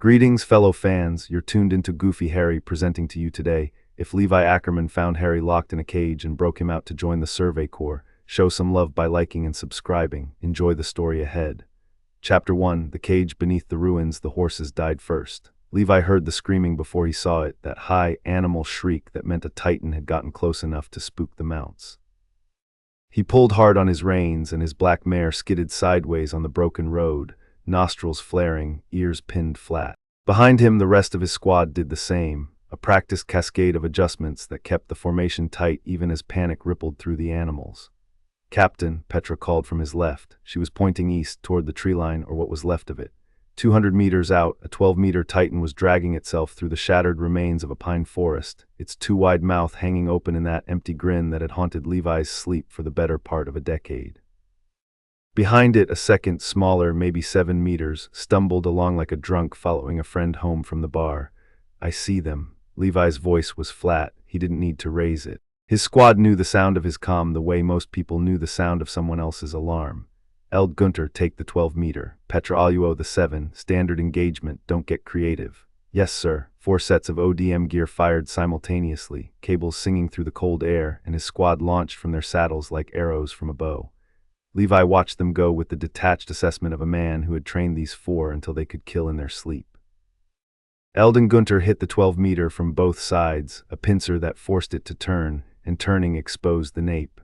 Greetings, fellow fans. You're tuned into Goofy Harry presenting to you today. If Levi Ackerman found Harry locked in a cage and broke him out to join the Survey Corps, show some love by liking and subscribing. Enjoy the story ahead. Chapter 1. The Cage Beneath the Ruins. The horses died first. Levi heard the screaming before he saw it, that high, animal shriek that meant a titan had gotten close enough to spook the mounts. He pulled hard on his reins, and his black mare skidded sideways on the broken road, nostrils flaring, ears pinned flat. Behind him, the rest of his squad did the same, a practiced cascade of adjustments that kept the formation tight even as panic rippled through the animals. "Captain," Petra called from his left. She was pointing east toward the tree line, or what was left of it. 200 meters out, a 12-meter titan was dragging itself through the shattered remains of a pine forest, its too-wide mouth hanging open in that empty grin that had haunted Levi's sleep for the better part of a decade. Behind it, a second, smaller, maybe 7 meters, stumbled along like a drunk following a friend home from the bar. "I see them." Levi's voice was flat. He didn't need to raise it. His squad knew the sound of his comm the way most people knew the sound of someone else's alarm. "Eld Gunter, take the 12-meter. Petra Aluo the 7, standard engagement, don't get creative." "Yes, sir." 4 sets of ODM gear fired simultaneously, cables singing through the cold air, and his squad launched from their saddles like arrows from a bow. Levi watched them go with the detached assessment of a man who had trained these 4 until they could kill in their sleep. Eld and Gunter hit the 12-meter from both sides, a pincer that forced it to turn, and turning exposed the nape.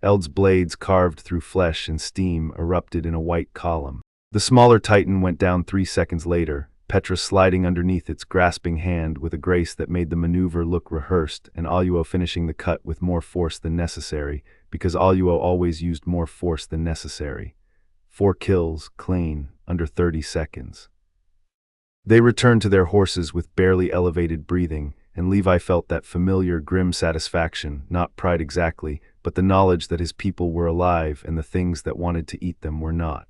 Eld's blades carved through flesh and steam erupted in a white column. The smaller titan went down 3 seconds later, Petra sliding underneath its grasping hand with a grace that made the maneuver look rehearsed, and Aluo finishing the cut with more force than necessary, because Aluo always used more force than necessary. 4 kills, clean, under 30 seconds. They returned to their horses with barely elevated breathing, and Levi felt that familiar grim satisfaction, not pride exactly, but the knowledge that his people were alive and the things that wanted to eat them were not.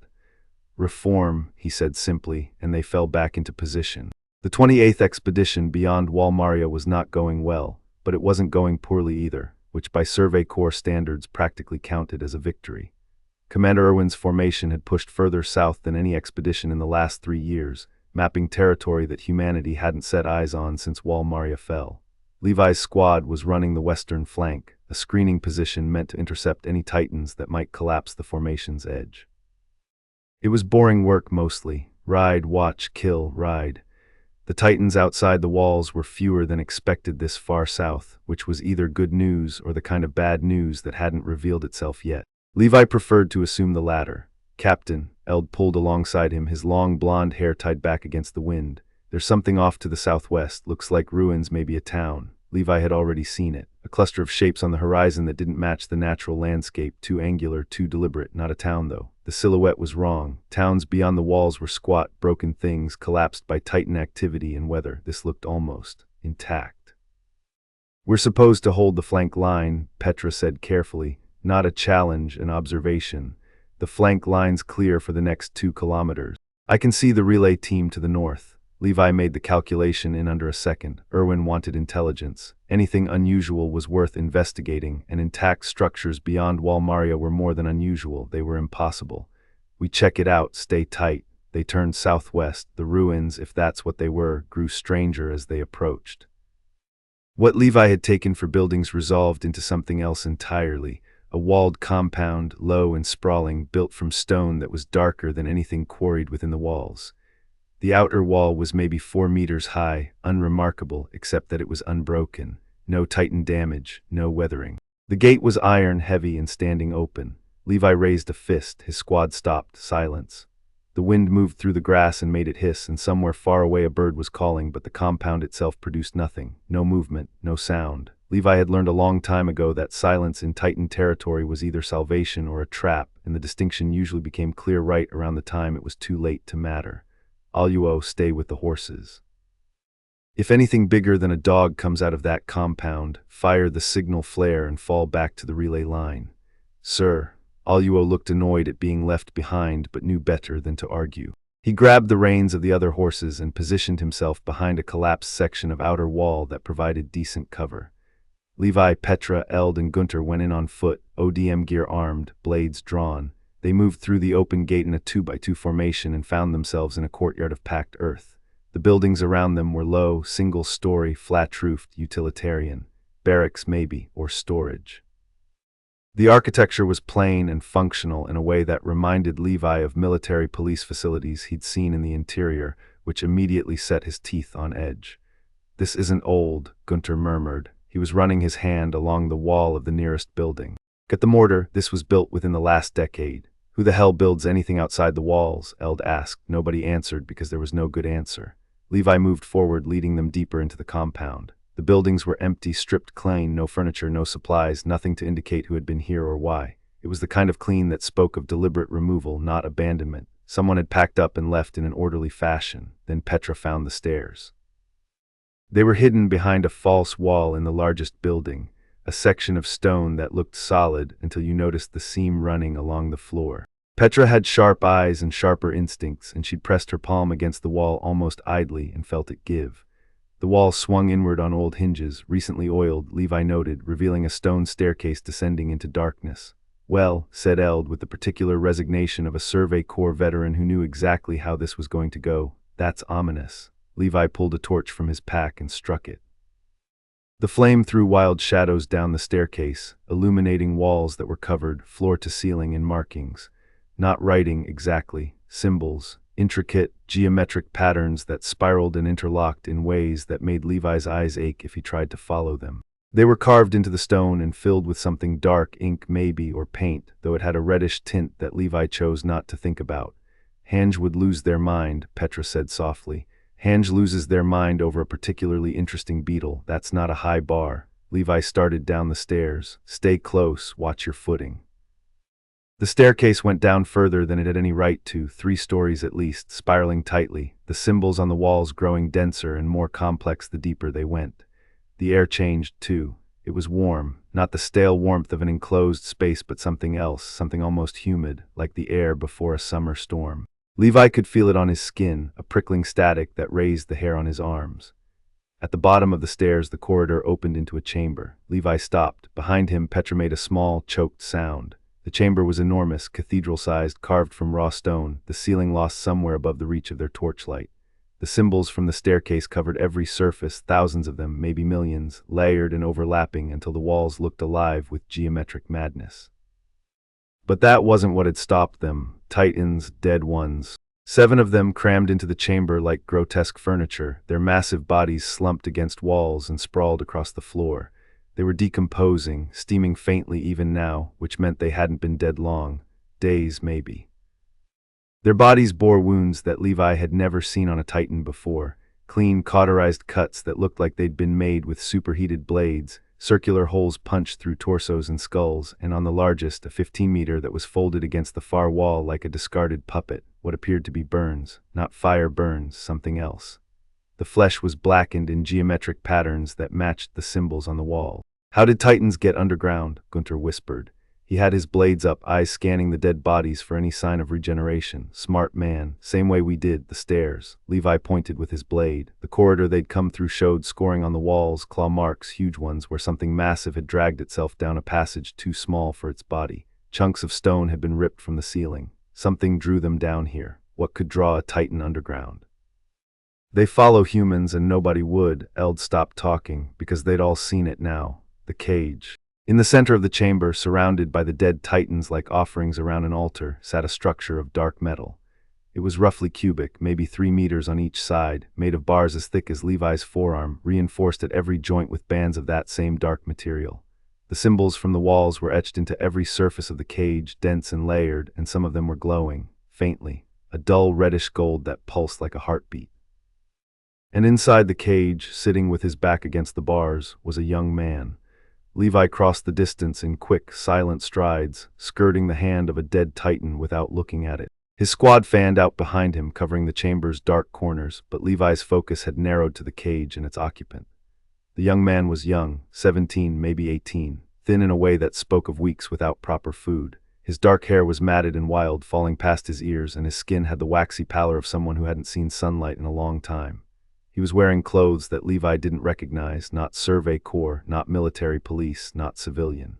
"Reform," he said simply, and they fell back into position. The 28th expedition beyond Wal Maria was not going well, but it wasn't going poorly either, which by Survey Corps standards practically counted as a victory. Commander Irwin's formation had pushed further south than any expedition in the last 3 years, mapping territory that humanity hadn't set eyes on since Wal Maria fell. Levi's squad was running the western flank, a screening position meant to intercept any titans that might collapse the formation's edge. It was boring work mostly. Ride, watch, kill, ride. The titans outside the walls were fewer than expected this far south, which was either good news or the kind of bad news that hadn't revealed itself yet. Levi preferred to assume the latter. "Captain," Eld pulled alongside him, his long blonde hair tied back against the wind. "There's something off to the southwest, looks like ruins, maybe a town." Levi had already seen it. A cluster of shapes on the horizon that didn't match the natural landscape, too angular, too deliberate. Not a town, though. The silhouette was wrong. Towns beyond the walls were squat, broken things, collapsed by titan activity and weather. This looked almost intact. "We're supposed to hold the flank line," Petra said carefully. "Not a challenge, an observation. The flank line's clear for the next 2 kilometers. I can see the relay team to the north." Levi made the calculation in under a second. Irwin wanted intelligence. Anything unusual was worth investigating, and intact structures beyond Wal Maria were more than unusual, they were impossible. "We check it out, stay tight." They turned southwest. The ruins, if that's what they were, grew stranger as they approached. What Levi had taken for buildings resolved into something else entirely. A walled compound, low and sprawling, built from stone that was darker than anything quarried within the walls. The outer wall was maybe 4 meters high, unremarkable except that it was unbroken. No titan damage, no weathering. The gate was iron, heavy, and standing open. Levi raised a fist. His squad stopped. Silence. The wind moved through the grass and made it hiss, and somewhere far away a bird was calling, but the compound itself produced nothing. No movement, no sound. Levi had learned a long time ago that silence in titan territory was either salvation or a trap, and the distinction usually became clear right around the time it was too late to matter. "Aluo, stay with the horses. If anything bigger than a dog comes out of that compound, fire the signal flare and fall back to the relay line." "Sir." Aluo looked annoyed at being left behind, but knew better than to argue. He grabbed the reins of the other horses and positioned himself behind a collapsed section of outer wall that provided decent cover. Levi, Petra, Eld, and Gunter went in on foot, ODM gear armed, blades drawn. They moved through the open gate in a 2x2 formation and found themselves in a courtyard of packed earth. The buildings around them were low, single-story, flat-roofed, utilitarian. Barracks maybe, or storage. The architecture was plain and functional in a way that reminded Levi of military police facilities he'd seen in the interior, which immediately set his teeth on edge. "This isn't old," Gunter murmured. He was running his hand along the wall of the nearest building. "Get the mortar, this was built within the last decade." "Who the hell builds anything outside the walls?" Eld asked. Nobody answered because there was no good answer. Levi moved forward, leading them deeper into the compound. The buildings were empty, stripped clean, no furniture, no supplies, nothing to indicate who had been here or why. It was the kind of clean that spoke of deliberate removal, not abandonment. Someone had packed up and left in an orderly fashion. Then Petra found the stairs. They were hidden behind a false wall in the largest building, a section of stone that looked solid until you noticed the seam running along the floor. Petra had sharp eyes and sharper instincts, and she'd pressed her palm against the wall almost idly and felt it give. The wall swung inward on old hinges, recently oiled, Levi noted, revealing a stone staircase descending into darkness. "Well," said Eld with the particular resignation of a Survey Corps veteran who knew exactly how this was going to go, "that's ominous." Levi pulled a torch from his pack and struck it. The flame threw wild shadows down the staircase, illuminating walls that were covered, floor to ceiling, in markings. Not writing exactly, symbols, intricate, geometric patterns that spiraled and interlocked in ways that made Levi's eyes ache if he tried to follow them. They were carved into the stone and filled with something dark, ink maybe, or paint, though it had a reddish tint that Levi chose not to think about. "Hange would lose their mind," Petra said softly. "Hange loses their mind over a particularly interesting beetle. That's not a high bar." Levi started down the stairs. "Stay close, watch your footing." The staircase went down further than it had any right to, 3 stories at least, spiraling tightly, the symbols on the walls growing denser and more complex the deeper they went. The air changed, too. It was warm, not the stale warmth of an enclosed space but something else, something almost humid, like the air before a summer storm. Levi could feel it on his skin, a prickling static that raised the hair on his arms. At the bottom of the stairs, the corridor opened into a chamber. Levi stopped. Behind him, Petra made a small, choked sound. The chamber was enormous, cathedral-sized, carved from raw stone, the ceiling lost somewhere above the reach of their torchlight. The symbols from the staircase covered every surface, thousands of them, maybe millions, layered and overlapping until the walls looked alive with geometric madness. But that wasn't what had stopped them. Titans, dead ones. 7 of them crammed into the chamber like grotesque furniture, their massive bodies slumped against walls and sprawled across the floor. They were decomposing, steaming faintly even now, which meant they hadn't been dead long. Days, maybe. Their bodies bore wounds that Levi had never seen on a Titan before. Clean, cauterized cuts that looked like they'd been made with superheated blades, circular holes punched through torsos and skulls, and on the largest, a 15-meter that was folded against the far wall like a discarded puppet, what appeared to be burns, not fire burns, something else. The flesh was blackened in geometric patterns that matched the symbols on the wall. "How did Titans get underground?" Gunter whispered. He had his blades up, eyes scanning the dead bodies for any sign of regeneration. "Smart man. Same way we did, the stairs." Levi pointed with his blade. The corridor they'd come through showed scoring on the walls, claw marks, huge ones, where something massive had dragged itself down a passage too small for its body. Chunks of stone had been ripped from the ceiling. Something drew them down here. What could draw a Titan underground? "They follow humans and nobody would." Eld stopped talking, because they'd all seen it now. The cage. In the center of the chamber, surrounded by the dead Titans like offerings around an altar, sat a structure of dark metal. It was roughly cubic, maybe 3 meters on each side, made of bars as thick as Levi's forearm, reinforced at every joint with bands of that same dark material. The symbols from the walls were etched into every surface of the cage, dense and layered, and some of them were glowing, faintly, a dull reddish gold that pulsed like a heartbeat. And inside the cage, sitting with his back against the bars, was a young man. Levi crossed the distance in quick, silent strides, skirting the hand of a dead Titan without looking at it. His squad fanned out behind him, covering the chamber's dark corners, but Levi's focus had narrowed to the cage and its occupant. The young man was young, 17, maybe 18, thin in a way that spoke of weeks without proper food. His dark hair was matted and wild, falling past his ears, and his skin had the waxy pallor of someone who hadn't seen sunlight in a long time. He was wearing clothes that Levi didn't recognize, not Survey Corps, not military police, not civilian.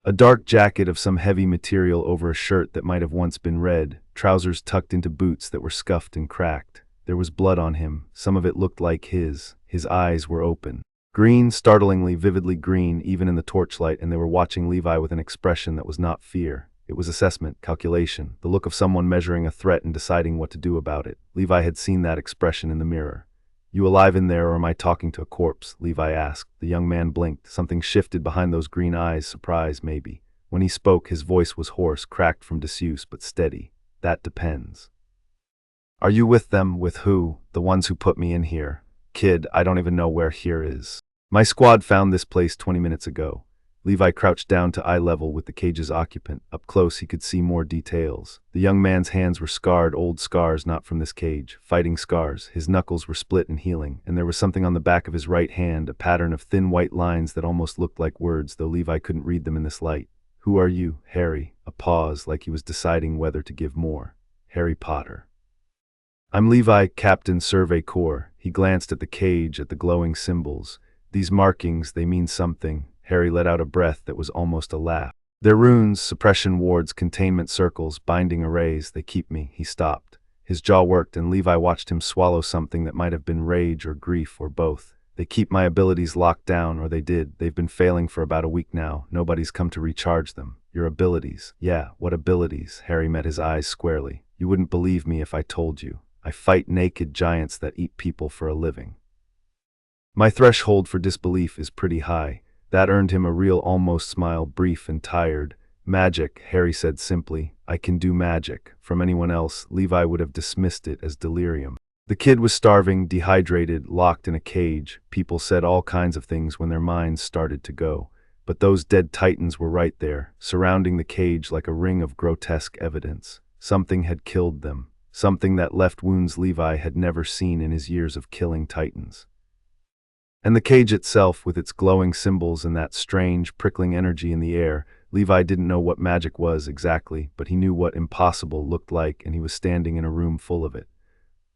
A dark jacket of some heavy material over a shirt that might have once been red, trousers tucked into boots that were scuffed and cracked. There was blood on him, some of it looked like his. His eyes were open. Green, startlingly, vividly green, even in the torchlight, and they were watching Levi with an expression that was not fear. It was assessment, calculation, the look of someone measuring a threat and deciding what to do about it. Levi had seen that expression in the mirror. "You alive in there, or am I talking to a corpse?" Levi asked. The young man blinked. Something shifted behind those green eyes, surprise, maybe. When he spoke, his voice was hoarse, cracked from disuse, but steady. "That depends." "Are you with them?" "With who?" "The ones who put me in here." "Kid, I don't even know where here is." "My squad found this place 20 minutes ago." Levi crouched down to eye level with the cage's occupant. Up close, he could see more details. The young man's hands were scarred, old scars not from this cage, fighting scars. His knuckles were split and healing, and there was something on the back of his right hand, a pattern of thin white lines that almost looked like words, though Levi couldn't read them in this light. "Who are you?" "Harry." A pause, like he was deciding whether to give more. "Harry Potter." "I'm Levi, Captain, Survey Corps." He glanced at the cage, at the glowing symbols. "These markings, they mean something." Harry let out a breath that was almost a laugh. "They're runes, suppression wards, containment circles, binding arrays. They keep me." He stopped. His jaw worked, and Levi watched him swallow something that might have been rage or grief or both. "They keep my abilities locked down, or they did. They've been failing for about a week now. Nobody's come to recharge them." "Your abilities?" "Yeah, what abilities?" Harry met his eyes squarely. "You wouldn't believe me if I told you. I fight naked giants that eat people for a living." My threshold for disbelief is pretty high. That earned him a real almost smile, brief and tired. "Magic," Harry said simply. "I can do magic." From anyone else, Levi would have dismissed it as delirium. The kid was starving, dehydrated, locked in a cage. People said all kinds of things when their minds started to go. But those dead titans were right there, surrounding the cage like a ring of grotesque evidence. Something had killed them. Something that left wounds Levi had never seen in his years of killing titans. And the cage itself, with its glowing symbols and that strange, prickling energy in the air, Levi didn't know what magic was exactly, but he knew what impossible looked like, and he was standing in a room full of it.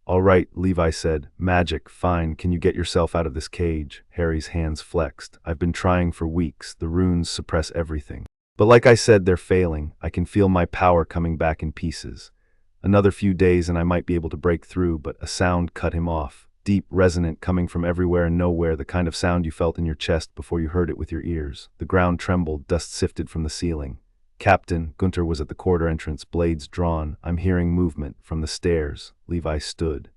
"All right," Levi said. "Magic, fine. Can you get yourself out of this cage?" Harry's hands flexed. "I've been trying for weeks. The runes suppress everything. But like I said, they're failing. I can feel my power coming back in pieces. Another few days and I might be able to break through," but a sound cut him off. Deep, resonant, coming from everywhere and nowhere, the kind of sound you felt in your chest before you heard it with your ears. The ground trembled, dust sifted from the ceiling. "Captain," Gunter was at the corridor entrance, blades drawn. "I'm hearing movement from the stairs." Levi stood.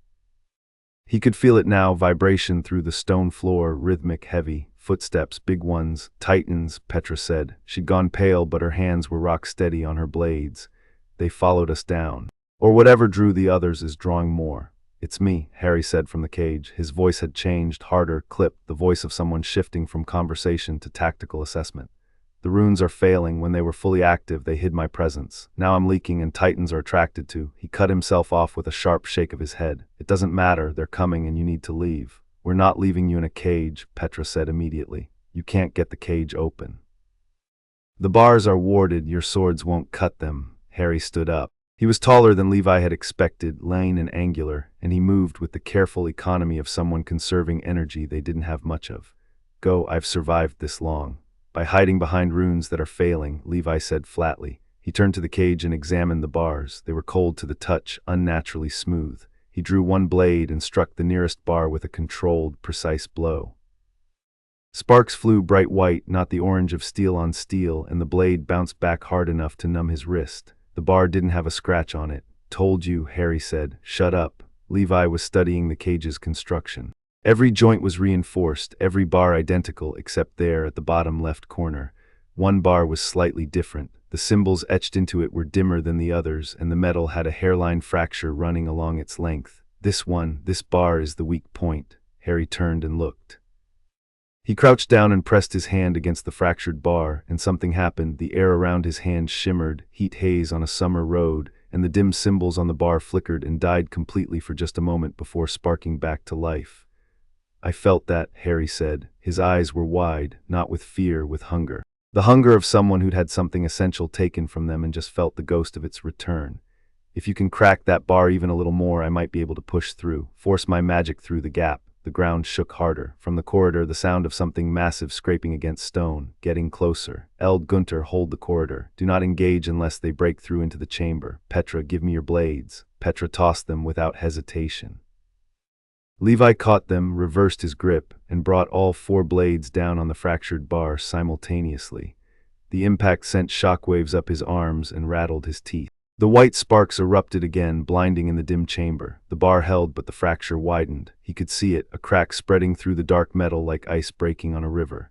He could feel it now, vibration through the stone floor, rhythmic, heavy. "Footsteps, big ones. Titans," Petra said. She'd gone pale, but her hands were rock steady on her blades. "They followed us down. Or whatever drew the others is drawing more." "It's me," Harry said from the cage. His voice had changed, harder, clipped, the voice of someone shifting from conversation to tactical assessment. "The runes are failing. When they were fully active, they hid my presence. Now I'm leaking and titans are attracted to." He cut himself off with a sharp shake of his head. "It doesn't matter. They're coming and you need to leave." "We're not leaving you in a cage," Petra said immediately. "You can't get the cage open. The bars are warded. Your swords won't cut them." Harry stood up. He was taller than Levi had expected, lean and angular, and he moved with the careful economy of someone conserving energy they didn't have much of. "Go, I've survived this long." "By hiding behind runes that are failing," Levi said flatly. He turned to the cage and examined the bars. They were cold to the touch, unnaturally smooth. He drew one blade and struck the nearest bar with a controlled, precise blow. Sparks flew bright white, not the orange of steel on steel, and the blade bounced back hard enough to numb his wrist. The bar didn't have a scratch on it. "Told you," Harry said. "Shut up." Levi was studying the cage's construction. Every joint was reinforced, every bar identical except there at the bottom left corner. One bar was slightly different. The symbols etched into it were dimmer than the others, and the metal had a hairline fracture running along its length. This bar is the weak point." Harry turned and looked. He crouched down and pressed his hand against the fractured bar, and something happened. The air around his hand shimmered, heat haze on a summer road, and the dim symbols on the bar flickered and died completely for just a moment before sparking back to life. "I felt that," Harry said. His eyes were wide, not with fear, with hunger. The hunger of someone who'd had something essential taken from them and just felt the ghost of its return. "If you can crack that bar even a little more, I might be able to push through, force my magic through the gap." The ground shook harder. From the corridor, the sound of something massive scraping against stone, getting closer. "Eld, Gunter, hold the corridor. Do not engage unless they break through into the chamber. Petra, give me your blades." Petra tossed them without hesitation. Levi caught them, reversed his grip, and brought all 4 blades down on the fractured bar simultaneously. The impact sent shockwaves up his arms and rattled his teeth. The white sparks erupted again, blinding in the dim chamber. The bar held, but the fracture widened. He could see it, a crack spreading through the dark metal like ice breaking on a river.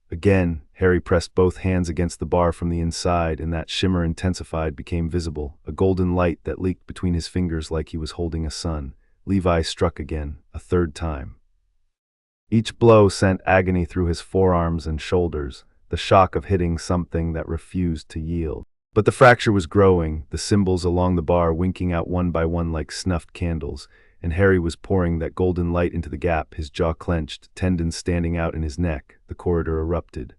Again, Harry pressed both hands against the bar from the inside, and that shimmer intensified, became visible, a golden light that leaked between his fingers like he was holding a sun. Levi struck again, a third time. Each blow sent agony through his forearms and shoulders, the shock of hitting something that refused to yield. But the fracture was growing, the symbols along the bar winking out one by one like snuffed candles, and Harry was pouring that golden light into the gap, his jaw clenched, tendons standing out in his neck. The corridor erupted.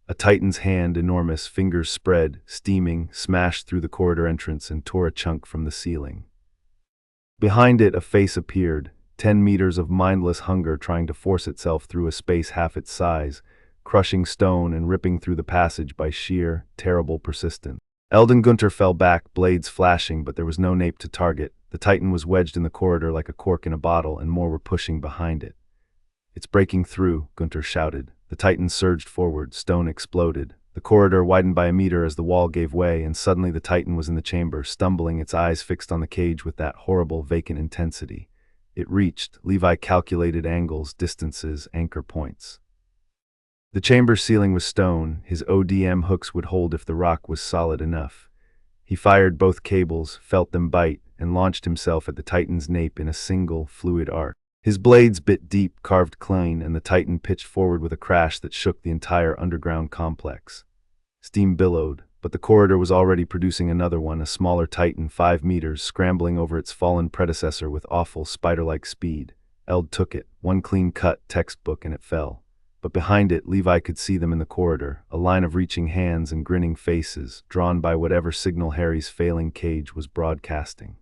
A titan's hand, enormous, fingers spread, steaming, smashed through the corridor entrance and tore a chunk from the ceiling. Behind it, a face appeared, 10 meters of mindless hunger trying to force itself through a space half its size, crushing stone and ripping through the passage by sheer, terrible persistence. Eldon Gunter fell back, blades flashing, but there was no nape to target. The titan was wedged in the corridor like a cork in a bottle, and more were pushing behind it. "It's breaking through," Gunter shouted. The titan surged forward, stone exploded. The corridor widened by a meter as the wall gave way, and suddenly the titan was in the chamber, stumbling, its eyes fixed on the cage with that horrible, vacant intensity. It reached. Levi calculated angles, distances, anchor points. The chamber's ceiling was stone. His ODM hooks would hold if the rock was solid enough. He fired both cables, felt them bite, and launched himself at the titan's nape in a single, fluid arc. His blades bit deep, carved clean, and the titan pitched forward with a crash that shook the entire underground complex. Steam billowed, but the corridor was already producing another one, a smaller titan, 5 meters, scrambling over its fallen predecessor with awful, spider-like speed. Eld took it, one clean cut, textbook, and it fell. But behind it, Levi could see them in the corridor, a line of reaching hands and grinning faces, drawn by whatever signal Harry's failing cage was broadcasting.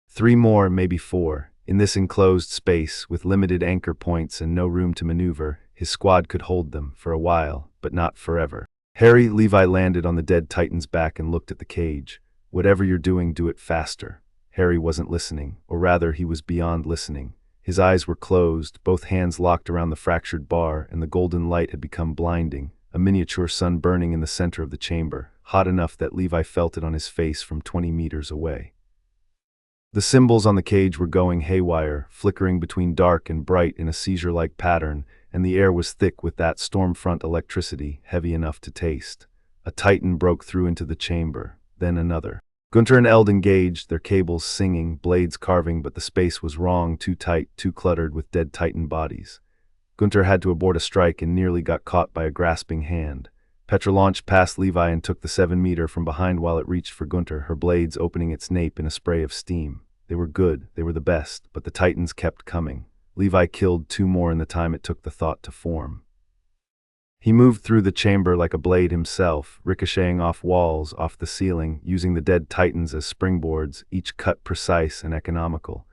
3 more, maybe 4. In this enclosed space, with limited anchor points and no room to maneuver, his squad could hold them, for a while, but not forever. Levi landed on the dead titan's back and looked at the cage. "Whatever you're doing, do it faster." Harry wasn't listening, or rather, he was beyond listening. His eyes were closed, both hands locked around the fractured bar, and the golden light had become blinding, a miniature sun burning in the center of the chamber, hot enough that Levi felt it on his face from 20 meters away. The symbols on the cage were going haywire, flickering between dark and bright in a seizure-like pattern, and the air was thick with that storm-front electricity, heavy enough to taste. A titan broke through into the chamber, then another. Gunter and Eld engaged, their cables singing, blades carving, but the space was wrong, too tight, too cluttered with dead titan bodies. Gunter had to abort a strike and nearly got caught by a grasping hand. Petra launched past Levi and took the 7-meter from behind while it reached for Gunter, her blades opening its nape in a spray of steam. They were good, they were the best, but the titans kept coming. Levi killed 2 more in the time it took the thought to form. He moved through the chamber like a blade himself, ricocheting off walls, off the ceiling, using the dead titans as springboards, each cut precise and economical.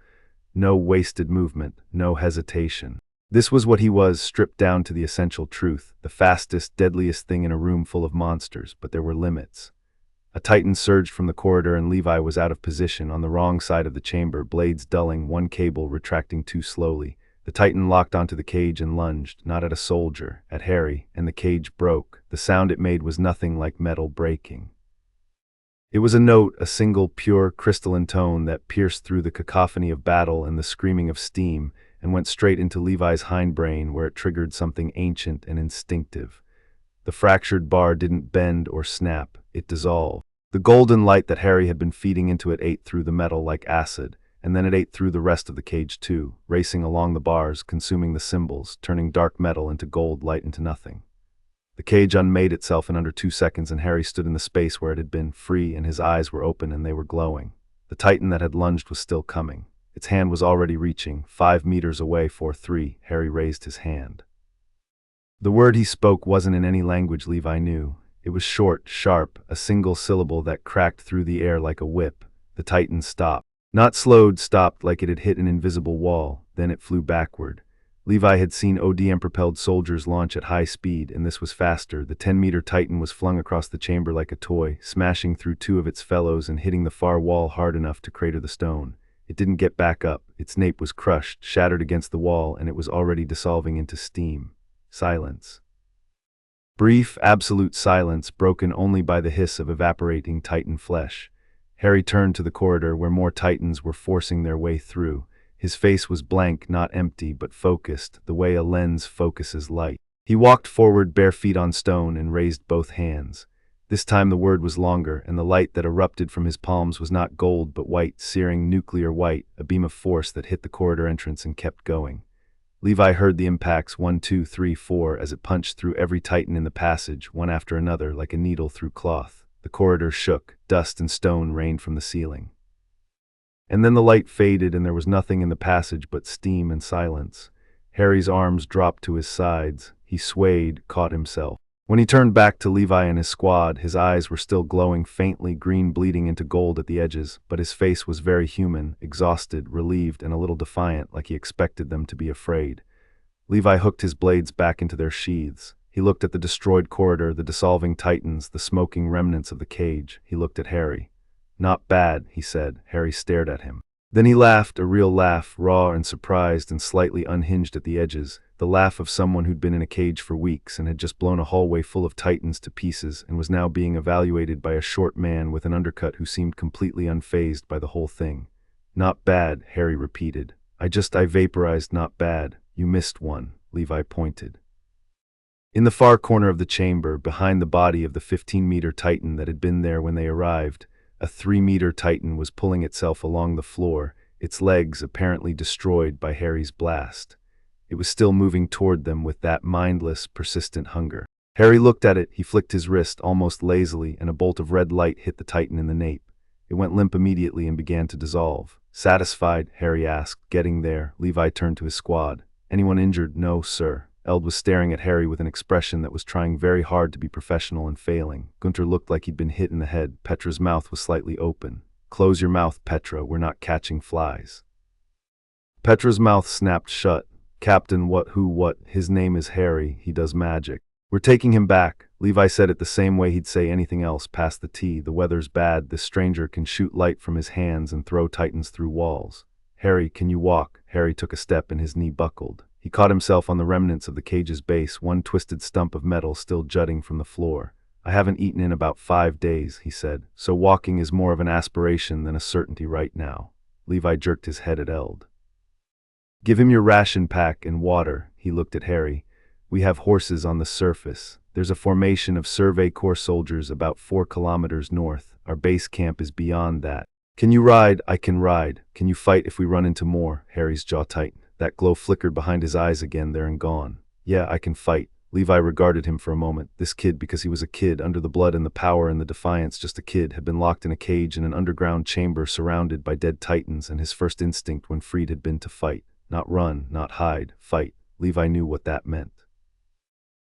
No wasted movement, no hesitation. This was what he was, stripped down to the essential truth, the fastest, deadliest thing in a room full of monsters, but there were limits. A titan surged from the corridor and Levi was out of position, on the wrong side of the chamber, blades dulling, one cable retracting too slowly. The titan locked onto the cage and lunged, not at a soldier, at Harry, and the cage broke. The sound it made was nothing like metal breaking. It was a note, a single, pure, crystalline tone that pierced through the cacophony of battle and the screaming of steam, and went straight into Levi's hindbrain, where it triggered something ancient and instinctive. The fractured bar didn't bend or snap, it dissolved. The golden light that Harry had been feeding into it ate through the metal like acid, and then it ate through the rest of the cage too, racing along the bars, consuming the symbols, turning dark metal into gold, light into nothing. The cage unmade itself in under 2 seconds, and Harry stood in the space where it had been, free, and his eyes were open and they were glowing. The titan that had lunged was still coming. Its hand was already reaching, 5 meters away, 4-3. Harry raised his hand. The word he spoke wasn't in any language Levi knew. It was short, sharp, a single syllable that cracked through the air like a whip. The titan stopped. Not slowed, stopped like it had hit an invisible wall. Then it flew backward. Levi had seen ODM-propelled soldiers launch at high speed, and this was faster. The 10-meter titan was flung across the chamber like a toy, smashing through 2 of its fellows and hitting the far wall hard enough to crater the stone. It didn't get back up. Its nape was crushed, shattered against the wall, and it was already dissolving into steam. Silence. Brief, absolute silence, broken only by the hiss of evaporating Titan flesh. Harry turned to the corridor where more Titans were forcing their way through. His face was blank, not empty, but focused, the way a lens focuses light. He walked forward, bare feet on stone, and raised both hands. This time the word was longer, and the light that erupted from his palms was not gold but white, searing nuclear white, a beam of force that hit the corridor entrance and kept going. Levi heard the impacts 1, 2, 3, 4 as it punched through every Titan in the passage, one after another, like a needle through cloth. The corridor shook, dust and stone rained from the ceiling. And then the light faded and there was nothing in the passage but steam and silence. Harry's arms dropped to his sides. He swayed, caught himself. When he turned back to Levi and his squad, his eyes were still glowing faintly green, bleeding into gold at the edges, but his face was very human, exhausted, relieved, and a little defiant, like he expected them to be afraid. Levi hooked his blades back into their sheaths. He looked at the destroyed corridor, the dissolving Titans, the smoking remnants of the cage. He looked at Harry. "Not bad," he said. Harry stared at him. Then he laughed, a real laugh, raw and surprised and slightly unhinged at the edges, the laugh of someone who'd been in a cage for weeks and had just blown a hallway full of Titans to pieces and was now being evaluated by a short man with an undercut who seemed completely unfazed by the whole thing. "Not bad," Harry repeated. I vaporized, not bad. You missed one," Levi pointed. In the far corner of the chamber, behind the body of the 15-meter Titan that had been there when they arrived, a 3-meter Titan was pulling itself along the floor, its legs apparently destroyed by Harry's blast. It was still moving toward them with that mindless, persistent hunger. Harry looked at it, he flicked his wrist almost lazily, and a bolt of red light hit the Titan in the nape. It went limp immediately and began to dissolve. "Satisfied?" Harry asked. "Getting there." Levi turned to his squad. "Anyone injured?" "No, sir." Eld was staring at Harry with an expression that was trying very hard to be professional and failing. Gunter looked like he'd been hit in the head. Petra's mouth was slightly open. "Close your mouth, Petra. We're not catching flies." Petra's mouth snapped shut. "Captain, what, who, what? His name is Harry. He does magic." "We're taking him back." Levi said it the same way he'd say anything else. "Pass the tea. The weather's bad. This stranger can shoot light from his hands and throw Titans through walls." "Harry, can you walk?" Harry took a step and his knee buckled. He caught himself on the remnants of the cage's base, one twisted stump of metal still jutting from the floor. "I haven't eaten in about 5 days," he said, "so walking is more of an aspiration than a certainty right now." Levi jerked his head at Eld. "Give him your ration pack and water." He looked at Harry. "We have horses on the surface. There's a formation of Survey Corps soldiers about 4 kilometers north. Our base camp is beyond that. Can you ride?" "I can ride." "Can you fight if we run into more?" Harry's jaw tightened. That glow flickered behind his eyes again, there and gone. "Yeah, I can fight." Levi regarded him for a moment. This kid, because he was a kid, under the blood and the power and the defiance, just a kid, had been locked in a cage in an underground chamber surrounded by dead Titans, and his first instinct when freed had been to fight. Not run, not hide, fight. Levi knew what that meant.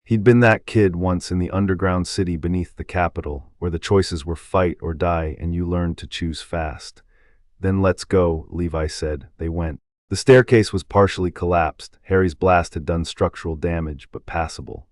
He'd been that kid once in the underground city beneath the capital, where the choices were fight or die, and you learned to choose fast. "Then let's go," Levi said. They went. The staircase was partially collapsed. Harry's blast had done structural damage, but passable.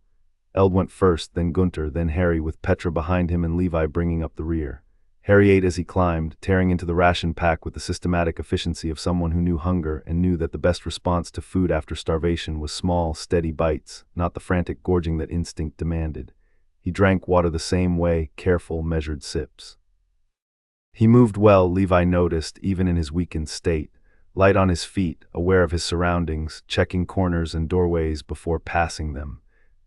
Eld went first, then Gunter, then Harry, with Petra behind him and Levi bringing up the rear. Harry ate as he climbed, tearing into the ration pack with the systematic efficiency of someone who knew hunger and knew that the best response to food after starvation was small, steady bites, not the frantic gorging that instinct demanded. He drank water the same way, careful, measured sips. He moved well, Levi noticed, even in his weakened state. Light on his feet, aware of his surroundings, checking corners and doorways before passing them.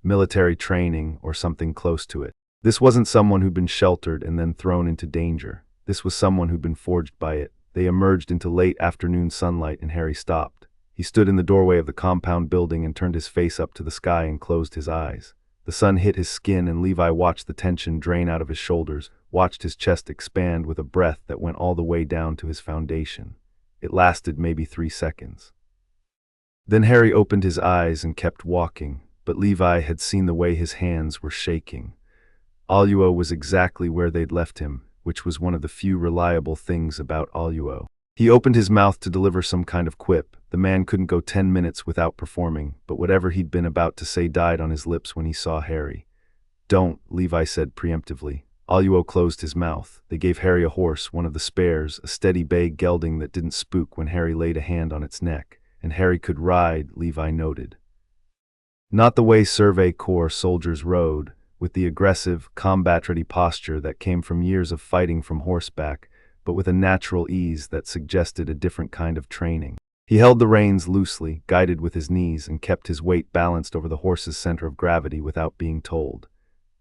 Military training, or something close to it. This wasn't someone who'd been sheltered and then thrown into danger. This was someone who'd been forged by it. They emerged into late afternoon sunlight and Harry stopped. He stood in the doorway of the compound building and turned his face up to the sky and closed his eyes. The sun hit his skin and Levi watched the tension drain out of his shoulders, watched his chest expand with a breath that went all the way down to his foundation. It lasted maybe 3 seconds. Then Harry opened his eyes and kept walking, but Levi had seen the way his hands were shaking. Aluo was exactly where they'd left him, which was one of the few reliable things about Aluo. He opened his mouth to deliver some kind of quip. The man couldn't go 10 minutes without performing, but whatever he'd been about to say died on his lips when he saw Harry. "Don't," Levi said preemptively. Aluo closed his mouth. They gave Harry a horse, one of the spares, a steady bay gelding that didn't spook when Harry laid a hand on its neck. And Harry could ride, Levi noted. Not the way Survey Corps soldiers rode, with the aggressive, combat-ready posture that came from years of fighting from horseback, but with a natural ease that suggested a different kind of training. He held the reins loosely, guided with his knees, and kept his weight balanced over the horse's center of gravity without being told.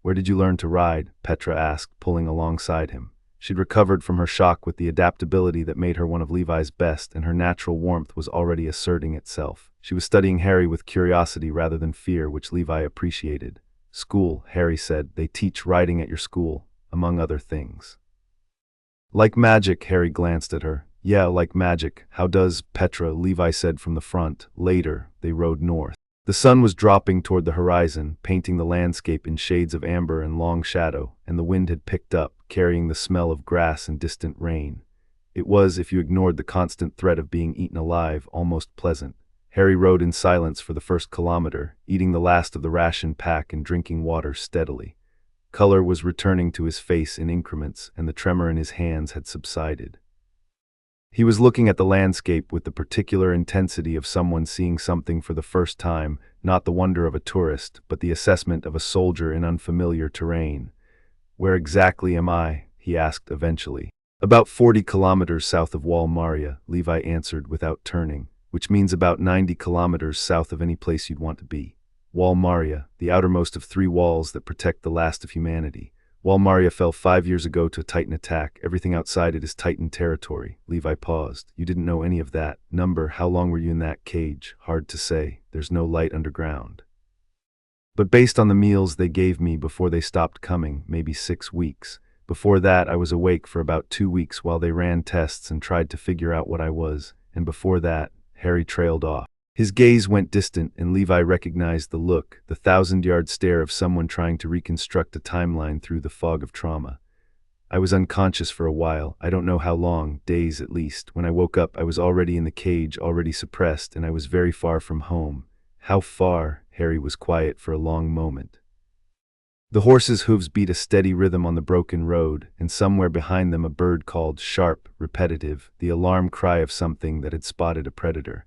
"Where did you learn to ride?" Petra asked, pulling alongside him. She'd recovered from her shock with the adaptability that made her one of Levi's best, and her natural warmth was already asserting itself. She was studying Harry with curiosity rather than fear, which Levi appreciated. "School," Harry said. "They teach riding at your school, among other things." "Like magic," Harry glanced at her. "Yeah, like magic. How does, Petra?" Levi said from the front. Later, they rode north. The sun was dropping toward the horizon, painting the landscape in shades of amber and long shadow, and the wind had picked up, carrying the smell of grass and distant rain. It was, if you ignored the constant threat of being eaten alive, almost pleasant. Harry rode in silence for the first kilometer, eating the last of the ration pack and drinking water steadily. Color was returning to his face in increments, and the tremor in his hands had subsided. He was looking at the landscape with the particular intensity of someone seeing something for the first time, not the wonder of a tourist, but the assessment of a soldier in unfamiliar terrain. "Where exactly am I?" he asked eventually. "About 40 kilometers south of Wall Maria," Levi answered without turning, "which means about 90 kilometers south of any place you'd want to be. Wall Maria, the outermost of 3 walls that protect the last of humanity. Wall Maria fell 5 years ago to a Titan attack. Everything outside it is Titan territory." Levi paused. "You didn't know any of that. How long were you in that cage?" "Hard to say. There's no light underground. But based on the meals they gave me before they stopped coming, maybe 6 weeks. Before that, I was awake for about 2 weeks while they ran tests and tried to figure out what I was. And before that," Harry trailed off. His gaze went distant, and Levi recognized the look, the 1,000-yard stare of someone trying to reconstruct a timeline through the fog of trauma. "I was unconscious for a while. I don't know how long, days at least. When I woke up, I was already in the cage, already suppressed, and I was very far from home." "How far?" Harry was quiet for a long moment. The horses' hooves beat a steady rhythm on the broken road, and somewhere behind them a bird called, sharp, repetitive, the alarm cry of something that had spotted a predator.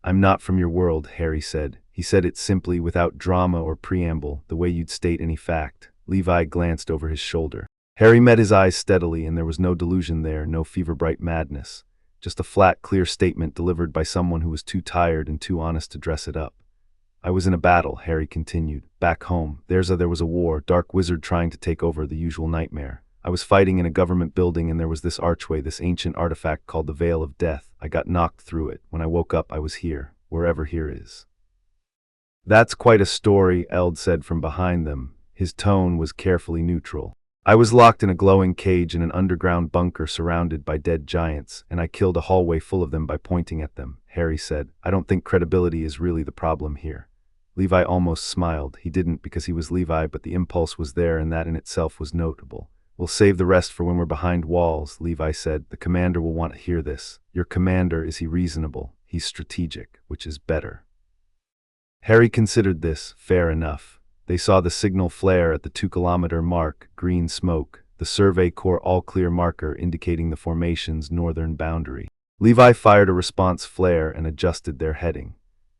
"I'm not from your world," Harry said. He said it simply, without drama or preamble, the way you'd state any fact. Levi glanced over his shoulder. Harry met his eyes steadily, and there was no delusion there, no fever-bright madness. Just a flat, clear statement delivered by someone who was too tired and too honest to dress it up. "I was in a battle," Harry continued. "Back home. There was a war, dark wizard trying to take over, the usual nightmare. I was fighting in a government building, and there was this archway, this ancient artifact called the Veil of Death. I got knocked through it. When I woke up, I was here, wherever here is." "That's quite a story," Eld said from behind them. His tone was carefully neutral. "I was locked in a glowing cage in an underground bunker surrounded by dead giants, and I killed a hallway full of them by pointing at them," Harry said. "I don't think credibility is really the problem here." Levi almost smiled. He didn't because he was Levi, but the impulse was there, and that in itself was notable. "We'll save the rest for when we're behind walls," Levi said. "The commander will want to hear this." "Your commander, is he reasonable?" "He's strategic, which is better." Harry considered this. Fair enough. They saw the signal flare at the 2-kilometer mark, green smoke, the Survey Corps all-clear marker indicating the formation's northern boundary. Levi fired a response flare and adjusted their heading.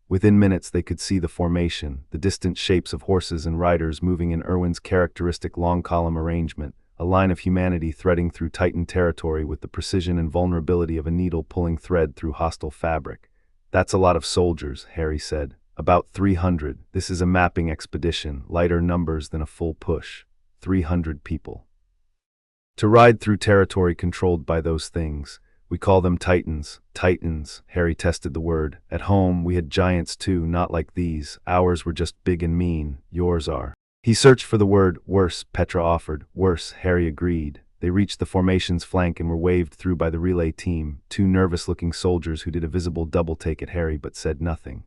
Within minutes they could see the formation, the distant shapes of horses and riders moving in Irwin's characteristic long-column arrangement, a line of humanity threading through Titan territory with the precision and vulnerability of a needle pulling thread through hostile fabric. "That's a lot of soldiers," Harry said. "About 300. This is a mapping expedition, lighter numbers than a full push. 300 people. To ride through territory controlled by those things. We call them Titans." "Titans," Harry tested the word. "At home, we had giants too, not like these. Ours were just big and mean. Yours are." He searched for the word. "Worse," Petra offered. "Worse," Harry agreed. They reached the formation's flank and were waved through by the relay team, 2 nervous-looking soldiers who did a visible double-take at Harry but said nothing.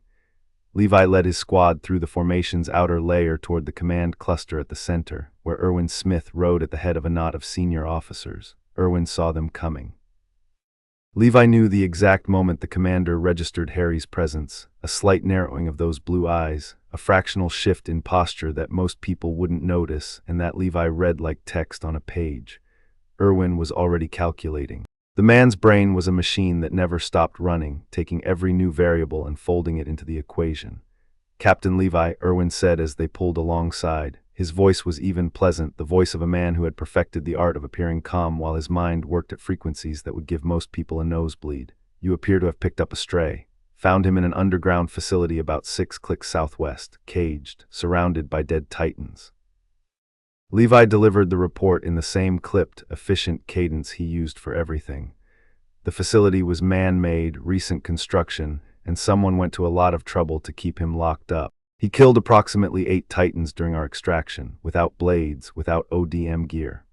Levi led his squad through the formation's outer layer toward the command cluster at the center, where Irwin Smith rode at the head of a knot of senior officers. Irwin saw them coming. Levi knew the exact moment the commander registered Harry's presence, a slight narrowing of those blue eyes, a fractional shift in posture that most people wouldn't notice, and that Levi read like text on a page. Irwin was already calculating. The man's brain was a machine that never stopped running, taking every new variable and folding it into the equation. "Captain Levi," Irwin said as they pulled alongside. His voice was even pleasant, the voice of a man who had perfected the art of appearing calm while his mind worked at frequencies that would give most people a nosebleed. "You appear to have picked up a stray. Found him in an underground facility about 6 clicks southwest, caged, surrounded by dead titans." Levi delivered the report in the same clipped, efficient cadence he used for everything. The facility was man-made, recent construction, and someone went to a lot of trouble to keep him locked up. "He killed approximately 8 titans during our extraction, without blades, without ODM gear."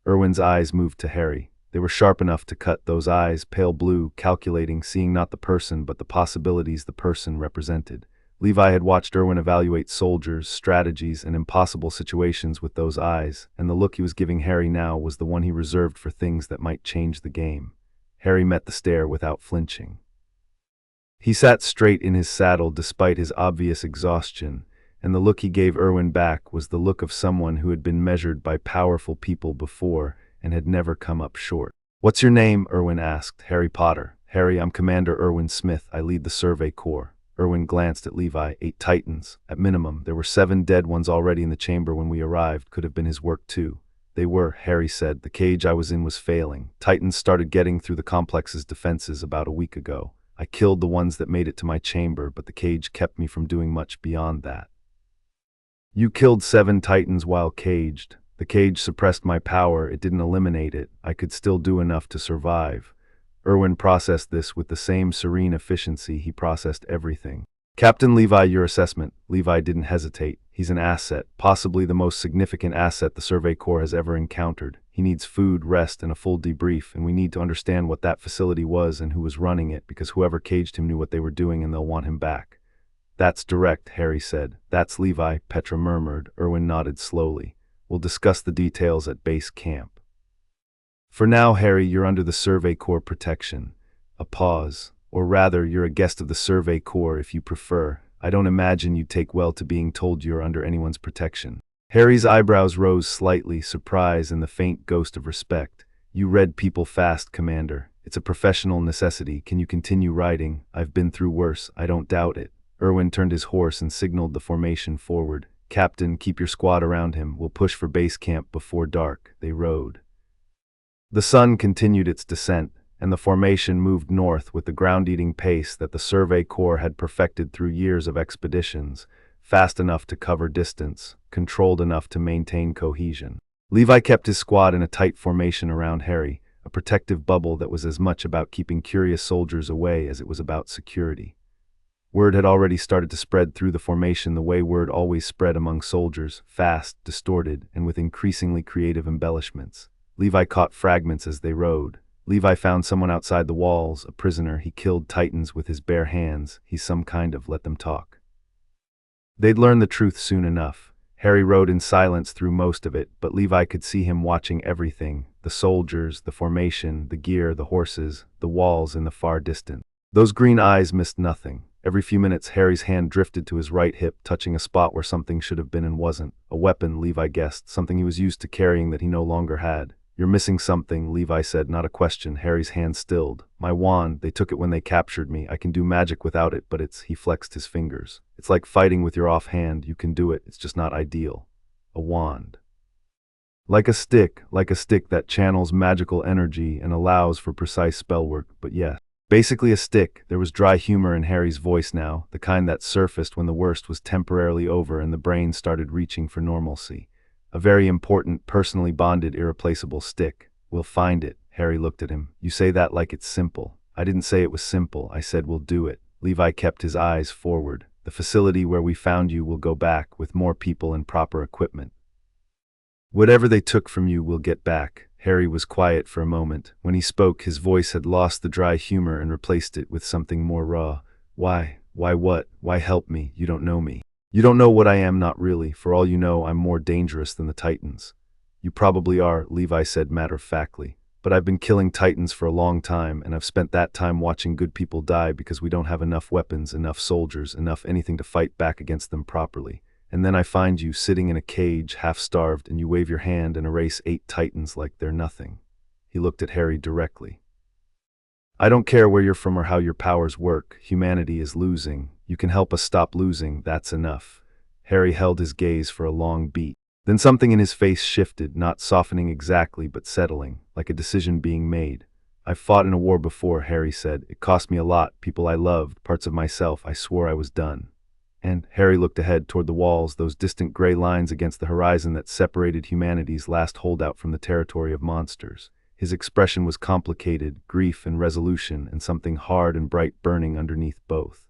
Irwin's eyes moved to Harry. They were sharp enough to cut, those eyes, pale blue, calculating, seeing not the person but the possibilities the person represented. Levi had watched Irwin evaluate soldiers, strategies, and impossible situations with those eyes, and the look he was giving Harry now was the one he reserved for things that might change the game. Harry met the stare without flinching. He sat straight in his saddle despite his obvious exhaustion, and the look he gave Irwin back was the look of someone who had been measured by powerful people before and had never come up short. "What's your name?" Irwin asked. "Harry Potter." "Harry, I'm Commander Irwin Smith. I lead the Survey Corps." Irwin glanced at Levi. 8 titans, at minimum. There were 7 dead ones already in the chamber when we arrived. Could have been his work too. "They were," Harry said. "The cage I was in was failing. Titans started getting through the complex's defenses about a week ago. I killed the ones that made it to my chamber, but the cage kept me from doing much beyond that." "You killed 7 titans while caged." "The cage suppressed my power. It didn't eliminate it. I could still do enough to survive." Irwin processed this with the same serene efficiency he processed everything. "Captain Levi, your assessment." Levi didn't hesitate. "He's an asset, possibly the most significant asset the Survey Corps has ever encountered. He needs food, rest, and a full debrief, and we need to understand what that facility was and who was running it, because whoever caged him knew what they were doing and they'll want him back." "That's direct," Harry said. "That's Levi," Petra murmured. Irwin nodded slowly. "We'll discuss the details at base camp. For now, Harry, you're under the Survey Corps protection." A pause. "Or rather, you're a guest of the Survey Corps if you prefer. I don't imagine you'd take well to being told you're under anyone's protection." Harry's eyebrows rose slightly, surprise and the faint ghost of respect. "You read people fast, Commander. It's a professional necessity. Can you continue riding? I've been through worse, I don't doubt it." Irwin turned his horse and signaled the formation forward. "Captain, keep your squad around him. We'll push for base camp before dark." They rode. The sun continued its descent, and the formation moved north with the ground-eating pace that the Survey Corps had perfected through years of expeditions, fast enough to cover distance, controlled enough to maintain cohesion. Levi kept his squad in a tight formation around Harry, a protective bubble that was as much about keeping curious soldiers away as it was about security. Word had already started to spread through the formation the way word always spread among soldiers, fast, distorted, and with increasingly creative embellishments. Levi caught fragments as they rode. Levi found someone outside the walls, a prisoner. He killed titans with his bare hands. He's some kind of let them talk. They'd learn the truth soon enough. Harry rode in silence through most of it, but Levi could see him watching everything: the soldiers, the formation, the gear, the horses, the walls in the far distance. Those green eyes missed nothing. Every few minutes, Harry's hand drifted to his right hip, touching a spot where something should have been and wasn't. A weapon, Levi guessed, something he was used to carrying that he no longer had. "You're missing something," Levi said, not a question. Harry's hand stilled. "My wand, they took it when they captured me. I can do magic without it, but he flexed his fingers. "It's like fighting with your offhand. You can do it, it's just not ideal." "A wand." Like a stick that channels magical energy and allows for precise spell work, but yes. Basically a stick." There was dry humor in Harry's voice now, the kind that surfaced when the worst was temporarily over and the brain started reaching for normalcy. "A very important, personally bonded, irreplaceable stick. We'll find it." Harry looked at him. "You say that like it's simple." "I didn't say it was simple. I said we'll do it." Levi kept his eyes forward. "The facility where we found you will go back, with more people and proper equipment. Whatever they took from you will get back." Harry was quiet for a moment. When he spoke, his voice had lost the dry humor and replaced it with something more raw. "Why? Why what? Why help me? You don't know me. You don't know what I am, not really. For all you know, I'm more dangerous than the Titans." "You probably are," Levi said matter-of-factly. but I've been killing titans for a long time, and I've spent that time watching good people die because we don't have enough weapons, enough soldiers, enough anything to fight back against them properly. And then I find you sitting in a cage, half-starved, and you wave your hand and erase 8 titans like they're nothing." He looked at Harry directly. "I don't care where you're from or how your powers work. Humanity is losing. You can help us stop losing, that's enough." Harry held his gaze for a long beat. Then something in his face shifted, not softening exactly, but settling, like a decision being made. "I've fought in a war before," Harry said. "It cost me a lot, people I loved, parts of myself. I swore I was done." And Harry looked ahead toward the walls, those distant gray lines against the horizon that separated humanity's last holdout from the territory of monsters. His expression was complicated, grief and resolution, and something hard and bright burning underneath both.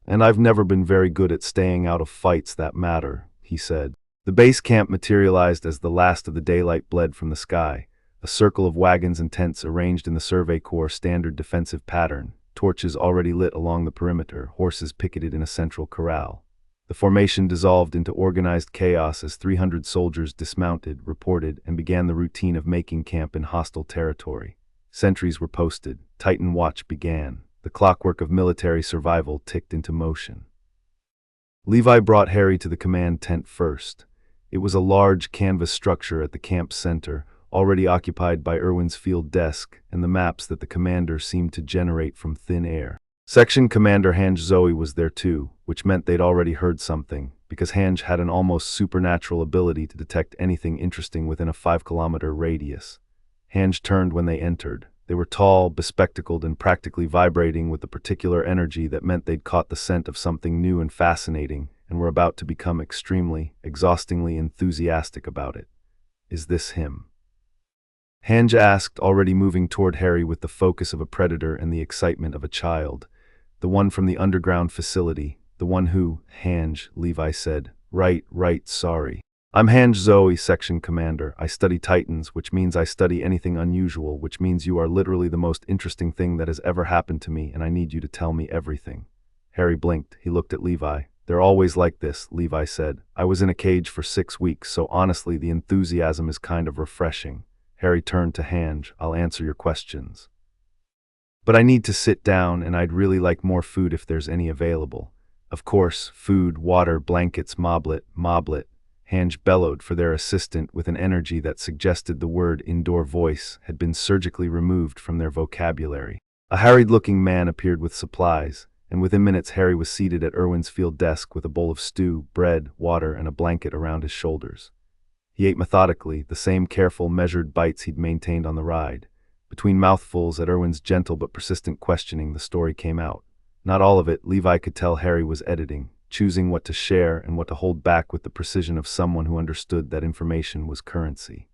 "And I've never been very good at staying out of fights that matter," he said. The base camp materialized as the last of the daylight bled from the sky, a circle of wagons and tents arranged in the Survey Corps' standard defensive pattern, torches already lit along the perimeter, horses picketed in a central corral. The formation dissolved into organized chaos as 300 soldiers dismounted, reported, and began the routine of making camp in hostile territory. Sentries were posted. Titan Watch began. The clockwork of military survival ticked into motion. Levi brought Harry to the command tent first. It was a large canvas structure at the camp's center, already occupied by Irwin's field desk and the maps that the commander seemed to generate from thin air. Section Commander Hange Zoe was there too, which meant they'd already heard something, because Hange had an almost supernatural ability to detect anything interesting within a 5-kilometer radius. Hange turned when they entered. They were tall, bespectacled, and practically vibrating with the particular energy that meant they'd caught the scent of something new and fascinating, and were about to become extremely, exhaustingly enthusiastic about it. "Is this him?" Hange asked, already moving toward Harry with the focus of a predator and the excitement of a child. "The one from the underground facility, the one who—" "Hange," Levi said. Right, sorry. I'm Hange Zoe, Section Commander. I study Titans, which means I study anything unusual, which means you are literally the most interesting thing that has ever happened to me, and I need you to tell me everything." Harry blinked. He looked at Levi. "They're always like this," Levi said. "I was in a cage for 6 weeks, so honestly the enthusiasm is kind of refreshing." Harry turned to Hange. "I'll answer your questions. But I need to sit down, and I'd really like more food if there's any available." "Of course, food, water, blankets, moblet." Hange bellowed, for their assistant, with an energy that suggested the word indoor voice had been surgically removed from their vocabulary. A harried-looking man appeared with supplies, and within minutes Harry was seated at Irwin's field desk with a bowl of stew, bread, water, and a blanket around his shoulders. He ate methodically, the same careful, measured bites he'd maintained on the ride. Between mouthfuls at Irwin's gentle but persistent questioning, the story came out. Not all of it, Levi could tell Harry was editing, choosing what to share and what to hold back with the precision of someone who understood that information was currency.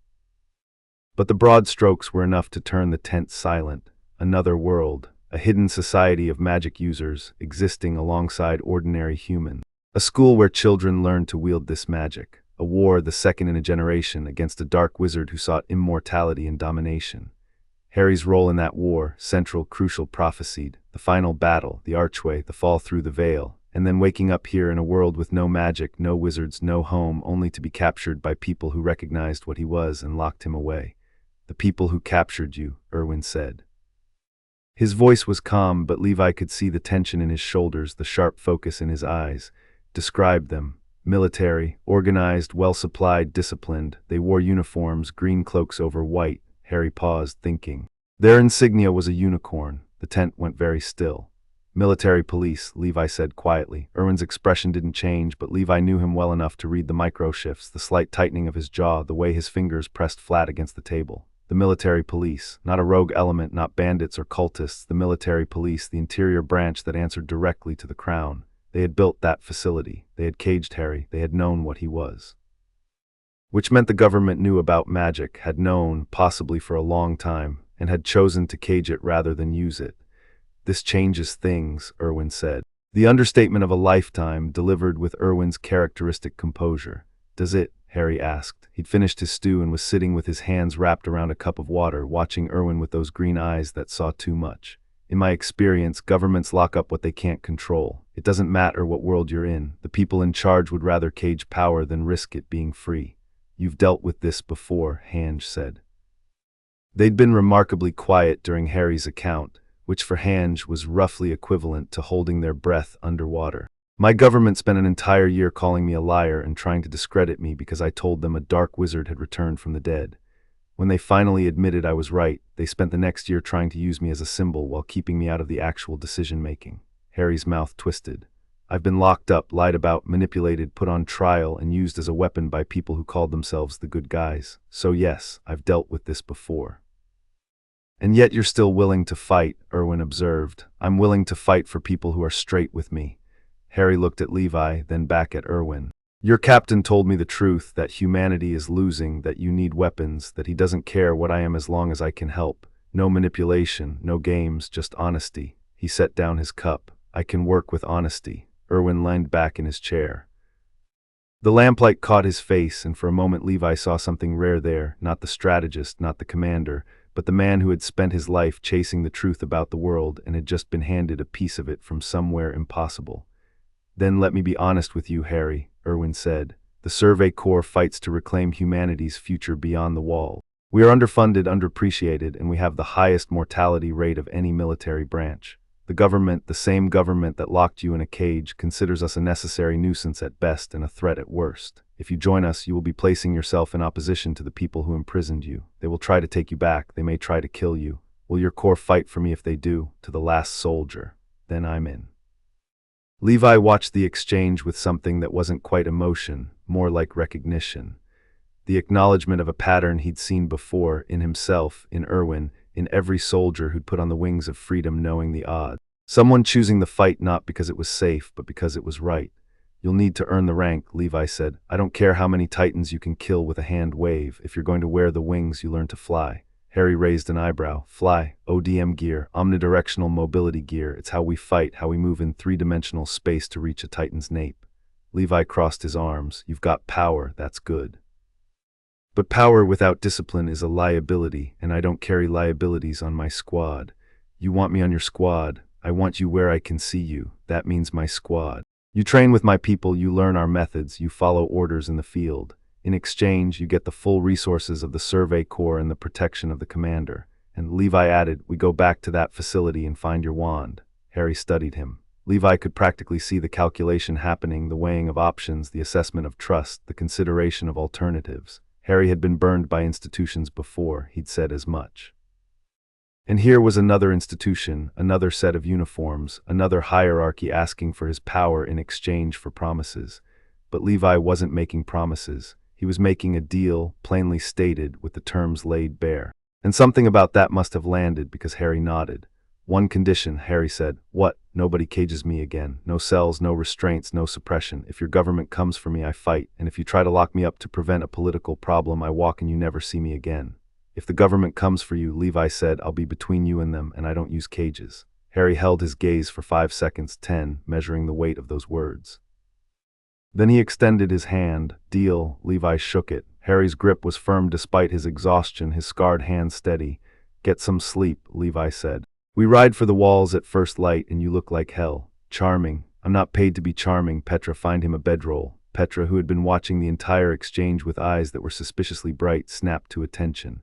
But the broad strokes were enough to turn the tent silent. Another world, a hidden society of magic users, existing alongside ordinary humans. A school where children learned to wield this magic. A war, the second in a generation, against a dark wizard who sought immortality and domination. Harry's role in that war, central, crucial, prophesied. The final battle, the archway, the fall through the veil. And then waking up here in a world with no magic, no wizards, no home, only to be captured by people who recognized what he was and locked him away. "The people who captured you," Irwin said. His voice was calm, but Levi could see the tension in his shoulders, the sharp focus in his eyes. "Describe them. Military, organized, well-supplied, disciplined. They wore uniforms, green cloaks over white." Harry paused, thinking. Their insignia was a unicorn. The tent went very still. "Military police," Levi said quietly. Irwin's expression didn't change, but Levi knew him well enough to read the micro-shifts, the slight tightening of his jaw, the way his fingers pressed flat against the table. The military police, not a rogue element, not bandits or cultists. The military police, the interior branch that answered directly to the crown. They had built that facility. They had caged Harry. They had known what he was. Which meant the government knew about magic, had known, possibly for a long time, and had chosen to cage it rather than use it. "This changes things," Irwin said. The understatement of a lifetime, delivered with Irwin's characteristic composure. "Does it?" Harry asked. He'd finished his stew and was sitting with his hands wrapped around a cup of water, watching Irwin with those green eyes that saw too much. "In my experience, governments lock up what they can't control. It doesn't matter what world you're in. The people in charge would rather cage power than risk it being free." "You've dealt with this before," Hange said. They'd been remarkably quiet during Harry's account, which for Hange was roughly equivalent to holding their breath underwater. My government spent an entire year calling me a liar and trying to discredit me because I told them a dark wizard had returned from the dead. When they finally admitted I was right, they spent the next year trying to use me as a symbol while keeping me out of the actual decision-making. Harry's mouth twisted. I've been locked up, lied about, manipulated, put on trial, and used as a weapon by people who called themselves the good guys. So yes, I've dealt with this before. And yet you're still willing to fight, Irwin observed. I'm willing to fight for people who are straight with me. Harry looked at Levi, then back at Irwin. Your captain told me the truth, that humanity is losing, that you need weapons, that he doesn't care what I am as long as I can help. No manipulation, no games, just honesty. He set down his cup. I can work with honesty. Irwin leaned back in his chair. The lamplight caught his face, and for a moment Levi saw something rare there, not the strategist, not the commander, but the man who had spent his life chasing the truth about the world and had just been handed a piece of it from somewhere impossible. Then let me be honest with you, Harry, Irwin said. The Survey Corps fights to reclaim humanity's future beyond the wall. We are underfunded, underappreciated, and we have the highest mortality rate of any military branch. The government, the same government that locked you in a cage, considers us a necessary nuisance at best and a threat at worst. If you join us, you will be placing yourself in opposition to the people who imprisoned you. They will try to take you back. They may try to kill you. Will your Corps fight for me if they do? To the last soldier. Then I'm in. Levi watched the exchange with something that wasn't quite emotion, more like recognition. The acknowledgement of a pattern he'd seen before, in himself, in Irwin, in every soldier who'd put on the wings of freedom knowing the odds. Someone choosing the fight not because it was safe, but because it was right. You'll need to earn the rank, Levi said. I don't care how many titans you can kill with a hand wave. If you're going to wear the wings, you learn to fly. Harry raised an eyebrow. Fly, ODM gear, omnidirectional mobility gear. It's how we fight, how we move in three-dimensional space to reach a titan's nape. Levi crossed his arms. You've got power, that's good. But power without discipline is a liability, and I don't carry liabilities on my squad. You want me on your squad. I want you where I can see you. That means my squad. You train with my people, you learn our methods, you follow orders in the field. In exchange, you get the full resources of the Survey Corps and the protection of the commander. And Levi added, we go back to that facility and find your wand. Harry studied him. Levi could practically see the calculation happening, the weighing of options, the assessment of trust, the consideration of alternatives. Harry had been burned by institutions before, he'd said as much. And here was another institution, another set of uniforms, another hierarchy asking for his power in exchange for promises. But Levi wasn't making promises. He was making a deal, plainly stated, with the terms laid bare. And something about that must have landed because Harry nodded. One condition, Harry said. What? Nobody cages me again. No cells, no restraints, no suppression. If your government comes for me, I fight. And if you try to lock me up to prevent a political problem, I walk and you never see me again. If the government comes for you, Levi said, I'll be between you and them, and I don't use cages. Harry held his gaze for 5 seconds, 10, measuring the weight of those words. Then he extended his hand. Deal. Levi shook it. Harry's grip was firm despite his exhaustion, his scarred hand steady. Get some sleep, Levi said. We ride for the walls at first light and you look like hell. Charming. I'm not paid to be charming. Petra, find him a bedroll. Petra, who had been watching the entire exchange with eyes that were suspiciously bright, snapped to attention.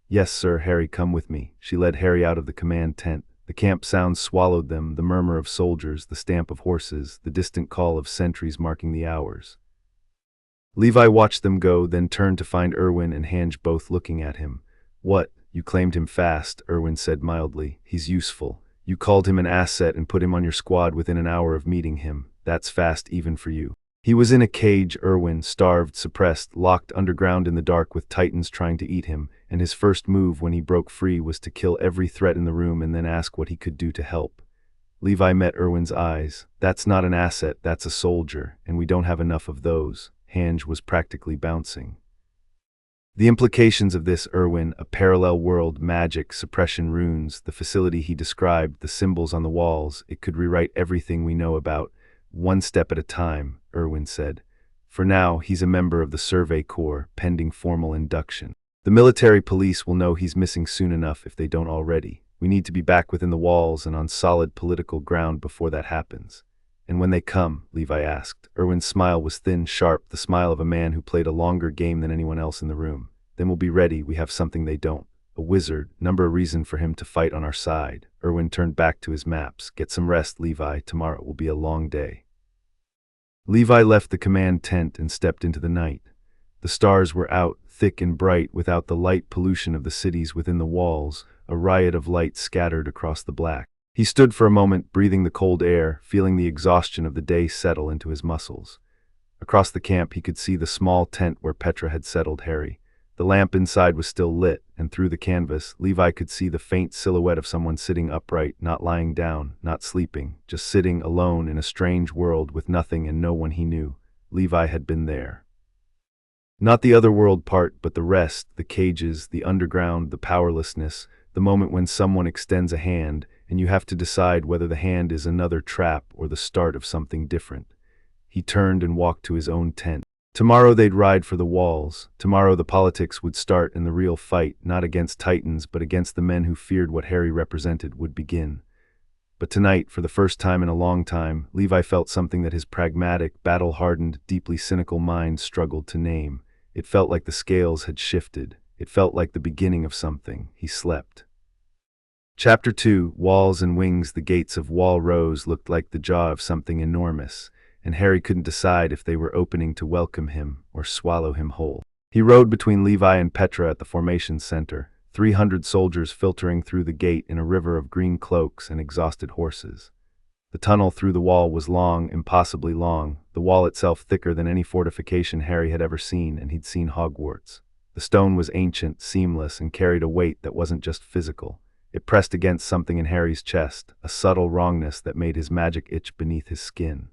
Yes, sir, Harry, come with me. She led Harry out of the command tent. The camp sounds swallowed them, the murmur of soldiers, the stamp of horses, the distant call of sentries marking the hours. Levi watched them go, then turned to find Irwin and Hange both looking at him. What? You claimed him fast, Irwin said mildly. He's useful. You called him an asset and put him on your squad within an hour of meeting him. That's fast even for you. He was in a cage, Irwin, starved, suppressed, locked underground in the dark with titans trying to eat him, and his first move when he broke free was to kill every threat in the room and then ask what he could do to help. Levi met Irwin's eyes. That's not an asset, that's a soldier, and we don't have enough of those. Hange was practically bouncing. The implications of this, Irwin, a parallel world, magic, suppression runes, the facility he described, the symbols on the walls, it could rewrite everything we know about. One step at a time, Irwin said. For now, he's a member of the Survey Corps, pending formal induction. The military police will know he's missing soon enough if they don't already. We need to be back within the walls and on solid political ground before that happens. And when they come, Levi asked. Irwin's smile was thin, sharp, the smile of a man who played a longer game than anyone else in the room. Then we'll be ready, we have something they don't. A wizard, number a reason for him to fight on our side. Erwin turned back to his maps. Get some rest, Levi. Tomorrow will be a long day. Levi left the command tent and stepped into the night. The stars were out, thick and bright, without the light pollution of the cities within the walls, a riot of light scattered across the black. He stood for a moment, breathing the cold air, feeling the exhaustion of the day settle into his muscles. Across the camp he could see the small tent where Petra had settled Harry. The lamp inside was still lit, and through the canvas, Levi could see the faint silhouette of someone sitting upright, not lying down, not sleeping, just sitting alone in a strange world with nothing and no one he knew. Levi had been there. Not the other world part, but the rest, the cages, the underground, the powerlessness, the moment when someone extends a hand, and you have to decide whether the hand is another trap or the start of something different. He turned and walked to his own tent. Tomorrow they'd ride for the walls. Tomorrow the politics would start and the real fight, not against titans, but against the men who feared what Harry represented, would begin. But tonight, for the first time in a long time, Levi felt something that his pragmatic, battle-hardened, deeply cynical mind struggled to name. It felt like the scales had shifted. It felt like the beginning of something. He slept. Chapter 2, Walls and Wings. The gates of Wall Rose looked like the jaw of something enormous, and Harry couldn't decide if they were opening to welcome him or swallow him whole. He rode between Levi and Petra at the formation center, 300 soldiers filtering through the gate in a river of green cloaks and exhausted horses. The tunnel through the wall was long, impossibly long, the wall itself thicker than any fortification Harry had ever seen, and he'd seen Hogwarts. The stone was ancient, seamless, and carried a weight that wasn't just physical. It pressed against something in Harry's chest, a subtle wrongness that made his magic itch beneath his skin.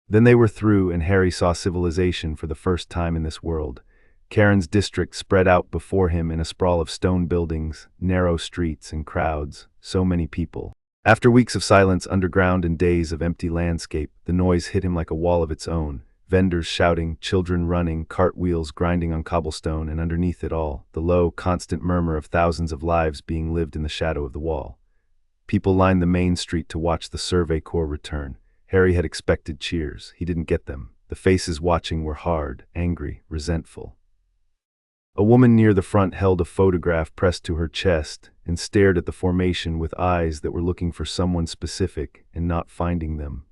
Then they were through, and Harry saw civilization for the first time in this world. Karen's district spread out before him in a sprawl of stone buildings, narrow streets, and crowds, so many people. After weeks of silence underground and days of empty landscape, the noise hit him like a wall of its own. Vendors shouting, children running, cartwheels grinding on cobblestone, and underneath it all, the low, constant murmur of thousands of lives being lived in the shadow of the wall. People lined the main street to watch the Survey Corps return. Harry had expected cheers. He didn't get them. The faces watching were hard, angry, resentful. A woman near the front held a photograph pressed to her chest and stared at the formation with eyes that were looking for someone specific and not finding them.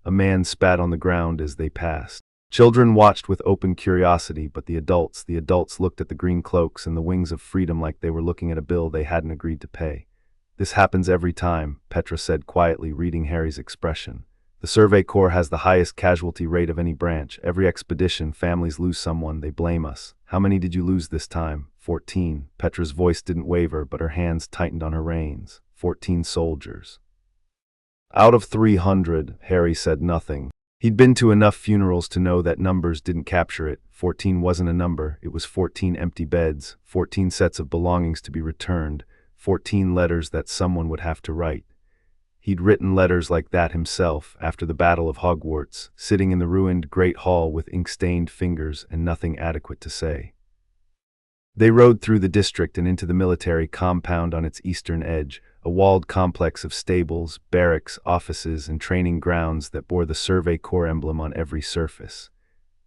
A man spat on the ground as they passed. Children watched with open curiosity, but the adults looked at the green cloaks and the wings of freedom like they were looking at a bill they hadn't agreed to pay. This happens every time, Petra said quietly, reading Harry's expression. The Survey Corps has the highest casualty rate of any branch. Every expedition, families lose someone, they blame us. How many did you lose this time? 14. Petra's voice didn't waver, but her hands tightened on her reins. 14 soldiers. Out of 300, Harry said nothing. He'd been to enough funerals to know that numbers didn't capture it. 14 wasn't a number, it was 14 empty beds, 14 sets of belongings to be returned, 14 letters that someone would have to write. He'd written letters like that himself after the Battle of Hogwarts, sitting in the ruined Great Hall with ink-stained fingers and nothing adequate to say. They rode through the district and into the military compound on its eastern edge, a walled complex of stables, barracks, offices, and training grounds that bore the Survey Corps emblem on every surface.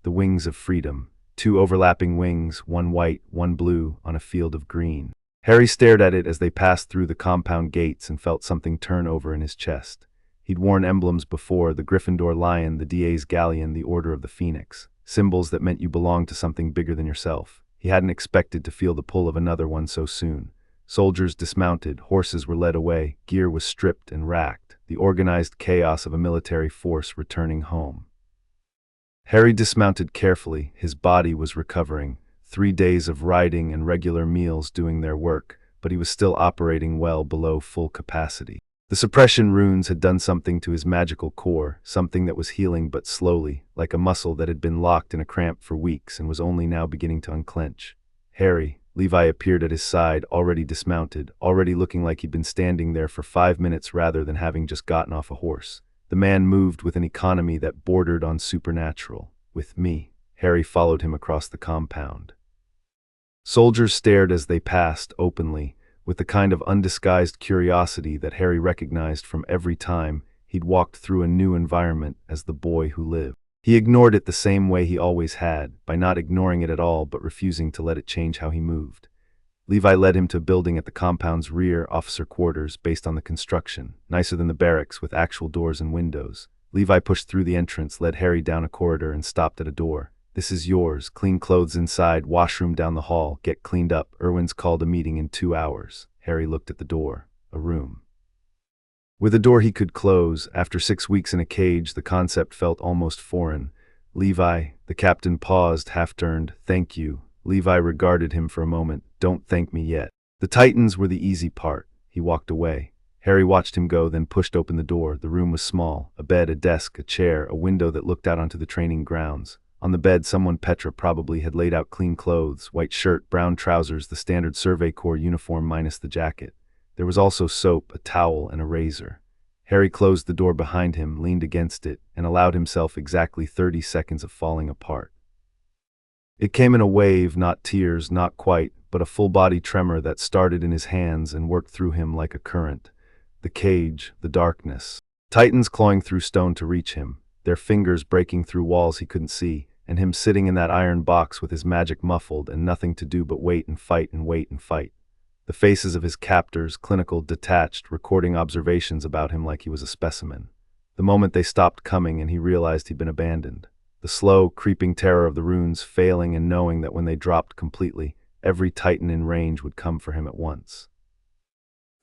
The Wings of Freedom, 2 overlapping wings, one white, one blue, on a field of green. Harry stared at it as they passed through the compound gates and felt something turn over in his chest. He'd worn emblems before, the Gryffindor lion, the DA's galleon, the Order of the Phoenix, symbols that meant you belonged to something bigger than yourself. He hadn't expected to feel the pull of another one so soon. Soldiers dismounted, horses were led away, gear was stripped and racked, the organized chaos of a military force returning home. Harry dismounted carefully, his body was recovering. 3 days of riding and regular meals doing their work, but he was still operating well below full capacity. The suppression runes had done something to his magical core, something that was healing but slowly, like a muscle that had been locked in a cramp for weeks and was only now beginning to unclench. Harry, Levi appeared at his side, already dismounted, already looking like he'd been standing there for 5 minutes rather than having just gotten off a horse. The man moved with an economy that bordered on supernatural. With me, Harry followed him across the compound. Soldiers stared as they passed, openly, with the kind of undisguised curiosity that Harry recognized from every time he'd walked through a new environment as the boy who lived. He ignored it the same way he always had, by not ignoring it at all but refusing to let it change how he moved. Levi led him to a building at the compound's rear, officer quarters, based on the construction, nicer than the barracks with actual doors and windows. Levi pushed through the entrance, led Harry down a corridor, and stopped at a door. "This is yours. Clean clothes inside, washroom down the hall. Get cleaned up. Irwin's called a meeting in 2 hours." Harry looked at the door. A room. With a door he could close, after 6 weeks in a cage, the concept felt almost foreign. "Levi," the captain paused, half-turned. "Thank you." Levi regarded him for a moment. "Don't thank me yet. The Titans were the easy part." He walked away. Harry watched him go, then pushed open the door. The room was small. A bed, a desk, a chair, a window that looked out onto the training grounds. On the bed, someone Petra probably had laid out clean clothes, white shirt, brown trousers, the standard Survey Corps uniform minus the jacket. There was also soap, a towel, and a razor. Harry closed the door behind him, leaned against it, and allowed himself exactly 30 seconds of falling apart. It came in a wave, not tears, not quite, but a full-body tremor that started in his hands and worked through him like a current. The cage, the darkness. Titans clawing through stone to reach him, their fingers breaking through walls he couldn't see, and him sitting in that iron box with his magic muffled and nothing to do but wait and fight and wait and fight. The faces of his captors, clinical, detached, recording observations about him like he was a specimen. The moment they stopped coming and he realized he'd been abandoned. The slow, creeping terror of the runes failing and knowing that when they dropped completely, every Titan in range would come for him at once.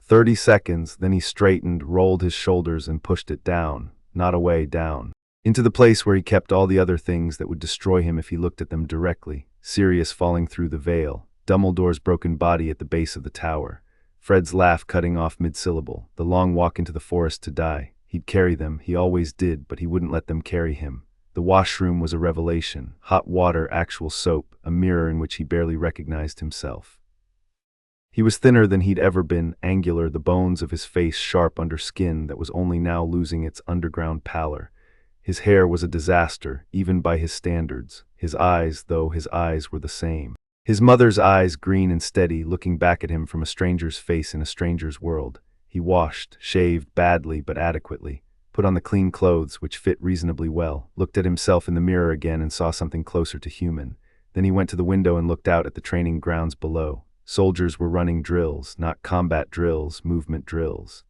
30 seconds, then he straightened, rolled his shoulders and pushed it down, not away, down. Into the place where he kept all the other things that would destroy him if he looked at them directly. Sirius falling through the veil. Dumbledore's broken body at the base of the tower. Fred's laugh cutting off mid-syllable. The long walk into the forest to die. He'd carry them, he always did, but he wouldn't let them carry him. The washroom was a revelation. Hot water, actual soap, a mirror in which he barely recognized himself. He was thinner than he'd ever been, angular, the bones of his face sharp under skin that was only now losing its underground pallor. His hair was a disaster, even by his standards. His eyes, though, his eyes were the same. His mother's eyes, green and steady, looking back at him from a stranger's face in a stranger's world. He washed, shaved badly but adequately, put on the clean clothes which fit reasonably well, looked at himself in the mirror again and saw something closer to human. Then he went to the window and looked out at the training grounds below. Soldiers were running drills, not combat drills, movement drills.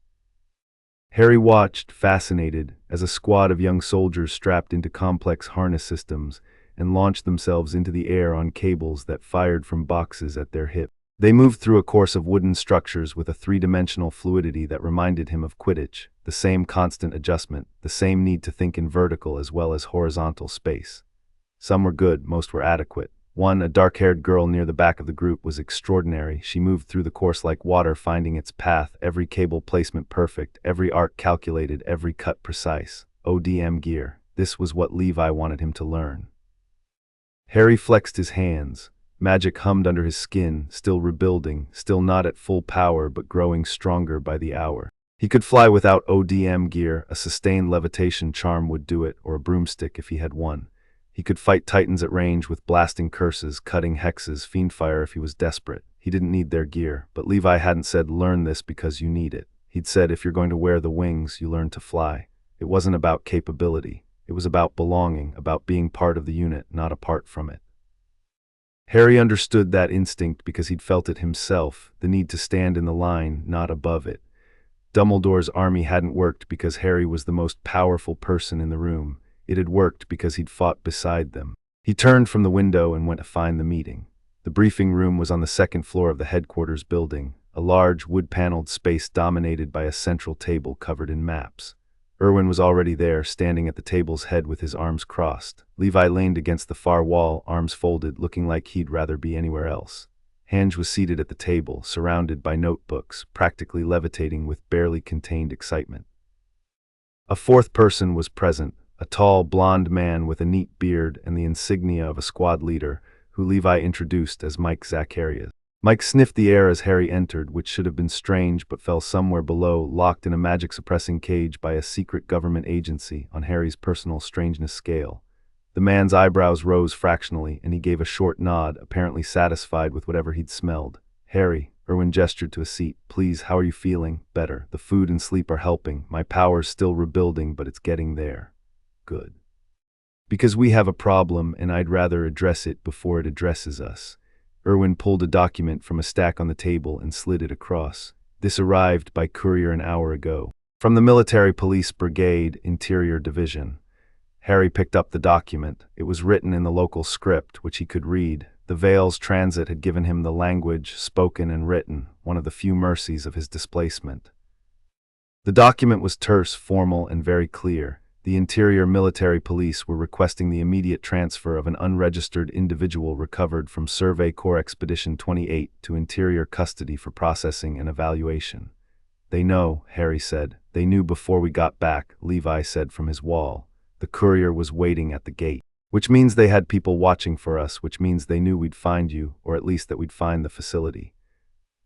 Harry watched, fascinated, as a squad of young soldiers strapped into complex harness systems and launched themselves into the air on cables that fired from boxes at their hip. They moved through a course of wooden structures with a three-dimensional fluidity that reminded him of Quidditch, the same constant adjustment, the same need to think in vertical as well as horizontal space. Some were good, most were adequate. One, a dark-haired girl near the back of the group, was extraordinary. She moved through the course like water, finding its path, every cable placement perfect, every arc calculated, every cut precise. ODM gear. This was what Levi wanted him to learn. Harry flexed his hands. Magic hummed under his skin, still rebuilding, still not at full power but growing stronger by the hour. He could fly without ODM gear, a sustained levitation charm would do it, or a broomstick if he had one. He could fight Titans at range with blasting curses, cutting hexes, fiendfire if he was desperate. He didn't need their gear, but Levi hadn't said learn this because you need it. He'd said if you're going to wear the wings, you learn to fly. It wasn't about capability. It was about belonging, about being part of the unit, not apart from it. Harry understood that instinct because he'd felt it himself, the need to stand in the line, not above it. Dumbledore's army hadn't worked because Harry was the most powerful person in the room. It had worked because he'd fought beside them. He turned from the window and went to find the meeting. The briefing room was on the second floor of the headquarters building, a large, wood-paneled space dominated by a central table covered in maps. Irwin was already there, standing at the table's head with his arms crossed. Levi leaned against the far wall, arms folded, looking like he'd rather be anywhere else. Hange was seated at the table, surrounded by notebooks, practically levitating with barely contained excitement. A fourth person was present, a tall, blond man with a neat beard and the insignia of a squad leader, who Levi introduced as Mike Zacharias. Mike sniffed the air as Harry entered, which should have been strange but fell somewhere below, locked in a magic-suppressing cage by a secret government agency on Harry's personal strangeness scale. The man's eyebrows rose fractionally, and he gave a short nod, apparently satisfied with whatever he'd smelled. "Harry," Irwin gestured to a seat. "Please, how are you feeling?" "Better. The food and sleep are helping. My power's still rebuilding, but it's getting there." "Good. Because we have a problem, and I'd rather address it before it addresses us. Irwin pulled a document from a stack on the table and slid it across. This arrived by courier an hour ago. From the Military Police Brigade, Interior Division. Harry picked up the document. It was written in the local script, which he could read. The Vales Transit had given him the language, spoken and written, one of the few mercies of his displacement. The document was terse, formal, and very clear. The Interior Military Police were requesting the immediate transfer of an unregistered individual recovered from Survey Corps Expedition 28 to Interior custody for processing and evaluation. They know, Harry said. They knew before we got back, Levi said from his wall. The courier was waiting at the gate. Which means they had people watching for us, which means they knew we'd find you, or at least that we'd find the facility.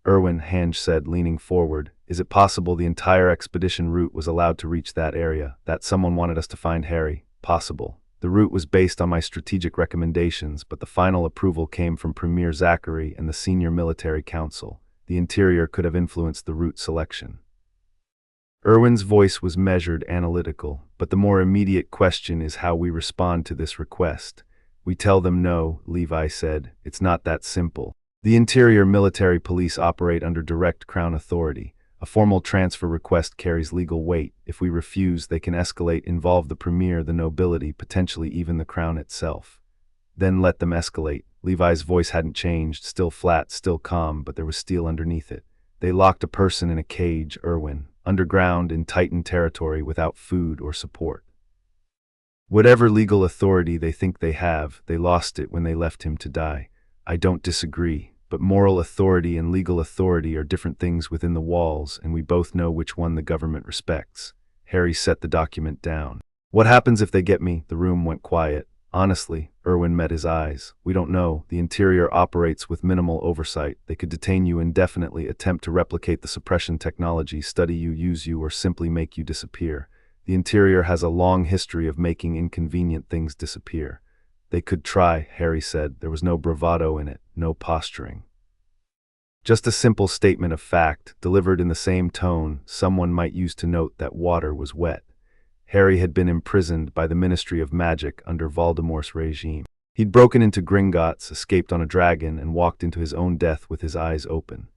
Irwin, Hange said, leaning forward. Is it possible the entire expedition route was allowed to reach that area, that someone wanted us to find Harry? Possible. The route was based on my strategic recommendations, but the final approval came from Premier Zachary and the Senior Military Council. The Interior could have influenced the route selection. Irwin's voice was measured, analytical, but the more immediate question is how we respond to this request. We tell them no, Levi said. It's not that simple. The Interior Military Police operate under direct Crown authority. A formal transfer request carries legal weight. If we refuse, they can escalate, involve the Premier, the nobility, potentially even the Crown itself. Then let them escalate. Levi's voice hadn't changed, still flat, still calm, but there was steel underneath it. They locked a person in a cage, Irwin, underground in Titan territory without food or support. Whatever legal authority they think they have, they lost it when they left him to die. I don't disagree. But moral authority and legal authority are different things within the walls, and we both know which one the government respects. Harry set the document down. What happens if they get me? The room went quiet. Honestly, Irwin met his eyes. We don't know. The Interior operates with minimal oversight. They could detain you indefinitely, attempt to replicate the suppression technology, study you, use you, or simply make you disappear. The Interior has a long history of making inconvenient things disappear. They could try, Harry said. There was no bravado in it, no posturing. Just a simple statement of fact, delivered in the same tone someone might use to note that water was wet. Harry had been imprisoned by the Ministry of Magic under Voldemort's regime. He'd broken into Gringotts, escaped on a dragon, and walked into his own death with his eyes open.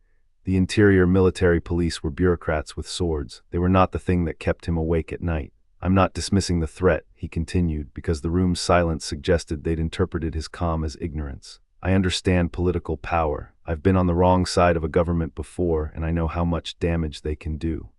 The Interior Military Police were bureaucrats with swords. They were not the thing that kept him awake at night. I'm not dismissing the threat, he continued, because the room's silence suggested they'd interpreted his calm as ignorance. I understand political power. I've been on the wrong side of a government before, and I know how much damage they can do.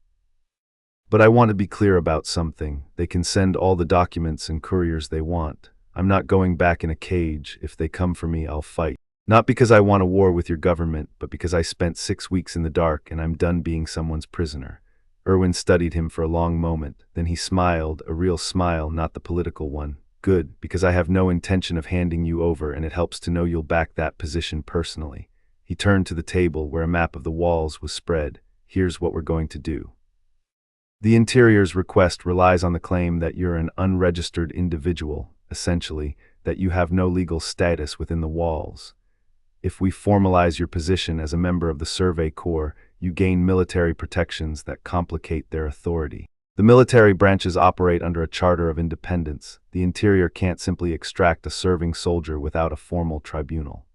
But I want to be clear about something. They can send all the documents and couriers they want. I'm not going back in a cage. If they come for me, I'll fight. Not because I want a war with your government, but because I spent 6 weeks in the dark and I'm done being someone's prisoner. Irwin studied him for a long moment. Then he smiled, a real smile, not the political one. Good, because I have no intention of handing you over, and it helps to know you'll back that position personally. He turned to the table where a map of the walls was spread. Here's what we're going to do. The Interior's request relies on the claim that you're an unregistered individual, essentially, that you have no legal status within the walls. If we formalize your position as a member of the Survey Corps, you gain military protections that complicate their authority. The military branches operate under a charter of independence. The Interior can't simply extract a serving soldier without a formal tribunal.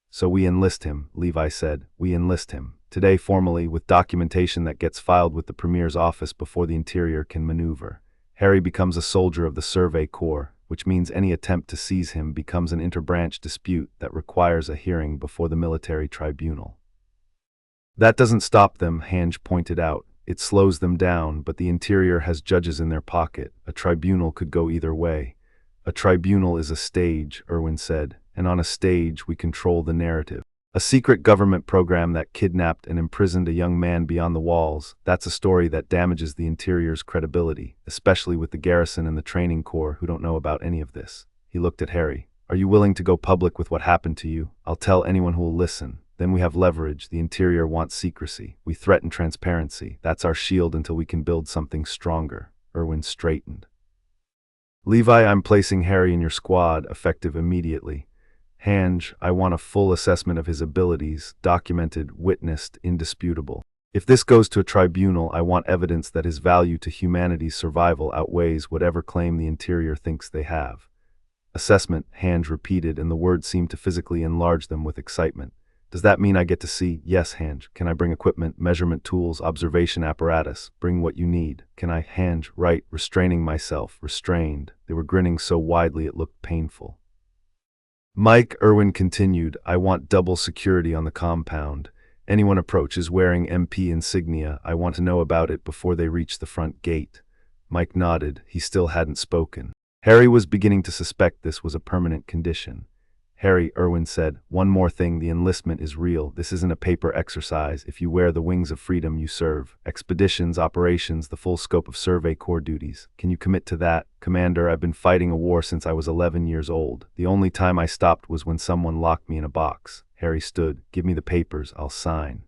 So we enlist him, Levi said. We enlist him. Today formally, with documentation that gets filed with the Premier's office before the Interior can maneuver. Harry becomes a soldier of the Survey Corps, which means any attempt to seize him becomes an interbranch dispute that requires a hearing before the military tribunal. That doesn't stop them, Hange pointed out. It slows them down, but the Interior has judges in their pocket. A tribunal could go either way. A tribunal is a stage, Irwin said, and on a stage we control the narrative. A secret government program that kidnapped and imprisoned a young man beyond the walls, that's a story that damages the Interior's credibility, especially with the garrison and the training corps who don't know about any of this. He looked at Harry. Are you willing to go public with what happened to you? I'll tell anyone who will listen. Then we have leverage. The Interior wants secrecy. We threaten transparency. That's our shield until we can build something stronger. Irwin straightened. Levi, I'm placing Harry in your squad, effective immediately. Hange, I want a full assessment of his abilities, documented, witnessed, indisputable. If this goes to a tribunal, I want evidence that his value to humanity's survival outweighs whatever claim the Interior thinks they have. Assessment, Hange repeated, and the words seemed to physically enlarge them with excitement. Does that mean I get to see? Yes, Hange. Can I bring equipment, measurement tools, observation apparatus? Bring what you need. Can I? Hange, right, restraining myself, restrained. They were grinning so widely it looked painful. Mike, Irwin continued, I want double security on the compound. Anyone approaches wearing MP insignia, I want to know about it before they reach the front gate. Mike nodded. He still hadn't spoken. Harry was beginning to suspect this was a permanent condition. Harry, Irwin said, one more thing, the enlistment is real. This isn't a paper exercise. If you wear the wings of freedom, you serve. Expeditions, operations, the full scope of Survey Corps duties. Can you commit to that? Commander, I've been fighting a war since I was 11 years old. The only time I stopped was when someone locked me in a box. Harry stood. Give me the papers, I'll sign.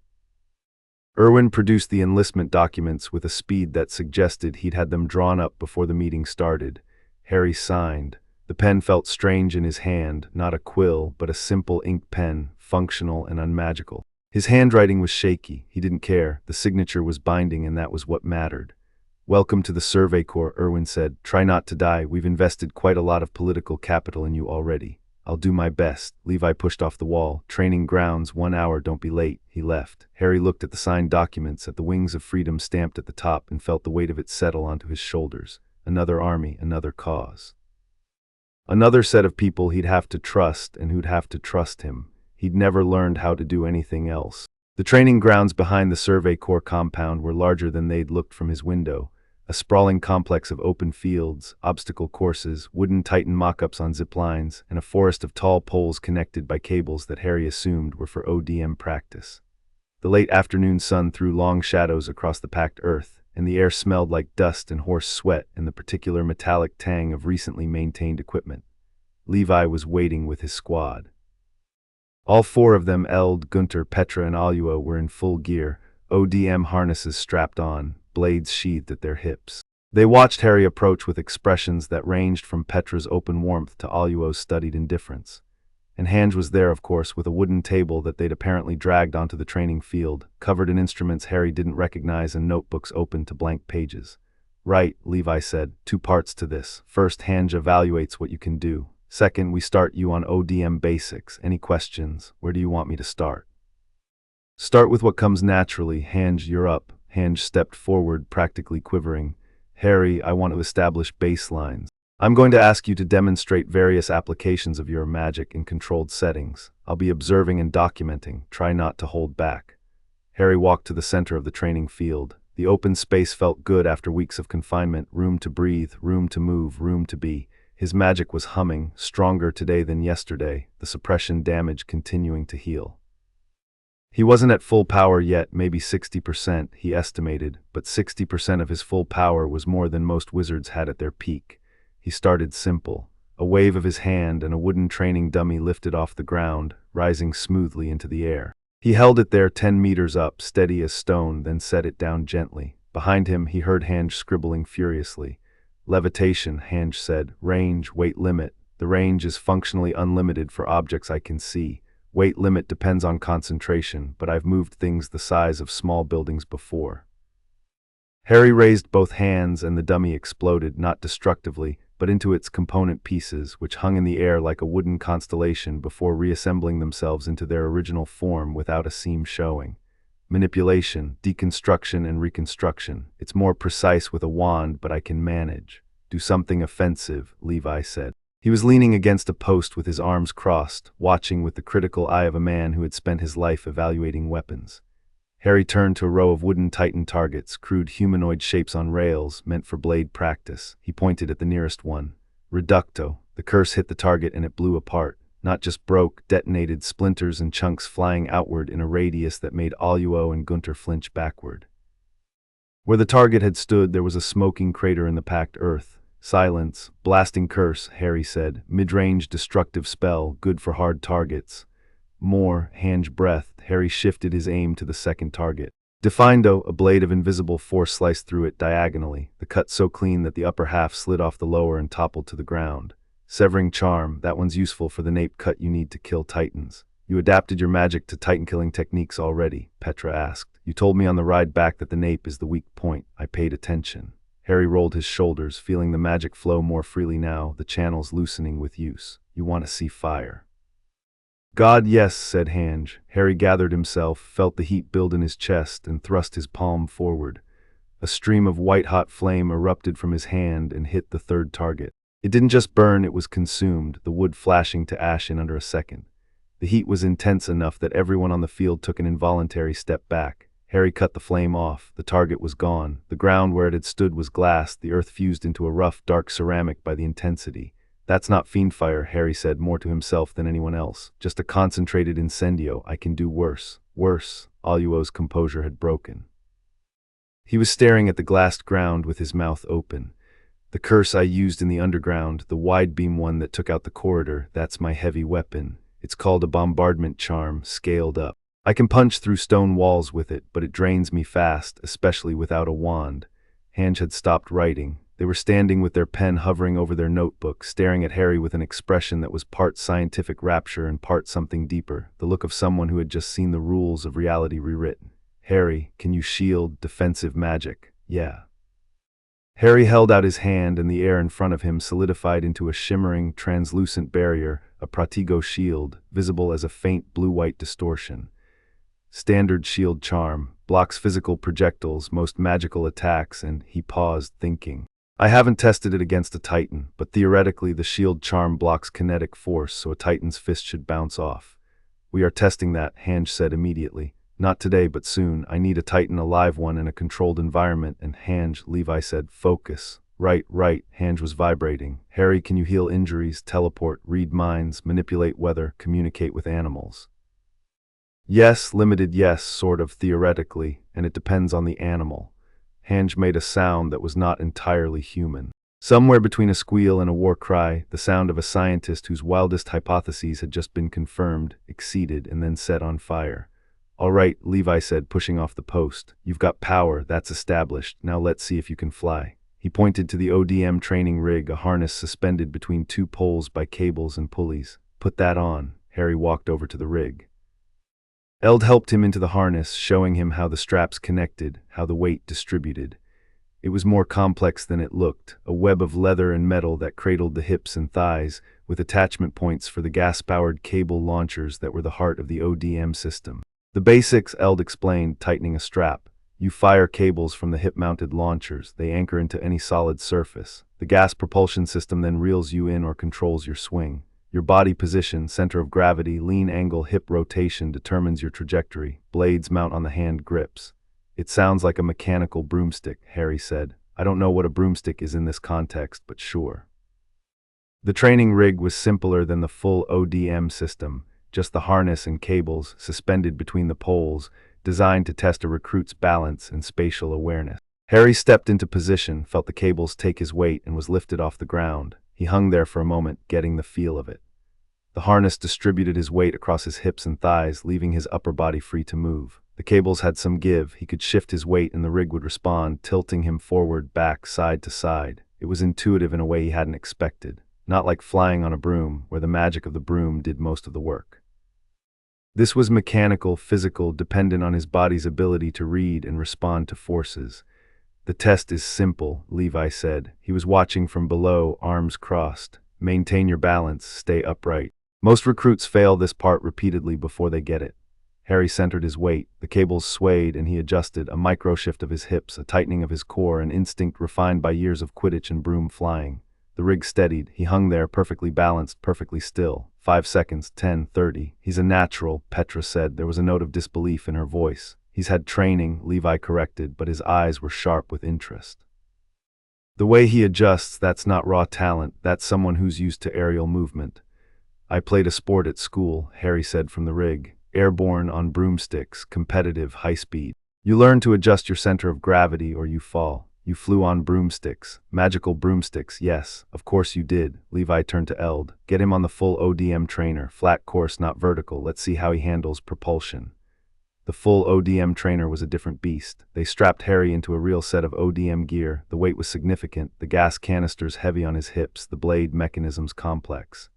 Irwin produced the enlistment documents with a speed that suggested he'd had them drawn up before the meeting started. Harry signed. The pen felt strange in his hand, not a quill, but a simple ink pen, functional and unmagical. His handwriting was shaky. He didn't care. The signature was binding, and that was what mattered. Welcome to the Survey Corps, Irwin said. Try not to die. We've invested quite a lot of political capital in you already. I'll do my best. Levi pushed off the wall. Training grounds, 1 hour, don't be late. He left. Harry looked at the signed documents, at the wings of freedom stamped at the top, and felt the weight of it settle onto his shoulders. Another army, another cause. Another set of people he'd have to trust and who'd have to trust him. He'd never learned how to do anything else. The training grounds behind the Survey Corps compound were larger than they'd looked from his window. A sprawling complex of open fields, obstacle courses, wooden Titan mock-ups on zip lines, and a forest of tall poles connected by cables that Harry assumed were for ODM practice. The late afternoon sun threw long shadows across the packed earth, and the air smelled like dust and horse sweat and the particular metallic tang of recently maintained equipment. Levi was waiting with his squad. All 4 of them, Eld, Gunter, Petra, and Aluo, were in full gear, ODM harnesses strapped on, blades sheathed at their hips. They watched Harry approach with expressions that ranged from Petra's open warmth to Aluo's studied indifference. And Hange was there, of course, with a wooden table that they'd apparently dragged onto the training field, covered in instruments Harry didn't recognize and notebooks open to blank pages. Right, Levi said, 2 parts to this. First, Hange evaluates what you can do. Second, we start you on ODM basics. Any questions? Where do you want me to start? Start with what comes naturally. Hange, you're up. Hange stepped forward, practically quivering. Harry, I want to establish baselines. I'm going to ask you to demonstrate various applications of your magic in controlled settings. I'll be observing and documenting. Try not to hold back. Harry walked to the center of the training field. The open space felt good after weeks of confinement. Room to breathe, room to move, room to be. His magic was humming, stronger today than yesterday, the suppression damage continuing to heal. He wasn't at full power yet, maybe 60%, he estimated, but 60% of his full power was more than most wizards had at their peak. He started simple. A wave of his hand and a wooden training dummy lifted off the ground, rising smoothly into the air. He held it there 10 meters up, steady as stone, then set it down gently. Behind him, he heard Hange scribbling furiously. Levitation, Hange said. Range, weight limit. The range is functionally unlimited for objects I can see. Weight limit depends on concentration, but I've moved things the size of small buildings before. Harry raised both hands and the dummy exploded, not destructively, but into its component pieces, which hung in the air like a wooden constellation before reassembling themselves into their original form without a seam showing. Manipulation, deconstruction, and reconstruction. It's more precise with a wand, but I can manage. Do something offensive, Levi said. He was leaning against a post with his arms crossed, watching with the critical eye of a man who had spent his life evaluating weapons. Harry turned to a row of wooden Titan targets, crude humanoid shapes on rails, meant for blade practice. He pointed at the nearest one. Reducto. The curse hit the target and it blew apart. Not just broke, detonated, splinters and chunks flying outward in a radius that made Aluo and Gunter flinch backward. Where the target had stood, there was a smoking crater in the packed earth. Silence. Blasting curse, Harry said. Mid-range destructive spell, good for hard targets. More. Hange breathed. Harry shifted his aim to the second target. Defindo, a blade of invisible force sliced through it diagonally, the cut so clean that the upper half slid off the lower and toppled to the ground. Severing charm, that one's useful for the nape cut you need to kill titans. You adapted your magic to titan-killing techniques already, Petra asked. You told me on the ride back that the nape is the weak point. I paid attention. Harry rolled his shoulders, feeling the magic flow more freely now, the channels loosening with use. You want to see fire. God, yes, said Hange. Harry gathered himself, felt the heat build in his chest, and thrust his palm forward. A stream of white-hot flame erupted from his hand and hit the third target. It didn't just burn, it was consumed, the wood flashing to ash in under a second. The heat was intense enough that everyone on the field took an involuntary step back. Harry cut the flame off. The target was gone. The ground where it had stood was glass, the earth fused into a rough, dark ceramic by the intensity. That's not fiendfire, Harry said, more to himself than anyone else. Just a concentrated incendio. I can do worse. Worse. Aluo's composure had broken. He was staring at the glassed ground with his mouth open. The curse I used in the underground, the wide-beam one that took out the corridor, that's my heavy weapon. It's called a bombardment charm, scaled up. I can punch through stone walls with it, but it drains me fast, especially without a wand. Hange had stopped writing. They were standing with their pen hovering over their notebook, staring at Harry with an expression that was part scientific rapture and part something deeper, the look of someone who had just seen the rules of reality rewritten. Harry, can you shield defensive magic? Yeah. Harry held out his hand, and the air in front of him solidified into a shimmering, translucent barrier, a Pratigo shield, visible as a faint blue-white distortion. Standard shield charm, blocks physical projectiles, most magical attacks, and he paused, thinking. I haven't tested it against a Titan, but theoretically the shield charm blocks kinetic force, so a Titan's fist should bounce off. We are testing that, Hange said immediately. Not today, but soon. I need a Titan, a live one, in a controlled environment, and Hange, Levi said, focus. Right. Hange was vibrating. Harry, can you heal injuries, teleport, read minds, manipulate weather, communicate with animals? Yes, limited yes, sort of, theoretically, and it depends on the animal. Hange made a sound that was not entirely human. Somewhere between a squeal and a war cry, the sound of a scientist whose wildest hypotheses had just been confirmed, exceeded, and then set on fire. All right, Levi said, pushing off the post. You've got power, that's established. Now let's see if you can fly. He pointed to the ODM training rig, a harness suspended between two poles by cables and pulleys. Put that on. Harry walked over to the rig. Eld helped him into the harness, showing him how the straps connected, how the weight distributed. It was more complex than it looked, a web of leather and metal that cradled the hips and thighs, with attachment points for the gas-powered cable launchers that were the heart of the ODM system. The basics, Eld explained, tightening a strap. You fire cables from the hip-mounted launchers. They anchor into any solid surface. The gas propulsion system then reels you in or controls your swing. Your body position, center of gravity, lean angle, hip rotation determines your trajectory. Blades mount on the hand grips. It sounds like a mechanical broomstick, Harry said. I don't know what a broomstick is in this context, but sure. The training rig was simpler than the full ODM system. Just the harness and cables, suspended between the poles, designed to test a recruit's balance and spatial awareness. Harry stepped into position, felt the cables take his weight, and was lifted off the ground. He hung there for a moment, getting the feel of it. The harness distributed his weight across his hips and thighs, leaving his upper body free to move. The cables had some give. He could shift his weight and the rig would respond, tilting him forward, back, side to side. It was intuitive in a way he hadn't expected. Not like flying on a broom, where the magic of the broom did most of the work. This was mechanical, physical, dependent on his body's ability to read and respond to forces. The test is simple, Levi said. He was watching from below, arms crossed. Maintain your balance, stay upright. Most recruits fail this part repeatedly before they get it. Harry centered his weight. The cables swayed and he adjusted, a micro-shift of his hips, a tightening of his core, an instinct refined by years of Quidditch and broom flying. The rig steadied. He hung there, perfectly balanced, perfectly still. 5 seconds, 10, 30. He's a natural, Petra said. There was a note of disbelief in her voice. He's had training, Levi corrected, but his eyes were sharp with interest. The way he adjusts, that's not raw talent, that's someone who's used to aerial movement. I played a sport at school, Harry said from the rig. Airborne on broomsticks, competitive, high speed. You learn to adjust your center of gravity or you fall. You flew on broomsticks. Magical broomsticks, yes, of course you did. Levi turned to Eld. Get him on the full ODM trainer, flat course, not vertical. Let's see how he handles propulsion. The full ODM trainer was a different beast. They strapped Harry into a real set of ODM gear. The weight was significant, the gas canisters heavy on his hips, the blade mechanisms complex.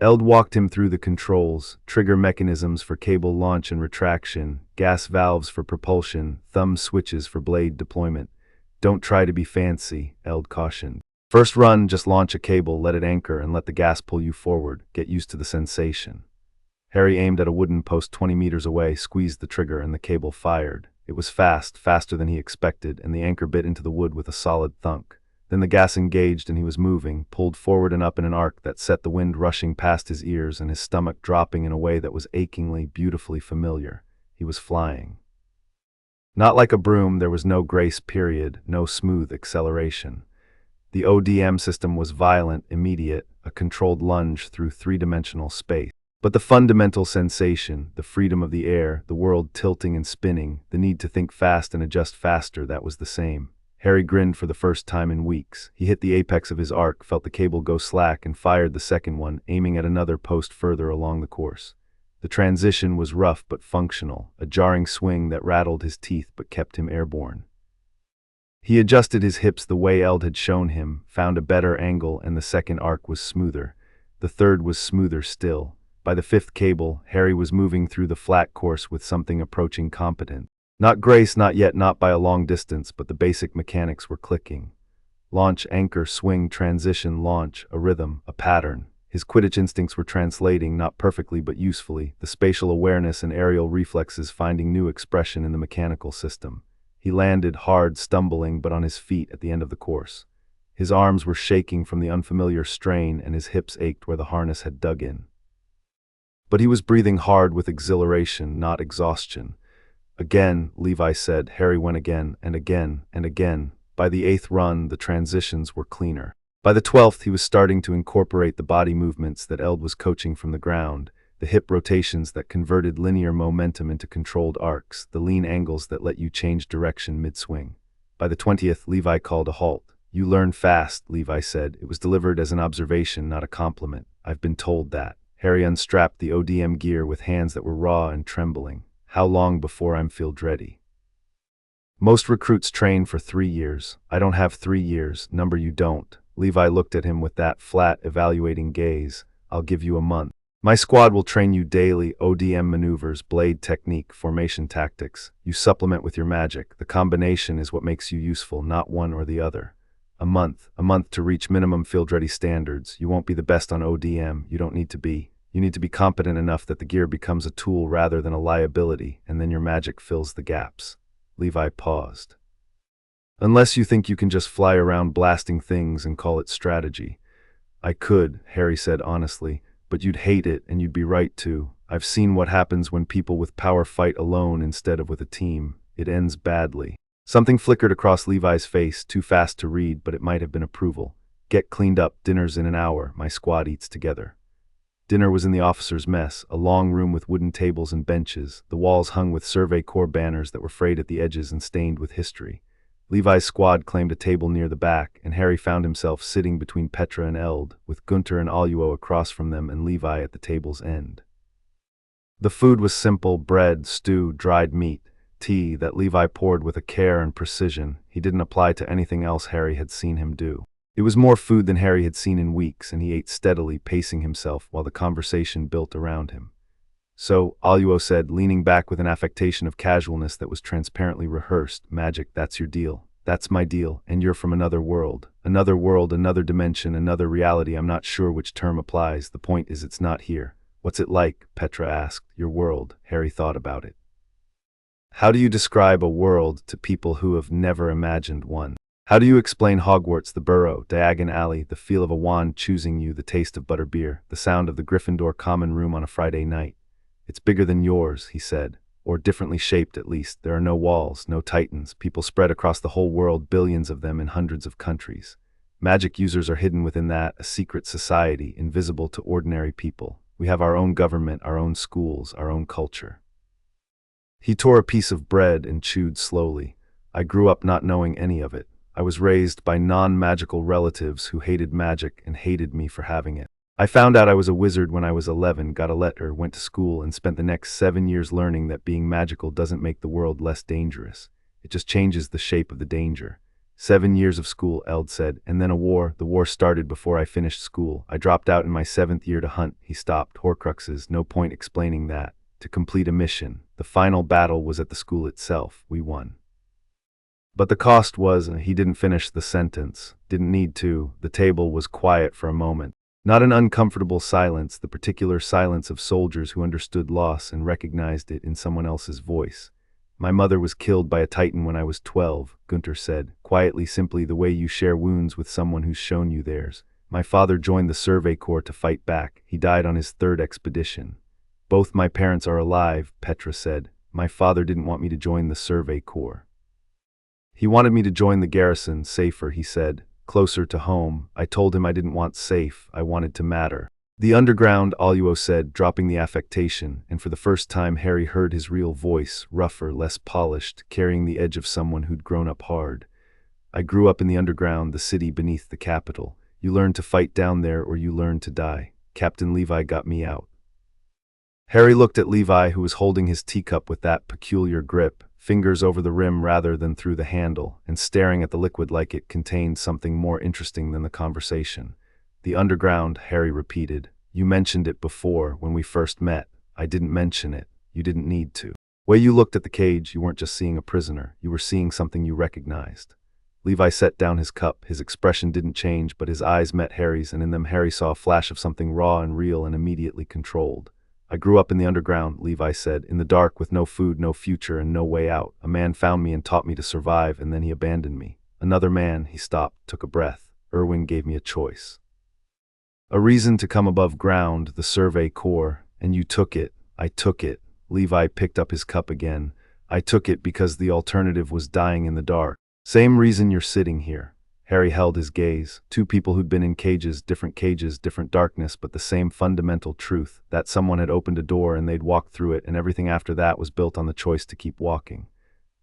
Eld walked him through the controls, trigger mechanisms for cable launch and retraction, gas valves for propulsion, thumb switches for blade deployment. Don't try to be fancy, Eld cautioned. First run, just launch a cable, let it anchor, and let the gas pull you forward. Get used to the sensation. Harry aimed at a wooden post 20 meters away, squeezed the trigger, and the cable fired. It was fast, faster than he expected, and the anchor bit into the wood with a solid thunk. Then the gas engaged and he was moving, pulled forward and up in an arc that set the wind rushing past his ears and his stomach dropping in a way that was achingly, beautifully familiar. He was flying. Not like a broom, there was no grace period, no smooth acceleration. The ODM system was violent, immediate, a controlled lunge through three-dimensional space. But the fundamental sensation, the freedom of the air, the world tilting and spinning, the need to think fast and adjust faster, that was the same. Harry grinned for the first time in weeks. He hit the apex of his arc, felt the cable go slack, and fired the second one, aiming at another post further along the course. The transition was rough but functional, a jarring swing that rattled his teeth but kept him airborne. He adjusted his hips the way Eld had shown him, found a better angle, and the second arc was smoother. The third was smoother still. By the fifth cable, Harry was moving through the flat course with something approaching competence. Not grace, not yet, not by a long distance, but the basic mechanics were clicking. Launch, anchor, swing, transition, launch, a rhythm, a pattern. His Quidditch instincts were translating, not perfectly but usefully, the spatial awareness and aerial reflexes finding new expression in the mechanical system. He landed hard, stumbling, but on his feet at the end of the course. His arms were shaking from the unfamiliar strain and his hips ached where the harness had dug in. But he was breathing hard with exhilaration, not exhaustion. Again, Levi said. Harry went again, and again, and again. By the 8th run, the transitions were cleaner. By the 12th, he was starting to incorporate the body movements that Eld was coaching from the ground, the hip rotations that converted linear momentum into controlled arcs, the lean angles that let you change direction mid-swing. By the 20th, Levi called a halt. You learn fast, Levi said. It was delivered as an observation, not a compliment. I've been told that. Harry unstrapped the ODM gear with hands that were raw and trembling. How long before I'm field ready? Most recruits train for 3 years. I don't have 3 years. Number you don't. Levi looked at him with that flat, evaluating gaze. I'll give you a month. My squad will train you daily, ODM maneuvers, blade technique, formation tactics. You supplement with your magic. The combination is what makes you useful, not one or the other. A month to reach minimum field-ready standards. You won't be the best on ODM. You don't need to be. You need to be competent enough that the gear becomes a tool rather than a liability, and then your magic fills the gaps. Levi paused. Unless you think you can just fly around blasting things and call it strategy. I could, Harry said honestly, but you'd hate it and you'd be right to. I've seen what happens when people with power fight alone instead of with a team. It ends badly. Something flickered across Levi's face, too fast to read, but it might have been approval. Get cleaned up, dinner's in an hour, my squad eats together. Dinner was in the officers' mess, a long room with wooden tables and benches, the walls hung with Survey Corps banners that were frayed at the edges and stained with history. Levi's squad claimed a table near the back, and Harry found himself sitting between Petra and Eld, with Gunter and Aluo across from them and Levi at the table's end. The food was simple: bread, stew, dried meat, tea that Levi poured with a care and precision he didn't apply to anything else Harry had seen him do. It was more food than Harry had seen in weeks, and he ate steadily, pacing himself while the conversation built around him. So, Aluo said, leaning back with an affectation of casualness that was transparently rehearsed, magic, that's your deal. That's my deal, and you're from another world. Another world, another dimension, another reality. I'm not sure which term applies. The point is it's not here. What's it like? Petra asked. Your world. Harry thought about it. How do you describe a world to people who have never imagined one? How do you explain Hogwarts, the burrow, Diagon Alley, the feel of a wand choosing you, the taste of butterbeer, the sound of the Gryffindor common room on a Friday night? It's bigger than yours, he said, or differently shaped at least. There are no walls, no titans, people spread across the whole world, billions of them in hundreds of countries. Magic users are hidden within that, a secret society, invisible to ordinary people. We have our own government, our own schools, our own culture. He tore a piece of bread and chewed slowly. I grew up not knowing any of it. I was raised by non-magical relatives who hated magic and hated me for having it. I found out I was a wizard when I was 11, got a letter, went to school, and spent the next 7 years learning that being magical doesn't make the world less dangerous. It just changes the shape of the danger. 7 years of school, Eld said, and then a war. The war started before I finished school. I dropped out in my 7th year to hunt. He stopped. Horcruxes, no point explaining that. To complete a mission. The final battle was at the school itself. We won. But the cost was, he didn't finish the sentence. Didn't need to. The table was quiet for a moment. Not an uncomfortable silence, the particular silence of soldiers who understood loss and recognized it in someone else's voice. My mother was killed by a Titan when I was 12, Gunter said, quietly, simply, the way you share wounds with someone who's shown you theirs. My father joined the Survey Corps to fight back. He died on his third expedition. Both my parents are alive, Petra said. My father didn't want me to join the Survey Corps. He wanted me to join the garrison, safer, he said, closer to home. I told him I didn't want safe, I wanted to matter. The underground, Aluo said, dropping the affectation, and for the first time Harry heard his real voice, rougher, less polished, carrying the edge of someone who'd grown up hard. I grew up in the underground, the city beneath the capital. You learn to fight down there or you learn to die. Captain Levi got me out. Harry looked at Levi, who was holding his teacup with that peculiar grip, fingers over the rim rather than through the handle, and staring at the liquid like it contained something more interesting than the conversation. The underground, Harry repeated. You mentioned it before, when we first met. I didn't mention it. You didn't need to. Way you looked at the cage, you weren't just seeing a prisoner. You were seeing something you recognized. Levi set down his cup. His expression didn't change, but his eyes met Harry's, and in them Harry saw a flash of something raw and real and immediately controlled. I grew up in the underground, Levi said, in the dark with no food, no future, and no way out. A man found me and taught me to survive, and then he abandoned me. Another man, he stopped, took a breath. Irwin gave me a choice. A reason to come above ground, the Survey Corps, and you took it. I took it. Levi picked up his cup again. I took it because the alternative was dying in the dark. Same reason you're sitting here. Harry held his gaze. Two people who'd been in cages, different darkness, but the same fundamental truth, that someone had opened a door and they'd walked through it, and everything after that was built on the choice to keep walking.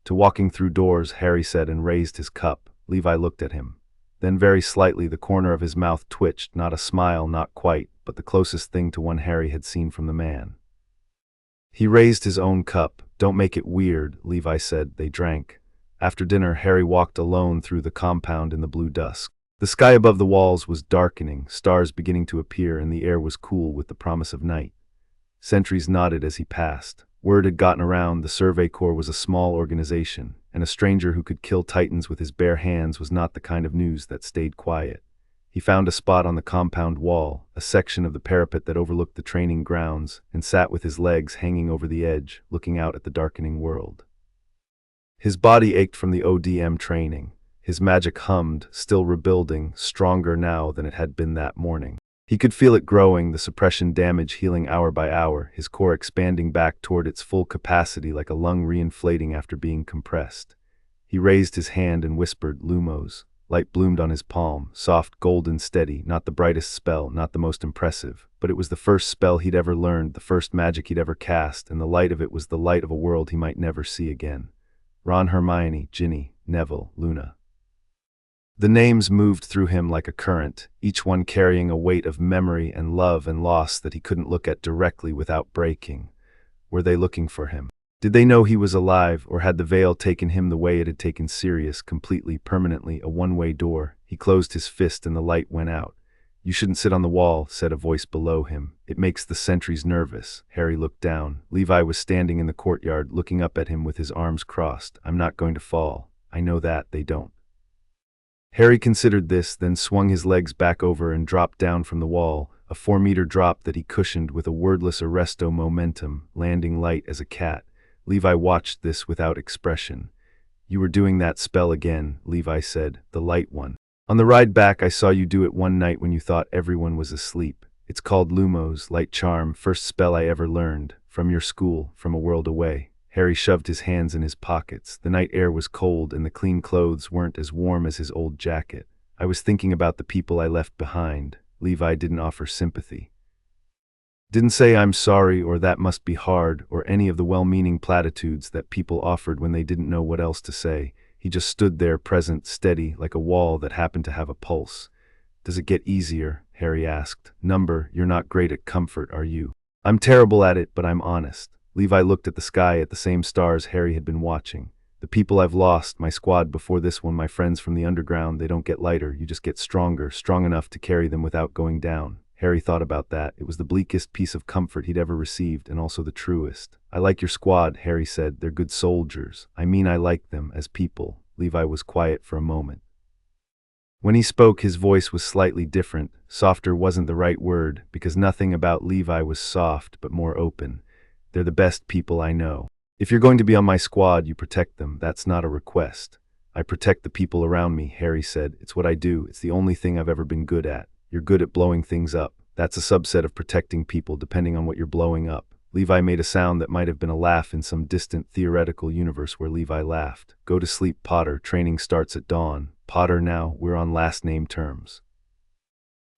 To walking through doors, Harry said, and raised his cup. Levi looked at him. Then very slightly the corner of his mouth twitched, not a smile, not quite, but the closest thing to one Harry had seen from the man. He raised his own cup. Don't make it weird, Levi said. They drank. After dinner, Harry walked alone through the compound in the blue dusk. The sky above the walls was darkening, stars beginning to appear, and the air was cool with the promise of night. Sentries nodded as he passed. Word had gotten around the Survey Corps was a small organization, and a stranger who could kill Titans with his bare hands was not the kind of news that stayed quiet. He found a spot on the compound wall, a section of the parapet that overlooked the training grounds, and sat with his legs hanging over the edge, looking out at the darkening world. His body ached from the ODM training. His magic hummed, still rebuilding, stronger now than it had been that morning. He could feel it growing, the suppression damage healing hour by hour, his core expanding back toward its full capacity like a lung reinflating after being compressed. He raised his hand and whispered, Lumos. Light bloomed on his palm, soft, golden, steady, not the brightest spell, not the most impressive, but it was the first spell he'd ever learned, the first magic he'd ever cast, and the light of it was the light of a world he might never see again. Ron, Hermione, Ginny, Neville, Luna. The names moved through him like a current, each one carrying a weight of memory and love and loss that he couldn't look at directly without breaking. Were they looking for him? Did they know he was alive, or had the veil taken him the way it had taken Sirius, completely, permanently, a one-way door? He closed his fist and the light went out. You shouldn't sit on the wall, said a voice below him. It makes the sentries nervous. Harry looked down. Levi was standing in the courtyard, looking up at him with his arms crossed. I'm not going to fall. I know that, they don't. Harry considered this, then swung his legs back over and dropped down from the wall, a 4-meter drop that he cushioned with a wordless arresto momentum, landing light as a cat. Levi watched this without expression. You were doing that spell again, Levi said, the light one. On the ride back, I saw you do it one night when you thought everyone was asleep. It's called Lumos, light charm, first spell I ever learned. From your school, from a world away. Harry shoved his hands in his pockets. The night air was cold and the clean clothes weren't as warm as his old jacket. I was thinking about the people I left behind. Levi didn't offer sympathy. Didn't say I'm sorry or that must be hard or any of the well-meaning platitudes that people offered when they didn't know what else to say. He just stood there, present, steady, like a wall that happened to have a pulse. Does it get easier? Harry asked. Number, you're not great at comfort, are you? I'm terrible at it, but I'm honest. Levi looked at the sky, at the same stars Harry had been watching. The people I've lost, my squad before this one, my friends from the underground, they don't get lighter, you just get stronger, strong enough to carry them without going down. Harry thought about that. It was the bleakest piece of comfort he'd ever received, and also the truest. I like your squad, Harry said. They're good soldiers. I mean, I like them as people. Levi was quiet for a moment. When he spoke, his voice was slightly different. Softer wasn't the right word, because nothing about Levi was soft, but more open. They're the best people I know. If you're going to be on my squad, you protect them. That's not a request. I protect the people around me, Harry said. It's what I do. It's the only thing I've ever been good at. You're good at blowing things up. That's a subset of protecting people, depending on what you're blowing up. Levi made a sound that might have been a laugh in some distant theoretical universe where Levi laughed. Go to sleep, Potter. Training starts at dawn. Potter, now, we're on last name terms.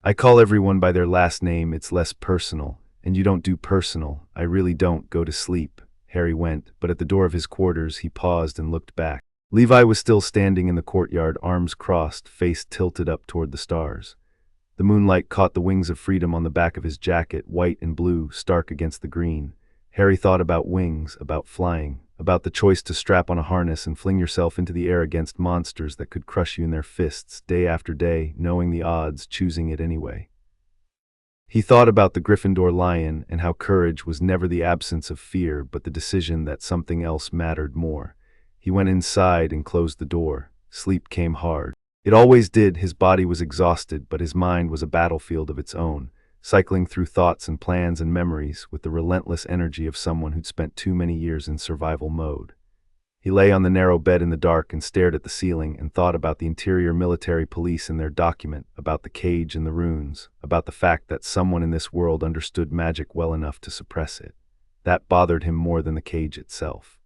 I call everyone by their last name. It's less personal. And you don't do personal. I really don't. Go to sleep. Harry went, but at the door of his quarters, he paused and looked back. Levi was still standing in the courtyard, arms crossed, face tilted up toward the stars. The moonlight caught the wings of freedom on the back of his jacket, white and blue, stark against the green. Harry thought about wings, about flying, about the choice to strap on a harness and fling yourself into the air against monsters that could crush you in their fists, day after day, knowing the odds, choosing it anyway. He thought about the Gryffindor lion and how courage was never the absence of fear, but the decision that something else mattered more. He went inside and closed the door. Sleep came hard. It always did. His body was exhausted, but his mind was a battlefield of its own, cycling through thoughts and plans and memories with the relentless energy of someone who'd spent too many years in survival mode. He lay on the narrow bed in the dark and stared at the ceiling and thought about the interior military police and their document, about the cage and the runes, about the fact that someone in this world understood magic well enough to suppress it. That bothered him more than the cage itself.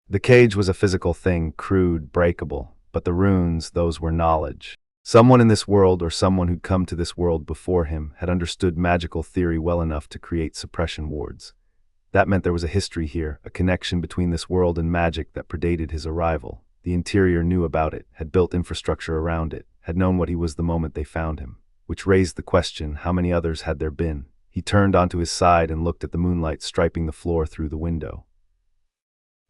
The cage was a physical thing, crude, breakable. But the runes, those were knowledge. Someone in this world, or someone who'd come to this world before him, had understood magical theory well enough to create suppression wards. That meant there was a history here, a connection between this world and magic that predated his arrival. The interior knew about it, had built infrastructure around it, had known what he was the moment they found him. Which raised the question, how many others had there been? He turned onto his side and looked at the moonlight striping the floor through the window.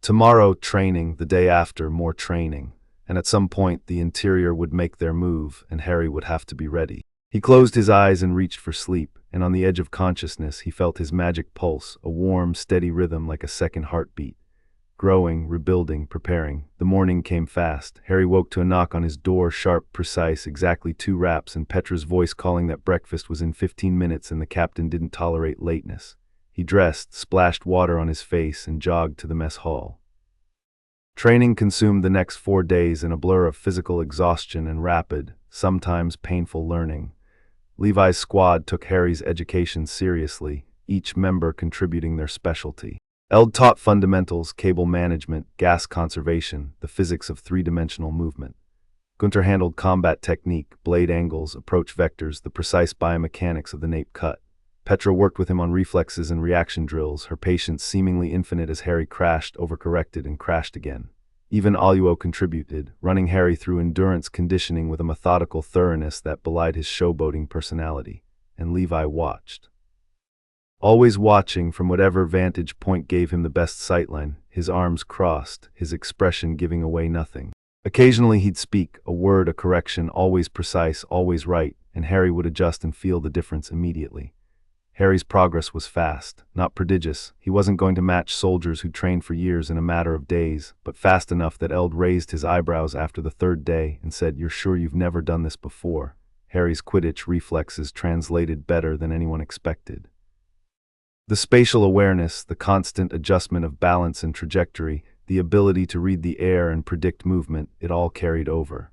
Tomorrow, training. The day after, more training. And at some point the interior would make their move, and Harry would have to be ready. He closed his eyes and reached for sleep, and on the edge of consciousness he felt his magic pulse, a warm, steady rhythm like a second heartbeat. Growing, rebuilding, preparing. The morning came fast. Harry woke to a knock on his door, sharp, precise, exactly 2 raps, and Petra's voice calling that breakfast was in 15 minutes and the captain didn't tolerate lateness. He dressed, splashed water on his face, and jogged to the mess hall. Training consumed the next 4 days in a blur of physical exhaustion and rapid, sometimes painful learning. Levi's squad took Harry's education seriously, each member contributing their specialty. Eld taught fundamentals, cable management, gas conservation, the physics of 3-dimensional movement. Gunter handled combat technique, blade angles, approach vectors, the precise biomechanics of the nape cut. Petra worked with him on reflexes and reaction drills, her patience seemingly infinite as Harry crashed, overcorrected, and crashed again. Even Aluo contributed, running Harry through endurance conditioning with a methodical thoroughness that belied his showboating personality. And Levi watched. Always watching from whatever vantage point gave him the best sightline, his arms crossed, his expression giving away nothing. Occasionally he'd speak, a word, a correction, always precise, always right, and Harry would adjust and feel the difference immediately. Harry's progress was fast, not prodigious. He wasn't going to match soldiers who trained for years in a matter of days, but fast enough that Eld raised his eyebrows after the 3rd day and said, "You're sure you've never done this before?" Harry's Quidditch reflexes translated better than anyone expected. The spatial awareness, the constant adjustment of balance and trajectory, the ability to read the air and predict movement, it all carried over.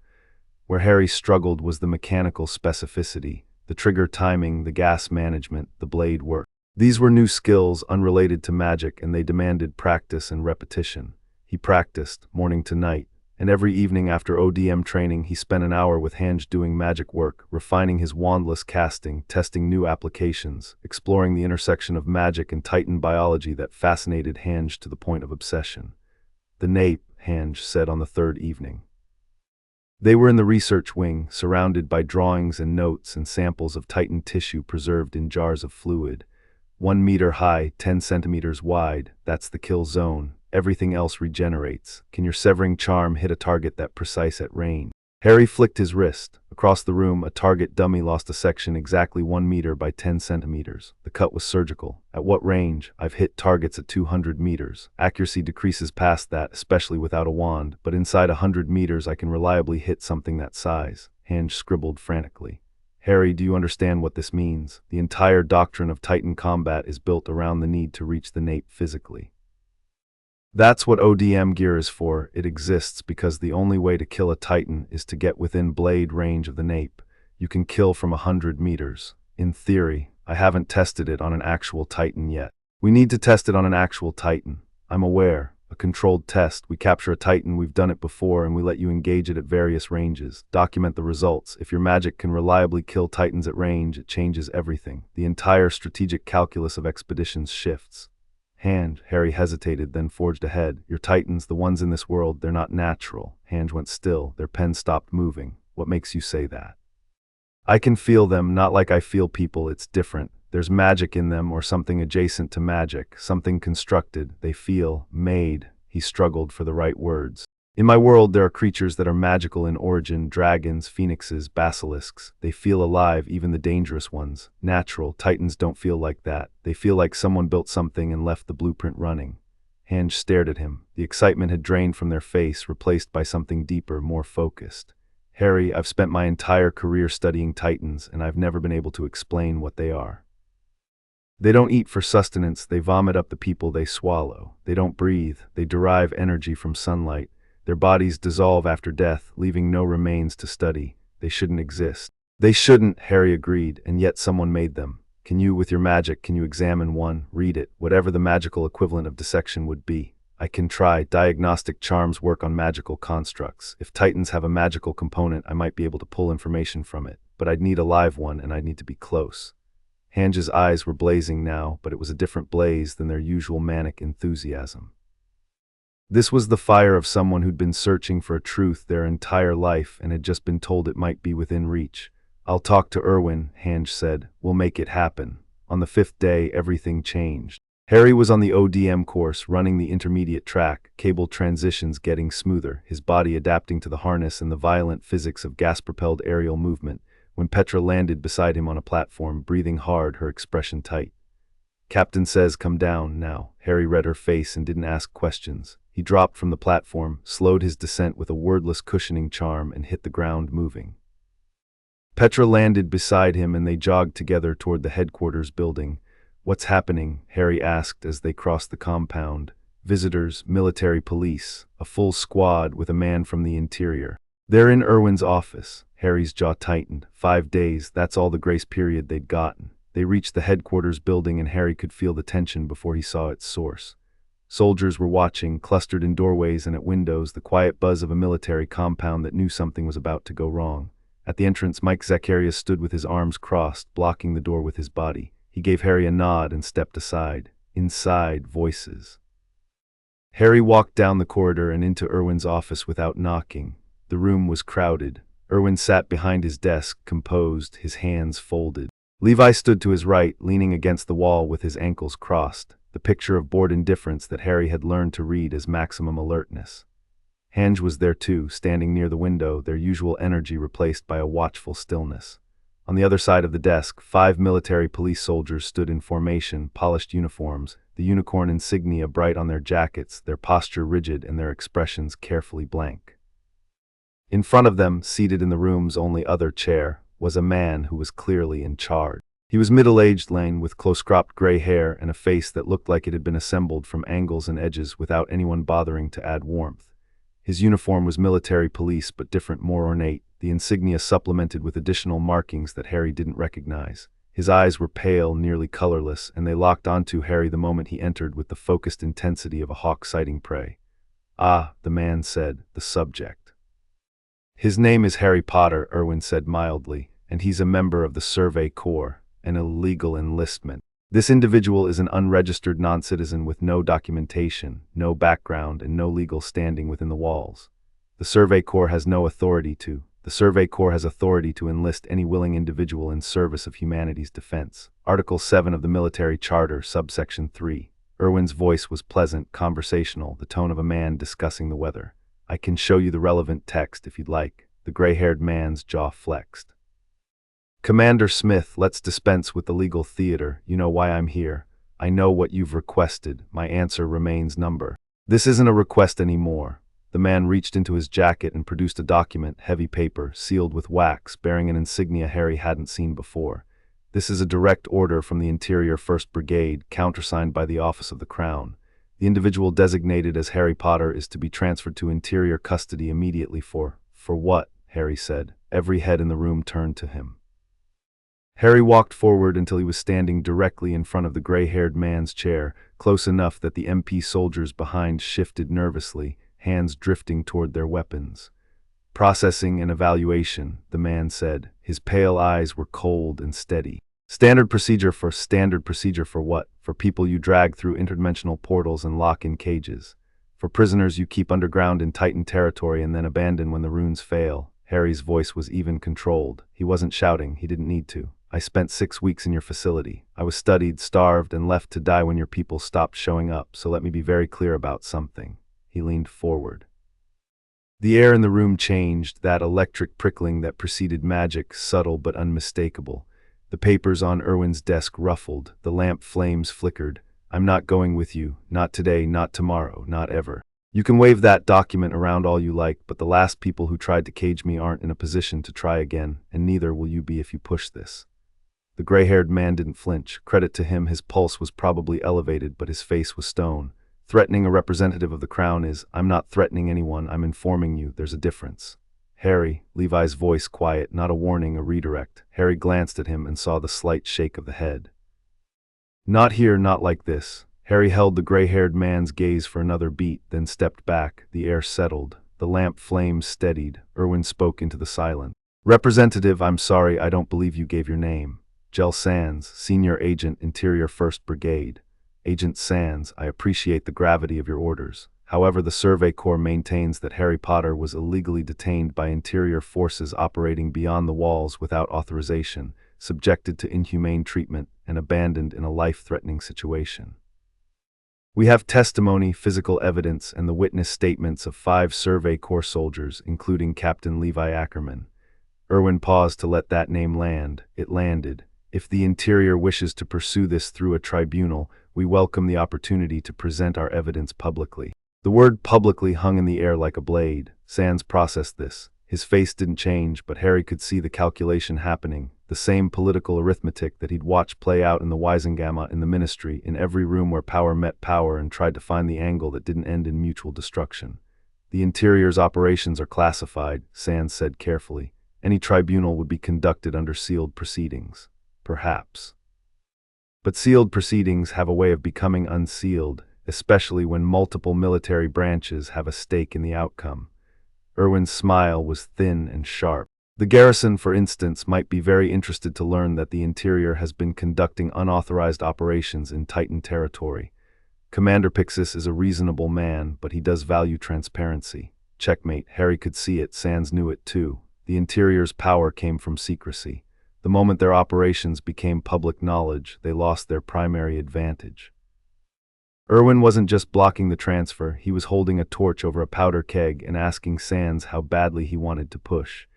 Where Harry struggled was the mechanical specificity, the trigger timing, the gas management, the blade work. These were new skills unrelated to magic, and they demanded practice and repetition. He practiced, morning to night, and every evening after ODM training he spent an hour with Hange doing magic work, refining his wandless casting, testing new applications, exploring the intersection of magic and Titan biology that fascinated Hange to the point of obsession. "The nape," Hange said on the 3rd evening. They were in the research wing, surrounded by drawings and notes and samples of Titan tissue preserved in jars of fluid. 1 meter high, 10 centimeters wide, that's the kill zone. Everything else regenerates. Can your severing charm hit a target that precise at range? Harry flicked his wrist. Across the room, a target dummy lost a section exactly 1 meter by 10 centimeters. The cut was surgical. At what range? I've hit targets at 200 meters. Accuracy decreases past that, especially without a wand, but inside 100 meters I can reliably hit something that size. Hange scribbled frantically. Harry, do you understand what this means? The entire doctrine of Titan combat is built around the need to reach the nape physically. That's what ODM gear is for. It exists because the only way to kill a Titan is to get within blade range of the nape. You can kill from 100 meters. In theory, I haven't tested it on an actual Titan yet. We need to test it on an actual Titan. I'm aware. A controlled test. We capture a Titan, we've done it before, and we let you engage it at various ranges. Document the results. If your magic can reliably kill Titans at range, it changes everything. The entire strategic calculus of expeditions shifts. Harry hesitated, then forged ahead. Your Titans, the ones in this world, they're not natural. Hange went still. Their pen stopped moving. What makes you say that? I can feel them, not like I feel people. It's different. There's magic in them, or something adjacent to magic, something constructed. They feel made. He struggled for the right words. In my world, there are creatures that are magical in origin, dragons, phoenixes, basilisks. They feel alive, even the dangerous ones. Natural. Titans don't feel like that. They feel like someone built something and left the blueprint running. Hange stared at him. The excitement had drained from their face, replaced by something deeper, more focused. Harry, I've spent my entire career studying Titans, and I've never been able to explain what they are. They don't eat for sustenance. They vomit up the people they swallow. They don't breathe. They derive energy from sunlight. Their bodies dissolve after death, leaving no remains to study. They shouldn't exist. They shouldn't, Harry agreed, and yet someone made them. Can you, with your magic, can you examine one, read it, whatever the magical equivalent of dissection would be? I can try. Diagnostic charms work on magical constructs. If Titans have a magical component, I might be able to pull information from it, but I'd need a live one, and I'd need to be close. Hange's eyes were blazing now, but it was a different blaze than their usual manic enthusiasm. This was the fire of someone who'd been searching for a truth their entire life and had just been told it might be within reach. I'll talk to Erwin, Hange said. We'll make it happen. On the 5th day, everything changed. Harry was on the ODM course, running the intermediate track, cable transitions getting smoother, his body adapting to the harness and the violent physics of gas-propelled aerial movement, when Petra landed beside him on a platform, breathing hard, her expression tight. Captain says come down now. Harry read her face and didn't ask questions. He dropped from the platform, slowed his descent with a wordless cushioning charm, and hit the ground moving. Petra landed beside him and they jogged together toward the headquarters building. What's happening? Harry asked as they crossed the compound. Visitors, military police, a full squad with a man from the interior. They're in Erwin's office. Harry's jaw tightened. 5 days, that's all the grace period they'd gotten. They reached the headquarters building and Harry could feel the tension before he saw its source. Soldiers were watching, clustered in doorways and at windows, the quiet buzz of a military compound that knew something was about to go wrong. At the entrance, Mike Zacharias stood with his arms crossed, blocking the door with his body. He gave Harry a nod and stepped aside. Inside, voices. Harry walked down the corridor and into Erwin's office without knocking. The room was crowded. Erwin sat behind his desk, composed, his hands folded. Levi stood to his right, leaning against the wall with his ankles crossed, the picture of bored indifference that Harry had learned to read as maximum alertness. Hange was there too, standing near the window, their usual energy replaced by a watchful stillness. On the other side of the desk, 5 military police soldiers stood in formation, polished uniforms, the unicorn insignia bright on their jackets, their posture rigid and their expressions carefully blank. In front of them, seated in the room's only other chair, was a man who was clearly in charge. He was middle-aged, lean, with close-cropped gray hair and a face that looked like it had been assembled from angles and edges without anyone bothering to add warmth. His uniform was military police, but different, more ornate, the insignia supplemented with additional markings that Harry didn't recognize. His eyes were pale, nearly colorless, and they locked onto Harry the moment he entered with the focused intensity of a hawk sighting prey. Ah, the man said, the subject. His name is Harry Potter, Erwin said mildly, and he's a member of the Survey Corps, an illegal enlistment. This individual is an unregistered non-citizen with no documentation, no background, and no legal standing within the walls. The Survey Corps has no authority to. The Survey Corps has authority to enlist any willing individual in service of humanity's defense. Article 7 of the Military Charter, subsection 3. Erwin's voice was pleasant, conversational, the tone of a man discussing the weather. I can show you the relevant text if you'd like. The gray-haired man's jaw flexed. Commander Smith, let's dispense with the legal theater. You know why I'm here. I know what you've requested. My answer remains number. This isn't a request anymore. The man reached into his jacket and produced a document, heavy paper, sealed with wax, bearing an insignia Harry hadn't seen before. This is a direct order from the Interior 1st Brigade, countersigned by the Office of the Crown. The individual designated as Harry Potter is to be transferred to Interior custody immediately for what? Harry said. Every head in the room turned to him. Harry walked forward until he was standing directly in front of the gray-haired man's chair, close enough that the MP soldiers behind shifted nervously, hands drifting toward their weapons. Processing and evaluation, the man said. His pale eyes were cold and steady. Standard procedure for what? For people you drag through interdimensional portals and lock in cages. For prisoners you keep underground in Titan territory and then abandon when the runes fail. Harry's voice was even controlled. He wasn't shouting, he didn't need to. I spent 6 weeks in your facility. I was studied, starved, and left to die when your people stopped showing up, so let me be very clear about something. He leaned forward. The air in the room changed, that electric prickling that preceded magic, subtle but unmistakable. The papers on Irwin's desk ruffled, the lamp flames flickered. I'm not going with you, not today, not tomorrow, not ever. You can wave that document around all you like, but the last people who tried to cage me aren't in a position to try again, and neither will you be if you push this. The gray-haired man didn't flinch. Credit to him, his pulse was probably elevated, but his face was stone. Threatening a representative of the Crown is, I'm not threatening anyone, I'm informing you, there's a difference. Harry, Levi's voice quiet, not a warning, a redirect. Harry glanced at him and saw the slight shake of the head. Not here, not like this. Harry held the gray-haired man's gaze for another beat, then stepped back. The air settled. The lamp flames steadied. Irwin spoke into the silence. Representative, I'm sorry, I don't believe you gave your name. Gel Sands, Senior Agent, Interior 1st Brigade. Agent Sands, I appreciate the gravity of your orders. However, the Survey Corps maintains that Harry Potter was illegally detained by Interior forces operating beyond the walls without authorization, subjected to inhumane treatment, and abandoned in a life-threatening situation. We have testimony, physical evidence, and the witness statements of 5 Survey Corps soldiers, including Captain Levi Ackerman. Irwin paused to let that name land. It landed. If the Interior wishes to pursue this through a tribunal, we welcome the opportunity to present our evidence publicly. The word publicly hung in the air like a blade. Sands processed this. His face didn't change, but Harry could see the calculation happening, the same political arithmetic that he'd watched play out in the Weisengamma in the Ministry, in every room where power met power and tried to find the angle that didn't end in mutual destruction. The Interior's operations are classified, Sands said carefully. Any tribunal would be conducted under sealed proceedings. Perhaps. But sealed proceedings have a way of becoming unsealed, especially when multiple military branches have a stake in the outcome. Irwin's smile was thin and sharp. The garrison, for instance, might be very interested to learn that the Interior has been conducting unauthorized operations in Titan territory. Commander Pixis is a reasonable man, but he does value transparency. Checkmate. Harry could see it, Sands knew it too. The Interior's power came from secrecy. The moment their operations became public knowledge, they lost their primary advantage. Irwin wasn't just blocking the transfer, he was holding a torch over a powder keg and asking Sands how badly he wanted to push.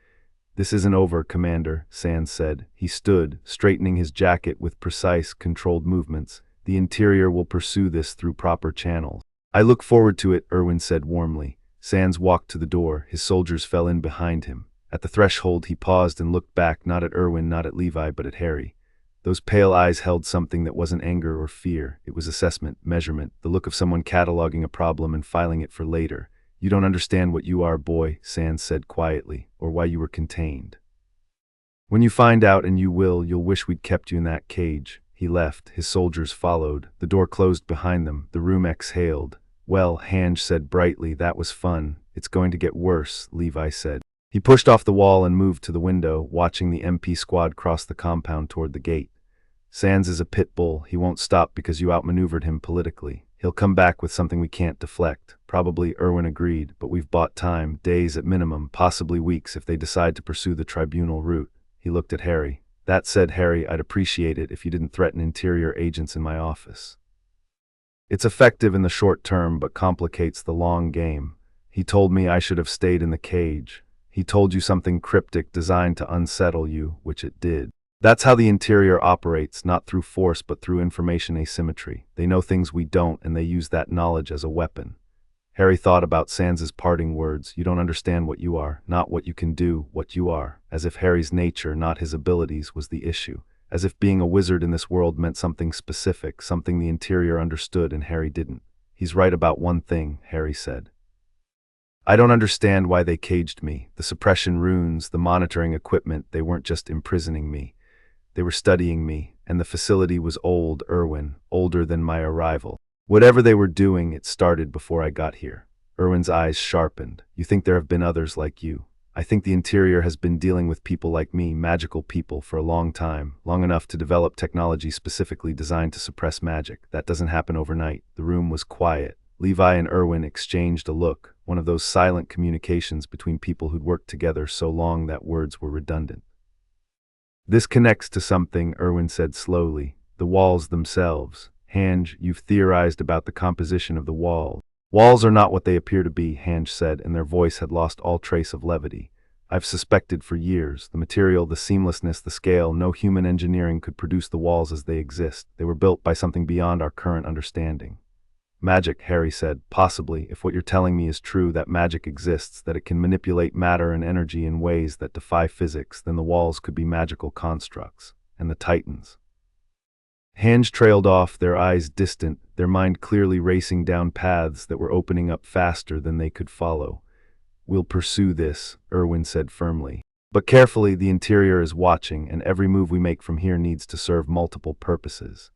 This isn't over, Commander, Sands said. He stood, straightening his jacket with precise, controlled movements. The Interior will pursue this through proper channels. I look forward to it, Irwin said warmly. Sands walked to the door, his soldiers fell in behind him. At the threshold he paused and looked back, not at Irwin, not at Levi, but at Harry. Those pale eyes held something that wasn't anger or fear. It was assessment, measurement, the look of someone cataloging a problem and filing it for later. You don't understand what you are, boy, Sands said quietly, or why you were contained. When you find out, and you will, you'll wish we'd kept you in that cage. He left, his soldiers followed. The door closed behind them, the room exhaled. Well, Hange said brightly, that was fun. It's going to get worse, Levi said. He pushed off the wall and moved to the window, watching the MP squad cross the compound toward the gate. Sands is a pit bull. He won't stop because you outmaneuvered him politically. He'll come back with something we can't deflect. Probably, Irwin agreed, but we've bought time, days at minimum, possibly weeks if they decide to pursue the tribunal route. He looked at Harry. That said, Harry, I'd appreciate it if you didn't threaten Interior agents in my office. It's effective in the short term, but complicates the long game. He told me I should have stayed in the cage. He told you something cryptic designed to unsettle you, which it did. That's how the interior operates, not through force but through information asymmetry. They know things we don't, and they use that knowledge as a weapon. Harry thought about Sansa's parting words, "You don't understand what you are, not what you can do, what you are," as if Harry's nature, not his abilities, was the issue. As if being a wizard in this world meant something specific, something the interior understood and Harry didn't. "He's right about one thing," Harry said. "I don't understand why they caged me. The suppression runes, the monitoring equipment, they weren't just imprisoning me. They were studying me, and the facility was old, Irwin, older than my arrival. Whatever they were doing, it started before I got here." Irwin's eyes sharpened. "You think there have been others like you?" "I think the interior has been dealing with people like me, magical people, for a long time, long enough to develop technology specifically designed to suppress magic. That doesn't happen overnight." The room was quiet. Levi and Irwin exchanged a look, one of those silent communications between people who'd worked together so long that words were redundant. "This connects to something," Irwin said slowly. "The walls themselves. Hange, you've theorized about the composition of the walls." "Walls are not what they appear to be," Hange said, and their voice had lost all trace of levity. "I've suspected for years. The material, the seamlessness, the scale, no human engineering could produce the walls as they exist. They were built by something beyond our current understanding." "Magic," Harry said. "Possibly, if what you're telling me is true, that magic exists, that it can manipulate matter and energy in ways that defy physics, then the walls could be magical constructs. And the Titans." Hange trailed off, their eyes distant, their mind clearly racing down paths that were opening up faster than they could follow. "We'll pursue this," Irwin said firmly. "But carefully, the interior is watching, and every move we make from here needs to serve multiple purposes."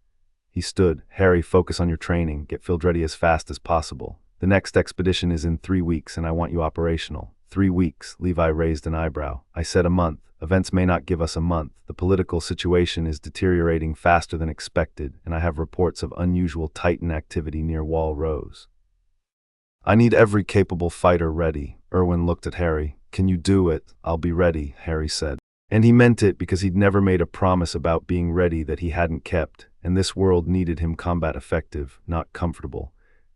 He stood. "Harry, focus on your training. Get field ready as fast as possible. The next expedition is in 3 weeks, and I want you operational." 3 weeks, Levi raised an eyebrow. "I said a month. Events may not give us a month. The political situation is deteriorating faster than expected, and I have reports of unusual Titan activity near Wall Rose. I need every capable fighter ready." Irwin looked at Harry. "Can you do it?" "I'll be ready," Harry said. And he meant it, because he'd never made a promise about being ready that he hadn't kept, and this world needed him combat effective, not comfortable.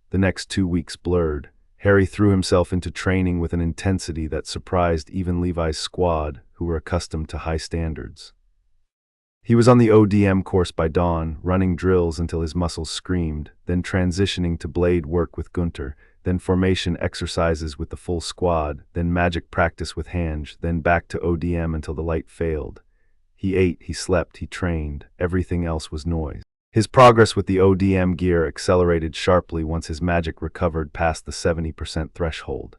The next 2 weeks blurred. Harry threw himself into training with an intensity that surprised even Levi's squad, who were accustomed to high standards. He was on the ODM course by dawn, running drills until his muscles screamed, then transitioning to blade work with Gunter, then formation exercises with the full squad, then magic practice with Hange, then back to ODM until the light failed. He ate, he slept, he trained. Everything else was noise. His progress with the ODM gear accelerated sharply once his magic recovered past the 70% threshold.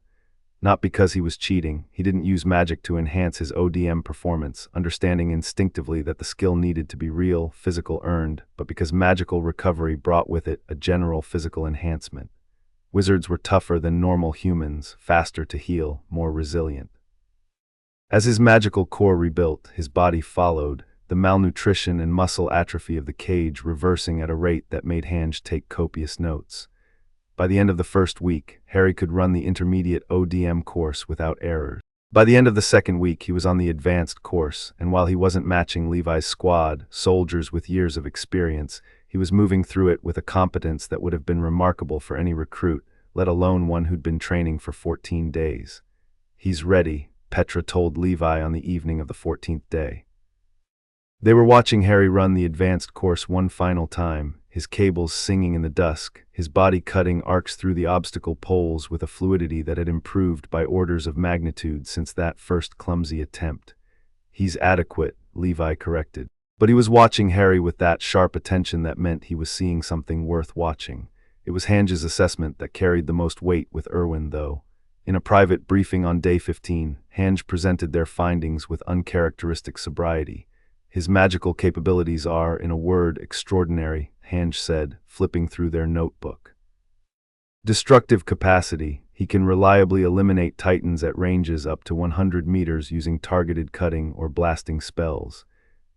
Not because he was cheating, he didn't use magic to enhance his ODM performance, understanding instinctively that the skill needed to be real, physical earned, but because magical recovery brought with it a general physical enhancement. Wizards were tougher than normal humans, faster to heal, more resilient. As his magical core rebuilt, his body followed, the malnutrition and muscle atrophy of the cage reversing at a rate that made Hange take copious notes. By the end of the first week, Harry could run the intermediate ODM course without errors. By the end of the second week, he was on the advanced course, and while he wasn't matching Levi's squad, soldiers with years of experience, he was moving through it with a competence that would have been remarkable for any recruit, let alone one who'd been training for 14 days. "He's ready," Petra told Levi on the evening of the 14th day. They were watching Harry run the advanced course one final time, his cables singing in the dusk, his body cutting arcs through the obstacle poles with a fluidity that had improved by orders of magnitude since that first clumsy attempt. "He's adequate," Levi corrected. But he was watching Harry with that sharp attention that meant he was seeing something worth watching. It was Hange's assessment that carried the most weight with Irwin, though. In a private briefing on day 15, Hange presented their findings with uncharacteristic sobriety. "His magical capabilities are, in a word, extraordinary," Hange said, flipping through their notebook. "Destructive capacity. He can reliably eliminate Titans at ranges up to 100 meters using targeted cutting or blasting spells.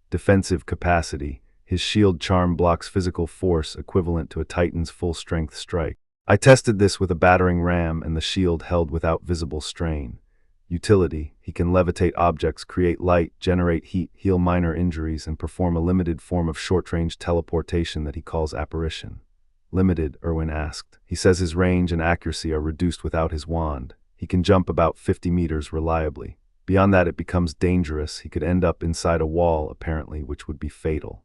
Defensive capacity. His shield charm blocks physical force equivalent to a Titan's full-strength strike. I tested this with a battering ram, and the shield held without visible strain. Utility. He can levitate objects, create light, generate heat, heal minor injuries, and perform a limited form of short-range teleportation that he calls apparition." "Limited?" Irwin asked. "He says his range and accuracy are reduced without his wand. He can jump about 50 meters reliably. Beyond that, it becomes dangerous. He could end up inside a wall, apparently, which would be fatal.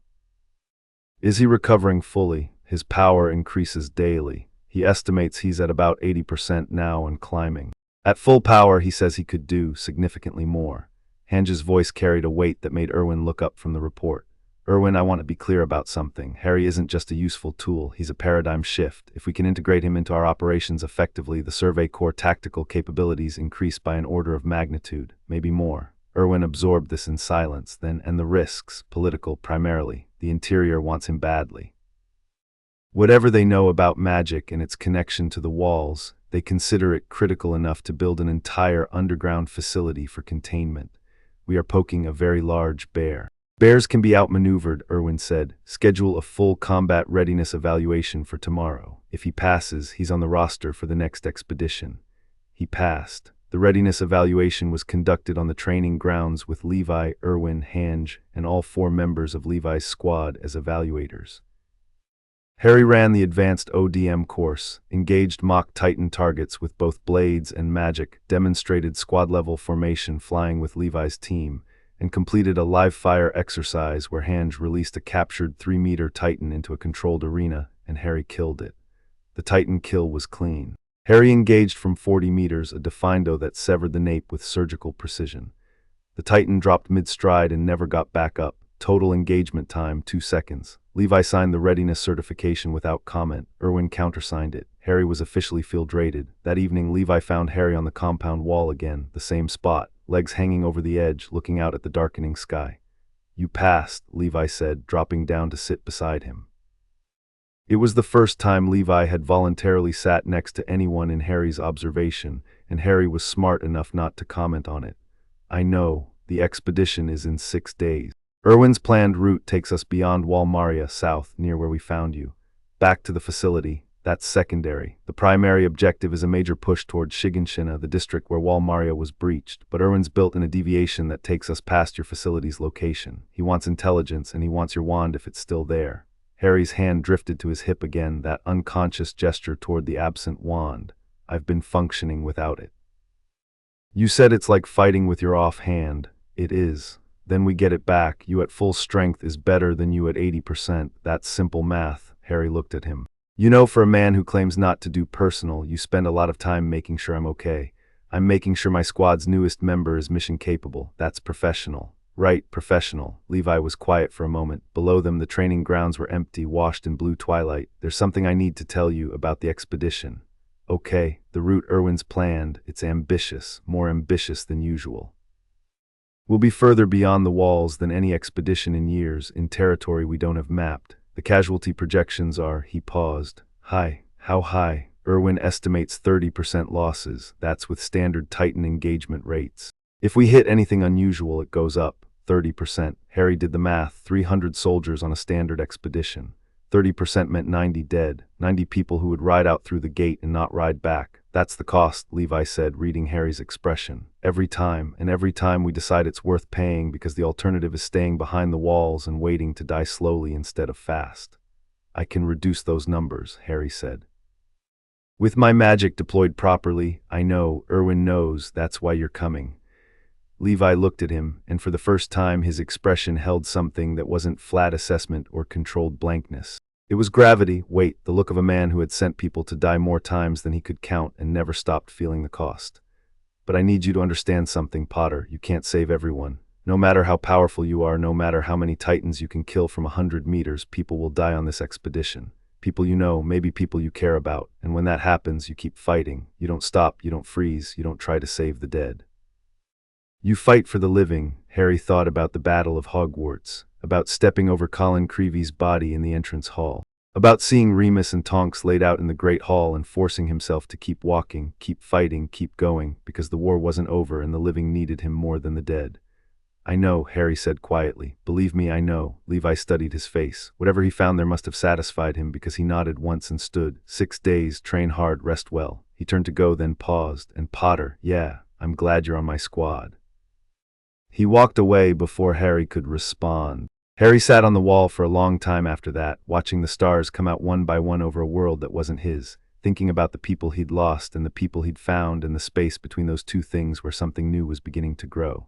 Is he recovering fully? His power increases daily. He estimates he's at about 80% now and climbing. At full power, he says he could do significantly more. Hange's voice carried a weight that made Irwin look up from the report. Irwin, I want to be clear about something. Harry isn't just a useful tool, he's a paradigm shift. If we can integrate him into our operations effectively, the Survey Corps tactical capabilities increase by an order of magnitude, maybe more. Irwin absorbed this in silence, then, and the risks, political primarily. The interior wants him badly. Whatever they know about magic and its connection to the walls, they consider it critical enough to build an entire underground facility for containment. We are poking a very large bear. Bears can be outmaneuvered, Irwin said. Schedule a full combat readiness evaluation for tomorrow. If he passes, he's on the roster for the next expedition. He passed. The readiness evaluation was conducted on the training grounds with Levi, Irwin, Hange, and all 4 members of Levi's squad as evaluators. Harry ran the advanced ODM course, engaged mock Titan targets with both blades and magic, demonstrated squad-level formation flying with Levi's team, and completed a live-fire exercise where Hange released a captured 3-meter Titan into a controlled arena, and Harry killed it. The Titan kill was clean. Harry engaged from 40 meters, a defindo that severed the nape with surgical precision. The Titan dropped mid-stride and never got back up. Total engagement time, 2 seconds. Levi signed the readiness certification without comment. Irwin countersigned it. Harry was officially field-rated. That evening, Levi found Harry on the compound wall again, the same spot, legs hanging over the edge, looking out at the darkening sky. You passed, Levi said, dropping down to sit beside him. It was the first time Levi had voluntarily sat next to anyone in Harry's observation, and Harry was smart enough not to comment on it. I know, the expedition is in 6 days. Irwin's planned route takes us beyond Wall Maria, south, near where we found you. Back to the facility. That's secondary. The primary objective is a major push toward Shiganshina, the district where Wall Maria was breached, but Irwin's built in a deviation that takes us past your facility's location. He wants intelligence, and he wants your wand if it's still there. Harry's hand drifted to his hip again, that unconscious gesture toward the absent wand. I've been functioning without it. You said it's like fighting with your off hand. It is. Then we get it back. You at full strength is better than you at 80%. That's simple math. Harry looked at him. You know, for a man who claims not to do personal, you spend a lot of time making sure I'm okay. I'm making sure my squad's newest member is mission capable. That's professional. Right, professional. Levi was quiet for a moment. Below them, the training grounds were empty, washed in blue twilight. There's something I need to tell you about the expedition. Okay, the route Irwin's planned. It's ambitious, more ambitious than usual. We'll be further beyond the walls than any expedition in years, in territory we don't have mapped. The casualty projections are, he paused, high. How high? Irwin estimates 30% losses. That's with standard Titan engagement rates. If we hit anything unusual, it goes up, 30%. Harry did the math, 300 soldiers on a standard expedition. 30% meant 90 dead, 90 people who would ride out through the gate and not ride back. That's the cost, Levi said, reading Harry's expression. Every time we decide it's worth paying because the alternative is staying behind the walls and waiting to die slowly instead of fast. I can reduce those numbers, Harry said. With my magic deployed properly, I know, Irwin knows, that's why you're coming. Levi looked at him, and for the first time his expression held something that wasn't flat assessment or controlled blankness. It was gravity, weight, the look of a man who had sent people to die more times than he could count and never stopped feeling the cost. But I need you to understand something, Potter. You can't save everyone. No matter how powerful you are, no matter how many Titans you can kill from 100 meters, people will die on this expedition. People you know, maybe people you care about. And when that happens, you keep fighting. You don't stop, you don't freeze, you don't try to save the dead. You fight for the living. Harry thought about the Battle of Hogwarts, about stepping over Colin Creevy's body in the entrance hall, about seeing Remus and Tonks laid out in the Great Hall and forcing himself to keep walking, keep fighting, keep going, because the war wasn't over and the living needed him more than the dead. I know, Harry said quietly. Believe me, I know. Levi studied his face. Whatever he found there must have satisfied him because he nodded once and stood. 6 days, train hard, rest well. He turned to go, then paused. And Potter, yeah, I'm glad you're on my squad. He walked away before Harry could respond. Harry sat on the wall for a long time after that, watching the stars come out one by one over a world that wasn't his. thinking about the people he'd lost and the people he'd found and the space between those two things where something new was beginning to grow.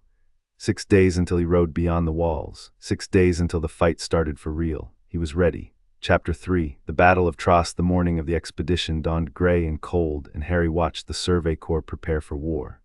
6 days until he rode beyond the walls. 6 days until the fight started for real. He was ready. Chapter 3. The Battle of Trost. The morning of the expedition dawned gray and cold, and Harry watched the Survey Corps prepare for war.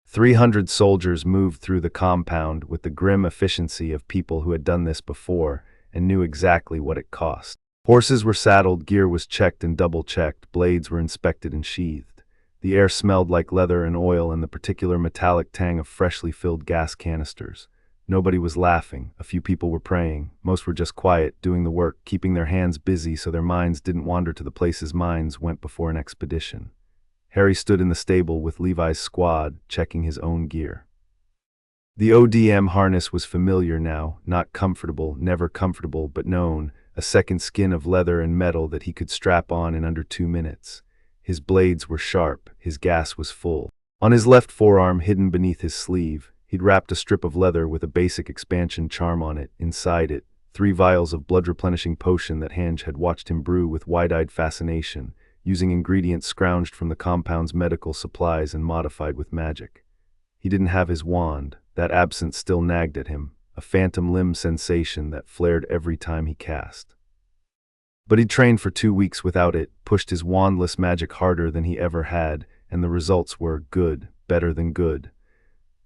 300 soldiers moved through the compound with the grim efficiency of people who had done this before and knew exactly what it cost. Horses were saddled, gear was checked and double-checked, blades were inspected and sheathed. The air smelled like leather and oil and the particular metallic tang of freshly filled gas canisters. Nobody was laughing. A few people were praying. Most were just quiet, doing the work, keeping their hands busy so their minds didn't wander to the places minds went before an expedition. Harry stood in the stable with Levi's squad, checking his own gear. The ODM harness was familiar now, not comfortable, never comfortable, but known, a second skin of leather and metal that he could strap on in under 2 minutes. His blades were sharp, his gas was full. On his left forearm, hidden beneath his sleeve, he'd wrapped a strip of leather with a basic expansion charm on it. Inside it, 3 vials of blood-replenishing potion that Hange had watched him brew with wide-eyed fascination, using ingredients scrounged from the compound's medical supplies and modified with magic. He didn't have his wand. That absence still nagged at him, a phantom limb sensation that flared every time he cast. But he'd trained for 2 weeks without it, pushed his wandless magic harder than he ever had, and the results were good, better than good.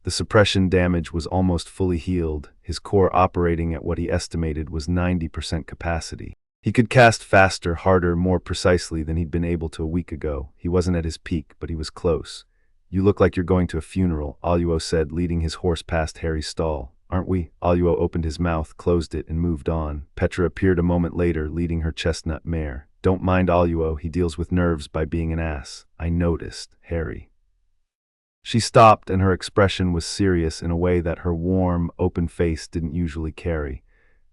The suppression damage was almost fully healed, his core operating at what he estimated was 90% capacity. He could cast faster, harder, more precisely than he'd been able to a week ago. He wasn't at his peak, but he was close. "You look like you're going to a funeral," Aluo said, leading his horse past Harry's stall. "Aren't we?" Aluo opened his mouth, closed it, and moved on. Petra appeared a moment later, leading her chestnut mare. "Don't mind Aluo, he deals with nerves by being an ass." "I noticed, Harry." She stopped, and her expression was serious in a way that her warm, open face didn't usually carry.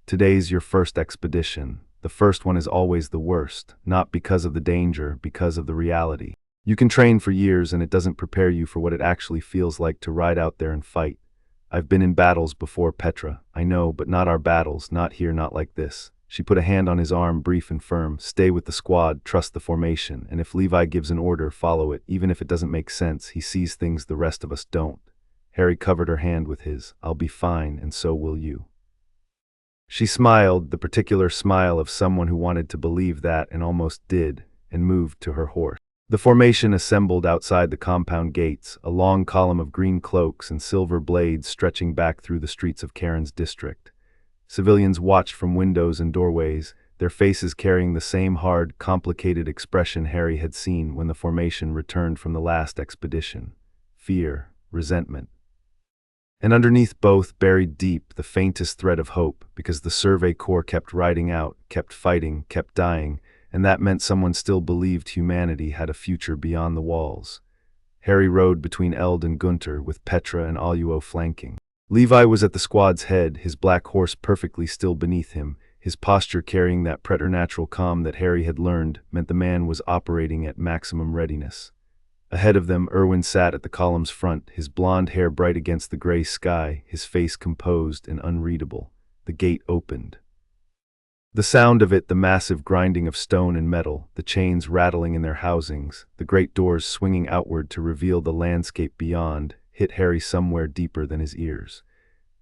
"Today's your first expedition. The first one is always the worst, not because of the danger, because of the reality. You can train for years and it doesn't prepare you for what it actually feels like to ride out there and fight. I've been in battles before, Petra. I know, but not our battles, not here, not like this." She put a hand on his arm, brief and firm. "Stay with the squad, trust the formation, and if Levi gives an order, follow it, even if it doesn't make sense. He sees things the rest of us don't." Harry covered her hand with his. "I'll be fine, and so will you." She smiled, the particular smile of someone who wanted to believe that and almost did, and moved to her horse. The formation assembled outside the compound gates, a long column of green cloaks and silver blades stretching back through the streets of Karen's district. Civilians watched from windows and doorways, their faces carrying the same hard, complicated expression Harry had seen when the formation returned from the last expedition. Fear, resentment. And underneath both, buried deep, the faintest thread of hope, because the Survey Corps kept riding out, kept fighting, kept dying, and that meant someone still believed humanity had a future beyond the walls. Harry rode between Eld and Gunter, with Petra and Aluo flanking. Levi was at the squad's head, his black horse perfectly still beneath him, his posture carrying that preternatural calm that Harry had learned meant the man was operating at maximum readiness. Ahead of them, Erwin sat at the column's front, his blonde hair bright against the gray sky, his face composed and unreadable. The gate opened. The sound of it, the massive grinding of stone and metal, the chains rattling in their housings, the great doors swinging outward to reveal the landscape beyond, hit Harry somewhere deeper than his ears.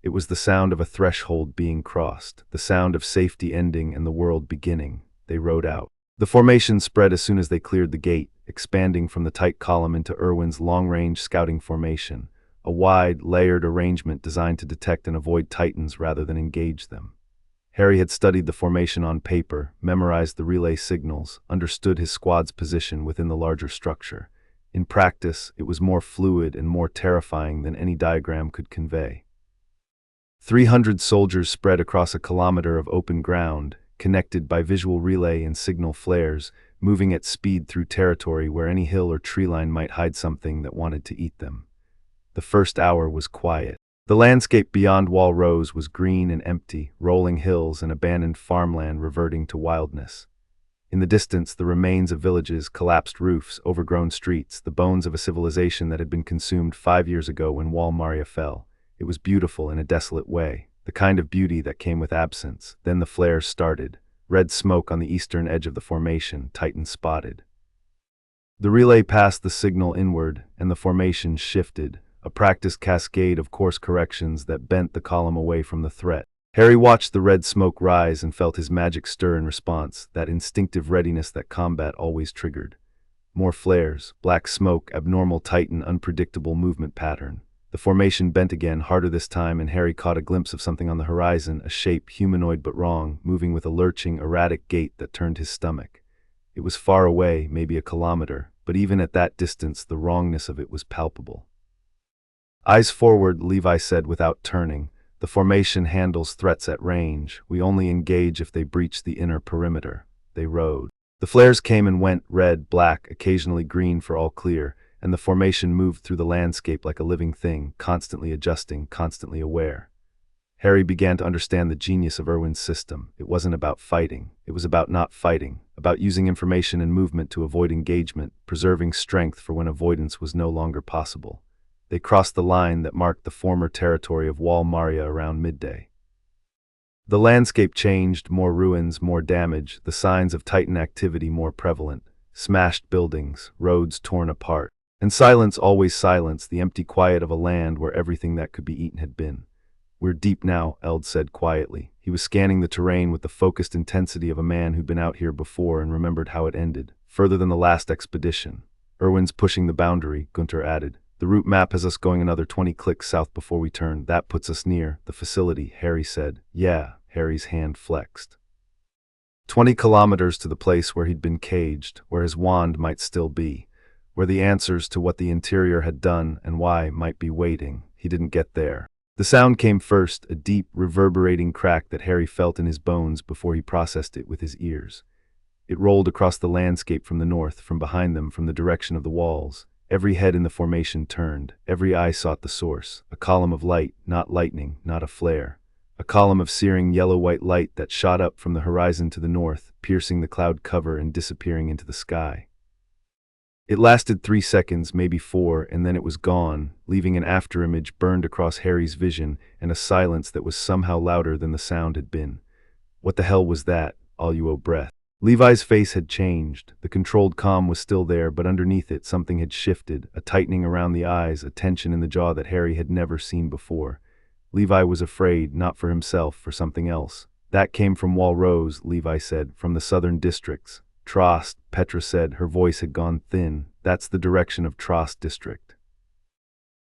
It was the sound of a threshold being crossed, the sound of safety ending and the world beginning. They rode out. The formation spread as soon as they cleared the gate, expanding from the tight column into Erwin's long-range scouting formation, a wide, layered arrangement designed to detect and avoid Titans rather than engage them. Harry had studied the formation on paper, memorized the relay signals, understood his squad's position within the larger structure. In practice, it was more fluid and more terrifying than any diagram could convey. 300 soldiers spread across a kilometer of open ground, connected by visual relay and signal flares, moving at speed through territory where any hill or tree line might hide something that wanted to eat them. The first hour was quiet. The landscape beyond Wall Rose was green and empty, rolling hills and abandoned farmland reverting to wildness. In the distance, the remains of villages, collapsed roofs, overgrown streets, the bones of a civilization that had been consumed 5 years ago when Wall Maria fell. It was beautiful in a desolate way, the kind of beauty that came with absence. Then the flares started. Red smoke on the eastern edge of the formation, Titan spotted. The relay passed the signal inward, and the formation shifted, a practiced cascade of course corrections that bent the column away from the threat. Harry watched the red smoke rise and felt his magic stir in response, that instinctive readiness that combat always triggered. More flares, black smoke, abnormal Titan, unpredictable movement pattern. The formation bent again, harder this time, and Harry caught a glimpse of something on the horizon, a shape humanoid but wrong, moving with a lurching, erratic gait that turned his stomach. It was far away, maybe a kilometer, but even at that distance the wrongness of it was palpable. Eyes forward, Levi said without turning. The formation handles threats at range. We only engage if they breach the inner perimeter. They rode. The flares came and went, red, black, occasionally green for all clear, and the formation moved through the landscape like a living thing, constantly adjusting, constantly aware. Harry began to understand the genius of Irwin's system. It wasn't about fighting. It was about not fighting, about using information and movement to avoid engagement, preserving strength for when avoidance was no longer possible. They crossed the line that marked the former territory of Wall Maria around midday. The landscape changed, more ruins, more damage, the signs of Titan activity more prevalent. Smashed buildings, roads torn apart. And silence, always silence, the empty quiet of a land where everything that could be eaten had been. "We're deep now," Eld said quietly. He was scanning the terrain with the focused intensity of a man who'd been out here before and remembered how it ended. "Further than the last expedition." "Irwin's pushing the boundary," Gunter added. "The route map has us going another 20 clicks south before we turn. That puts us near the facility," Harry said. "Yeah," Harry's hand flexed. 20 kilometers to the place where he'd been caged, where his wand might still be, where the answers to what the interior had done and why might be waiting. He didn't get there. The sound came first, a deep, reverberating crack that Harry felt in his bones before he processed it with his ears. It rolled across the landscape from the north, from behind them, from the direction of the walls. Every head in the formation turned. Every eye sought the source. A column of light, not lightning, not a flare. A column of searing yellow-white light that shot up from the horizon to the north, piercing the cloud cover and disappearing into the sky. It lasted 3 seconds, maybe 4, and then it was gone, leaving an afterimage burned across Harry's vision and a silence that was somehow louder than the sound had been. What the hell was that? All breath. Levi's face had changed. The controlled calm was still there, but underneath it something had shifted, a tightening around the eyes, a tension in the jaw that Harry had never seen before. Levi was afraid, not for himself, for something else. "That came from Wall Rose," Levi said, "from the southern districts." "Trost," Petra said, her voice had gone thin. "That's the direction of Trost district."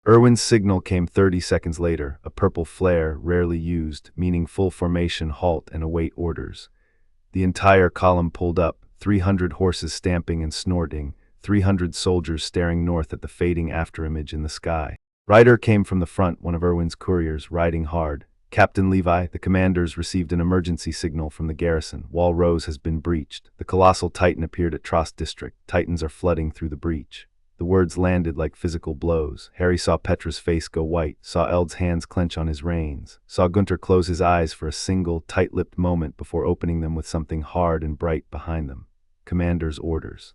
Irwin's signal came 30 seconds later, a purple flare, rarely used, meaning full formation, halt and await orders. The entire column pulled up, 300 horses stamping and snorting, 300 soldiers staring north at the fading afterimage in the sky. Ryder came from the front, one of Irwin's couriers, riding hard. "Captain Levi, the commanders received an emergency signal from the garrison. Wall Rose has been breached. The colossal Titan appeared at Trost district. Titans are flooding through the breach." The words landed like physical blows. Harry saw Petra's face go white, saw Eld's hands clench on his reins, saw Gunter close his eyes for a single, tight-lipped moment before opening them with something hard and bright behind them. "Commander's orders."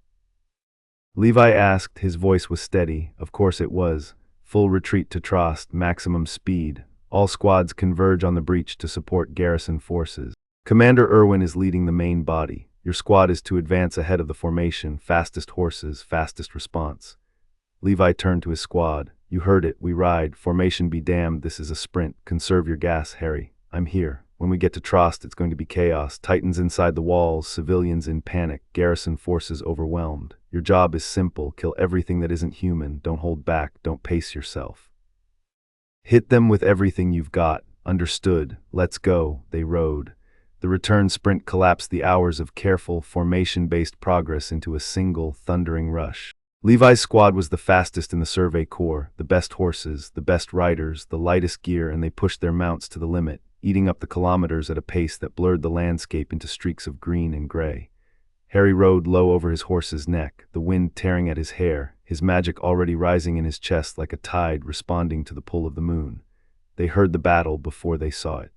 Levi asked, his voice was steady. "Of course it was. Full retreat to Trost, maximum speed. All squads converge on the breach to support garrison forces. Commander Irwin is leading the main body. Your squad is to advance ahead of the formation, fastest horses, fastest response." Levi turned to his squad. "You heard it, we ride. Formation be damned, this is a sprint. Conserve your gas, Harry. I'm here. When we get to Trost, it's going to be chaos. Titans inside the walls, civilians in panic, garrison forces overwhelmed. Your job is simple, kill everything that isn't human. Don't hold back, don't pace yourself. Hit them with everything you've got." "Understood. Let's go." They rode. The return sprint collapsed the hours of careful, formation-based progress into a single, thundering rush. Levi's squad was the fastest in the Survey Corps, the best horses, the best riders, the lightest gear, and they pushed their mounts to the limit, eating up the kilometers at a pace that blurred the landscape into streaks of green and gray. Harry rode low over his horse's neck, the wind tearing at his hair, his magic already rising in his chest like a tide responding to the pull of the moon. They heard the battle before they saw it.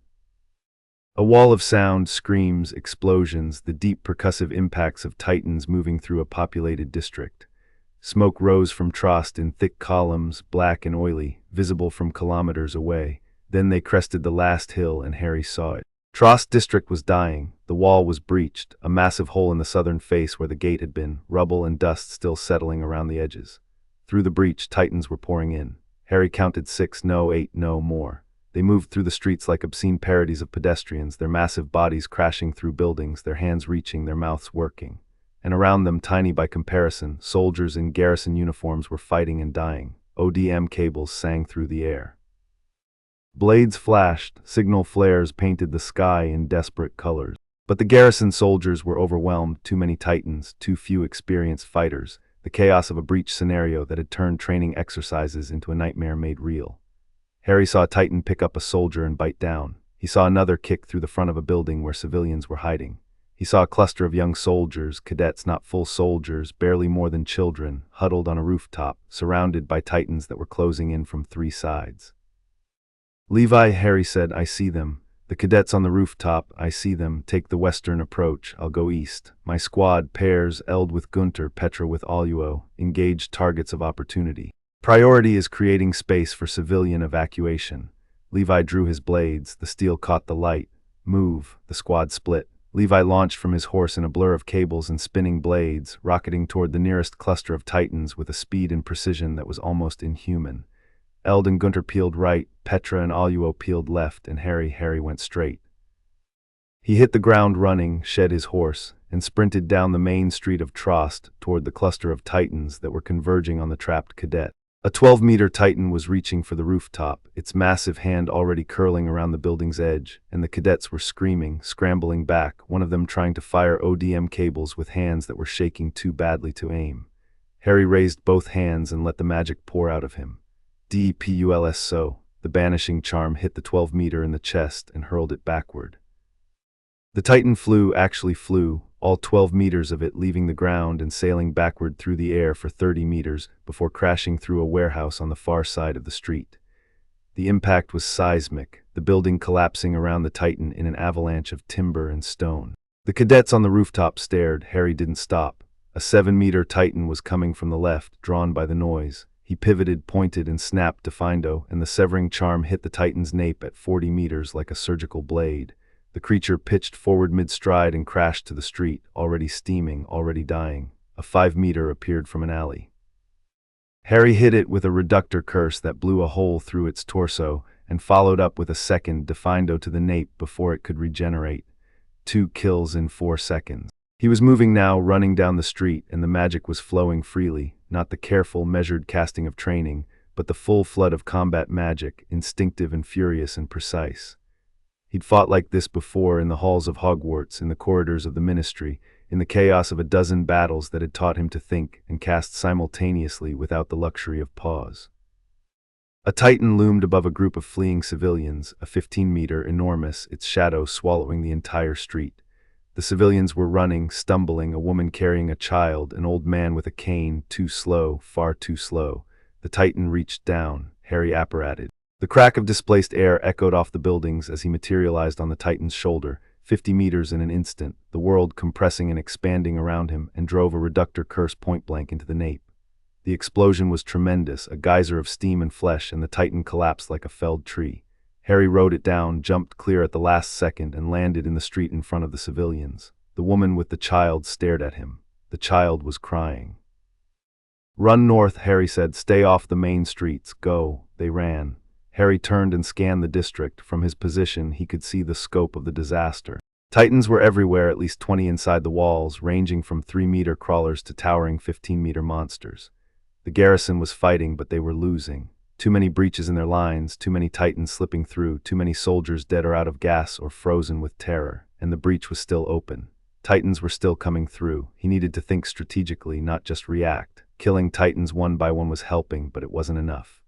A wall of sound, screams, explosions, the deep percussive impacts of Titans moving through a populated district. Smoke rose from Trost in thick columns, black and oily, visible from kilometers away. Then they crested the last hill and Harry saw it. Trost district was dying. The wall was breached, a massive hole in the southern face where the gate had been, rubble and dust still settling around the edges. Through the breach, Titans were pouring in. Harry counted 6, no 8, no more. They moved through the streets like obscene parodies of pedestrians, their massive bodies crashing through buildings, their hands reaching, their mouths working. And around them, tiny by comparison, soldiers in garrison uniforms were fighting and dying. ODM cables sang through the air. Blades flashed, signal flares painted the sky in desperate colors. But the garrison soldiers were overwhelmed, too many Titans, too few experienced fighters, the chaos of a breach scenario that had turned training exercises into a nightmare made real. Harry saw a Titan pick up a soldier and bite down. He saw another kick through the front of a building where civilians were hiding. He saw a cluster of young soldiers, cadets not full soldiers, barely more than children, huddled on a rooftop, surrounded by Titans that were closing in from 3 sides. Levi, Harry said, I see them. The cadets on the rooftop, I see them. Take the western approach, I'll go east. My squad, pairs, Eld with Gunter, Petra with Oluo, engage targets of opportunity. Priority is creating space for civilian evacuation. Levi drew his blades, the steel caught the light. Move, the squad split. Levi launched from his horse in a blur of cables and spinning blades, rocketing toward the nearest cluster of Titans with a speed and precision that was almost inhuman. Eld and Gunter peeled right, Petra and Oluo peeled left, and Harry went straight. He hit the ground running, shed his horse, and sprinted down the main street of Trost toward the cluster of Titans that were converging on the trapped cadet. A 12-meter Titan was reaching for the rooftop, its massive hand already curling around the building's edge, and the cadets were screaming, scrambling back, one of them trying to fire ODM cables with hands that were shaking too badly to aim. Harry raised both hands and let the magic pour out of him. DPULSO, the banishing charm hit the 12-meter in the chest and hurled it backward. The Titan actually flew, all 12 meters of it leaving the ground and sailing backward through the air for 30 meters before crashing through a warehouse on the far side of the street. The impact was seismic, the building collapsing around the Titan in an avalanche of timber and stone. The cadets on the rooftop stared. Harry didn't stop. A 7-meter Titan was coming from the left, drawn by the noise. He pivoted, pointed, and snapped Defindo, and the severing charm hit the Titan's nape at 40 meters like a surgical blade. The creature pitched forward mid-stride and crashed to the street, already steaming, already dying. A 5-meter appeared from an alley. Harry hit it with a reductor curse that blew a hole through its torso, and followed up with a second Defindo to the nape before it could regenerate. 2 kills in 4 seconds. He was moving now, running down the street, and the magic was flowing freely, not the careful, measured casting of training, but the full flood of combat magic, instinctive and furious and precise. He'd fought like this before in the halls of Hogwarts, in the corridors of the Ministry, in the chaos of a dozen battles that had taught him to think and cast simultaneously without the luxury of pause. A Titan loomed above a group of fleeing civilians, a 15-meter, enormous, its shadow swallowing the entire street. The civilians were running, stumbling, a woman carrying a child, an old man with a cane, too slow, far too slow. The Titan reached down, Harry apparated. The crack of displaced air echoed off the buildings as he materialized on the Titan's shoulder, 50 meters in an instant, the world compressing and expanding around him, and drove a reductor curse point-blank into the nape. The explosion was tremendous, a geyser of steam and flesh, and the Titan collapsed like a felled tree. Harry rode it down, jumped clear at the last second, and landed in the street in front of the civilians. The woman with the child stared at him. The child was crying. Run north, Harry said. Stay off the main streets. Go. They ran. Harry turned and scanned the district. From his position, he could see the scope of the disaster. Titans were everywhere, at least 20 inside the walls, ranging from 3-meter crawlers to towering 15-meter monsters. The garrison was fighting, but they were losing. Too many breaches in their lines, too many Titans slipping through, too many soldiers dead or out of gas or frozen with terror, and the breach was still open. Titans were still coming through. He needed to think strategically, not just react. Killing Titans one by one was helping, but it wasn't enough.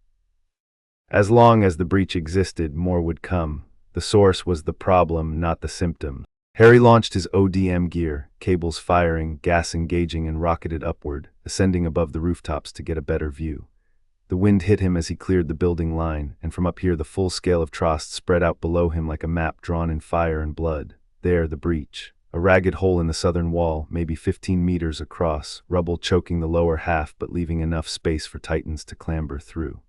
As long as the breach existed, more would come. The source was the problem, not the symptom. Harry launched his ODM gear, cables firing, gas engaging, and rocketed upward, ascending above the rooftops to get a better view. The wind hit him as he cleared the building line, and from up here the full scale of Trost spread out below him like a map drawn in fire and blood. There, the breach. A ragged hole in the southern wall, maybe 15 meters across, rubble choking the lower half but leaving enough space for Titans to clamber through.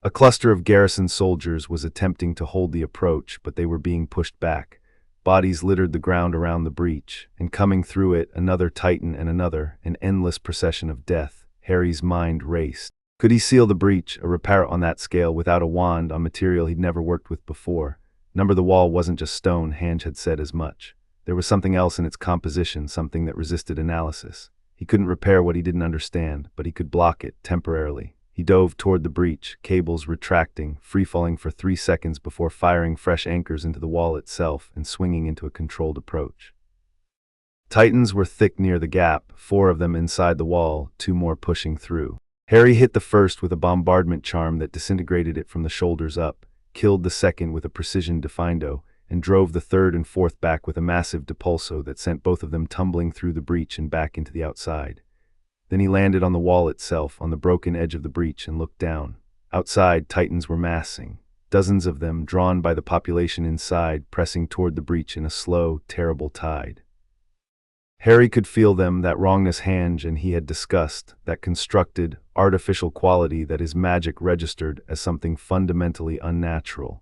A cluster of garrison soldiers was attempting to hold the approach, but they were being pushed back. Bodies littered the ground around the breach, and coming through it, another Titan and another, an endless procession of death. Harry's mind raced. Could he seal the breach, a repair on that scale, without a wand, on material he'd never worked with before? Number the wall wasn't just stone, Hange had said as much. There was something else in its composition, something that resisted analysis. He couldn't repair what he didn't understand, but he could block it, temporarily. He dove toward the breach, cables retracting, free-falling for 3 seconds before firing fresh anchors into the wall itself and swinging into a controlled approach. Titans were thick near the gap, 4 of them inside the wall, 2 more pushing through. Harry hit the first with a bombardment charm that disintegrated it from the shoulders up, killed the second with a precision defindo, and drove the third and fourth back with a massive depulso that sent both of them tumbling through the breach and back into the outside. Then he landed on the wall itself, on the broken edge of the breach, and looked down. Outside, Titans were massing, dozens of them, drawn by the population inside, pressing toward the breach in a slow, terrible tide. Harry could feel them, that wrongness Hange and he had discussed, that constructed, artificial quality that his magic registered as something fundamentally unnatural.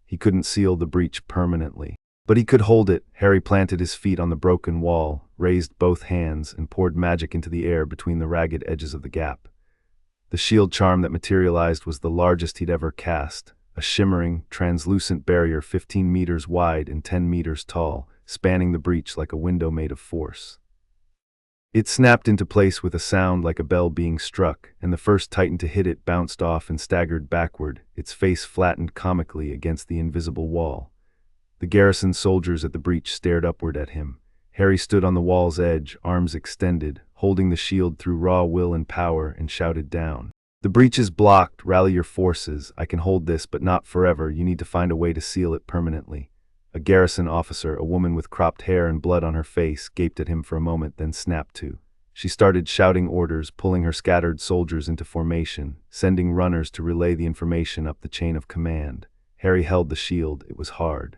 He couldn't seal the breach permanently, but he could hold it. Harry planted his feet on the broken wall, raised both hands, and poured magic into the air between the ragged edges of the gap. The shield charm that materialized was the largest he'd ever cast, a shimmering, translucent barrier 15 meters wide and 10 meters tall, spanning the breach like a window made of force. It snapped into place with a sound like a bell being struck, and the first Titan to hit it bounced off and staggered backward, its face flattened comically against the invisible wall. The garrison soldiers at the breach stared upward at him. Harry stood on the wall's edge, arms extended, holding the shield through raw will and power, and shouted down. "The breach is blocked. Rally your forces. I can hold this, but not forever. You need to find a way to seal it permanently." A garrison officer, a woman with cropped hair and blood on her face, gaped at him for a moment, then snapped to. She started shouting orders, pulling her scattered soldiers into formation, sending runners to relay the information up the chain of command. Harry held the shield. It was hard.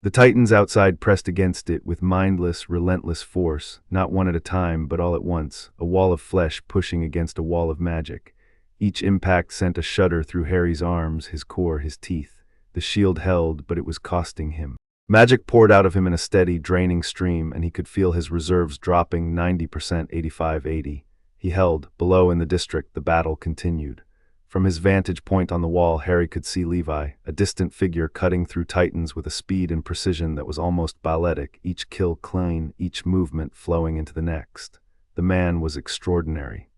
The Titans outside pressed against it with mindless, relentless force, not one at a time, but all at once, a wall of flesh pushing against a wall of magic. Each impact sent a shudder through Harry's arms, his core, his teeth. The shield held, but it was costing him. Magic poured out of him in a steady, draining stream, and he could feel his reserves dropping 90%, 85-80. He held. Below in the district, the battle continued. From his vantage point on the wall, Harry could see Levi, a distant figure cutting through Titans with a speed and precision that was almost balletic, each kill clean, each movement flowing into the next. The man was extraordinary.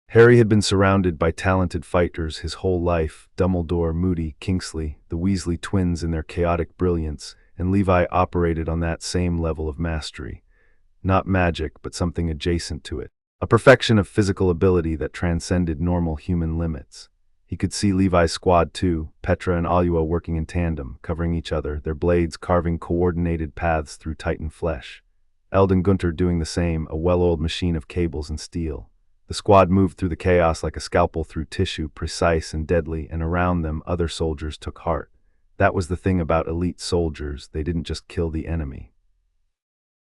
Harry had been surrounded by talented fighters his whole life: Dumbledore, Moody, Kingsley, the Weasley twins in their chaotic brilliance, and Levi operated on that same level of mastery. Not magic, but something adjacent to it. A perfection of physical ability that transcended normal human limits. He could see Levi's squad too, Petra and Alua working in tandem, covering each other, their blades carving coordinated paths through Titan flesh. Eld and Gunter doing the same, a well-oiled machine of cables and steel. The squad moved through the chaos like a scalpel through tissue, precise and deadly, and around them other soldiers took heart. That was the thing about elite soldiers, they didn't just kill the enemy.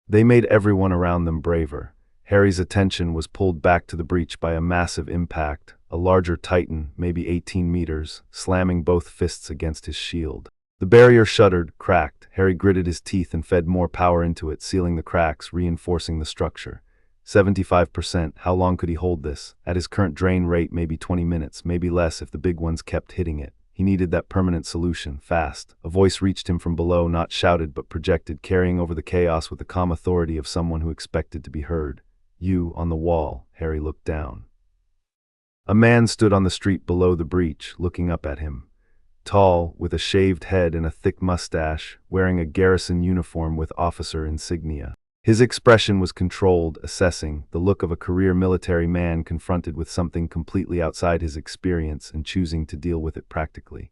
They made everyone around them braver. Harry's attention was pulled back to the breach by a massive impact, a larger Titan, maybe 18 meters, slamming both fists against his shield. The barrier shuddered, cracked. Harry gritted his teeth and fed more power into it, sealing the cracks, reinforcing the structure. 75%, how long could he hold this? At his current drain rate, maybe 20 minutes, maybe less if the big ones kept hitting it. He needed that permanent solution, fast. A voice reached him from below, not shouted but projected, carrying over the chaos with the calm authority of someone who expected to be heard. "You, on the wall." Harry looked down. A man stood on the street below the breach, looking up at him. Tall, with a shaved head and a thick mustache, wearing a garrison uniform with officer insignia. His expression was controlled, assessing, the look of a career military man confronted with something completely outside his experience and choosing to deal with it practically.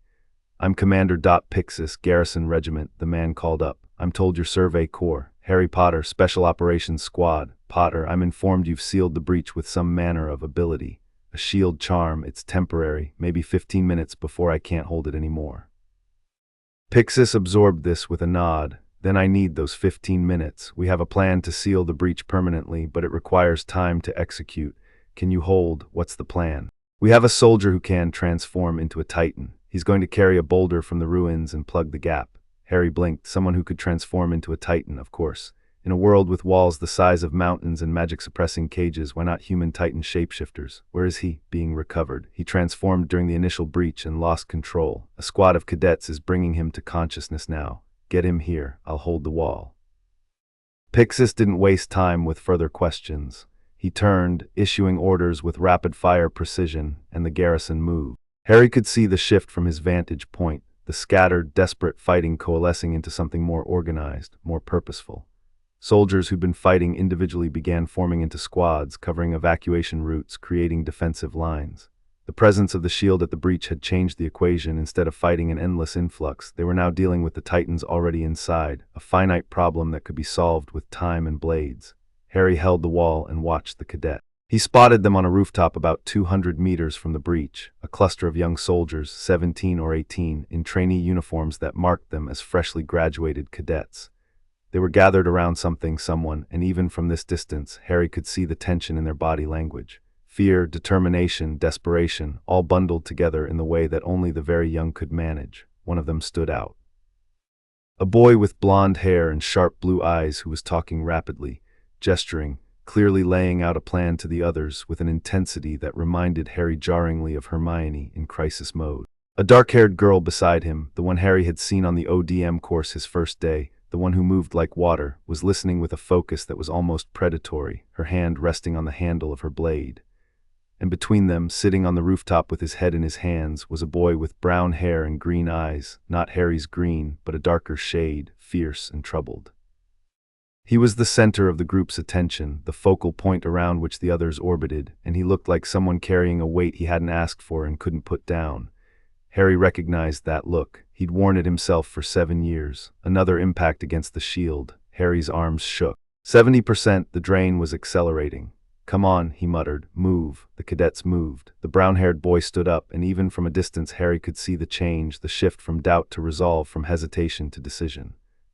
"I'm Commander Pixis, Garrison Regiment," the man called up. "I'm told you're Survey Corps. Harry Potter, Special Operations Squad. Potter, I'm informed you've sealed the breach with some manner of ability. A shield charm, it's temporary, maybe 15 minutes before I can't hold it anymore." Pixis absorbed this with a nod. "Then I need those 15 minutes. We have a plan to seal the breach permanently, but it requires time to execute. Can you hold? What's the plan?" We have a soldier who can transform into a titan. He's going to carry a boulder from the ruins and plug the gap. Harry blinked. Someone who could transform into a titan, of course. In a world with walls the size of mountains and magic-suppressing cages, why not human titan shapeshifters? Where is he? Being recovered. He transformed during the initial breach and lost control. A squad of cadets is bringing him to consciousness now. Get him here. I'll hold the wall. Pixis didn't waste time with further questions. He turned, issuing orders with rapid-fire precision, and the garrison moved. Harry could see the shift from his vantage point, the scattered, desperate fighting coalescing into something more organized, more purposeful. Soldiers who'd been fighting individually began forming into squads, covering evacuation routes, creating defensive lines. The presence of the shield at the breach had changed the equation. Instead of fighting an endless influx, they were now dealing with the titans already inside, a finite problem that could be solved with time and blades. Harry held the wall and watched the cadet. He spotted them on a rooftop about 200 meters from the breach, a cluster of young soldiers, 17 or 18, in trainee uniforms that marked them as freshly graduated cadets. They were gathered around something, someone, and even from this distance, Harry could see the tension in their body language. Fear, determination, desperation, all bundled together in the way that only the very young could manage. One of them stood out. A boy with blonde hair and sharp blue eyes who was talking rapidly, gesturing, clearly laying out a plan to the others with an intensity that reminded Harry jarringly of Hermione in crisis mode. A dark-haired girl beside him, the one Harry had seen on the ODM course his first day, the one who moved like water, was listening with a focus that was almost predatory, her hand resting on the handle of her blade. And between them, sitting on the rooftop with his head in his hands, was a boy with brown hair and green eyes, not Harry's green, but a darker shade, fierce and troubled. He was the center of the group's attention, the focal point around which the others orbited, and he looked like someone carrying a weight he hadn't asked for and couldn't put down. Harry recognized that look. He'd worn it himself for 7 years. Another impact against the shield. Harry's arms shook. 70%, the drain was accelerating. Come on, he muttered. Move. The cadets moved. The brown-haired boy stood up, and even from a distance Harry could see the change, the shift from doubt to resolve, from hesitation to decision.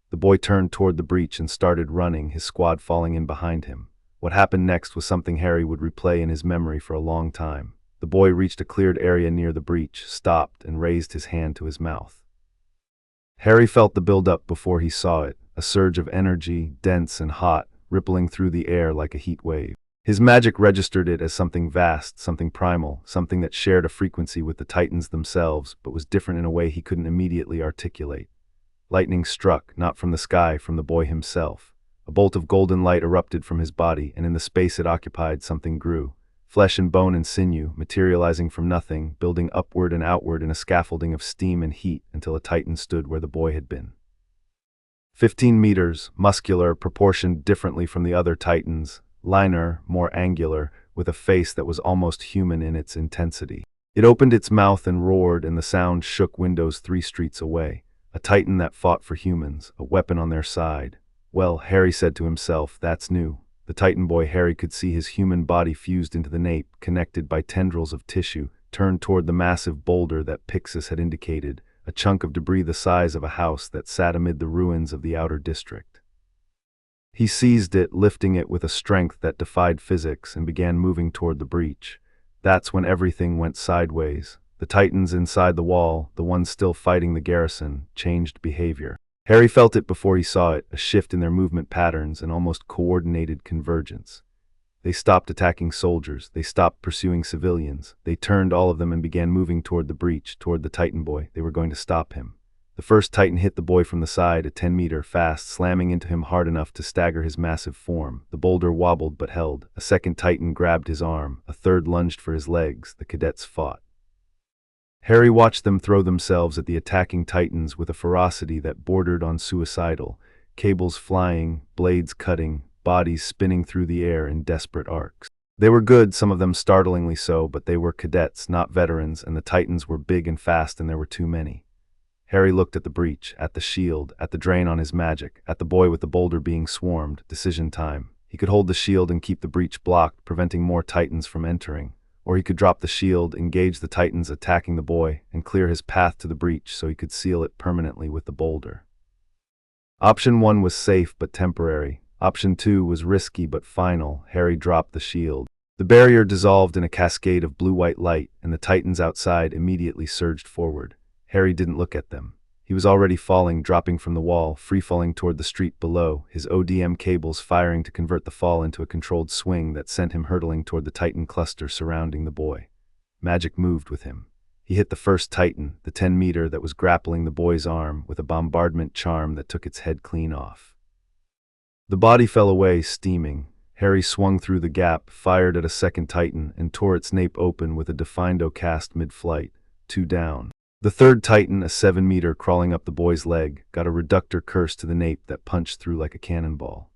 The boy turned toward the breach and started running, his squad falling in behind him. What happened next was something Harry would replay in his memory for a long time. The boy reached a cleared area near the breach, stopped, and raised his hand to his mouth. Harry felt the build-up before he saw it, a surge of energy, dense and hot, rippling through the air like a heat wave. His magic registered it as something vast, something primal, something that shared a frequency with the Titans themselves, but was different in a way he couldn't immediately articulate. Lightning struck, not from the sky, from the boy himself. A bolt of golden light erupted from his body, and in the space it occupied, something grew. Flesh and bone and sinew, materializing from nothing, building upward and outward in a scaffolding of steam and heat until a Titan stood where the boy had been. 15 meters, muscular, proportioned differently from the other Titans, lighter, more angular, with a face that was almost human in its intensity. It opened its mouth and roared, and the sound shook windows 3 streets away. A Titan that fought for humans, a weapon on their side. Well, Harry said to himself, that's new. The Titan boy, Harry could see his human body fused into the nape, connected by tendrils of tissue, turned toward the massive boulder that Pixis had indicated, a chunk of debris the size of a house that sat amid the ruins of the outer district. He seized it, lifting it with a strength that defied physics, and began moving toward the breach. That's when everything went sideways. The Titans inside the wall, the ones still fighting the garrison, changed behavior. Harry felt it before he saw it, a shift in their movement patterns, an almost coordinated convergence. They stopped attacking soldiers, they stopped pursuing civilians, they turned all of them and began moving toward the breach, toward the Titan boy. They were going to stop him. The first Titan hit the boy from the side, a 10-meter fast, slamming into him hard enough to stagger his massive form. The boulder wobbled but held. A second Titan grabbed his arm, a third lunged for his legs. The cadets fought. Harry watched them throw themselves at the attacking Titans with a ferocity that bordered on suicidal, cables flying, blades cutting, bodies spinning through the air in desperate arcs. They were good, some of them startlingly so, but they were cadets, not veterans, and the Titans were big and fast, and there were too many. Harry looked at the breach, at the shield, at the drain on his magic, at the boy with the boulder being swarmed. Decision time. He could hold the shield and keep the breach blocked, preventing more Titans from entering. Or he could drop the shield, engage the Titans attacking the boy, and clear his path to the breach so he could seal it permanently with the boulder. Option 1 was safe but temporary. Option 2 was risky but final. Harry dropped the shield. The barrier dissolved in a cascade of blue-white light, and the titans outside immediately surged forward. Harry didn't look at them. He was already falling, dropping from the wall, free-falling toward the street below, his ODM cables firing to convert the fall into a controlled swing that sent him hurtling toward the titan cluster surrounding the boy. Magic moved with him. He hit the first titan, the 10-meter that was grappling the boy's arm, with a bombardment charm that took its head clean off. The body fell away, steaming. Harry swung through the gap, fired at a second titan, and tore its nape open with a Defindo cast mid-flight. 2 down. The third titan, a 7-meter crawling up the boy's leg, got a reductor curse to the nape that punched through like a cannonball.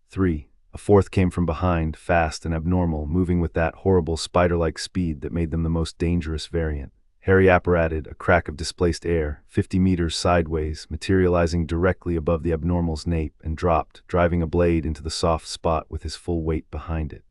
3. A fourth came from behind, fast and abnormal, moving with that horrible spider-like speed that made them the most dangerous variant. Harry apparated, a crack of displaced air, 50 meters sideways, materializing directly above the abnormal's nape, and dropped, driving a blade into the soft spot with his full weight behind it.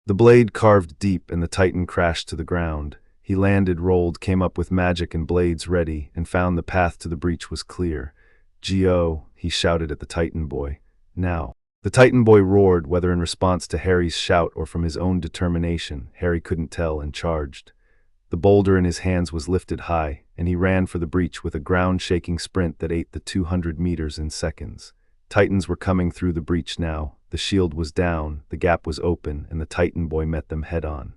The blade carved deep and the titan crashed to the ground. He landed, rolled, came up with magic and blades ready, and found the path to the breach was clear. "Go," he shouted at the titan boy. "Now." The titan boy roared, whether in response to Harry's shout or from his own determination, Harry couldn't tell, and charged. The boulder in his hands was lifted high, and he ran for the breach with a ground-shaking sprint that ate the 200 meters in seconds. Titans were coming through the breach now. The shield was down, the gap was open, and the titan boy met them head-on.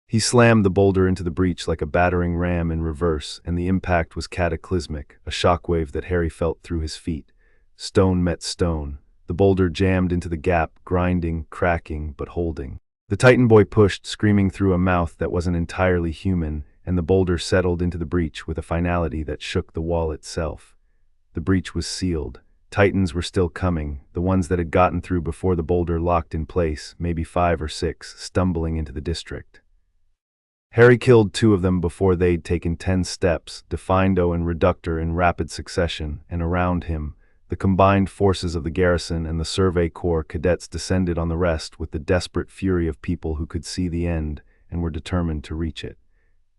He slammed the boulder into the breach like a battering ram in reverse, and the impact was cataclysmic, a shockwave that Harry felt through his feet. Stone met stone. The boulder jammed into the gap, grinding, cracking, but holding. The titan boy pushed, screaming through a mouth that wasn't entirely human, and the boulder settled into the breach with a finality that shook the wall itself. The breach was sealed. Titans were still coming, the ones that had gotten through before the boulder locked in place, maybe 5 or 6, stumbling into the district. Harry killed 2 of them before they'd taken 10 steps, Defindo and Reductor in rapid succession, and around him, the combined forces of the garrison and the Survey Corps cadets descended on the rest with the desperate fury of people who could see the end and were determined to reach it.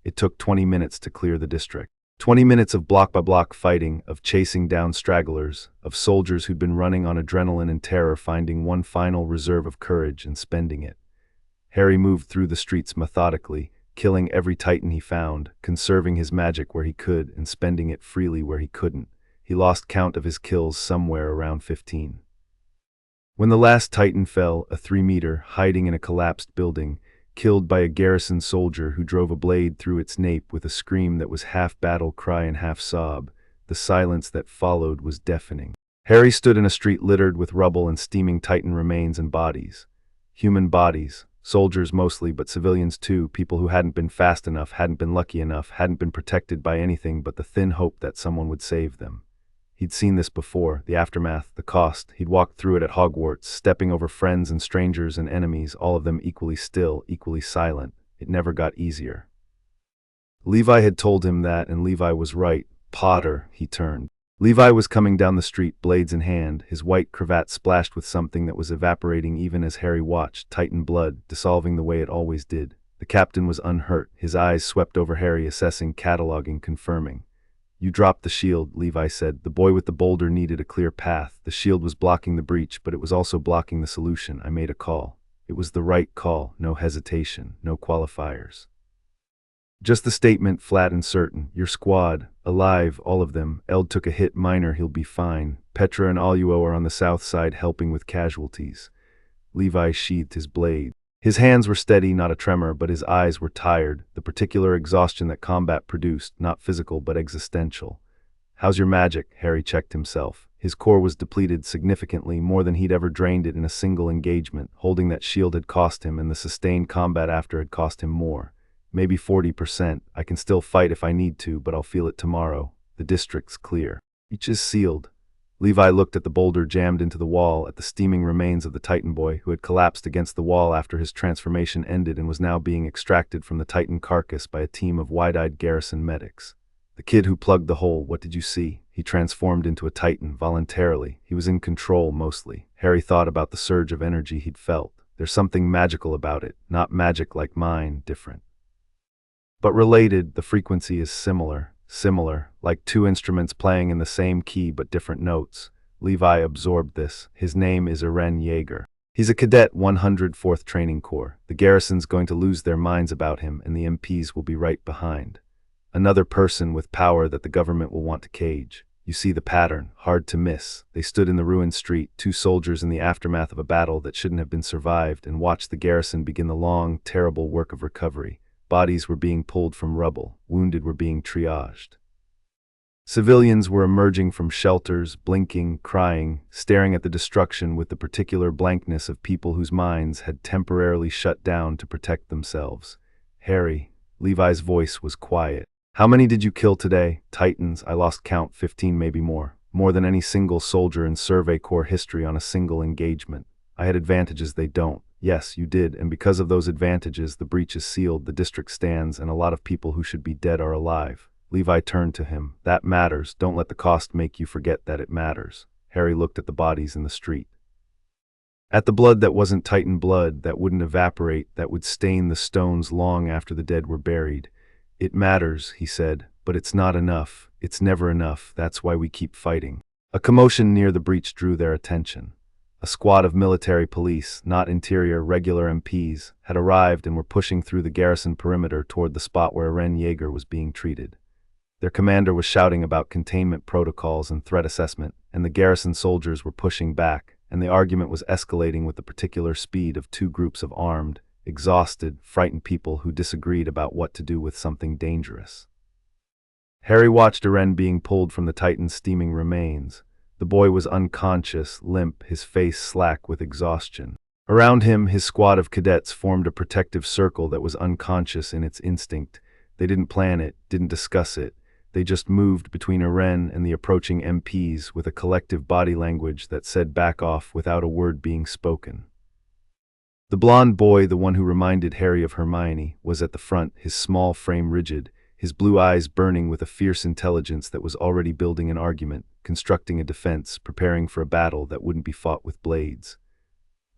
It took 20 minutes to clear the district. 20 minutes of block-by-block fighting, of chasing down stragglers, of soldiers who'd been running on adrenaline and terror finding one final reserve of courage and spending it. Harry moved through the streets methodically, killing every titan he found, conserving his magic where he could and spending it freely where he couldn't. He lost count of his kills somewhere around 15. When the last titan fell, a 3-meter, hiding in a collapsed building, killed by a garrison soldier who drove a blade through its nape with a scream that was half battle cry and half sob, the silence that followed was deafening. Harry stood in a street littered with rubble and steaming titan remains and bodies. Human bodies. Soldiers mostly, but civilians too, people who hadn't been fast enough, hadn't been lucky enough, hadn't been protected by anything but the thin hope that someone would save them. He'd seen this before, the aftermath, the cost. He'd walked through it at Hogwarts, stepping over friends and strangers and enemies, all of them equally still, equally silent. It never got easier. Levi had told him that, and Levi was right. Potter, he turned. Levi was coming down the street, blades in hand, his white cravat splashed with something that was evaporating even as Harry watched, Titan blood, dissolving the way it always did. The captain was unhurt, his eyes swept over Harry, assessing, cataloging, confirming. "You dropped the shield," Levi said. "The boy with the boulder needed a clear path. The shield was blocking the breach, but it was also blocking the solution. I made a call. It was the right call, no hesitation, no qualifiers. Just the statement, flat and certain. Your squad, alive, all of them. Eld took a hit minor, he'll be fine. Petra and Aluo are on the south side helping with casualties." Levi sheathed his blade. His hands were steady, not a tremor, but his eyes were tired, the particular exhaustion that combat produced, not physical but existential. "How's your magic?" Harry checked himself. His core was depleted significantly, more than he'd ever drained it in a single engagement. Holding that shield had cost him, and the sustained combat after had cost him more. "Maybe 40%. I can still fight if I need to, but I'll feel it tomorrow. The district's clear. Each is sealed." Levi looked at the boulder jammed into the wall, at the steaming remains of the Titan boy, who had collapsed against the wall after his transformation ended and was now being extracted from the Titan carcass by a team of wide-eyed garrison medics. "The kid who plugged the hole, what did you see?" He transformed into a Titan, voluntarily. He was in control, mostly. Harry thought about the surge of energy he'd felt. There's something magical about it, not magic like mine, different. But related, the frequency is similar, like 2 instruments playing in the same key but different notes. Levi absorbed this. His name is Eren Yeager. He's a cadet 104th Training Corps. The garrison's going to lose their minds about him, and the MPs will be right behind. Another person with power that the government will want to cage. You see the pattern, hard to miss. They stood in the ruined street, two soldiers in the aftermath of a battle that shouldn't have been survived, and watched the garrison begin the long, terrible work of recovery. Bodies were being pulled from rubble, wounded were being triaged. Civilians were emerging from shelters, blinking, crying, staring at the destruction with the particular blankness of people whose minds had temporarily shut down to protect themselves. Harry, Levi's voice was quiet. How many did you kill today? Titans, I lost count, 15 maybe more. More than any single soldier in Survey Corps history on a single engagement. I had advantages they don't. Yes, you did, and because of those advantages, the breach is sealed, the district stands, and a lot of people who should be dead are alive. Levi turned to him. That matters. Don't let the cost make you forget that it matters. Harry looked at the bodies in the street. At the blood that wasn't Titan blood, that wouldn't evaporate, that would stain the stones long after the dead were buried. It matters, he said, but it's not enough. It's never enough. That's why we keep fighting. A commotion near the breach drew their attention. A squad of military police, not interior, regular MPs, had arrived and were pushing through the garrison perimeter toward the spot where Ren Yeager was being treated. Their commander was shouting about containment protocols and threat assessment, and the garrison soldiers were pushing back, and the argument was escalating with the particular speed of two groups of armed, exhausted, frightened people who disagreed about what to do with something dangerous. Harry watched Eren being pulled from the Titan's steaming remains. The boy was unconscious, limp, his face slack with exhaustion. Around him, his squad of cadets formed a protective circle that was unconscious in its instinct. They didn't plan it, didn't discuss it. They just moved between Eren and the approaching MPs with a collective body language that said back off without a word being spoken. The blond boy, the one who reminded Harry of Hermione, was at the front, his small frame rigid, his blue eyes burning with a fierce intelligence that was already building an argument, constructing a defense, preparing for a battle that wouldn't be fought with blades.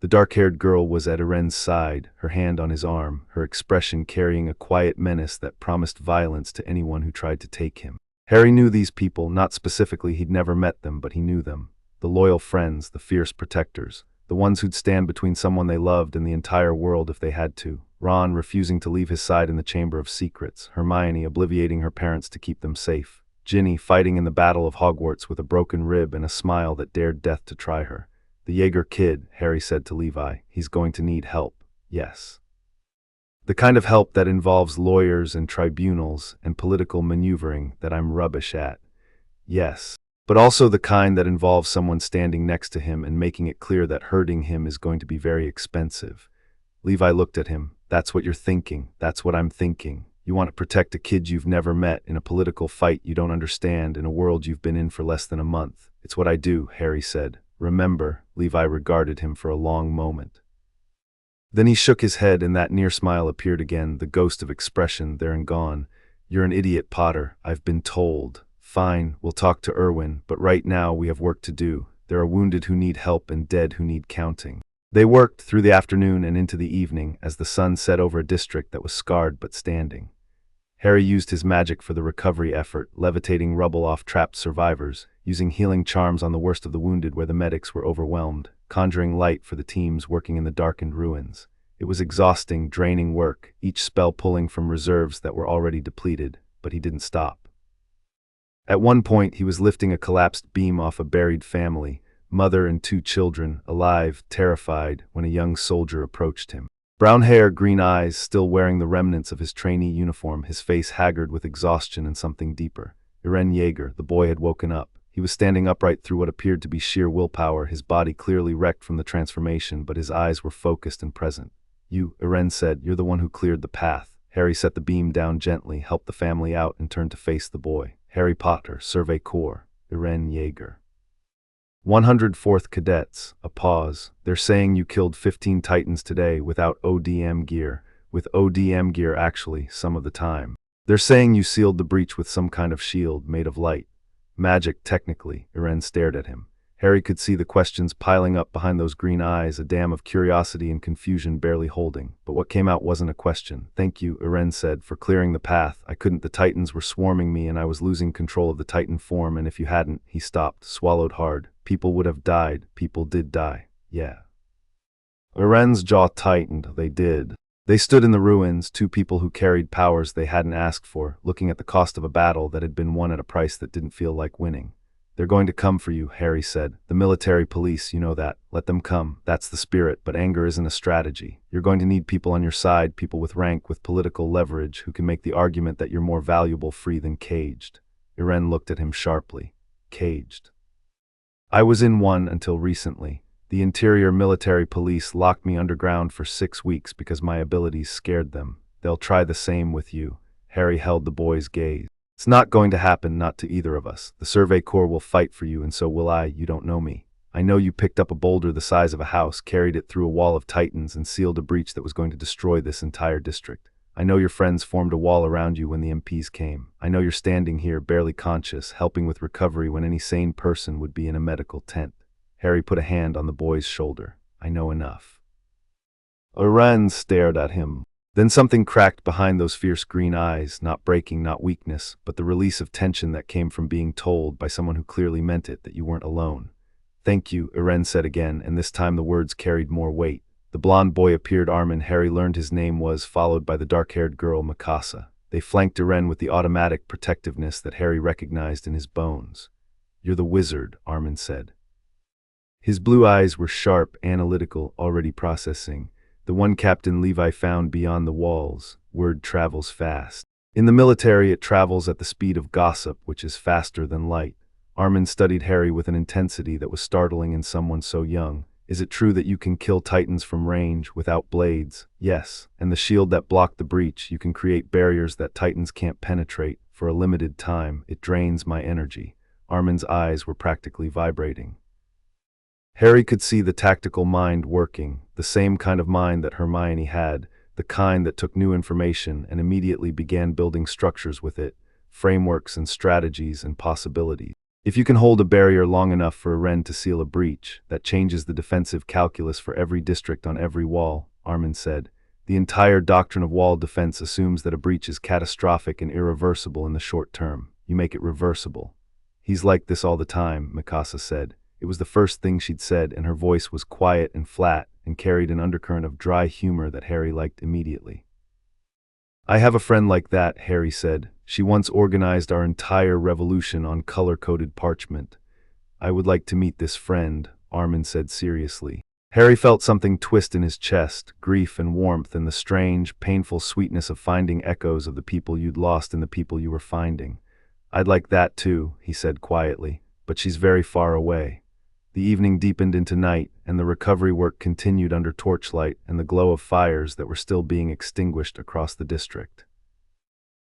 The dark-haired girl was at Eren's side, her hand on his arm, her expression carrying a quiet menace that promised violence to anyone who tried to take him. Harry knew these people, not specifically, he'd never met them, but he knew them. The loyal friends, the fierce protectors, the ones who'd stand between someone they loved and the entire world if they had to. Ron refusing to leave his side in the Chamber of Secrets, Hermione obliviating her parents to keep them safe, Ginny fighting in the Battle of Hogwarts with a broken rib and a smile that dared death to try her. The Yeager kid, Harry said to Levi, he's going to need help, yes. The kind of help that involves lawyers and tribunals and political maneuvering that I'm rubbish at, yes. But also the kind that involves someone standing next to him and making it clear that hurting him is going to be very expensive. Levi looked at him. That's what you're thinking. That's what I'm thinking. You want to protect a kid you've never met in a political fight you don't understand in a world you've been in for less than a month. It's what I do, Harry said. Remember, Levi regarded him for a long moment. Then he shook his head and that near smile appeared again, the ghost of expression there and gone. You're an idiot, Potter. I've been told. Fine, we'll talk to Erwin, but right now we have work to do. There are wounded who need help and dead who need counting. They worked through the afternoon and into the evening as the sun set over a district that was scarred but standing. Harry used his magic for the recovery effort, levitating rubble off trapped survivors, using healing charms on the worst of the wounded where the medics were overwhelmed, conjuring light for the teams working in the darkened ruins. It was exhausting, draining work, each spell pulling from reserves that were already depleted, but he didn't stop. At one point, he was lifting a collapsed beam off a buried family, mother and two children, alive, terrified, when a young soldier approached him. Brown hair, green eyes, still wearing the remnants of his trainee uniform, his face haggard with exhaustion and something deeper. Eren Yeager, the boy, had woken up. He was standing upright through what appeared to be sheer willpower, his body clearly wrecked from the transformation, but his eyes were focused and present. You, Eren said, you're the one who cleared the path. Harry set the beam down gently, helped the family out, and turned to face the boy. Harry Potter, Survey Corps, Eren Yeager. 104th Cadets, a pause. They're saying you killed 15 Titans today without ODM gear, with ODM gear actually, some of the time. They're saying you sealed the breach with some kind of shield made of light. Magic, technically. Eren stared at him. Harry could see the questions piling up behind those green eyes, a dam of curiosity and confusion barely holding. But what came out wasn't a question. Thank you, Eren said, for clearing the path. I couldn't. The Titans were swarming me and I was losing control of the Titan form, and if you hadn't, he stopped, swallowed hard. People would have died. People did die. Yeah. Iren's jaw tightened. They did. They stood in the ruins, two people who carried powers they hadn't asked for, looking at the cost of a battle that had been won at a price that didn't feel like winning. They're going to come for you, Harry said. The military police, you know that. Let them come. That's the spirit, but anger isn't a strategy. You're going to need people on your side, people with rank, with political leverage, who can make the argument that you're more valuable free than caged. Iren looked at him sharply. Caged. I was in one until recently. The interior military police locked me underground for 6 weeks because my abilities scared them. They'll try the same with you. Harry held the boy's gaze. It's not going to happen, not to either of us. The Survey Corps will fight for you, and so will I. You don't know me. I know you picked up a boulder the size of a house, carried it through a wall of Titans, and sealed a breach that was going to destroy this entire district. I know your friends formed a wall around you when the MPs came. I know you're standing here, barely conscious, helping with recovery when any sane person would be in a medical tent. Harry put a hand on the boy's shoulder. I know enough. Iren stared at him. Then something cracked behind those fierce green eyes, not breaking, not weakness, but the release of tension that came from being told by someone who clearly meant it that you weren't alone. Thank you, Iren said again, and this time the words carried more weight. The blond boy appeared. Armin. Harry learned his name was, followed by the dark-haired girl, Mikasa. They flanked Iren with the automatic protectiveness that Harry recognized in his bones. You're the wizard, Armin said. His blue eyes were sharp, analytical, already processing. The one Captain Levi found beyond the walls. Word travels fast. In the military, it travels at the speed of gossip, which is faster than light. Armin studied Harry with an intensity that was startling in someone so young. Is it true that you can kill Titans from range, without blades? Yes. And the shield that blocked the breach, you can create barriers that Titans can't penetrate. For a limited time, it drains my energy. Armin's eyes were practically vibrating. Harry could see the tactical mind working, the same kind of mind that Hermione had, the kind that took new information and immediately began building structures with it, frameworks and strategies and possibilities. If you can hold a barrier long enough for Iren to seal a breach, that changes the defensive calculus for every district on every wall, Armin said. The entire doctrine of wall defense assumes that a breach is catastrophic and irreversible in the short term. You make it reversible. He's like this all the time, Mikasa said. It was the first thing she'd said, and her voice was quiet and flat and carried an undercurrent of dry humor that Harry liked immediately. I have a friend like that, Harry said. She once organized our entire revolution on color-coded parchment. I would like to meet this friend, Armin said seriously. Harry felt something twist in his chest, grief and warmth and the strange, painful sweetness of finding echoes of the people you'd lost in the people you were finding. I'd like that too, he said quietly, but she's very far away. The evening deepened into night, and the recovery work continued under torchlight and the glow of fires that were still being extinguished across the district.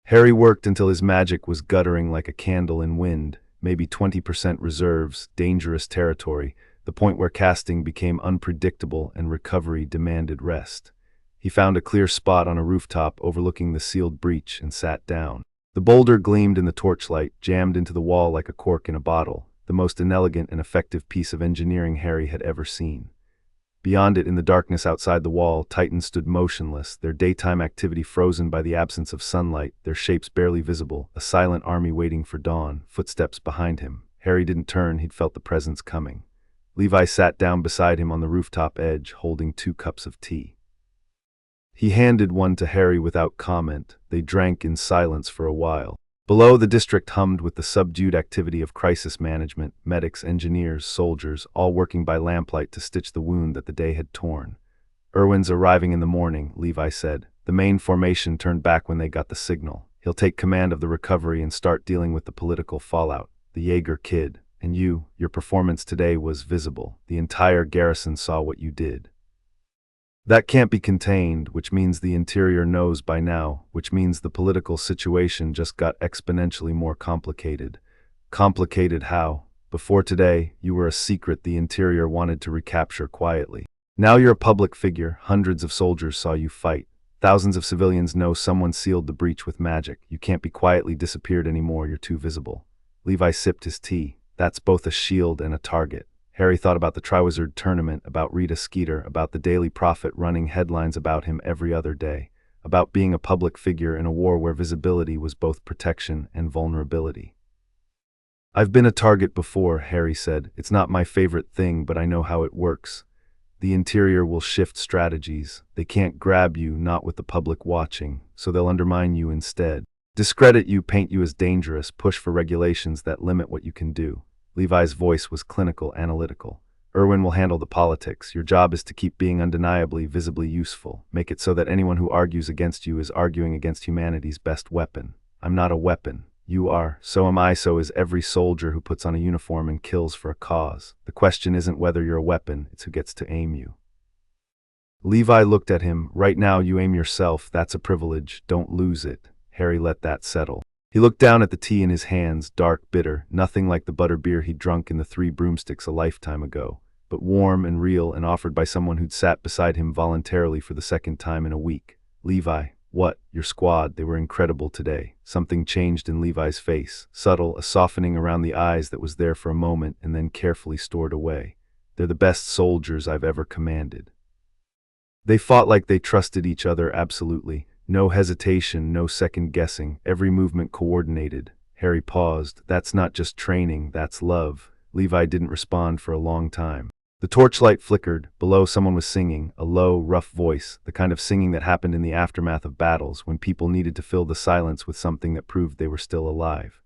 Harry worked until his magic was guttering like a candle in wind, maybe 20% reserves, dangerous territory, the point where casting became unpredictable and recovery demanded rest. He found a clear spot on a rooftop overlooking the sealed breach and sat down. The boulder gleamed in the torchlight, jammed into the wall like a cork in a bottle, the most inelegant and effective piece of engineering Harry had ever seen. Beyond it, in the darkness outside the wall, Titans stood motionless, their daytime activity frozen by the absence of sunlight, their shapes barely visible, a silent army waiting for dawn, footsteps behind him. Harry didn't turn, he'd felt the presence coming. Levi sat down beside him on the rooftop edge, holding 2 cups of tea. He handed one to Harry without comment. They drank in silence for a while. Below, the district hummed with the subdued activity of crisis management, medics, engineers, soldiers, all working by lamplight to stitch the wound that the day had torn. Irwin's arriving in the morning, Levi said. The main formation turned back when they got the signal. He'll take command of the recovery and start dealing with the political fallout. The Jaeger kid. And your performance today was visible. The entire garrison saw what you did. That can't be contained, which means the interior knows by now, which means the political situation just got exponentially more complicated. Complicated how? Before today, you were a secret the interior wanted to recapture quietly. Now you're a public figure, hundreds of soldiers saw you fight. Thousands of civilians know someone sealed the breach with magic. You can't be quietly disappeared anymore, you're too visible. Levi sipped his tea. That's both a shield and a target. Harry thought about the Triwizard Tournament, about Rita Skeeter, about the Daily Prophet running headlines about him every other day, about being a public figure in a war where visibility was both protection and vulnerability. I've been a target before, Harry said. It's not my favorite thing, but I know how it works. The interior will shift strategies. They can't grab you, not with the public watching, so they'll undermine you instead. Discredit you, paint you as dangerous, push for regulations that limit what you can do. Levi's voice was clinical, analytical. Irwin will handle the politics. Your job is to keep being undeniably, visibly useful. Make it so that anyone who argues against you is arguing against humanity's best weapon. I'm not a weapon. You are. So am I. So is every soldier who puts on a uniform and kills for a cause. The question isn't whether you're a weapon, it's who gets to aim you. Levi looked at him. Right now you aim yourself. That's a privilege. Don't lose it. Harry let that settle. He looked down at the tea in his hands, dark, bitter, nothing like the butterbeer he'd drunk in the Three Broomsticks a lifetime ago, but warm and real and offered by someone who'd sat beside him voluntarily for the second time in a week. Levi, what? Your squad, they were incredible today. Something changed in Levi's face, subtle, a softening around the eyes that was there for a moment and then carefully stored away. They're the best soldiers I've ever commanded. They fought like they trusted each other absolutely. No hesitation, no second guessing, every movement coordinated. Harry paused. That's not just training, that's love. Levi didn't respond for a long time. The torchlight flickered. Below, someone was singing, a low, rough voice, the kind of singing that happened in the aftermath of battles, when people needed to fill the silence with something that proved they were still alive.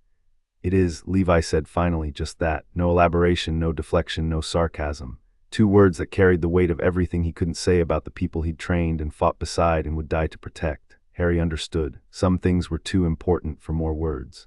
It is, Levi said finally, just that. No elaboration, no deflection, no sarcasm. Two words that carried the weight of everything he couldn't say about the people he'd trained and fought beside and would die to protect. Harry understood. Some things were too important for more words.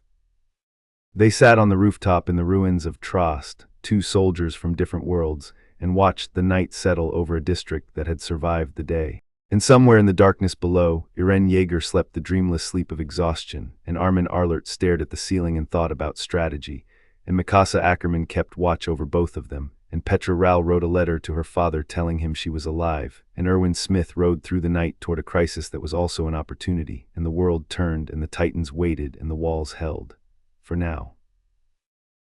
They sat on the rooftop in the ruins of Trost, two soldiers from different worlds, and watched the night settle over a district that had survived the day. And somewhere in the darkness below, Irene Yeager slept the dreamless sleep of exhaustion, and Armin Arlert stared at the ceiling and thought about strategy, and Mikasa Ackerman kept watch over both of them, and Petra Rao wrote a letter to her father telling him she was alive, and Erwin Smith rode through the night toward a crisis that was also an opportunity, and the world turned, and the Titans waited, and the walls held. For now.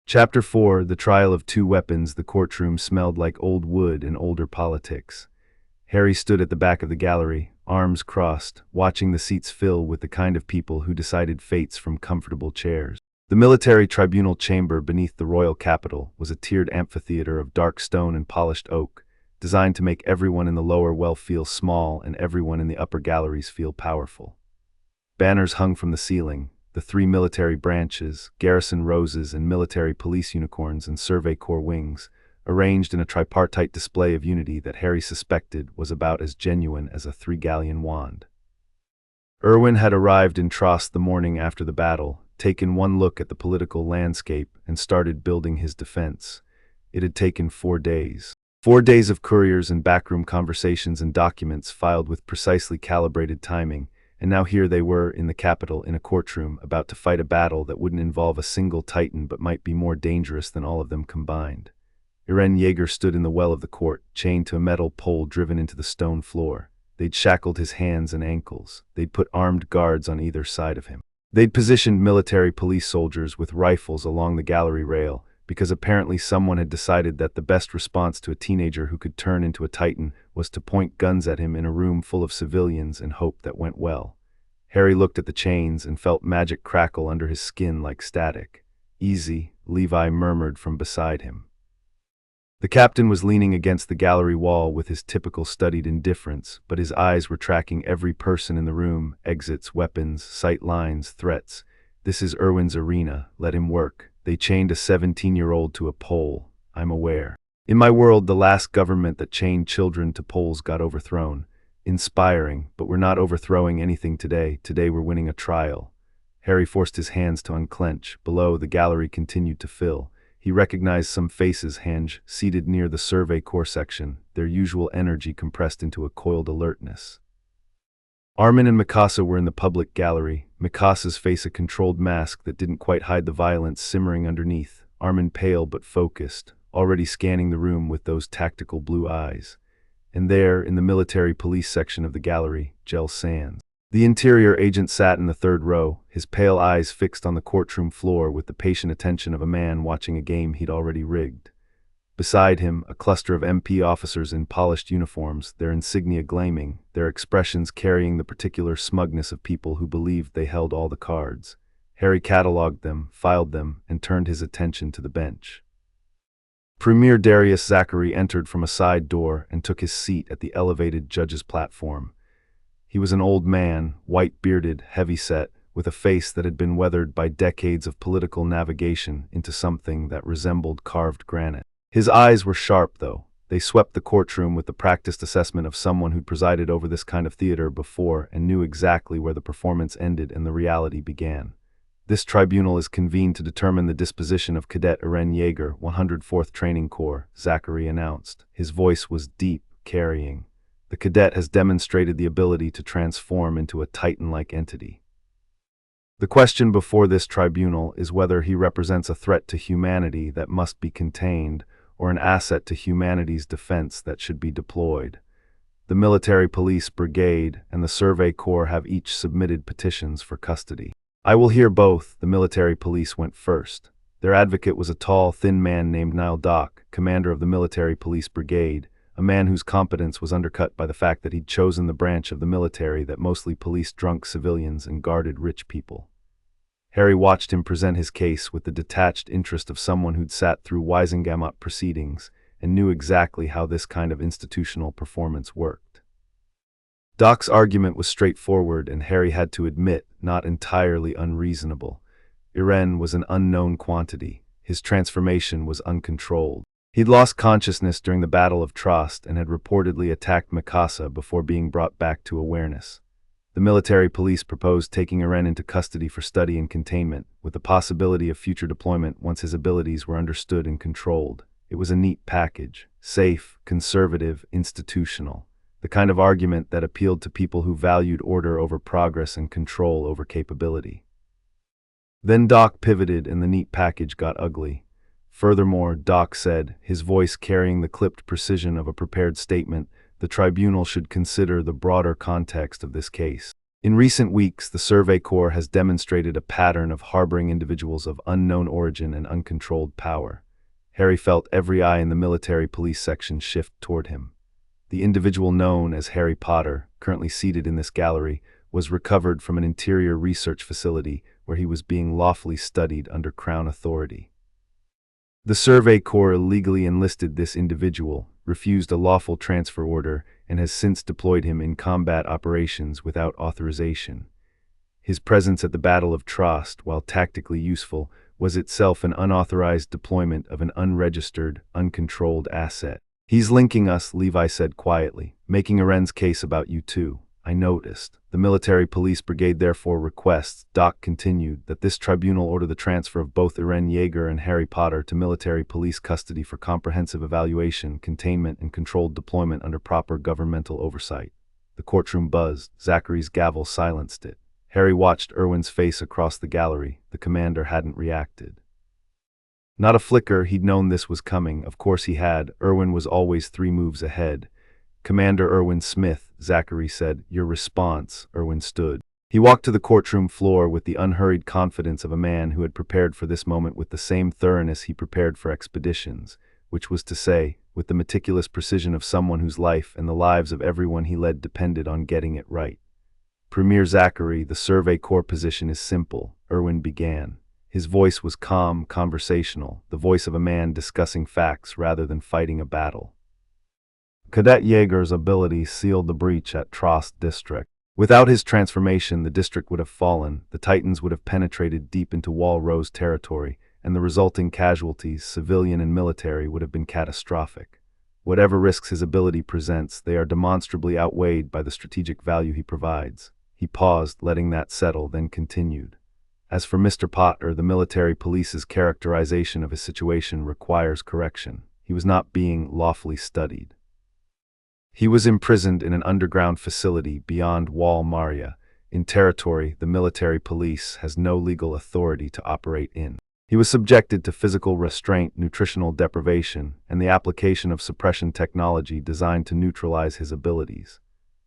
Chapter 4, The Trial of Two Weapons. The courtroom smelled like old wood and older politics. Harry stood at the back of the gallery, arms crossed, watching the seats fill with the kind of people who decided fates from comfortable chairs. The military tribunal chamber beneath the royal capitol was a tiered amphitheater of dark stone and polished oak, designed to make everyone in the lower well feel small and everyone in the upper galleries feel powerful. Banners hung from the ceiling, the three military branches, garrison roses and military police unicorns and Survey Corps wings, arranged in a tripartite display of unity that Harry suspected was about as genuine as a three-galleon wand. Irwin had arrived in Trost the morning after the battle, taken one look at the political landscape, and started building his defense. It had taken 4 days. 4 days of couriers and backroom conversations and documents filed with precisely calibrated timing, and now here they were in the capital in a courtroom about to fight a battle that wouldn't involve a single Titan but might be more dangerous than all of them combined. Irene Yeager stood in the well of the court, chained to a metal pole driven into the stone floor. They'd shackled his hands and ankles. They'd put armed guards on either side of him. They'd positioned military police soldiers with rifles along the gallery rail, because apparently someone had decided that the best response to a teenager who could turn into a Titan was to point guns at him in a room full of civilians and hope that went well. Harry looked at the chains and felt magic crackle under his skin like static. Easy, Levi murmured from beside him. The captain was leaning against the gallery wall with his typical studied indifference, but his eyes were tracking every person in the room, exits, weapons, sight lines, threats. This is Irwin's arena, let him work. They chained a 17-year-old to a pole, I'm aware. In my world, the last government that chained children to poles got overthrown. Inspiring, but we're not overthrowing anything today. Today we're winning a trial. Harry forced his hands to unclench. Below, the gallery continued to fill. He recognized some faces, seated near the Survey Corps section, their usual energy compressed into a coiled alertness. Armin and Mikasa were in the public gallery, Mikasa's face a controlled mask that didn't quite hide the violence simmering underneath, Armin pale but focused, already scanning the room with those tactical blue eyes. And there, in the military police section of the gallery, Jel Sands. The interior agent sat in the third row, his pale eyes fixed on the courtroom floor with the patient attention of a man watching a game he'd already rigged. Beside him, a cluster of MP officers in polished uniforms, their insignia gleaming, their expressions carrying the particular smugness of people who believed they held all the cards. Harry catalogued them, filed them, and turned his attention to the bench. Premier Darius Zachary entered from a side door and took his seat at the elevated judge's platform. He was an old man, white-bearded, heavy-set, with a face that had been weathered by decades of political navigation into something that resembled carved granite. His eyes were sharp, though. They swept the courtroom with the practiced assessment of someone who'd presided over this kind of theater before and knew exactly where the performance ended and the reality began. This tribunal is convened to determine the disposition of Cadet Irene Yeager, 104th Training Corps, Zachary announced. His voice was deep, carrying. The cadet has demonstrated the ability to transform into a titan-like entity. The question before this tribunal is whether he represents a threat to humanity that must be contained or an asset to humanity's defense that should be deployed. The Military Police Brigade and the Survey Corps have each submitted petitions for custody. I will hear both. The military police went first. Their advocate was a tall, thin man named Niall Dock, commander of the Military Police Brigade, a man whose competence was undercut by the fact that he'd chosen the branch of the military that mostly policed drunk civilians and guarded rich people. Harry watched him present his case with the detached interest of someone who'd sat through Wisengamot proceedings and knew exactly how this kind of institutional performance worked. Doc's argument was straightforward and Harry had to admit, not entirely unreasonable. Irene was an unknown quantity. His transformation was uncontrolled. He'd lost consciousness during the Battle of Trost and had reportedly attacked Mikasa before being brought back to awareness. The military police proposed taking Irene into custody for study and containment, with the possibility of future deployment once his abilities were understood and controlled. It was a neat package, safe, conservative, institutional, the kind of argument that appealed to people who valued order over progress and control over capability. Then Doc pivoted and the neat package got ugly. Furthermore, Doc said, his voice carrying the clipped precision of a prepared statement, the tribunal should consider the broader context of this case. In recent weeks, the Survey Corps has demonstrated a pattern of harboring individuals of unknown origin and uncontrolled power. Harry felt every eye in the military police section shift toward him. The individual known as Harry Potter, currently seated in this gallery, was recovered from an interior research facility where he was being lawfully studied under Crown authority. The Survey Corps illegally enlisted this individual, refused a lawful transfer order, and has since deployed him in combat operations without authorization. His presence at the Battle of Trost, while tactically useful, was itself an unauthorized deployment of an unregistered, uncontrolled asset. He's linking us, Levi said quietly, making Irene's case about you too. I noticed. The Military Police Brigade therefore requests, Doc continued, that this tribunal order the transfer of both Irene Yeager and Harry Potter to military police custody for comprehensive evaluation, containment, and controlled deployment under proper governmental oversight. The courtroom buzzed. Zachary's gavel silenced it. Harry watched Irwin's face across the gallery. The commander hadn't reacted. Not a flicker. He'd known this was coming. Of course he had. Irwin was always 3 moves ahead. Commander Irwin Smith, Zachary said. Your response. Irwin stood. He walked to the courtroom floor with the unhurried confidence of a man who had prepared for this moment with the same thoroughness he prepared for expeditions, which was to say, with the meticulous precision of someone whose life and the lives of everyone he led depended on getting it right. Premier Zachary, the Survey Corps position is simple, Irwin began. His voice was calm, conversational, the voice of a man discussing facts rather than fighting a battle. Cadet Yeager's ability sealed the breach at Trost District. Without his transformation, the district would have fallen, the Titans would have penetrated deep into Wall Rose territory, and the resulting casualties, civilian and military, would have been catastrophic. Whatever risks his ability presents, they are demonstrably outweighed by the strategic value he provides. He paused, letting that settle, then continued. As for Mr. Potter, the military police's characterization of his situation requires correction. He was not being lawfully studied. He was imprisoned in an underground facility beyond Wall Maria, in territory the military police has no legal authority to operate in. He was subjected to physical restraint, nutritional deprivation, and the application of suppression technology designed to neutralize his abilities.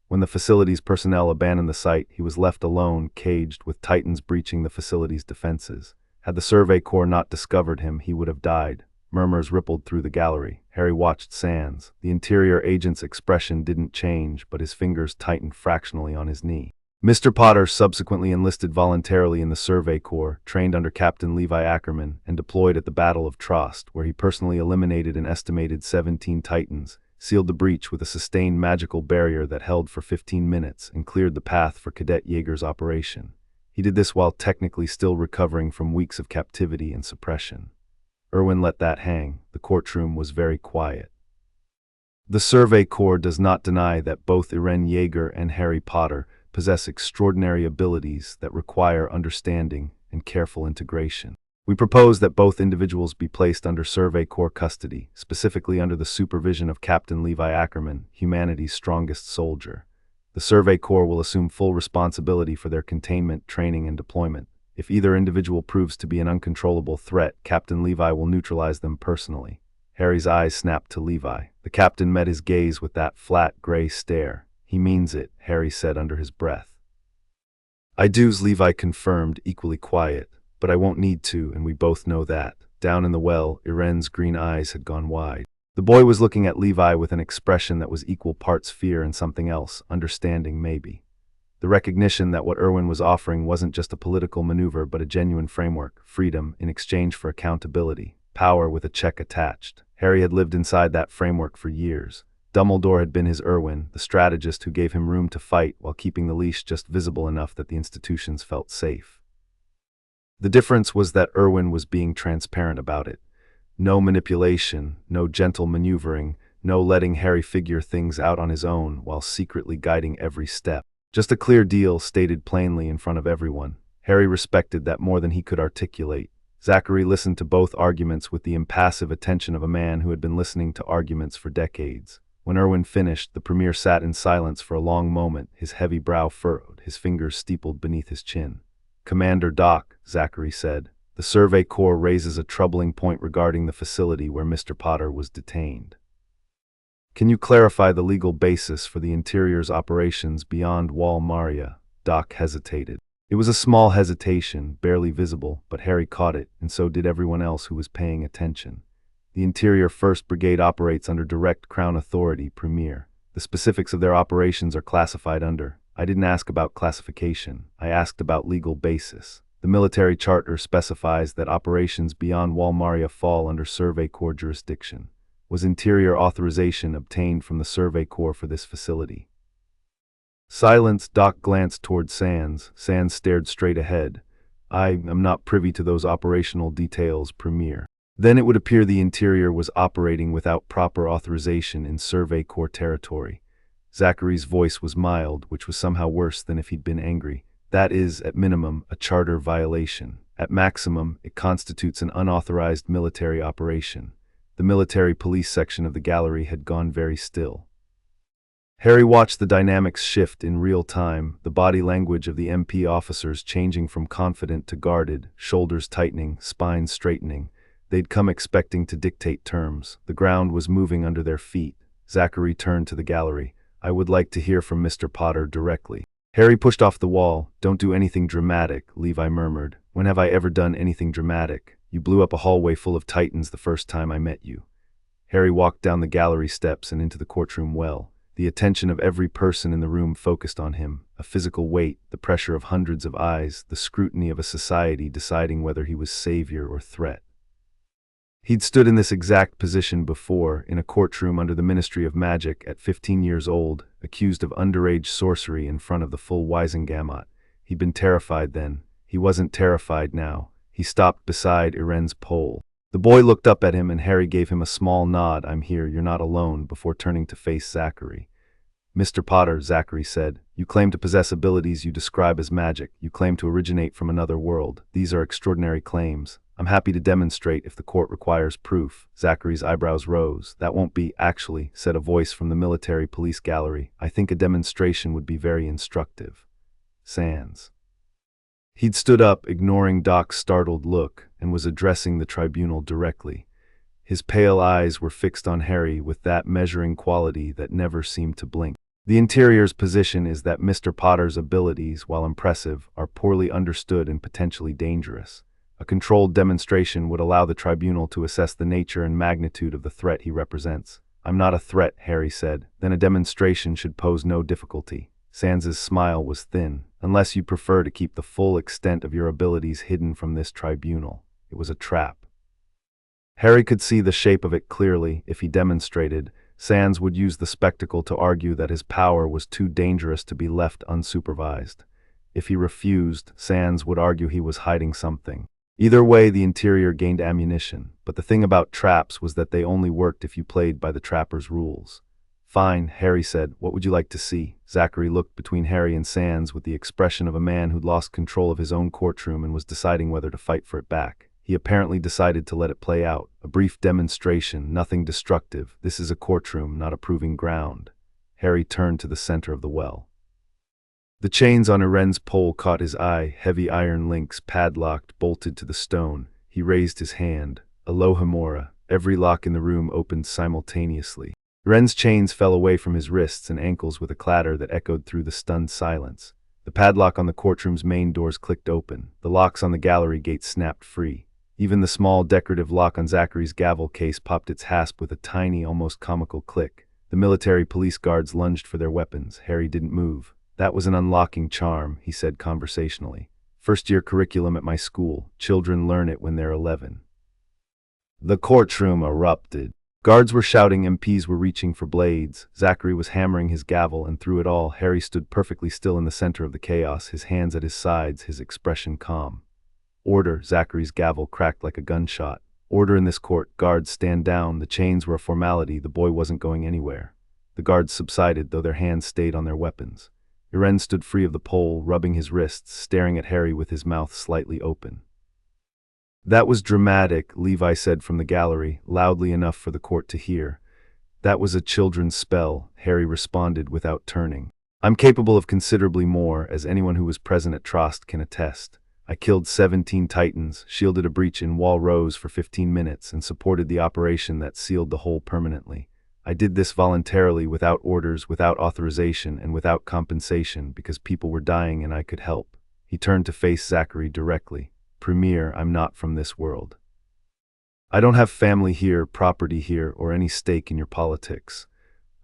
When the facility's personnel abandoned the site, he was left alone, caged, with Titans breaching the facility's defenses. Had the Survey Corps not discovered him, he would have died. Murmurs rippled through the gallery. Harry watched Sands. The interior agent's expression didn't change, but his fingers tightened fractionally on his knee. Mr. Potter subsequently enlisted voluntarily in the Survey Corps, trained under Captain Levi Ackerman, and deployed at the Battle of Trost, where he personally eliminated an estimated 17 Titans, sealed the breach with a sustained magical barrier that held for 15 minutes, and cleared the path for Cadet Jaeger's operation. He did this while technically still recovering from weeks of captivity and suppression. Irwin let that hang. The courtroom was very quiet. The Survey Corps does not deny that both Irene Jaeger and Harry Potter possess extraordinary abilities that require understanding and careful integration. We propose that both individuals be placed under Survey Corps custody, specifically under the supervision of Captain Levi Ackerman, humanity's strongest soldier. The Survey Corps will assume full responsibility for their containment, training, and deployment. If either individual proves to be an uncontrollable threat, Captain Levi will neutralize them personally. Harry's eyes snapped to Levi. The captain met his gaze with that flat, gray stare. "He means it," Harry said under his breath. "I do's," Levi confirmed, equally quiet. "But I won't need to, and we both know that." Down in the well, Irene's green eyes had gone wide. The boy was looking at Levi with an expression that was equal parts fear and something else, understanding maybe. The recognition that what Irwin was offering wasn't just a political maneuver but a genuine framework, freedom in exchange for accountability, power with a check attached. Harry had lived inside that framework for years. Dumbledore had been his Irwin, the strategist who gave him room to fight while keeping the leash just visible enough that the institutions felt safe. The difference was that Irwin was being transparent about it. No manipulation, no gentle maneuvering, no letting Harry figure things out on his own while secretly guiding every step. Just a clear deal stated plainly in front of everyone. Harry respected that more than he could articulate. Zachary listened to both arguments with the impassive attention of a man who had been listening to arguments for decades. When Irwin finished, the Premier sat in silence for a long moment, his heavy brow furrowed, his fingers steepled beneath his chin. "Commander Doc," Zachary said, "the Survey Corps raises a troubling point regarding the facility where Mr. Potter was detained. Can you clarify the legal basis for the Interior's operations beyond Wall Maria?" Doc hesitated. It was a small hesitation, barely visible, but Harry caught it, and so did everyone else who was paying attention. The Interior 1st Brigade operates under direct Crown authority, Premier. The specifics of their operations are classified under. I didn't ask about classification. I asked about legal basis. The military charter specifies that operations beyond Wall Maria fall under Survey Corps jurisdiction. Was Interior authorization obtained from the Survey Corps for this facility? Silence. Doc glanced toward Sands. Sands stared straight ahead. "I am not privy to those operational details, Premier." Then it would appear the Interior was operating without proper authorization in Survey Corps territory. Zachary's voice was mild, which was somehow worse than if he'd been angry. "That is, at minimum, a charter violation. At maximum, it constitutes an unauthorized military operation." The military police section of the gallery had gone very still. Harry watched the dynamics shift in real time, the body language of the MP officers changing from confident to guarded, shoulders tightening, spines straightening. They'd come expecting to dictate terms. The ground was moving under their feet. Zachary turned to the gallery. "I would like to hear from Mr. Potter directly." Harry pushed off the wall. "Don't do anything dramatic," Levi murmured. "When have I ever done anything dramatic? You blew up a hallway full of Titans the first time I met you." Harry walked down the gallery steps and into the courtroom well. The attention of every person in the room focused on him, a physical weight, the pressure of hundreds of eyes, the scrutiny of a society deciding whether he was savior or threat. He'd stood in this exact position before, in a courtroom under the Ministry of Magic at 15 years old, accused of underage sorcery in front of the full Wisengamot. He'd been terrified then. He wasn't terrified now. He stopped beside Irene's pole. The boy looked up at him and Harry gave him a small nod. "I'm here, you're not alone," before turning to face Zachary. "Mr. Potter," Zachary said, "you claim to possess abilities you describe as magic. You claim to originate from another world. These are extraordinary claims. I'm happy to demonstrate if the court requires proof." Zachary's eyebrows rose. "That won't be, actually," said a voice from the military police gallery. "I think a demonstration would be very instructive." Sands. He'd stood up, ignoring Doc's startled look, and was addressing the tribunal directly. His pale eyes were fixed on Harry with that measuring quality that never seemed to blink. "The Interior's position is that Mr. Potter's abilities, while impressive, are poorly understood and potentially dangerous. A controlled demonstration would allow the tribunal to assess the nature and magnitude of the threat he represents." "I'm not a threat," Harry said. "Then a demonstration should pose no difficulty." Sands's smile was thin. unless you prefer to keep the full extent of your abilities hidden from this tribunal. It was a trap. Harry could see the shape of it clearly. If he demonstrated, Sands would use the spectacle to argue that his power was too dangerous to be left unsupervised. If he refused, Sands would argue he was hiding something. Either way, the interior gained ammunition, but the thing about traps was that they only worked if you played by the trapper's rules. "Fine," Harry said. "What would you like to see?" Zachary looked between Harry and Sands with the expression of a man who'd lost control of his own courtroom and was deciding whether to fight for it back. He apparently decided to let it play out. A brief demonstration, nothing destructive. This is a courtroom, not a proving ground. Harry turned to the center of the well. The chains on Iren's pole caught his eye, heavy iron links padlocked, bolted to the stone. He raised his hand. Alohomora. Every lock in the room opened simultaneously. Iren's chains fell away from his wrists and ankles with a clatter that echoed through the stunned silence. The padlock on the courtroom's main doors clicked open. The locks on the gallery gates snapped free. Even the small decorative lock on Zachary's gavel case popped its hasp with a tiny, almost comical click. The military police guards lunged for their weapons. Harry didn't move. "That was an unlocking charm," he said conversationally. "First-year curriculum at my school. Children learn it when they're 11. The courtroom erupted. Guards were shouting, MPs were reaching for blades. Zachary was hammering his gavel, and through it all, Harry stood perfectly still in the center of the chaos, his hands at his sides, his expression calm. "Order!" Zachary's gavel cracked like a gunshot. "Order in this court. Guards, stand down." The chains were a formality. The boy wasn't going anywhere. The guards subsided, though their hands stayed on their weapons. Iren stood free of the pole, rubbing his wrists, staring at Harry with his mouth slightly open. "That was dramatic," Levi said from the gallery, loudly enough for the court to hear. "That was a children's spell," Harry responded without turning. "I'm capable of considerably more, as anyone who was present at Trost can attest. I killed 17 Titans, shielded a breach in Wall Rose for 15 minutes, and supported the operation that sealed the hole permanently. I did this voluntarily, without orders, without authorization, and without compensation, because people were dying and I could help." He turned to face Zachary directly. "Premier, I'm not from this world. I don't have family here, property here, or any stake in your politics.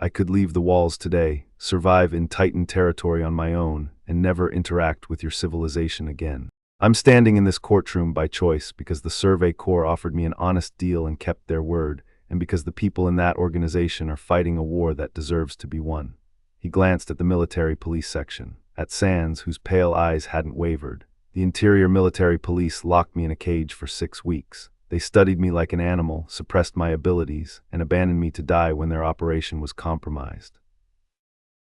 I could leave the walls today, survive in Titan territory on my own, and never interact with your civilization again. I'm standing in this courtroom by choice because the Survey Corps offered me an honest deal and kept their word, and because the people in that organization are fighting a war that deserves to be won." He glanced at the military police section, at Sands, whose pale eyes hadn't wavered. "The interior military police locked me in a cage for 6 weeks. They studied me like an animal, suppressed my abilities, and abandoned me to die when their operation was compromised.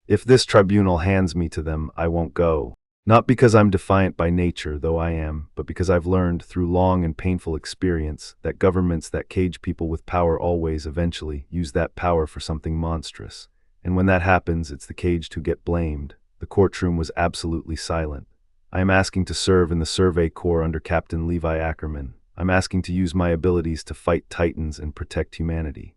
If this tribunal hands me to them, I won't go. Not because I'm defiant by nature, though I am, but because I've learned through long and painful experience that governments that cage people with power always, eventually, use that power for something monstrous. And when that happens, it's the caged who get blamed." The courtroom was absolutely silent. "I am asking to serve in the Survey Corps under Captain Levi Ackerman. I'm asking to use my abilities to fight Titans and protect humanity.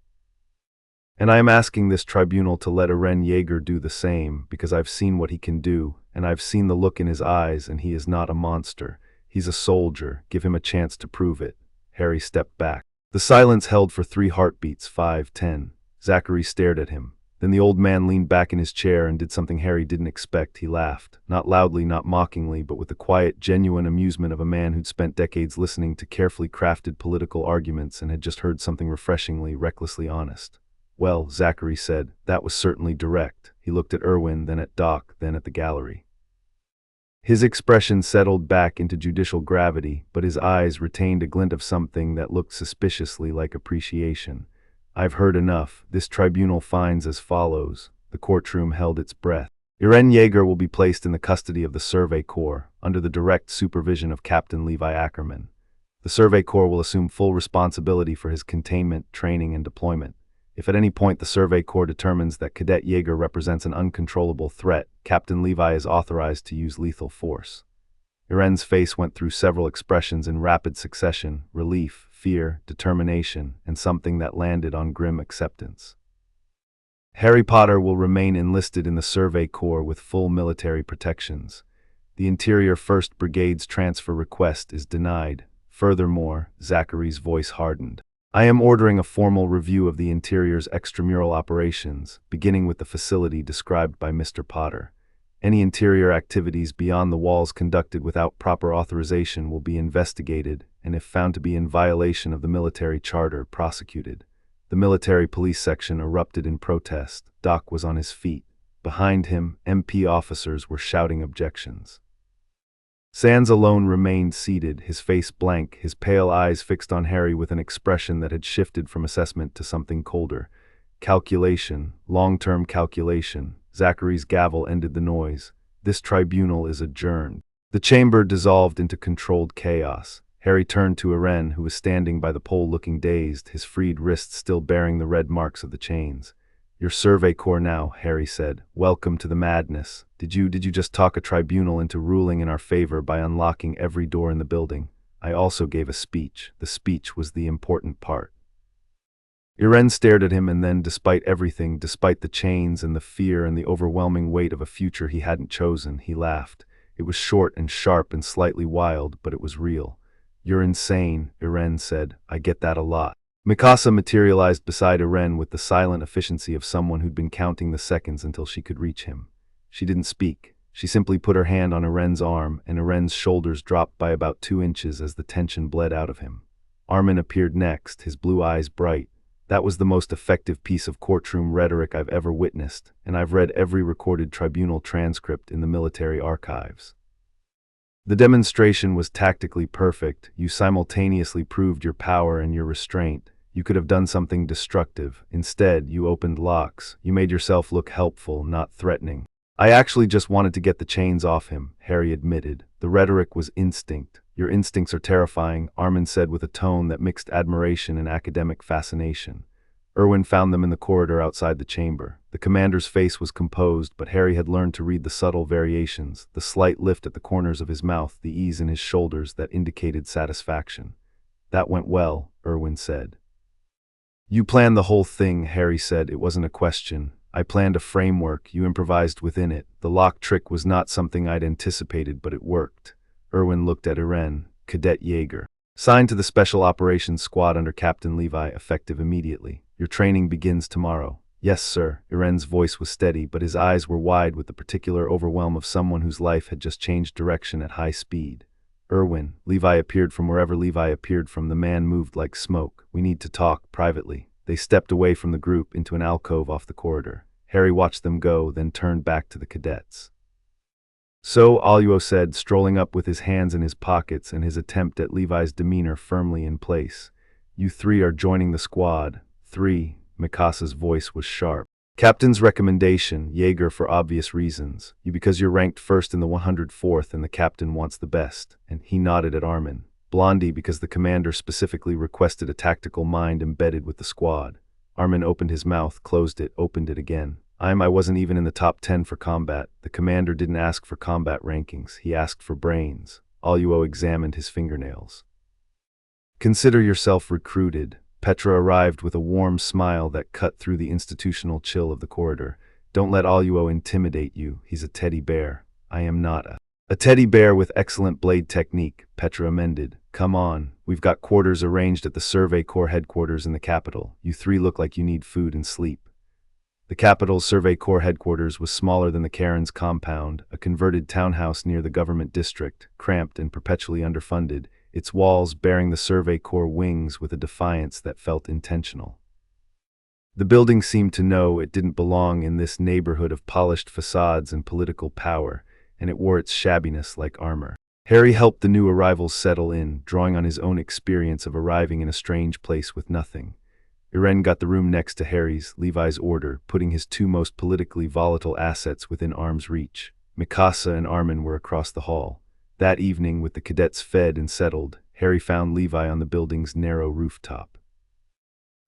And I am asking this tribunal to let Iren Yeager do the same, because I've seen what he can do, and I've seen the look in his eyes, and he is not a monster. He's a soldier. Give him a chance to prove it." Harry stepped back. The silence held for 3 heartbeats, 5, 10. Zachary stared at him. Then the old man leaned back in his chair and did something Harry didn't expect. He laughed. Not loudly, not mockingly, but with the quiet, genuine amusement of a man who'd spent decades listening to carefully crafted political arguments and had just heard something refreshingly, recklessly honest. "Well," Zachary said, "that was certainly direct." He looked at Irwin, then at Doc, then at the gallery. His expression settled back into judicial gravity, but his eyes retained a glint of something that looked suspiciously like appreciation. "I've heard enough. This tribunal finds as follows." The courtroom held its breath. "Iren Yeager will be placed in the custody of the Survey Corps, under the direct supervision of Captain Levi Ackerman. The Survey Corps will assume full responsibility for his containment, training, and deployment. If at any point the Survey Corps determines that Cadet Yeager represents an uncontrollable threat, Captain Levi is authorized to use lethal force." Iren's face went through several expressions in rapid succession: relief, fear, determination, and something that landed on grim acceptance. "Harry Potter will remain enlisted in the Survey Corps with full military protections. The Interior 1st Brigade's transfer request is denied. Furthermore," Zachary's voice hardened, "I am ordering a formal review of the Interior's extramural operations, beginning with the facility described by Mr. Potter. Any interior activities beyond the walls conducted without proper authorization will be investigated, and if found to be in violation of the military charter, prosecuted. The military police section erupted in protest. Doc was on his feet. Behind him, MP officers were shouting objections. Sands alone remained seated, his face blank, his pale eyes fixed on Harry with an expression that had shifted from assessment to something colder. Calculation, long-term calculation. Zachary's gavel ended the noise. This tribunal is adjourned. The chamber dissolved into controlled chaos. Harry turned to Irene, who was standing by the pole looking dazed, his freed wrists still bearing the red marks of the chains. "Your survey corps now," Harry said. "Welcome to the madness. Did you just talk a tribunal into ruling in our favor by unlocking every door in the building? I also gave a speech. The speech was the important part." Irene stared at him, and then, despite everything, despite the chains and the fear and the overwhelming weight of a future he hadn't chosen, he laughed. It was short and sharp and slightly wild, but it was real. "You're insane," Irene said. "I get that a lot." Mikasa materialized beside Irene with the silent efficiency of someone who'd been counting the seconds until she could reach him. She didn't speak. She simply put her hand on Irene's arm, and Irene's shoulders dropped by about 2 inches as the tension bled out of him. Armin appeared next, his blue eyes bright. "That was the most effective piece of courtroom rhetoric I've ever witnessed, and I've read every recorded tribunal transcript in the military archives. The demonstration was tactically perfect. You simultaneously proved your power and your restraint. You could have done something destructive. Instead, you opened locks. You made yourself look helpful, not threatening." "I actually just wanted to get the chains off him," Harry admitted. "The rhetoric was instinct." "Your instincts are terrifying," Armin said with a tone that mixed admiration and academic fascination. Irwin found them in the corridor outside the chamber. The commander's face was composed, but Harry had learned to read the subtle variations, the slight lift at the corners of his mouth, the ease in his shoulders that indicated satisfaction. "That went well," Irwin said. "You planned the whole thing," Harry said. "It wasn't a question. I planned a framework. You improvised within it. The lock trick was not something I'd anticipated, but it worked." Irwin looked at Irene. "Cadet Jaeger. Signed to the Special Operations Squad under Captain Levi, effective immediately. Your training begins tomorrow." "Yes, sir." Irene's voice was steady, but his eyes were wide with the particular overwhelm of someone whose life had just changed direction at high speed. "Irwin." Levi appeared from wherever Levi appeared from. The man moved like smoke. "We need to talk, privately." They stepped away from the group into an alcove off the corridor. Harry watched them go, then turned back to the cadets. "So," Aluo said, strolling up with his hands in his pockets and his attempt at Levi's demeanor firmly in place. "You 3 are joining the squad." "3. Mikasa's voice was sharp. "Captain's recommendation, Jaeger, for obvious reasons. You because you're ranked first in the 104th and the captain wants the best." And he nodded at Armin. "Blondie because the commander specifically requested a tactical mind embedded with the squad." Armin opened his mouth, closed it, opened it again. I wasn't even in the top 10 for combat. The commander didn't ask for combat rankings. He asked for brains." Aluo examined his fingernails. "Consider yourself recruited." Petra arrived with a warm smile that cut through the institutional chill of the corridor. "Don't let Aluo intimidate you. He's a teddy bear." "I am not a teddy bear with excellent blade technique," Petra amended. "Come on. We've got quarters arranged at the Survey Corps headquarters in the capital. You 3 look like you need food and sleep." The capital's Survey Corps headquarters was smaller than the Karen's compound, a converted townhouse near the government district, cramped and perpetually underfunded, its walls bearing the Survey Corps wings with a defiance that felt intentional. The building seemed to know it didn't belong in this neighborhood of polished facades and political power, and it wore its shabbiness like armor. Harry helped the new arrivals settle in, drawing on his own experience of arriving in a strange place with nothing. Irene got the room next to Harry's, Levi's order, putting his 2 most politically volatile assets within arm's reach. Mikasa and Armin were across the hall. That evening, with the cadets fed and settled, Harry found Levi on the building's narrow rooftop.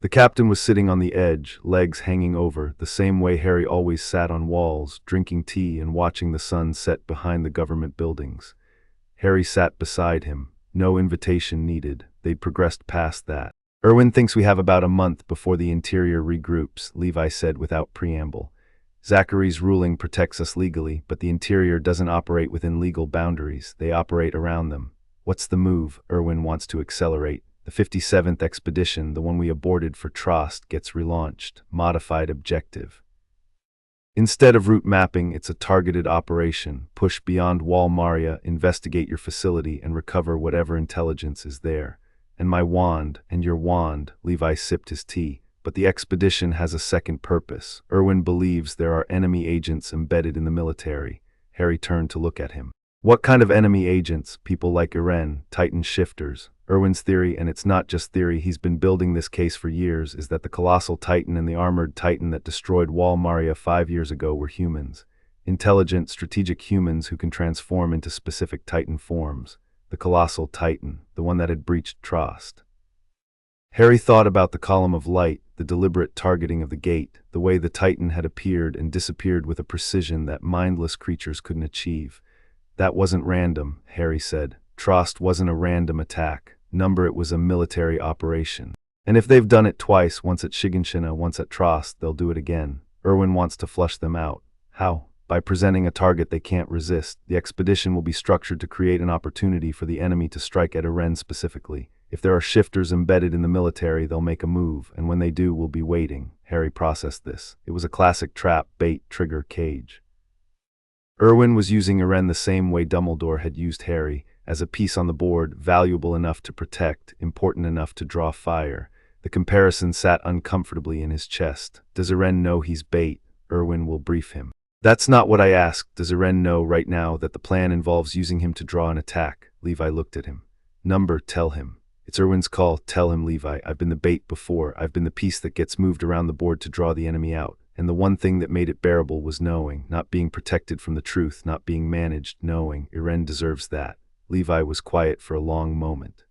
The captain was sitting on the edge, legs hanging over, the same way Harry always sat on walls, drinking tea and watching the sun set behind the government buildings. Harry sat beside him. No invitation needed. They'd progressed past that. "Irwin thinks we have about a month before the interior regroups," Levi said without preamble. "Zachary's ruling protects us legally, but the interior doesn't operate within legal boundaries. They operate around them." "What's the move?" Irwin wants to accelerate. "The 57th expedition, the one we aborted for Trost, gets relaunched. Modified objective." Instead of route mapping, it's a targeted operation. Push beyond Wall Maria, investigate your facility, and recover whatever intelligence is there. And my wand, and your wand, Levi sipped his tea. But the expedition has a second purpose. Irwin believes there are enemy agents embedded in the military. Harry turned to look at him. What kind of enemy agents? People like Iren, Titan shifters. Irwin's theory, and it's not just theory, he's been building this case for years, is that the colossal Titan and the armored Titan that destroyed Wall Maria 5 years ago were humans. Intelligent, strategic humans who can transform into specific Titan forms. The colossal Titan, the one that had breached Trost. Harry thought about the column of light, the deliberate targeting of the gate, the way the Titan had appeared and disappeared with a precision that mindless creatures couldn't achieve. That wasn't random, Harry said. Trost wasn't a random attack. It was a military operation. And if they've done it twice, once at Shiganshina, once at Trost, they'll do it again. Irwin wants to flush them out. How? By presenting a target they can't resist. The expedition will be structured to create an opportunity for the enemy to strike at Iren specifically. If there are shifters embedded in the military, they'll make a move, and when they do, we'll be waiting. Harry processed this. It was a classic trap, bait, trigger, cage. Irwin was using Iren the same way Dumbledore had used Harry, as a piece on the board, valuable enough to protect, important enough to draw fire. The comparison sat uncomfortably in his chest. Does Iren know he's bait? Irwin will brief him. That's not what I asked. Does Iren know right now that the plan involves using him to draw an attack? Levi looked at him. Tell him. It's Irwin's call. Tell him, Levi. I've been the bait before. I've been the piece that gets moved around the board to draw the enemy out. And the one thing that made it bearable was knowing, not being protected from the truth, not being managed, knowing. Iren deserves that. Levi was quiet for a long moment.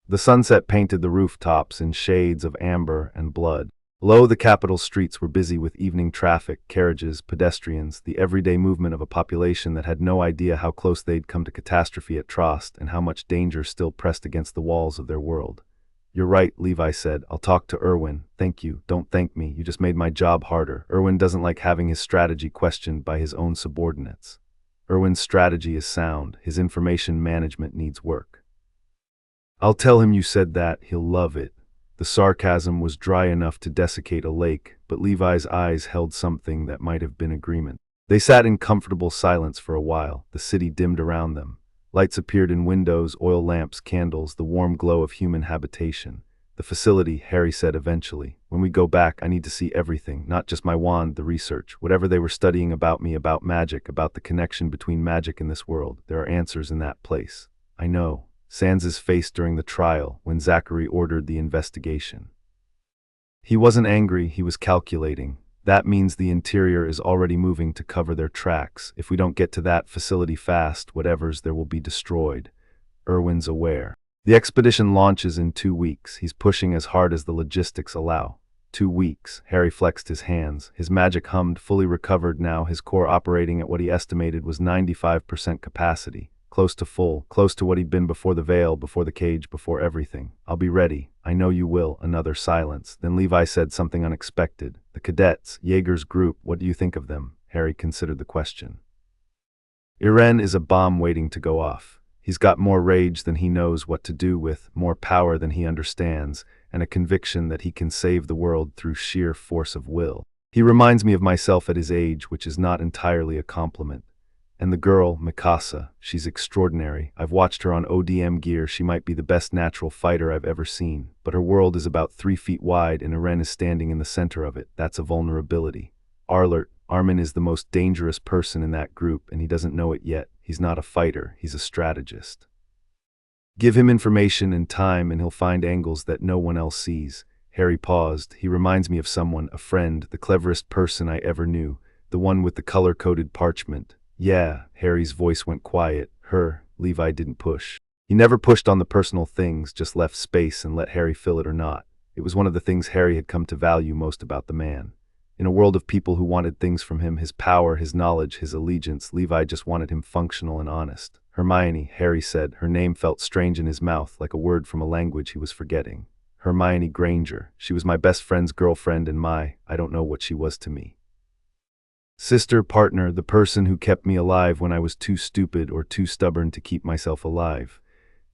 The sunset painted the rooftops in shades of amber and blood. Below, the capital streets were busy with evening traffic, carriages, pedestrians, the everyday movement of a population that had no idea how close they'd come to catastrophe at Trost and how much danger still pressed against the walls of their world. You're right, Levi said. I'll talk to Irwin. Thank you. Don't thank me. You just made my job harder. Irwin doesn't like having his strategy questioned by his own subordinates. Irwin's strategy is sound. His information management needs work. I'll tell him you said that. He'll love it. The sarcasm was dry enough to desiccate a lake, but Levi's eyes held something that might have been agreement. They sat in comfortable silence for a while. The city dimmed around them. Lights appeared in windows, oil lamps, candles, the warm glow of human habitation. The facility, Harry said eventually. When we go back, I need to see everything, not just my wand, the research. Whatever they were studying about me, about magic, about the connection between magic and this world. There are answers in that place. I know. Sands's face during the trial, when Zachary ordered the investigation. He wasn't angry, he was calculating. That means the interior is already moving to cover their tracks. If we don't get to that facility fast, whatever's there will be destroyed. Irwin's aware. The expedition launches in 2 weeks. He's pushing as hard as the logistics allow. 2 weeks. Harry flexed his hands. His magic hummed, fully recovered now, his core operating at what he estimated was 95% capacity. Close to full, close to what he'd been before the veil, before the cage, before everything. I'll be ready. I know you will. Another silence. Then Levi said something unexpected. The cadets, Jaeger's group, what do you think of them? Harry considered the question. Iren is a bomb waiting to go off. He's got more rage than he knows what to do with, more power than he understands, and a conviction that he can save the world through sheer force of will. He reminds me of myself at his age, which is not entirely a compliment. And the girl, Mikasa, she's extraordinary. I've watched her on ODM gear. She might be the best natural fighter I've ever seen. But her world is about 3 feet wide and Iren is standing in the center of it. That's a vulnerability. Armin is the most dangerous person in that group and he doesn't know it yet. He's not a fighter, he's a strategist. Give him information and time and he'll find angles that no one else sees. Harry paused. He reminds me of someone, a friend, the cleverest person I ever knew. The one with the color-coded parchment. Yeah, Harry's voice went quiet. Levi didn't push. He never pushed on the personal things, just left space and let Harry fill it or not. It was one of the things Harry had come to value most about the man. In a world of people who wanted things from him, his power, his knowledge, his allegiance, Levi just wanted him functional and honest. Hermione, Harry said. Her name felt strange in his mouth, like a word from a language he was forgetting. Hermione Granger. She was my best friend's girlfriend and I don't know what she was to me. Sister, partner, the person who kept me alive when I was too stupid or too stubborn to keep myself alive.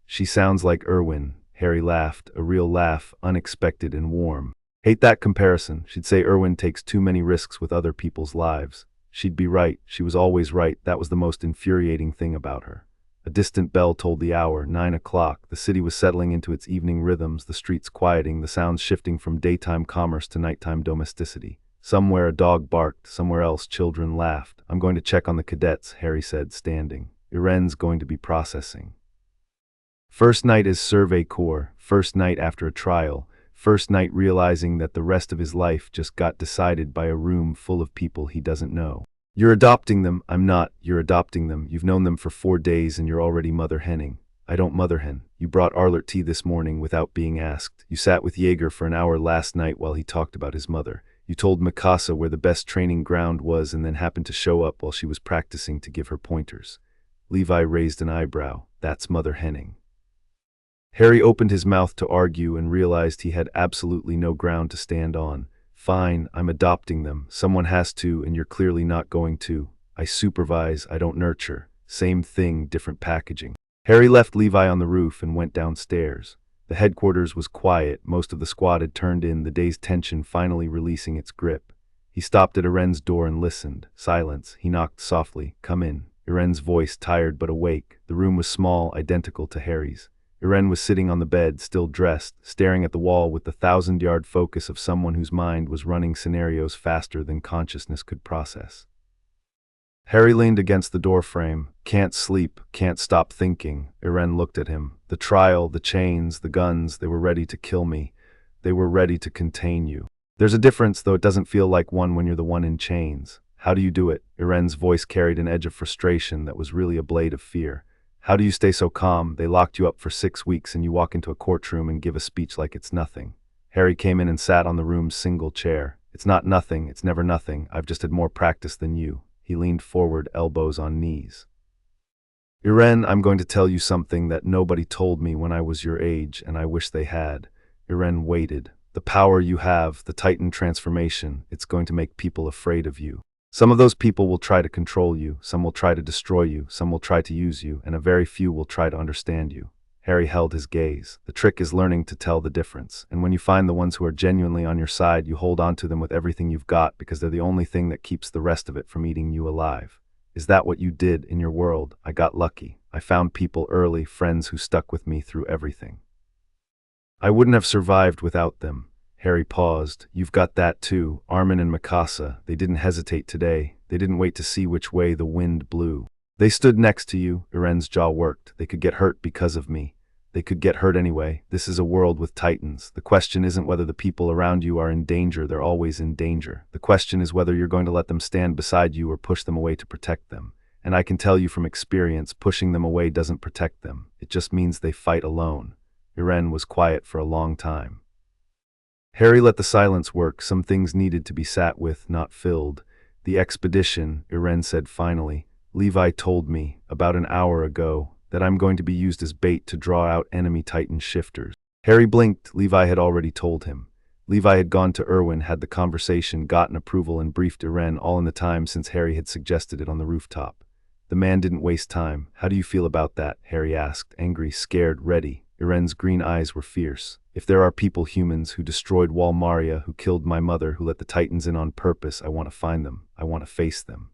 She sounds like Irwin. Harry laughed, a real laugh, unexpected and warm. Hate that comparison. She'd say Irwin takes too many risks with other people's lives. She'd be right. She was always right. That was the most infuriating thing about her. A distant bell told the hour, 9 o'clock. The city was settling into its evening rhythms, the streets quieting, the sounds shifting from daytime commerce to nighttime domesticity. Somewhere a dog barked, somewhere else children laughed. I'm going to check on the cadets, Harry said, standing. Iren's going to be processing. First night as Survey Corps, first night after a trial, first night realizing that the rest of his life just got decided by a room full of people he doesn't know. You're adopting them. I'm not. You're adopting them. You've known them for 4 days and you're already mother henning. I don't mother hen. You brought Arlert tea this morning without being asked. You sat with Jaeger for an hour last night while he talked about his mother. You told Mikasa where the best training ground was and then happened to show up while she was practicing to give her pointers. Levi raised an eyebrow. That's mother henning. Harry opened his mouth to argue and realized he had absolutely no ground to stand on. Fine, I'm adopting them. Someone has to, and you're clearly not going to. I supervise, I don't nurture. Same thing, different packaging. Harry left Levi on the roof and went downstairs. The headquarters was quiet. Most of the squad had turned in, the day's tension finally releasing its grip. He stopped at Iren's door and listened. Silence. He knocked softly. Come in. Iren's voice, tired but awake. The room was small, identical to Harry's. Iren was sitting on the bed, still dressed, staring at the wall with the 1,000-yard focus of someone whose mind was running scenarios faster than consciousness could process. Harry leaned against the doorframe. Can't sleep, can't stop thinking. Iren looked at him. The trial, the chains, the guns, they were ready to kill me. They were ready to contain you. There's a difference, though it doesn't feel like one when you're the one in chains. How do you do it? Iren's voice carried an edge of frustration that was really a blade of fear. How do you stay so calm? They locked you up for 6 weeks and you walk into a courtroom and give a speech like it's nothing. Harry came in and sat on the room's single chair. It's not nothing, it's never nothing. I've just had more practice than you. He leaned forward, elbows on knees. Iren, I'm going to tell you something that nobody told me when I was your age, and I wish they had. Iren waited. The power you have, the Titan transformation, it's going to make people afraid of you. Some of those people will try to control you, some will try to destroy you, some will try to use you, and a very few will try to understand you. Harry held his gaze. The trick is learning to tell the difference, and when you find the ones who are genuinely on your side, you hold on to them with everything you've got because they're the only thing that keeps the rest of it from eating you alive. Is that what you did in your world? I got lucky. I found people early, friends who stuck with me through everything. I wouldn't have survived without them. Harry paused. You've got that too. Armin and Mikasa, they didn't hesitate today. They didn't wait to see which way the wind blew. They stood next to you. Iren's jaw worked. They could get hurt because of me. They could get hurt anyway. This is a world with titans. The question isn't whether the people around you are in danger. They're always in danger. The question is whether you're going to let them stand beside you or push them away to protect them. And I can tell you from experience, pushing them away doesn't protect them. It just means they fight alone. Iren was quiet for a long time. Harry let the silence work. Some things needed to be sat with, not filled. The expedition, Iren said finally. Levi told me, about an hour ago, that I'm going to be used as bait to draw out enemy Titan shifters. Harry blinked. Levi had already told him. Levi had gone to Irwin, had the conversation, gotten approval, and briefed Iren all in the time since Harry had suggested it on the rooftop. The man didn't waste time. How do you feel about that? Harry asked, angry, scared, ready. Iren's green eyes were fierce. If there are people, humans, who destroyed Wall Maria, who killed my mother, who let the Titans in on purpose, I want to find them. I want to face them.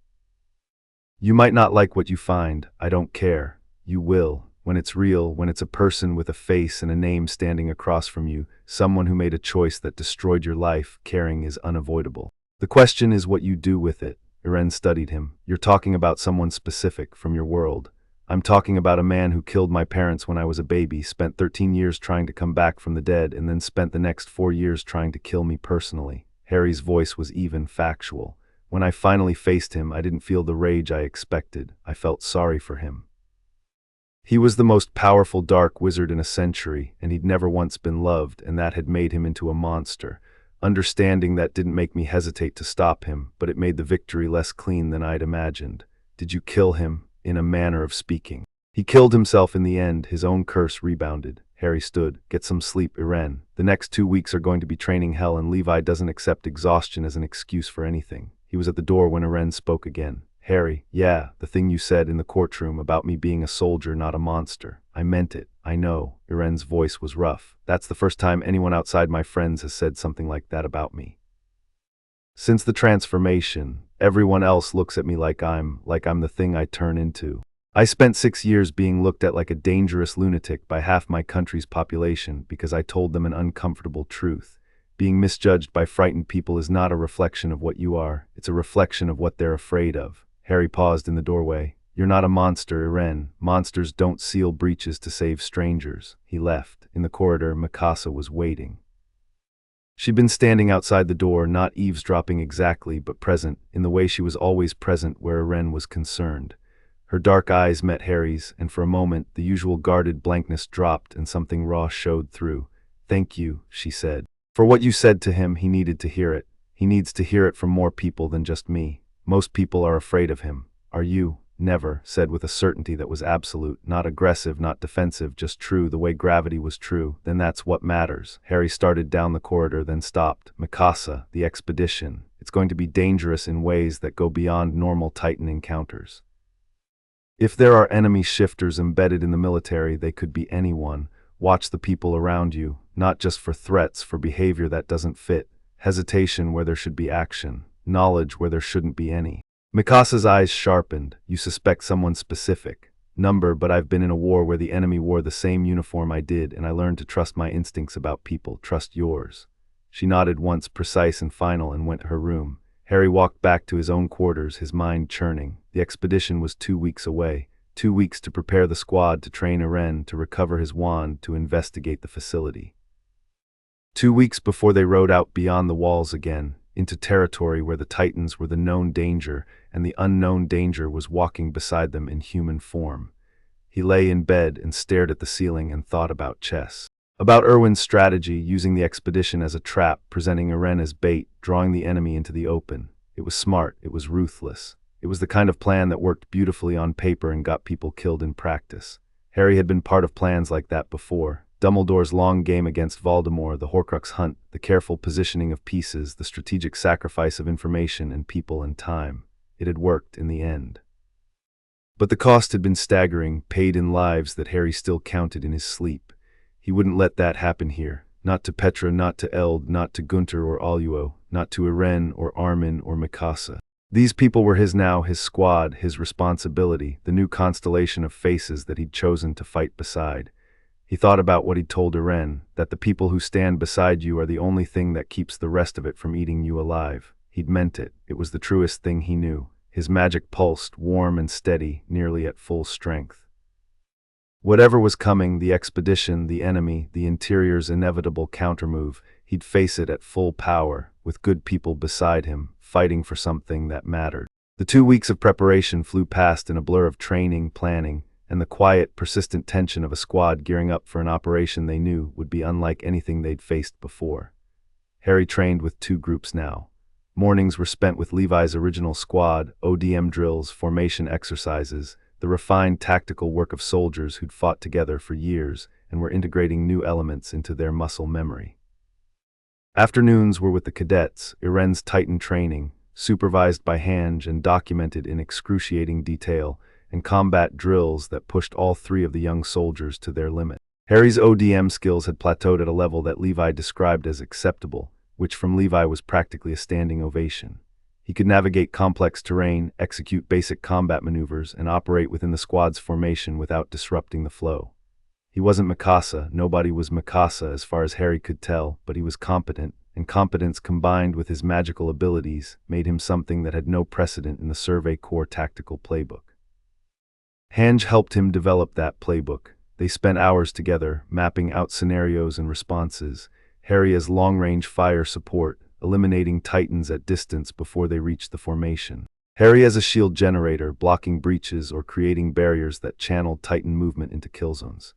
You might not like what you find. I don't care. You will. When it's real, when it's a person with a face and a name standing across from you, someone who made a choice that destroyed your life, caring is unavoidable. The question is what you do with it. Iren studied him. You're talking about someone specific from your world. I'm talking about a man who killed my parents when I was a baby, spent 13 years trying to come back from the dead, and then spent the next 4 years trying to kill me personally. Harry's voice was even, factual. When I finally faced him, I didn't feel the rage I expected. I felt sorry for him. He was the most powerful dark wizard in a century, and he'd never once been loved, and that had made him into a monster. Understanding that didn't make me hesitate to stop him, but it made the victory less clean than I'd imagined. Did you kill him? In a manner of speaking. He killed himself in the end. His own curse rebounded. Harry stood. Get some sleep, Iren. The next 2 weeks are going to be training hell, and Levi doesn't accept exhaustion as an excuse for anything. He was at the door when Iren spoke again. Harry, yeah, the thing you said in the courtroom about me being a soldier, not a monster. I meant it. I know. Iren's voice was rough. That's the first time anyone outside my friends has said something like that about me. Since the transformation, everyone else looks at me like I'm the thing I turn into. I spent 6 years being looked at like a dangerous lunatic by half my country's population because I told them an uncomfortable truth. Being misjudged by frightened people is not a reflection of what you are, it's a reflection of what they're afraid of. Harry paused in the doorway. You're not a monster, Iren. Monsters don't seal breaches to save strangers. He left. In the corridor, Mikasa was waiting. She'd been standing outside the door, not eavesdropping exactly, but present, in the way she was always present where Iren was concerned. Her dark eyes met Harry's, and for a moment, the usual guarded blankness dropped and something raw showed through. Thank you, she said. For what you said to him, he needed to hear it. He needs to hear it from more people than just me. Most people are afraid of him. Are you? Never, said with a certainty that was absolute, not aggressive, not defensive, just true, the way gravity was true. Then that's what matters. Harry started down the corridor, then stopped. Mikasa, the expedition. It's going to be dangerous in ways that go beyond normal Titan encounters. If there are enemy shifters embedded in the military, they could be anyone. Watch the people around you, not just for threats, for behavior that doesn't fit, hesitation where there should be action, knowledge where there shouldn't be any. Mikasa's eyes sharpened. You suspect someone specific. Number, but I've been in a war where the enemy wore the same uniform I did, and I learned to trust my instincts about people. Trust yours. She nodded once, precise and final, and went to her room. Harry walked back to his own quarters, his mind churning. The expedition was 2 weeks away. 2 weeks to prepare the squad, to train Iren, to recover his wand, to investigate the facility. 2 weeks before they rode out beyond the walls again, into territory where the Titans were the known danger, and the unknown danger was walking beside them in human form. He lay in bed and stared at the ceiling and thought about chess. About Erwin's strategy, using the expedition as a trap, presenting Iren as bait, drawing the enemy into the open. It was smart, it was ruthless. It was the kind of plan that worked beautifully on paper and got people killed in practice. Harry had been part of plans like that before. Dumbledore's long game against Voldemort, the Horcrux hunt, the careful positioning of pieces, the strategic sacrifice of information and people and time. It had worked in the end. But the cost had been staggering, paid in lives that Harry still counted in his sleep. He wouldn't let that happen here. Not to Petra, not to Eld, not to Gunter or Oluo, not to Iren or Armin or Mikasa. These people were his now, his squad, his responsibility, the new constellation of faces that he'd chosen to fight beside. He thought about what he'd told Iren, that the people who stand beside you are the only thing that keeps the rest of it from eating you alive. He'd meant it. It was the truest thing he knew. His magic pulsed, warm and steady, nearly at full strength. Whatever was coming, the expedition, the enemy, the Interior's inevitable countermove, he'd face it at full power, with good people beside him, fighting for something that mattered. The 2 weeks of preparation flew past in a blur of training, planning, and the quiet, persistent tension of a squad gearing up for an operation they knew would be unlike anything they'd faced before. Harry trained with 2 groups now. Mornings were spent with Levi's original squad, ODM drills, formation exercises, the refined tactical work of soldiers who'd fought together for years and were integrating new elements into their muscle memory. Afternoons were with the cadets, Iren's Titan training, supervised by Hange and documented in excruciating detail, and combat drills that pushed all 3 of the young soldiers to their limit. Harry's ODM skills had plateaued at a level that Levi described as acceptable, which from Levi was practically a standing ovation. He could navigate complex terrain, execute basic combat maneuvers, and operate within the squad's formation without disrupting the flow. He wasn't Mikasa, nobody was Mikasa as far as Harry could tell, but he was competent, and competence combined with his magical abilities made him something that had no precedent in the Survey Corps tactical playbook. Hange helped him develop that playbook. They spent hours together, mapping out scenarios and responses, Harry as long-range fire support, eliminating Titans at distance before they reached the formation. Harry as a shield generator, blocking breaches or creating barriers that channeled Titan movement into kill zones.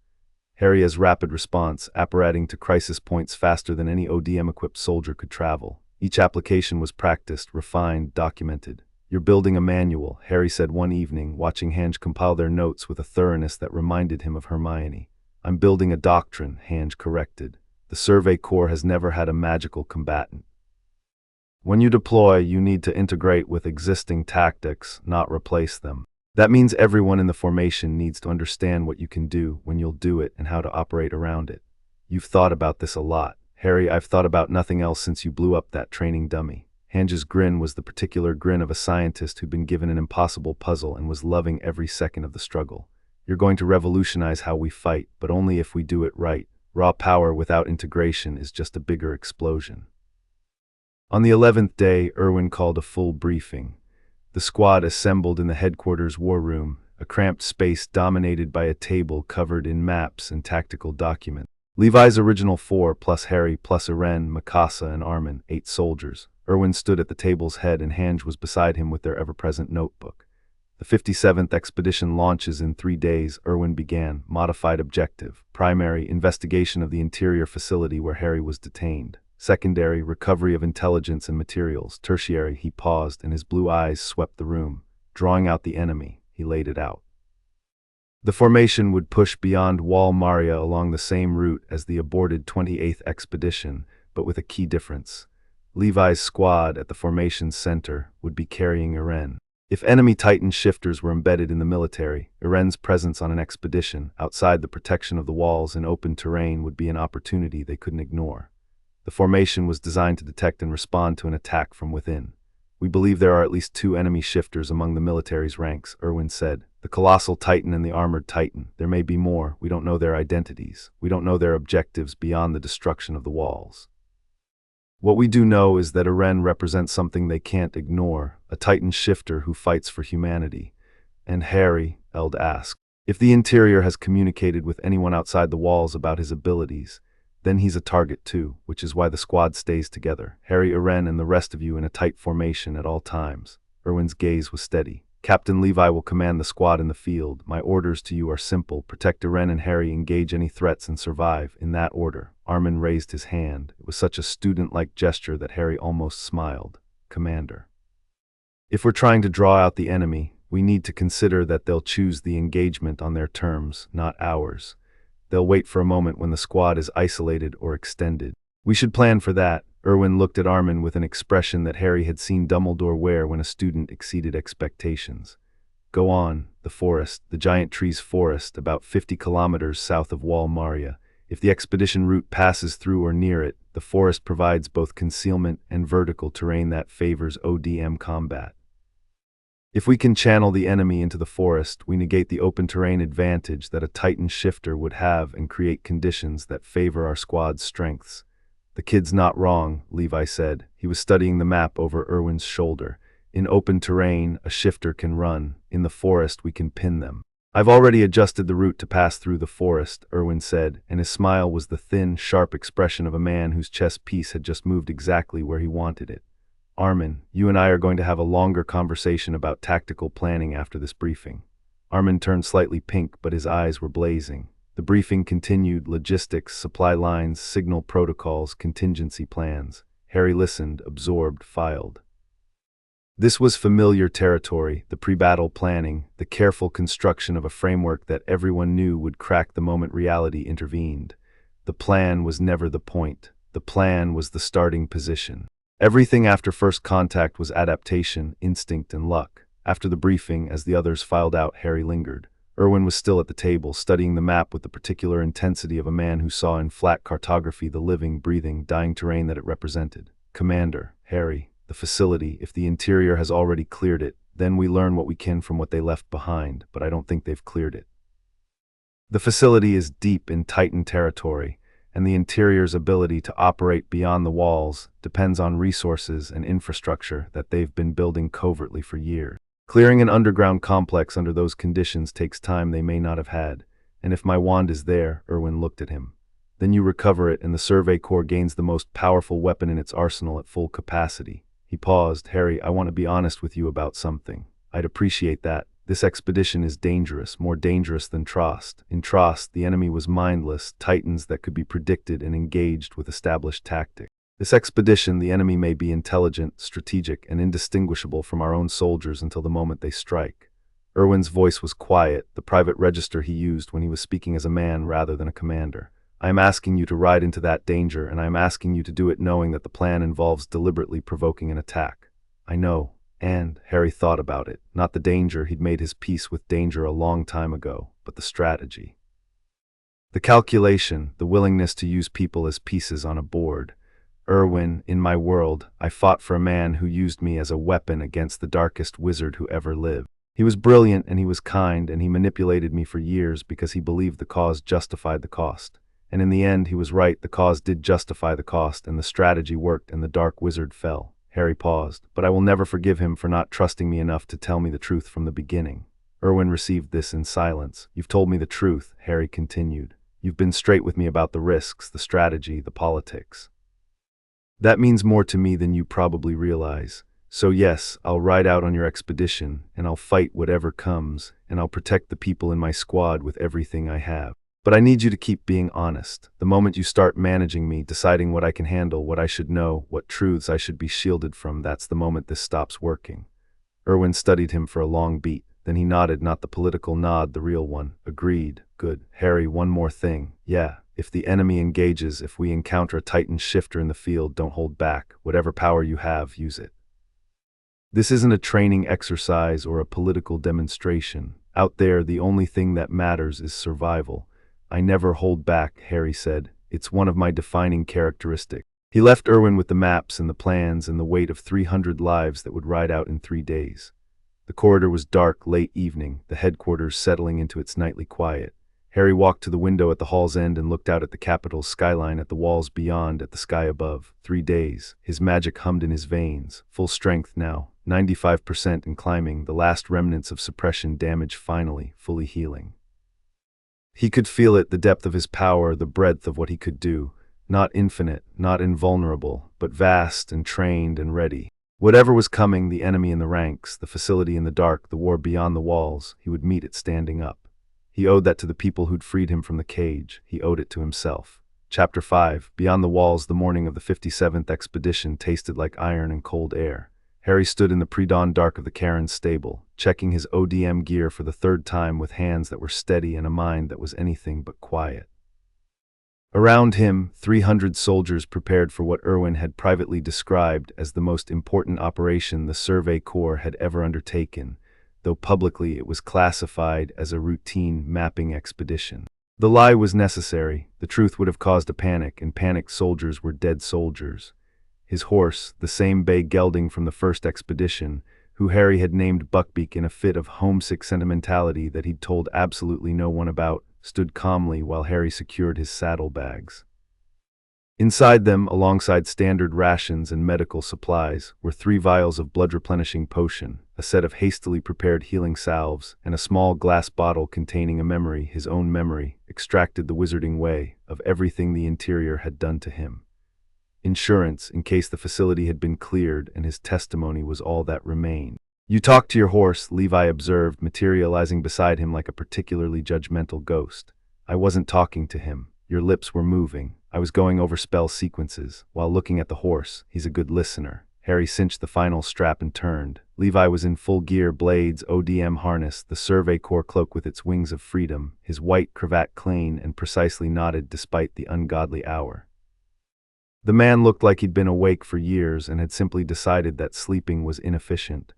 Harry as rapid response, apparating to crisis points faster than any ODM-equipped soldier could travel. Each application was practiced, refined, documented. You're building a manual, Harry said one evening, watching Hange compile their notes with a thoroughness that reminded him of Hermione. I'm building a doctrine, Hange corrected. The Survey Corps has never had a magical combatant. When you deploy, you need to integrate with existing tactics, not replace them. That means everyone in the formation needs to understand what you can do, when you'll do it, and how to operate around it. You've thought about this a lot. Harry, I've thought about nothing else since you blew up that training dummy. Hange's grin was the particular grin of a scientist who'd been given an impossible puzzle and was loving every second of the struggle. You're going to revolutionize how we fight, but only if we do it right. Raw power without integration is just a bigger explosion. On the 11th day, Irwin called a full briefing. The squad assembled in the headquarters war room, a cramped space dominated by a table covered in maps and tactical documents. Levi's original 4 plus Harry plus Irene, Mikasa, and Armin, 8 soldiers. Irwin stood at the table's head and Hange was beside him with their ever-present notebook. The 57th expedition launches in 3 days. Irwin began. Modified objective. Primary, investigation of the interior facility where Harry was detained. Secondary, recovery of intelligence and materials. Tertiary, he paused and his blue eyes swept the room. Drawing out the enemy, he laid it out. The formation would push beyond Wall Maria along the same route as the aborted 28th expedition, but with a key difference. Levi's squad at the formation's center would be carrying Irene. If enemy Titan shifters were embedded in the military, Irene's presence on an expedition, outside the protection of the walls in open terrain, would be an opportunity they couldn't ignore. The formation was designed to detect and respond to an attack from within. We believe there are at least 2 enemy shifters among the military's ranks, Irwin said. The Colossal Titan and the Armored Titan. There may be more. We don't know their identities. We don't know their objectives beyond the destruction of the walls. What we do know is that Irene represents something they can't ignore, a Titan shifter who fights for humanity. And Harry, Eld asked, if the interior has communicated with anyone outside the walls about his abilities, then he's a target too, which is why the squad stays together. Harry, Irene, and the rest of you in a tight formation at all times. Irwin's gaze was steady. Captain Levi will command the squad in the field. My orders to you are simple. Protect Irene and Harry, engage any threats, and survive. In that order. Armin raised his hand. It was such a student-like gesture that Harry almost smiled. Commander. If we're trying to draw out the enemy, we need to consider that they'll choose the engagement on their terms, not ours. They'll wait for a moment when the squad is isolated or extended. We should plan for that. Irwin looked at Armin with an expression that Harry had seen Dumbledore wear when a student exceeded expectations. Go on, the forest, the giant trees forest, about 50 kilometers south of Wall Maria. If the expedition route passes through or near it, the forest provides both concealment and vertical terrain that favors ODM combat. If we can channel the enemy into the forest, we negate the open terrain advantage that a Titan shifter would have and create conditions that favor our squad's strengths. The kid's not wrong, Levi said. He was studying the map over Irwin's shoulder. In open terrain, a shifter can run. In the forest, we can pin them. I've already adjusted the route to pass through the forest, Irwin said, and his smile was the thin, sharp expression of a man whose chess piece had just moved exactly where he wanted it. Armin, you and I are going to have a longer conversation about tactical planning after this briefing. Armin turned slightly pink, but his eyes were blazing. The briefing continued: logistics, supply lines, signal protocols, contingency plans. Harry listened, absorbed, filed. This was familiar territory, the pre-battle planning, the careful construction of a framework that everyone knew would crack the moment reality intervened. The plan was never the point. The plan was the starting position. Everything after first contact was adaptation, instinct, and luck. After the briefing, as the others filed out, Harry lingered. Irwin was still at the table, studying the map with the particular intensity of a man who saw in flat cartography the living, breathing, dying terrain that it represented. Commander, Harry, the facility, if the interior has already cleared it, then we learn what we can from what they left behind, but I don't think they've cleared it. The facility is deep in Titan territory, and the interior's ability to operate beyond the walls depends on resources and infrastructure that they've been building covertly for years. Clearing an underground complex under those conditions takes time they may not have had, and if my wand is there, Irwin looked at him, then you recover it and the Survey Corps gains the most powerful weapon in its arsenal at full capacity. He paused. Harry, I want to be honest with you about something. I'd appreciate that. This expedition is dangerous, more dangerous than Trost. In Trost, the enemy was mindless, titans that could be predicted and engaged with established tactics. This expedition, the enemy may be intelligent, strategic, and indistinguishable from our own soldiers until the moment they strike. Irwin's voice was quiet, the private register he used when he was speaking as a man rather than a commander. I am asking you to ride into that danger, and I am asking you to do it knowing that the plan involves deliberately provoking an attack. I know, And Harry thought about it. Not the danger, he'd made his peace with danger a long time ago, but the strategy. The calculation, the willingness to use people as pieces on a board. Irwin, in my world, I fought for a man who used me as a weapon against the darkest wizard who ever lived. He was brilliant and he was kind and he manipulated me for years because he believed the cause justified the cost. And in the end, he was right, the cause did justify the cost and the strategy worked and the dark wizard fell. Harry paused, but I will never forgive him for not trusting me enough to tell me the truth from the beginning. Irwin received this in silence. You've told me the truth, Harry continued. You've been straight with me about the risks, the strategy, the politics. That means more to me than you probably realize. So yes, I'll ride out on your expedition, and I'll fight whatever comes, and I'll protect the people in my squad with everything I have. But I need you to keep being honest. The moment you start managing me, deciding what I can handle, what I should know, what truths I should be shielded from, that's the moment this stops working. Irwin studied him for a long beat. Then he nodded, not the political nod, the real one. Agreed. Good. Harry, one more thing. Yeah, if the enemy engages, if we encounter a Titan shifter in the field, don't hold back. Whatever power you have, use it. This isn't a training exercise or a political demonstration. Out there, the only thing that matters is survival. I never hold back, Harry said. It's one of my defining characteristics. He left Irwin with the maps and the plans and the weight of 300 lives that would ride out in 3 days. The corridor was dark, late evening, the headquarters settling into its nightly quiet. Harry walked to the window at the hall's end and looked out at the capital's skyline, at the walls beyond, at the sky above. 3 days. His magic hummed in his veins. Full strength now, 95% and climbing, the last remnants of suppression damage finally, fully healing. He could feel it, the depth of his power, the breadth of what he could do. Not infinite, not invulnerable, but vast and trained and ready. Whatever was coming, the enemy in the ranks, the facility in the dark, the war beyond the walls, he would meet it standing up. He owed that to the people who'd freed him from the cage. He owed it to himself. Chapter 5. Beyond the walls, the morning of the 57th expedition tasted like iron and cold air. Harry stood in the pre-dawn dark of the Cairns stable, checking his ODM gear for the 3rd time with hands that were steady and a mind that was anything but quiet. Around him, 300 soldiers prepared for what Irwin had privately described as the most important operation the Survey Corps had ever undertaken, though publicly it was classified as a routine mapping expedition. The lie was necessary. The truth would have caused a panic, and panicked soldiers were dead soldiers. His horse, the same bay gelding from the first expedition, who Harry had named Buckbeak in a fit of homesick sentimentality that he'd told absolutely no one about, stood calmly while Harry secured his saddlebags. Inside them, alongside standard rations and medical supplies, were 3 vials of blood-replenishing potion, a set of hastily prepared healing salves, and a small glass bottle containing a memory, his own memory, extracted the wizarding way, of everything the interior had done to him. Insurance, in case the facility had been cleared and his testimony was all that remained. You talked to your horse, Levi observed, materializing beside him like a particularly judgmental ghost. I wasn't talking to him. Your lips were moving. I was going over spell sequences. While looking at the horse, he's a good listener. Harry cinched the final strap and turned. Levi was in full gear, blades, ODM harness, the Survey Corps cloak with its wings of freedom, his white cravat clean and precisely knotted despite the ungodly hour. The man looked like he'd been awake for years and had simply decided that sleeping was inefficient.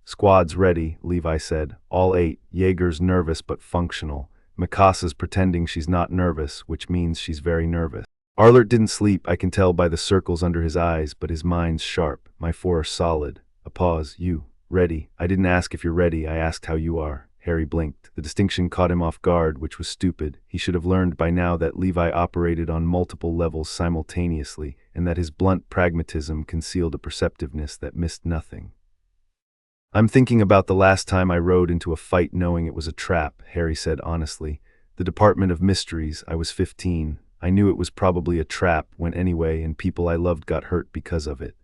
Squad's ready, Levi said. All 8. Jaeger's nervous but functional. Mikasa's pretending she's not nervous, which means she's very nervous. Arlert didn't sleep, I can tell by the circles under his eyes, but his mind's sharp. My 4 are solid. A pause. You. Ready. I didn't ask if you're ready, I asked how you are. Harry blinked. The distinction caught him off guard, which was stupid. He should have learned by now that Levi operated on multiple levels simultaneously, and that his blunt pragmatism concealed a perceptiveness that missed nothing. I'm thinking about the last time I rode into a fight knowing it was a trap, Harry said honestly. The Department of Mysteries, I was 15. I knew it was probably a trap, went anyway, and people I loved got hurt because of it.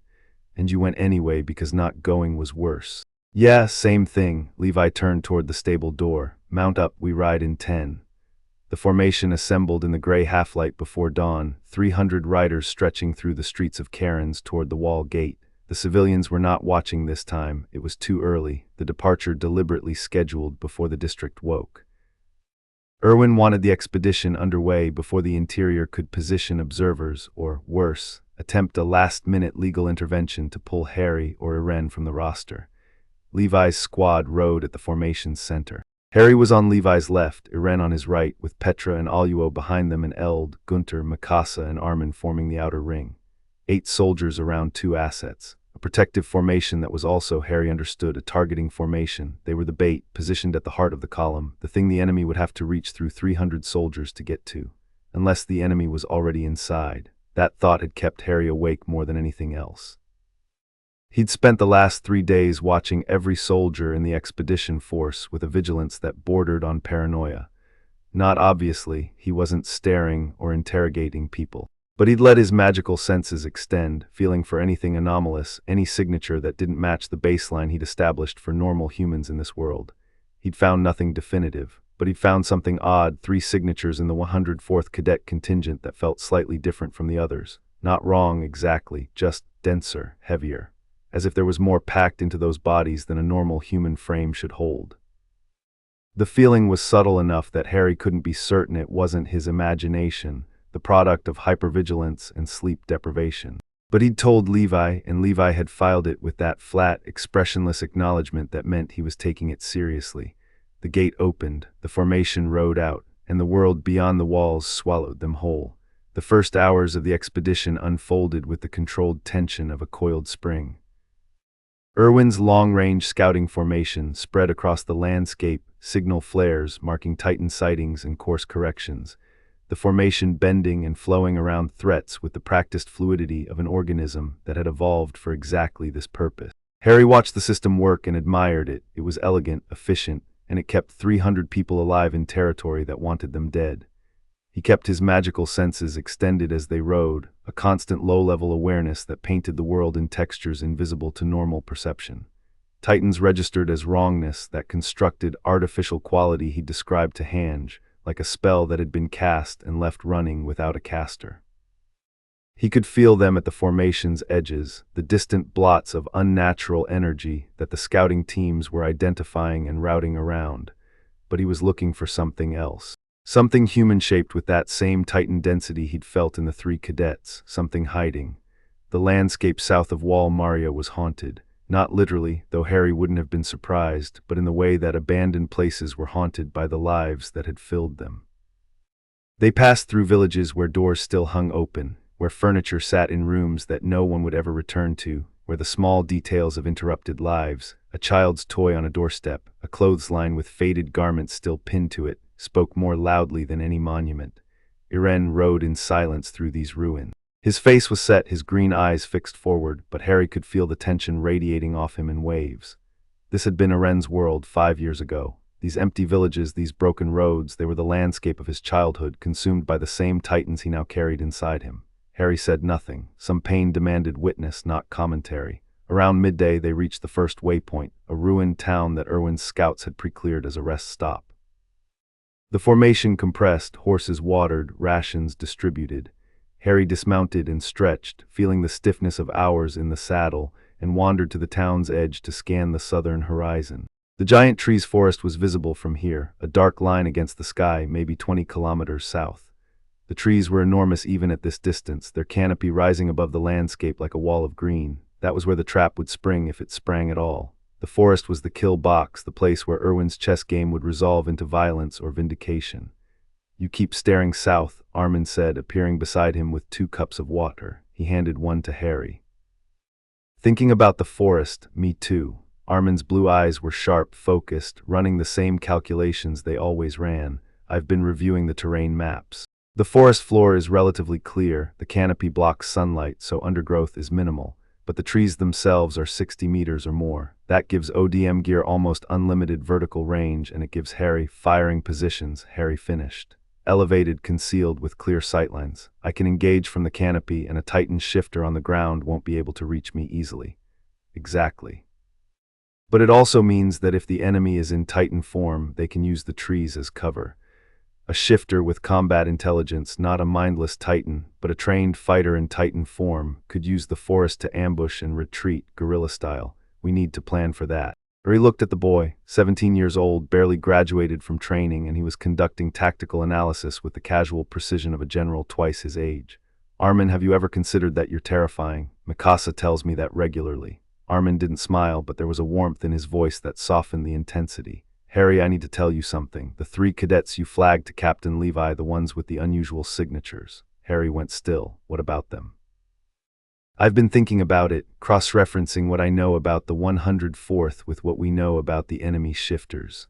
And you went anyway because not going was worse. Yeah, same thing. Levi turned toward the stable door. Mount up, we ride in 10. The formation assembled in the gray half-light before dawn, 300 riders stretching through the streets of Cairns toward the wall gate. The civilians were not watching this time. It was too early, the departure deliberately scheduled before the district woke. Irwin wanted the expedition underway before the interior could position observers, or, worse, attempt a last-minute legal intervention to pull Harry or Irene from the roster. Levi's squad rode at the formation's center. Harry was on Levi's left, Irene on his right, with Petra and Aluo behind them and Eld, Gunter, Mikasa, and Armin forming the outer ring. 8 soldiers around 2 assets. A protective formation that was also, Harry understood, a targeting formation. They were the bait, positioned at the heart of the column, the thing the enemy would have to reach through 300 soldiers to get to. Unless the enemy was already inside. That thought had kept Harry awake more than anything else. He'd spent the last 3 days watching every soldier in the expedition force with a vigilance that bordered on paranoia. Not obviously, he wasn't staring or interrogating people. But he'd let his magical senses extend, feeling for anything anomalous, any signature that didn't match the baseline he'd established for normal humans in this world. He'd found nothing definitive, but he'd found something odd, 3 signatures in the 104th Cadet contingent that felt slightly different from the others. Not wrong exactly, just denser, heavier. As if there was more packed into those bodies than a normal human frame should hold. The feeling was subtle enough that Harry couldn't be certain it wasn't his imagination, the product of hypervigilance and sleep deprivation. But he'd told Levi, and Levi had filed it with that flat, expressionless acknowledgement that meant he was taking it seriously. The gate opened, the formation rode out, and the world beyond the walls swallowed them whole. The first hours of the expedition unfolded with the controlled tension of a coiled spring. Irwin's long-range scouting formation spread across the landscape, signal flares marking Titan sightings and course corrections, the formation bending and flowing around threats with the practiced fluidity of an organism that had evolved for exactly this purpose. Harry watched the system work and admired it. It was elegant, efficient, and it kept 300 people alive in territory that wanted them dead. He kept his magical senses extended as they rode, a constant low-level awareness that painted the world in textures invisible to normal perception. Titans registered as wrongness, that constructed, artificial quality he described to Hange, like a spell that had been cast and left running without a caster. He could feel them at the formation's edges, the distant blots of unnatural energy that the scouting teams were identifying and routing around, but he was looking for something else. Something human-shaped with that same Titan density he'd felt in the 3 cadets, something hiding. The landscape south of Wall Maria was haunted, not literally, though Harry wouldn't have been surprised, but in the way that abandoned places were haunted by the lives that had filled them. They passed through villages where doors still hung open, where furniture sat in rooms that no one would ever return to, where the small details of interrupted lives, a child's toy on a doorstep, a clothesline with faded garments still pinned to it, spoke more loudly than any monument. Irene rode in silence through these ruins. His face was set, his green eyes fixed forward, but Harry could feel the tension radiating off him in waves. This had been Irene's world 5 years ago. These empty villages, these broken roads, they were the landscape of his childhood, consumed by the same Titans he now carried inside him. Harry said nothing. Some pain demanded witness, not commentary. Around midday, they reached the first waypoint, a ruined town that Irwin's scouts had pre-cleared as a rest stop. The formation compressed, horses watered, rations distributed. Harry dismounted and stretched, feeling the stiffness of hours in the saddle, and wandered to the town's edge to scan the southern horizon. The giant trees forest was visible from here, a dark line against the sky, maybe 20 kilometers south. The trees were enormous even at this distance, their canopy rising above the landscape like a wall of green. That was where the trap would spring if it sprang at all. The forest was the kill box, the place where Irwin's chess game would resolve into violence or vindication. "You keep staring south," Armin said, appearing beside him with 2 cups of water. He handed one to Harry. "Thinking about the forest, me too." Armin's blue eyes were sharp, focused, running the same calculations they always ran. "I've been reviewing the terrain maps. The forest floor is relatively clear, the canopy blocks sunlight, so undergrowth is minimal. But the trees themselves are 60 meters or more. That gives ODM gear almost unlimited vertical range, and it gives Harry firing positions." Harry finished. "Elevated, concealed, with clear sightlines. I can engage from the canopy, and a Titan shifter on the ground won't be able to reach me easily." "Exactly. But it also means that if the enemy is in Titan form, they can use the trees as cover. A shifter with combat intelligence, not a mindless Titan, but a trained fighter in Titan form, could use the forest to ambush and retreat, guerrilla style. We need to plan for that." He looked at the boy, 17 years old, barely graduated from training, and he was conducting tactical analysis with the casual precision of a general twice his age. "Armin, have you ever considered that you're terrifying? Mikasa tells me that regularly." Armin didn't smile, but there was a warmth in his voice that softened the intensity. Harry, I need to tell you something. The 3 cadets you flagged to Captain Levi, the ones with the unusual signatures. Harry went still. What about them? I've been thinking about it, cross-referencing what I know about the 104th with what we know about the enemy shifters.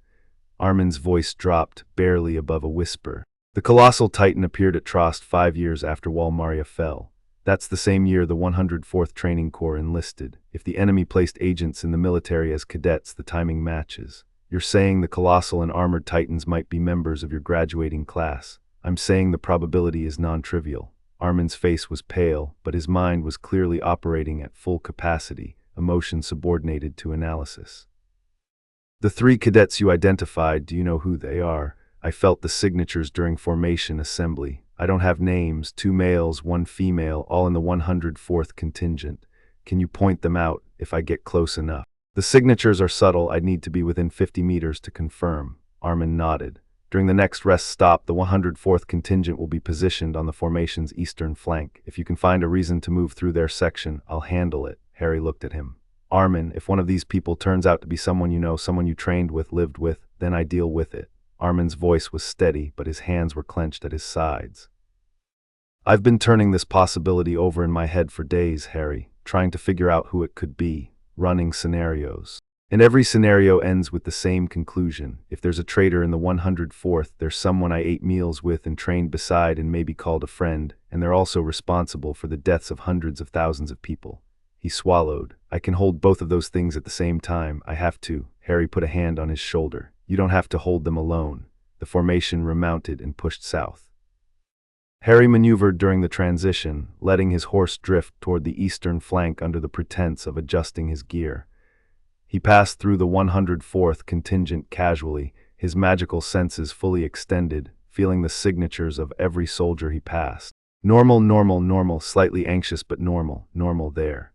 Armin's voice dropped, barely above a whisper. The colossal titan appeared at Trost 5 years after Walmaria fell. That's the same year the 104th Training Corps enlisted. If the enemy placed agents in the military as cadets, the timing matches. You're saying the colossal and armored titans might be members of your graduating class. I'm saying the probability is non-trivial. Armin's face was pale, but his mind was clearly operating at full capacity, emotion subordinated to analysis. The 3 cadets you identified, do you know who they are? I felt the signatures during formation assembly. I don't have names, 2 males, 1 female, all in the 104th contingent. Can you point them out if I get close enough? The signatures are subtle. I'd need to be within 50 meters to confirm. Armin nodded. During the next rest stop, the 104th contingent will be positioned on the formation's eastern flank. If you can find a reason to move through their section, I'll handle it. Harry looked at him. Armin, if one of these people turns out to be someone you know, someone you trained with, lived with, then I deal with it. Armin's voice was steady, but his hands were clenched at his sides. I've been turning this possibility over in my head for days, Harry, trying to figure out who it could be. Running scenarios. And every scenario ends with the same conclusion. If there's a traitor in the 104th, there's someone I ate meals with and trained beside and maybe called a friend, and they're also responsible for the deaths of hundreds of thousands of people. He swallowed. I can hold both of those things at the same time. I have to. Harry put a hand on his shoulder. You don't have to hold them alone. The formation remounted and pushed south. Harry maneuvered during the transition, letting his horse drift toward the eastern flank under the pretense of adjusting his gear. He passed through the 104th contingent casually, his magical senses fully extended, feeling the signatures of every soldier he passed. Normal, normal, normal, slightly anxious but normal, normal there.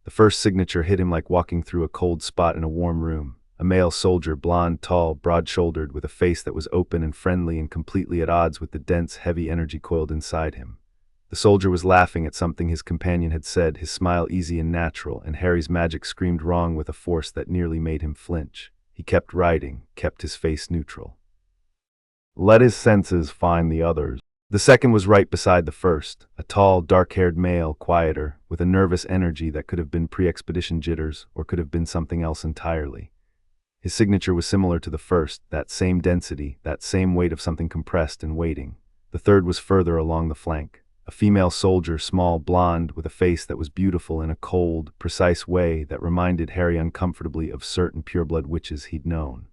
The first signature hit him like walking through a cold spot in a warm room. A male soldier, blond, tall, broad-shouldered, with a face that was open and friendly and completely at odds with the dense, heavy energy coiled inside him. The soldier was laughing at something his companion had said, his smile easy and natural, and Harry's magic screamed wrong with a force that nearly made him flinch. He kept riding, kept his face neutral. Let his senses find the others. The second was right beside the first, a tall, dark-haired male, quieter, with a nervous energy that could have been pre-expedition jitters or could have been something else entirely. His signature was similar to the first, that same density, that same weight of something compressed and waiting. The third was further along the flank. A female soldier, small, blonde, with a face that was beautiful in a cold, precise way that reminded Harry uncomfortably of certain pureblood witches he'd known.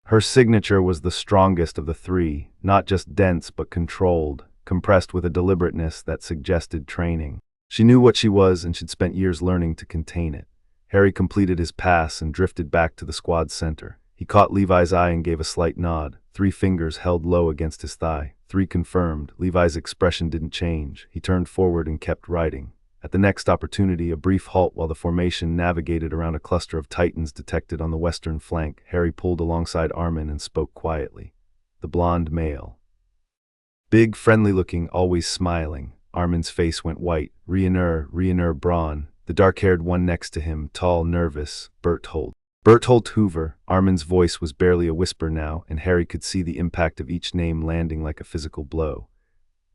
Her signature was the strongest of the 3, not just dense but controlled, compressed with a deliberateness that suggested training. She knew what she was and she'd spent years learning to contain it. Harry completed his pass and drifted back to the squad's center. He caught Levi's eye and gave a slight nod, 3 fingers held low against his thigh. 3 confirmed. Levi's expression didn't change. He turned forward and kept riding. At the next opportunity, a brief halt while the formation navigated around a cluster of titans detected on the western flank, Harry pulled alongside Armin and spoke quietly. The blond male. Big, friendly-looking, always smiling. Armin's face went white. Reiner Braun. The dark-haired one next to him, tall, nervous, Berthold. Berthold Hoover. Armin's voice was barely a whisper now, and Harry could see the impact of each name landing like a physical blow.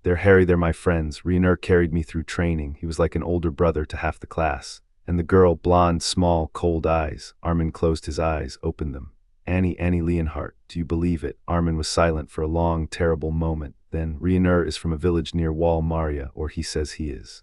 They're Harry, they're my friends. Reiner carried me through training. He was like an older brother to half the class. And the girl, blonde, small, cold eyes. Armin closed his eyes, opened them. Annie Leonhardt. Do you believe it? Armin was silent for a long, terrible moment. Then, Reiner is from a village near Walmaria, or he says he is.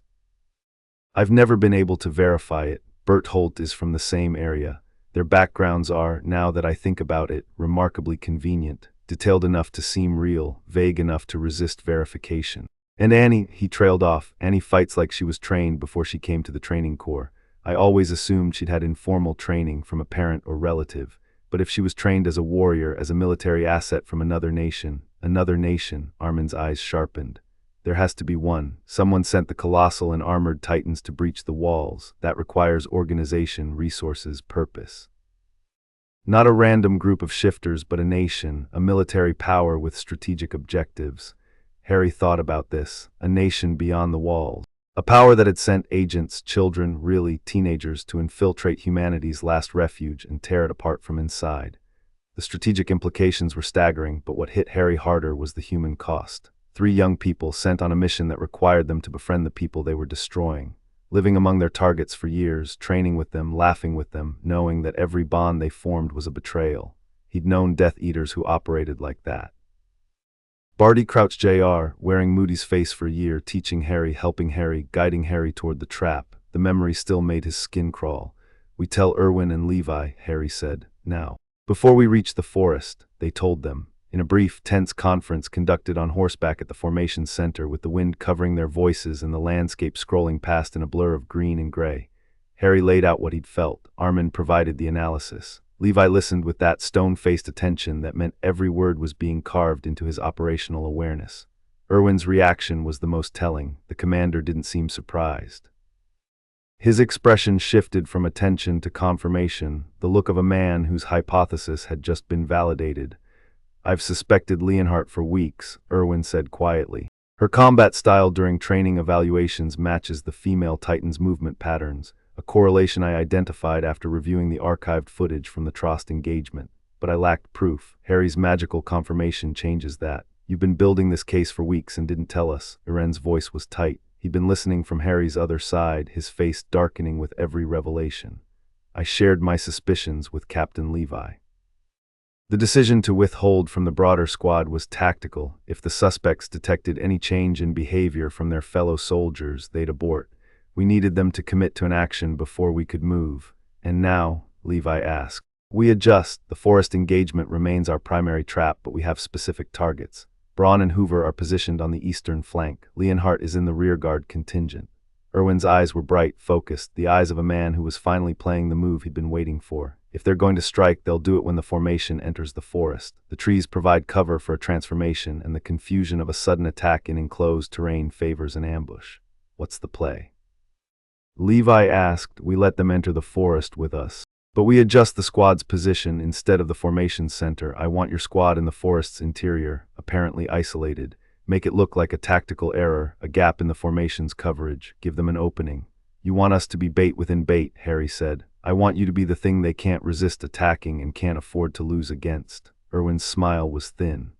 I've never been able to verify it. Berthold is from the same area. Their backgrounds are, now that I think about it, remarkably convenient, detailed enough to seem real, vague enough to resist verification. And Annie, he trailed off. Annie fights like she was trained before she came to the training corps. I always assumed she'd had informal training from a parent or relative. But if she was trained as a warrior, as a military asset from another nation, Armin's eyes sharpened. There has to be one. Someone sent the colossal and armored titans to breach the walls. That requires organization, resources, purpose. Not a random group of shifters, but a nation, a military power with strategic objectives. Harry thought about this, a nation beyond the walls. A power that had sent agents, children, really teenagers, to infiltrate humanity's last refuge and tear it apart from inside. The strategic implications were staggering, but what hit Harry harder was the human cost. 3 young people sent on a mission that required them to befriend the people they were destroying, living among their targets for years, training with them, laughing with them, knowing that every bond they formed was a betrayal. He'd known Death Eaters who operated like that. Barty Crouch Jr., wearing Moody's face for a year, teaching Harry, helping Harry, guiding Harry toward the trap. The memory still made his skin crawl. "We tell Irwin and Levi," Harry said, "now." Before we reach the forest, they told them, in a brief, tense conference conducted on horseback at the formation center, with the wind covering their voices and the landscape scrolling past in a blur of green and gray. Harry laid out what he'd felt. Armin provided the analysis. Levi listened with that stone-faced attention that meant every word was being carved into his operational awareness. Irwin's reaction was the most telling. The commander didn't seem surprised. His expression shifted from attention to confirmation, the look of a man whose hypothesis had just been validated. "I've suspected Leonhardt for weeks," Irwin said quietly. "Her combat style during training evaluations matches the female Titan's movement patterns, a correlation I identified after reviewing the archived footage from the Trost engagement. But I lacked proof. Harry's magical confirmation changes that. You've been building this case for weeks and didn't tell us." Iren's voice was tight. He'd been listening from Harry's other side, his face darkening with every revelation. "I shared my suspicions with Captain Levi." The decision to withhold from the broader squad was tactical. If the suspects detected any change in behavior from their fellow soldiers, they'd abort. We needed them to commit to an action before we could move. "And now?" Levi asked. "We adjust. The forest engagement remains our primary trap, but we have specific targets. Braun and Hoover are positioned on the eastern flank. Leonhardt is in the rearguard contingent." Irwin's eyes were bright, focused, the eyes of a man who was finally playing the move he'd been waiting for. "If they're going to strike, they'll do it when the formation enters the forest. The trees provide cover for a transformation, and the confusion of a sudden attack in enclosed terrain favors an ambush." "What's the play?" Levi asked. "We let them enter the forest with us. But we adjust the squad's position instead of the formation center. I want your squad in the forest's interior, apparently isolated. Make it look like a tactical error, a gap in the formation's coverage. Give them an opening." "You want us to be bait within bait," Harry said. "I want you to be the thing they can't resist attacking and can't afford to lose against." Irwin's smile was thin.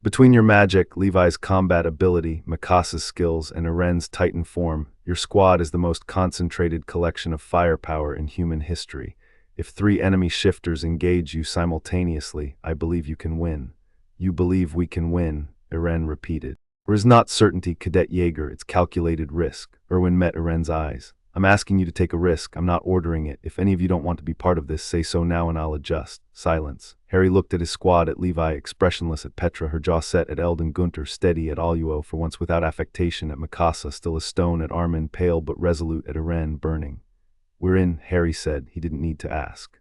"Between your magic, Levi's combat ability, Mikasa's skills, and Iren's Titan form, your squad is the most concentrated collection of firepower in human history. If 3 enemy shifters engage you simultaneously, I believe you can win." "You believe we can win," Iren repeated. "Or is not certainty, Cadet Jaeger, it's calculated risk." Irwin met Iren's eyes. "I'm asking you to take a risk. I'm not ordering it. If any of you don't want to be part of this, say so now and I'll adjust." Silence. Harry looked at his squad, at Levi, expressionless, at Petra, her jaw set, at Eld and Gunter, steady, at Aluo, for once without affectation, at Mikasa, still as stone, at Armin, pale but resolute, at Iren, burning. "We're in," Harry said. He didn't need to ask.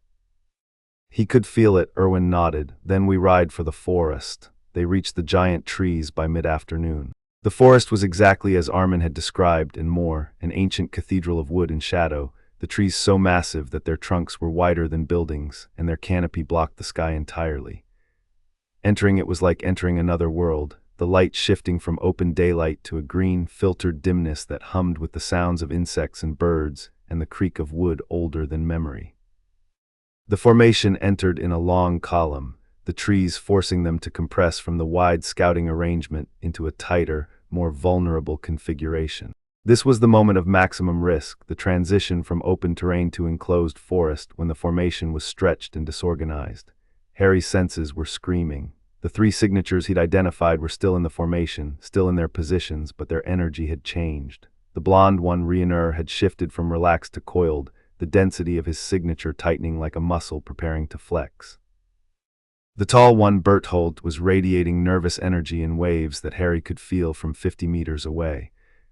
He could feel it. Irwin nodded. "Then we ride for the forest." They reached the giant trees by mid-afternoon. The forest was exactly as Armin had described, and more, an ancient cathedral of wood and shadow, the trees so massive that their trunks were wider than buildings, and their canopy blocked the sky entirely. Entering it was like entering another world, the light shifting from open daylight to a green, filtered dimness that hummed with the sounds of insects and birds, and the creak of wood older than memory. The formation entered in a long column, the trees forcing them to compress from the wide scouting arrangement into a tighter, more vulnerable configuration. This was the moment of maximum risk, the transition from open terrain to enclosed forest, when the formation was stretched and disorganized. Harry's senses were screaming. The 3 signatures he'd identified were still in the formation, still in their positions, but their energy had changed. The blonde one, Rionur, had shifted from relaxed to coiled, the density of his signature tightening like a muscle preparing to flex. The tall one, Berthold, was radiating nervous energy in waves that Harry could feel from 50 meters away.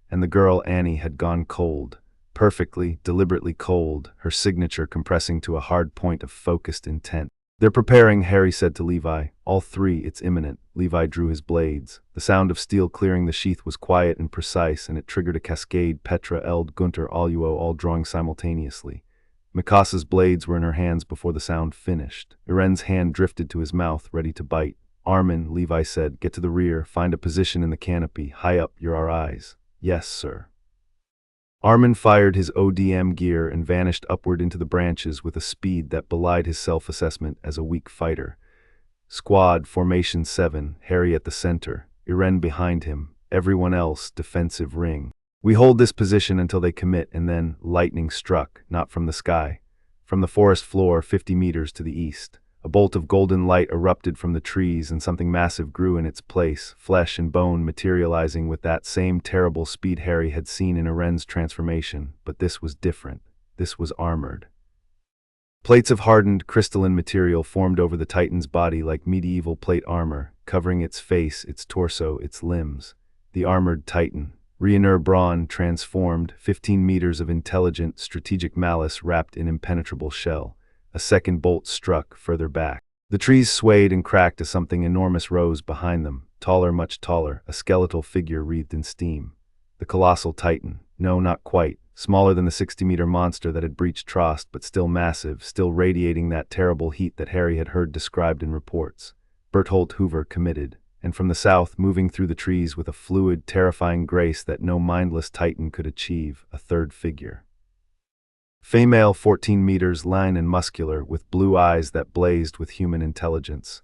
And the girl, Annie, had gone cold. Perfectly, deliberately cold, her signature compressing to a hard point of focused intent. "They're preparing," Harry said to Levi. "All 3, it's imminent." Levi drew his blades. The sound of steel clearing the sheath was quiet and precise, and it triggered a cascade. Petra, Eld, Gunter, Aluo, all drawing simultaneously. Mikasa's blades were in her hands before the sound finished. Iren's hand drifted to his mouth, ready to bite. "Armin," Levi said, "get to the rear, find a position in the canopy, high up, you're our eyes." "Yes, sir." Armin fired his ODM gear and vanished upward into the branches with a speed that belied his self-assessment as a weak fighter. Squad, Formation 7, Harry at the center, Irene behind him, everyone else, defensive ring. We hold this position until they commit, and then lightning struck, not from the sky. From the forest floor 50 meters to the east. A bolt of golden light erupted from the trees and something massive grew in its place, flesh and bone materializing with that same terrible speed Harry had seen in Irene's transformation, but this was different. This was armored. Plates of hardened, crystalline material formed over the Titan's body like medieval plate armor, covering its face, its torso, its limbs. The armored Titan. Reiner brawn transformed, 15 meters of intelligent, strategic malice wrapped in impenetrable shell. A second bolt struck further back. The trees swayed and cracked as something enormous rose behind them, taller, much taller, a skeletal figure wreathed in steam. The colossal Titan. No, not quite. Smaller than the 60-meter monster that had breached Trost, but still massive, still radiating that terrible heat that Harry had heard described in reports. Berthold Hoover committed, and from the south, moving through the trees with a fluid, terrifying grace that no mindless Titan could achieve, a third figure. Female, 14 meters, lean and muscular, with blue eyes that blazed with human intelligence.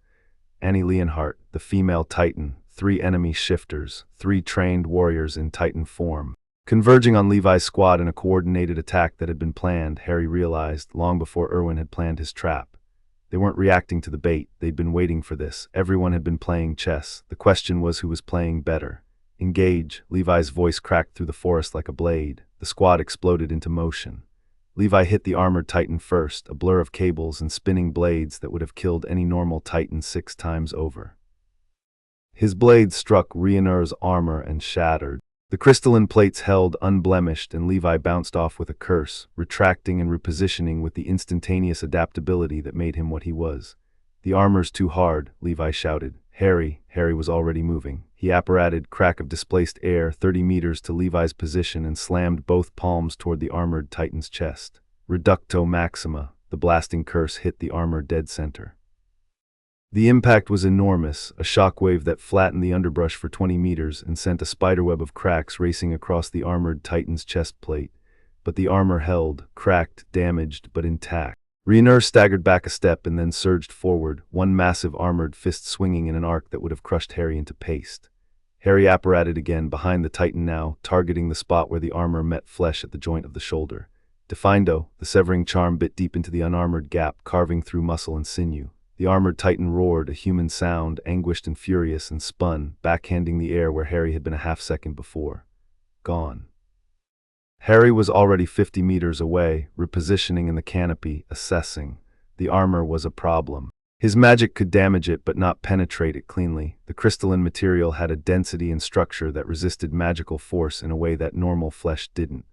Annie Leonhardt, the female Titan, 3 enemy shifters, 3 trained warriors in Titan form. Converging on Levi's squad in a coordinated attack that had been planned, Harry realized, long before Irwin had planned his trap. They weren't reacting to the bait, they'd been waiting for this. Everyone had been playing chess. The question was who was playing better. Engage, Levi's voice cracked through the forest like a blade. The squad exploded into motion. Levi hit the armored Titan first, a blur of cables and spinning blades that would have killed any normal Titan 6 times over. His blade struck Reiner's armor and shattered. The crystalline plates held unblemished, and Levi bounced off with a curse, retracting and repositioning with the instantaneous adaptability that made him what he was. "The armor's too hard," Levi shouted. Harry was already moving. He apparated, crack of displaced air, 30 meters to Levi's position and slammed both palms toward the armored Titan's chest. Reducto maxima, the blasting curse hit the armor dead center. The impact was enormous, a shockwave that flattened the underbrush for 20 meters and sent a spiderweb of cracks racing across the armored Titan's chest plate. But the armor held, cracked, damaged, but intact. Reiner staggered back a step and then surged forward, one massive armored fist swinging in an arc that would have crushed Harry into paste. Harry apparated again, behind the Titan now, targeting the spot where the armor met flesh at the joint of the shoulder. Defindo, the severing charm bit deep into the unarmored gap, carving through muscle and sinew. The armored Titan roared, a human sound, anguished and furious, and spun, backhanding the air where Harry had been a half-second before. Gone. Harry was already 50 meters away, repositioning in the canopy, assessing. The armor was a problem. His magic could damage it but not penetrate it cleanly. The crystalline material had a density and structure that resisted magical force in a way that normal flesh didn't.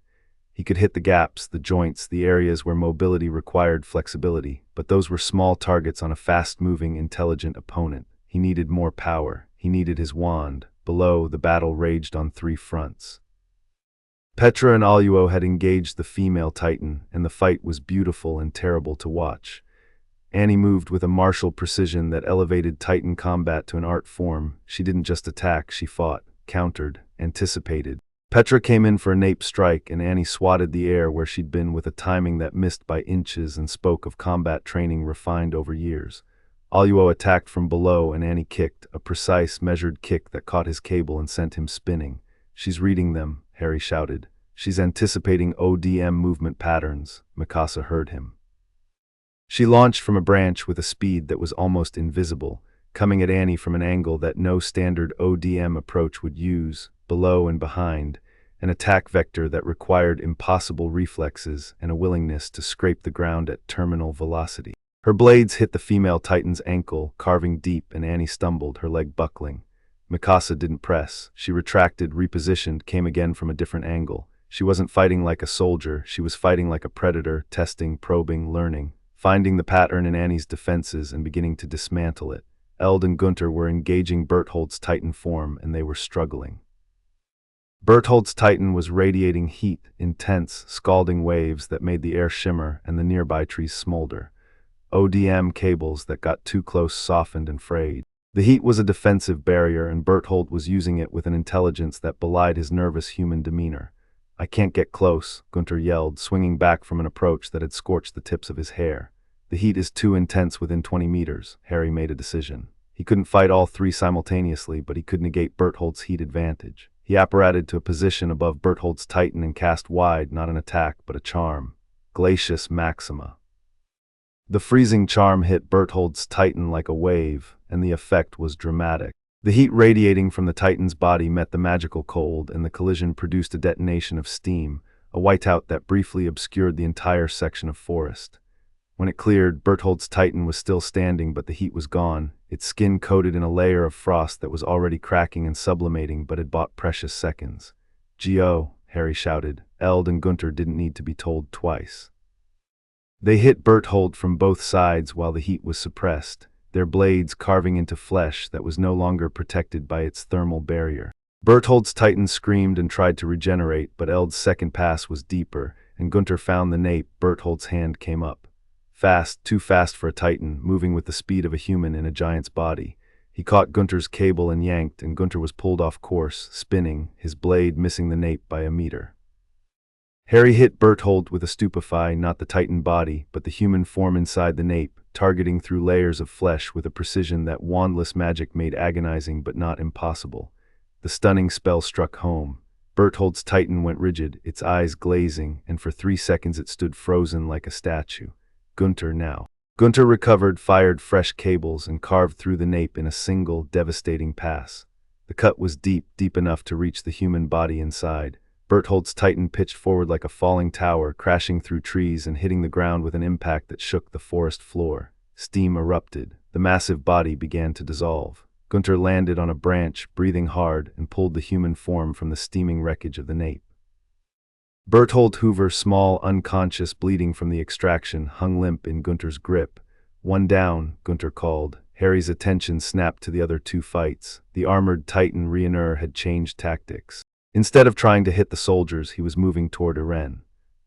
He could hit the gaps, the joints, the areas where mobility required flexibility, but those were small targets on a fast-moving, intelligent opponent. He needed more power. He needed his wand. Below, the battle raged on 3 fronts. Petra and Aluo had engaged the female Titan, and the fight was beautiful and terrible to watch. Annie moved with a martial precision that elevated Titan combat to an art form. She didn't just attack, she fought, countered, anticipated. Petra came in for a nape strike, and Annie swatted the air where she'd been with a timing that missed by inches and spoke of combat training refined over years. Aluo attacked from below, and Annie kicked, a precise, measured kick that caught his cable and sent him spinning. "She's reading them," Harry shouted. "She's anticipating ODM movement patterns," Mikasa heard him. She launched from a branch with a speed that was almost invisible, coming at Annie from an angle that no standard ODM approach would use, below and behind, an attack vector that required impossible reflexes and a willingness to scrape the ground at terminal velocity. Her blades hit the female Titan's ankle, carving deep, and Annie stumbled, her leg buckling. Mikasa didn't press. She retracted, repositioned, came again from a different angle. She wasn't fighting like a soldier, she was fighting like a predator, testing, probing, learning, finding the pattern in Annie's defenses and beginning to dismantle it. Eld and Gunther were engaging Berthold's Titan form, and they were struggling. Berthold's Titan was radiating heat, intense, scalding waves that made the air shimmer and the nearby trees smolder. ODM cables that got too close softened and frayed. The heat was a defensive barrier, and Berthold was using it with an intelligence that belied his nervous human demeanor. I can't get close, Gunter yelled, swinging back from an approach that had scorched the tips of his hair. The heat is too intense within 20 meters, Harry made a decision. He couldn't fight all three simultaneously, but he could negate Bertholdt's heat advantage. He apparated to a position above Bertholdt's Titan and cast wide, not an attack, but a charm. Glacius Maxima. The freezing charm hit Bertholdt's Titan like a wave, and the effect was dramatic. The heat radiating from the Titan's body met the magical cold, and the collision produced a detonation of steam, a whiteout that briefly obscured the entire section of forest. When it cleared, Bertholdt's Titan was still standing, but the heat was gone, its skin coated in a layer of frost that was already cracking and sublimating but had bought precious seconds. "Go!" Harry shouted. Eld and Gunter didn't need to be told twice. They hit Bertholdt from both sides while the heat was suppressed, their blades carving into flesh that was no longer protected by its thermal barrier. Bertholdt's Titan screamed and tried to regenerate, but Eld's second pass was deeper, and Gunter found the nape. Bertholdt's hand came up. Fast, too fast for a Titan, moving with the speed of a human in a giant's body. He caught Gunter's cable and yanked, and Gunter was pulled off course, spinning, his blade missing the nape by a meter. Harry hit Bertholdt with a stupefy, not the Titan body, but the human form inside the nape, targeting through layers of flesh with a precision that wandless magic made agonizing but not impossible. The stunning spell struck home. Bertholdt's Titan went rigid, its eyes glazing, and for 3 seconds it stood frozen like a statue. Gunter now. Gunter recovered, fired fresh cables, and carved through the nape in a single, devastating pass. The cut was deep, deep enough to reach the human body inside. Bertholdt's Titan pitched forward like a falling tower, crashing through trees and hitting the ground with an impact that shook the forest floor. Steam erupted. The massive body began to dissolve. Gunter landed on a branch, breathing hard, and pulled the human form from the steaming wreckage of the nape. Bertholdt Hoover, small, unconscious, bleeding from the extraction, hung limp in Gunter's grip. "One down," Gunter called. Harry's attention snapped to the other two fights. The armored Titan Rhiannon had changed tactics. Instead of trying to hit the soldiers, he was moving toward Irene,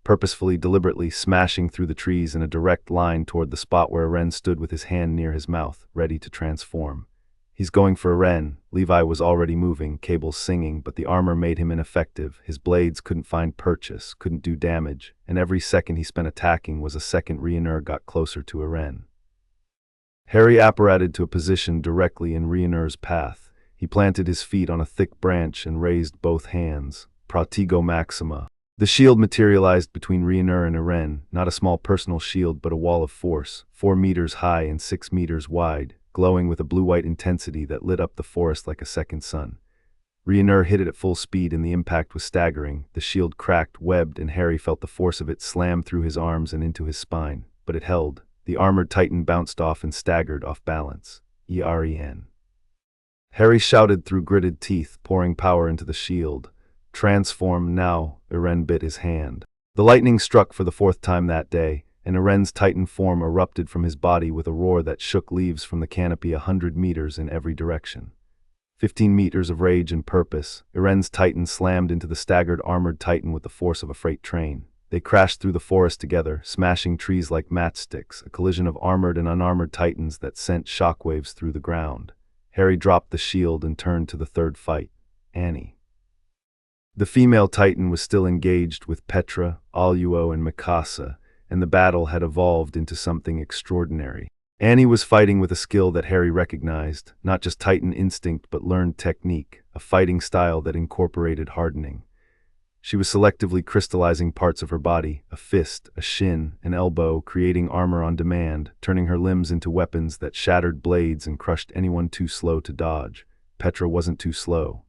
purposefully, deliberately smashing through the trees in a direct line toward the spot where Irene stood with his hand near his mouth, ready to transform. "He's going for Irene." Levi was already moving, cables singing, but the armor made him ineffective. His blades couldn't find purchase, couldn't do damage, and every second he spent attacking was a second Rhiannon got closer to Irene. Harry apparated to a position directly in Rhiannon's path. He planted his feet on a thick branch and raised both hands. Protego Maxima. The shield materialized between Rhiannon and Irene, not a small personal shield but a wall of force, 4 meters high and 6 meters wide, glowing with a blue-white intensity that lit up the forest like a second sun. Rhiannon hit it at full speed and the impact was staggering. The shield cracked, webbed, and Harry felt the force of it slam through his arms and into his spine. But it held. The armored Titan bounced off and staggered off balance. EREN. Harry shouted through gritted teeth, pouring power into the shield. "Transform now." Irene bit his hand. The lightning struck for the 4th time that day, and Irene's Titan form erupted from his body with a roar that shook leaves from the canopy 100 meters in every direction. 15 meters of rage and purpose, Irene's Titan slammed into the staggered armored Titan with the force of a freight train. They crashed through the forest together, smashing trees like matchsticks, a collision of armored and unarmored Titans that sent shockwaves through the ground. Harry dropped the shield and turned to the 3rd fight, Annie. The female Titan was still engaged with Petra, Aluo, and Mikasa, and the battle had evolved into something extraordinary. Annie was fighting with a skill that Harry recognized, not just Titan instinct but learned technique, a fighting style that incorporated hardening. She was selectively crystallizing parts of her body, a fist, a shin, an elbow, creating armor on demand, turning her limbs into weapons that shattered blades and crushed anyone too slow to dodge. Petra wasn't too slow.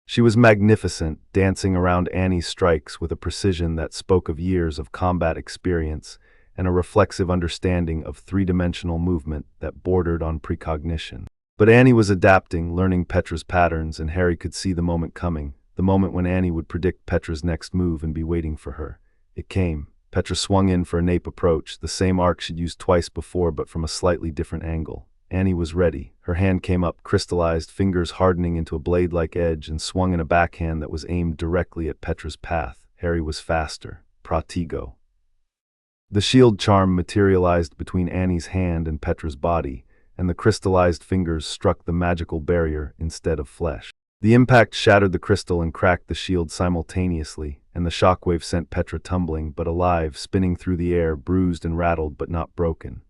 She was magnificent, dancing around Annie's strikes with a precision that spoke of years of combat experience and a reflexive understanding of 3-dimensional movement that bordered on precognition. But Annie was adapting, learning Petra's patterns, and Harry could see the moment coming, the moment when Annie would predict Petra's next move and be waiting for her. It came. Petra swung in for a nape approach, the same arc she'd used twice before but from a slightly different angle. Annie was ready. Her hand came up, crystallized, fingers hardening into a blade-like edge, and swung in a backhand that was aimed directly at Petra's path. Harry was faster. Protego. The shield charm materialized between Annie's hand and Petra's body, and the crystallized fingers struck the magical barrier instead of flesh. The impact shattered the crystal and cracked the shield simultaneously, and the shockwave sent Petra tumbling, but alive, spinning through the air, bruised and rattled but not broken.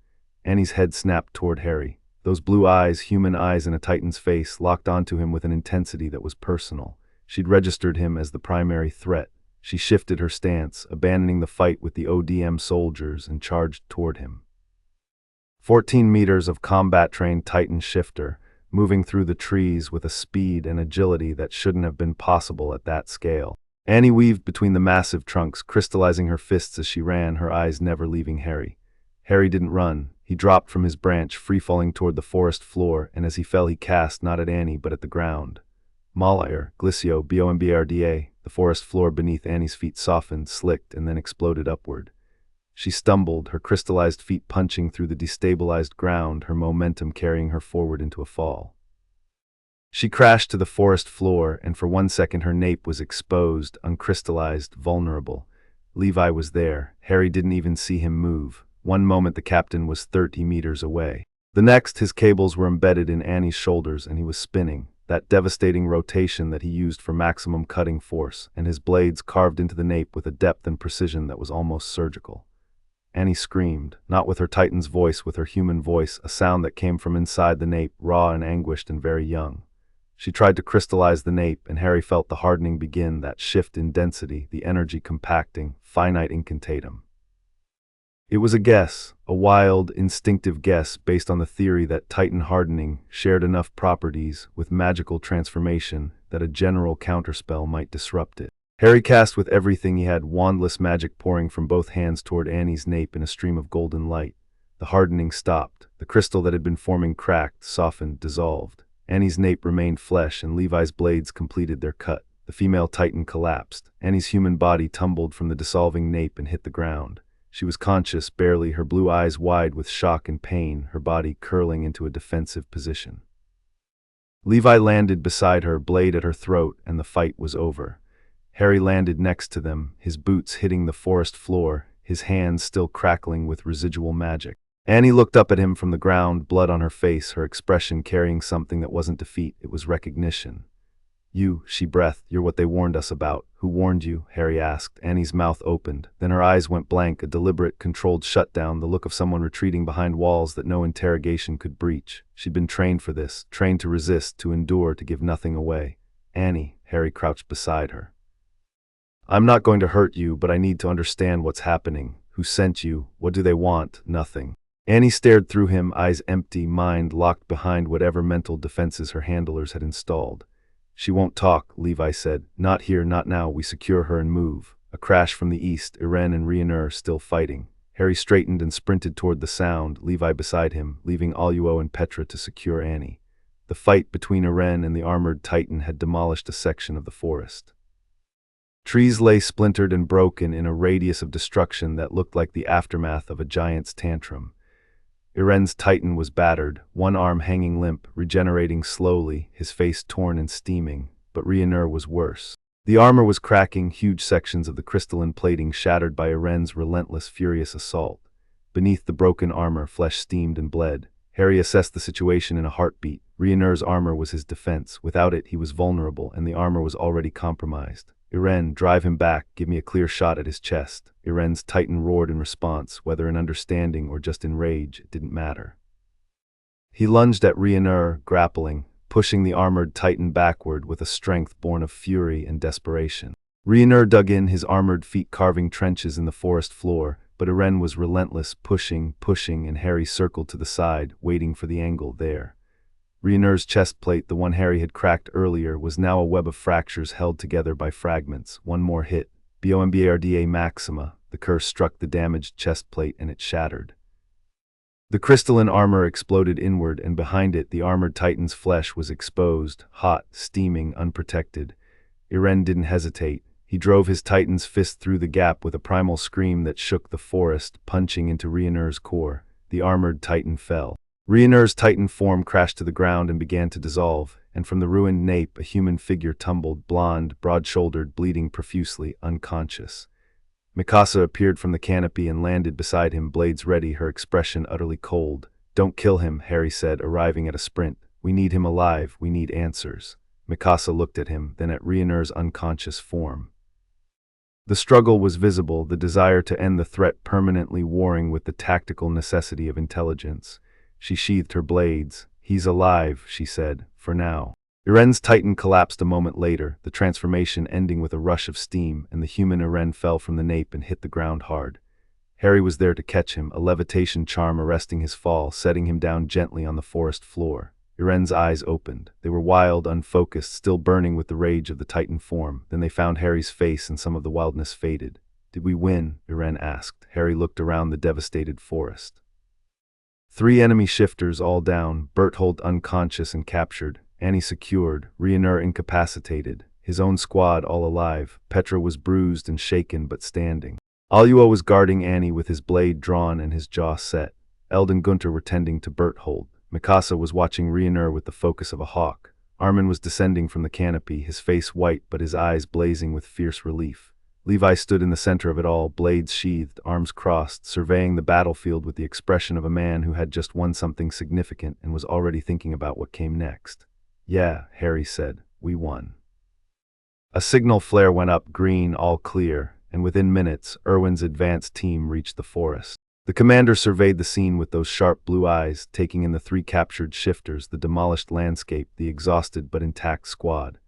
Annie's head snapped toward Harry. Those blue eyes, human eyes in a Titan's face, locked onto him with an intensity that was personal. She'd registered him as the primary threat. She shifted her stance, abandoning the fight with the ODM soldiers, and charged toward him. 14 meters of combat-trained Titan shifter, moving through the trees with a speed and agility that shouldn't have been possible at that scale. Annie weaved between the massive trunks, crystallizing her fists as she ran, her eyes never leaving Harry. Harry didn't run. He dropped from his branch, free-falling toward the forest floor, and as he fell he cast not at Annie but at the ground. Malayer, Glissio, Bombarda, the forest floor beneath Annie's feet softened, slicked, and then exploded upward. She stumbled, her crystallized feet punching through the destabilized ground, her momentum carrying her forward into a fall. She crashed to the forest floor, and for 1 second her nape was exposed, uncrystallized, vulnerable. Levi was there. Harry didn't even see him move. One moment the captain was 30 meters away. The next, his cables were embedded in Annie's shoulders and he was spinning, that devastating rotation that he used for maximum cutting force, and his blades carved into the nape with a depth and precision that was almost surgical. Annie screamed, not with her Titan's voice, with her human voice, a sound that came from inside the nape, raw and anguished and very young. She tried to crystallize the nape, and Harry felt the hardening begin, that shift in density, the energy compacting, finite incantatum. It was a guess, a wild, instinctive guess based on the theory that Titan hardening shared enough properties with magical transformation that a general counterspell might disrupt it. Harry cast with everything he had, wandless magic pouring from both hands toward Annie's nape in a stream of golden light. The hardening stopped. The crystal that had been forming cracked, softened, dissolved. Annie's nape remained flesh, and Levi's blades completed their cut. The female Titan collapsed. Annie's human body tumbled from the dissolving nape and hit the ground. She was conscious, barely, her blue eyes wide with shock and pain, her body curling into a defensive position. Levi landed beside her, blade at her throat, and the fight was over. Harry landed next to them, his boots hitting the forest floor, his hands still crackling with residual magic. Annie looked up at him from the ground, blood on her face, her expression carrying something that wasn't defeat, it was recognition. "You," she breathed, "you're what they warned us about." "Who warned you?" Harry asked. Annie's mouth opened. Then her eyes went blank, a deliberate, controlled shutdown, the look of someone retreating behind walls that no interrogation could breach. She'd been trained for this, trained to resist, to endure, to give nothing away. "Annie," Harry crouched beside her. "I'm not going to hurt you, but I need to understand what's happening. Who sent you? What do they want?" "Nothing." Annie stared through him, eyes empty, mind locked behind whatever mental defenses her handlers had installed. "She won't talk," Levi said. "Not here, not now. We secure her and move." A crash from the east, Irene and Rhaenyra still fighting. Harry straightened and sprinted toward the sound, Levi beside him, leaving Aluo and Petra to secure Annie. The fight between Irene and the armored Titan had demolished a section of the forest. Trees lay splintered and broken in a radius of destruction that looked like the aftermath of a giant's tantrum. Irene's Titan was battered, one arm hanging limp, regenerating slowly, his face torn and steaming, but Rhaenyra was worse. The armor was cracking, huge sections of the crystalline plating shattered by Irene's relentless, furious assault. Beneath the broken armor, flesh steamed and bled. Harry assessed the situation in a heartbeat. Rhaenyra's armor was his defense. Without it, he was vulnerable, and the armor was already compromised. "Irene, drive him back, give me a clear shot at his chest." Irene's Titan roared in response, whether in understanding or just in rage, it didn't matter. He lunged at Rhaenyra, grappling, pushing the armored Titan backward with a strength born of fury and desperation. Rhaenyra dug in, his armored feet carving trenches in the forest floor, but Irene was relentless, pushing, and Harry circled to the side, waiting for the angle there. Rhaenyra's chest plate, the one Harry had cracked earlier, was now a web of fractures held together by fragments. One more hit. Bombarda Maxima. The curse struck the damaged chest plate and it shattered. The crystalline armor exploded inward, and behind it the armored Titan's flesh was exposed, hot, steaming, unprotected. Irene didn't hesitate. He drove his Titan's fist through the gap with a primal scream that shook the forest, punching into Rhaenyra's core. The armored Titan fell. Rhaenyra's Titan form crashed to the ground and began to dissolve, and from the ruined nape a human figure tumbled, blonde, broad-shouldered, bleeding profusely, unconscious. Mikasa appeared from the canopy and landed beside him, blades ready, her expression utterly cold. "Don't kill him," Harry said, arriving at a sprint. "We need him alive, we need answers." Mikasa looked at him, then at Ryuner's unconscious form. The struggle was visible, the desire to end the threat permanently warring with the tactical necessity of intelligence. She sheathed her blades. "He's alive," she said, "for now." Iren's titan collapsed a moment later, the transformation ending with a rush of steam, and the human Iren fell from the nape and hit the ground hard. Harry was there to catch him, a levitation charm arresting his fall, setting him down gently on the forest floor. Iren's eyes opened. They were wild, unfocused, still burning with the rage of the Titan form. Then they found Harry's face and some of the wildness faded. "Did we win?" Iren asked. Harry looked around the devastated forest. 3 enemy shifters all down, Berthold unconscious and captured, Annie secured, Ryuner incapacitated, his own squad all alive. Petra was bruised and shaken but standing. Alua was guarding Annie with his blade drawn and his jaw set. Eld and Gunter were tending to Berthold. Mikasa was watching Ryuner with the focus of a hawk. Armin was descending from the canopy, his face white but his eyes blazing with fierce relief. Levi stood in the center of it all, blades sheathed, arms crossed, surveying the battlefield with the expression of a man who had just won something significant and was already thinking about what came next. "Yeah," Harry said, "we won." A signal flare went up, green, all clear, and within minutes, Erwin's advance team reached the forest. The commander surveyed the scene with those sharp blue eyes, taking in the 3 captured shifters, the demolished landscape, the exhausted but intact squad.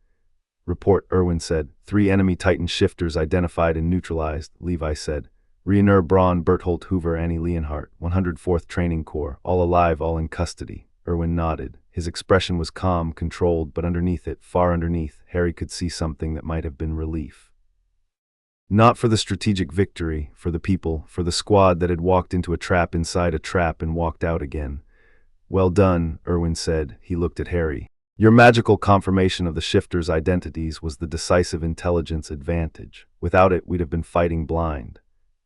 "Report," Erwin said. 3 enemy Titan shifters identified and neutralized," Levi said. "Ryuner, Braun, Berthold Hoover, Annie Leonhardt, 104th Training Corps, all alive, all in custody." Erwin nodded. His expression was calm, controlled, but underneath it, far underneath, Harry could see something that might have been relief. Not for the strategic victory, for the people, for the squad that had walked into a trap inside a trap and walked out again. "Well done," Erwin said. He looked at Harry. "Your magical confirmation of the shifters' identities was the decisive intelligence advantage. Without it, we'd have been fighting blind."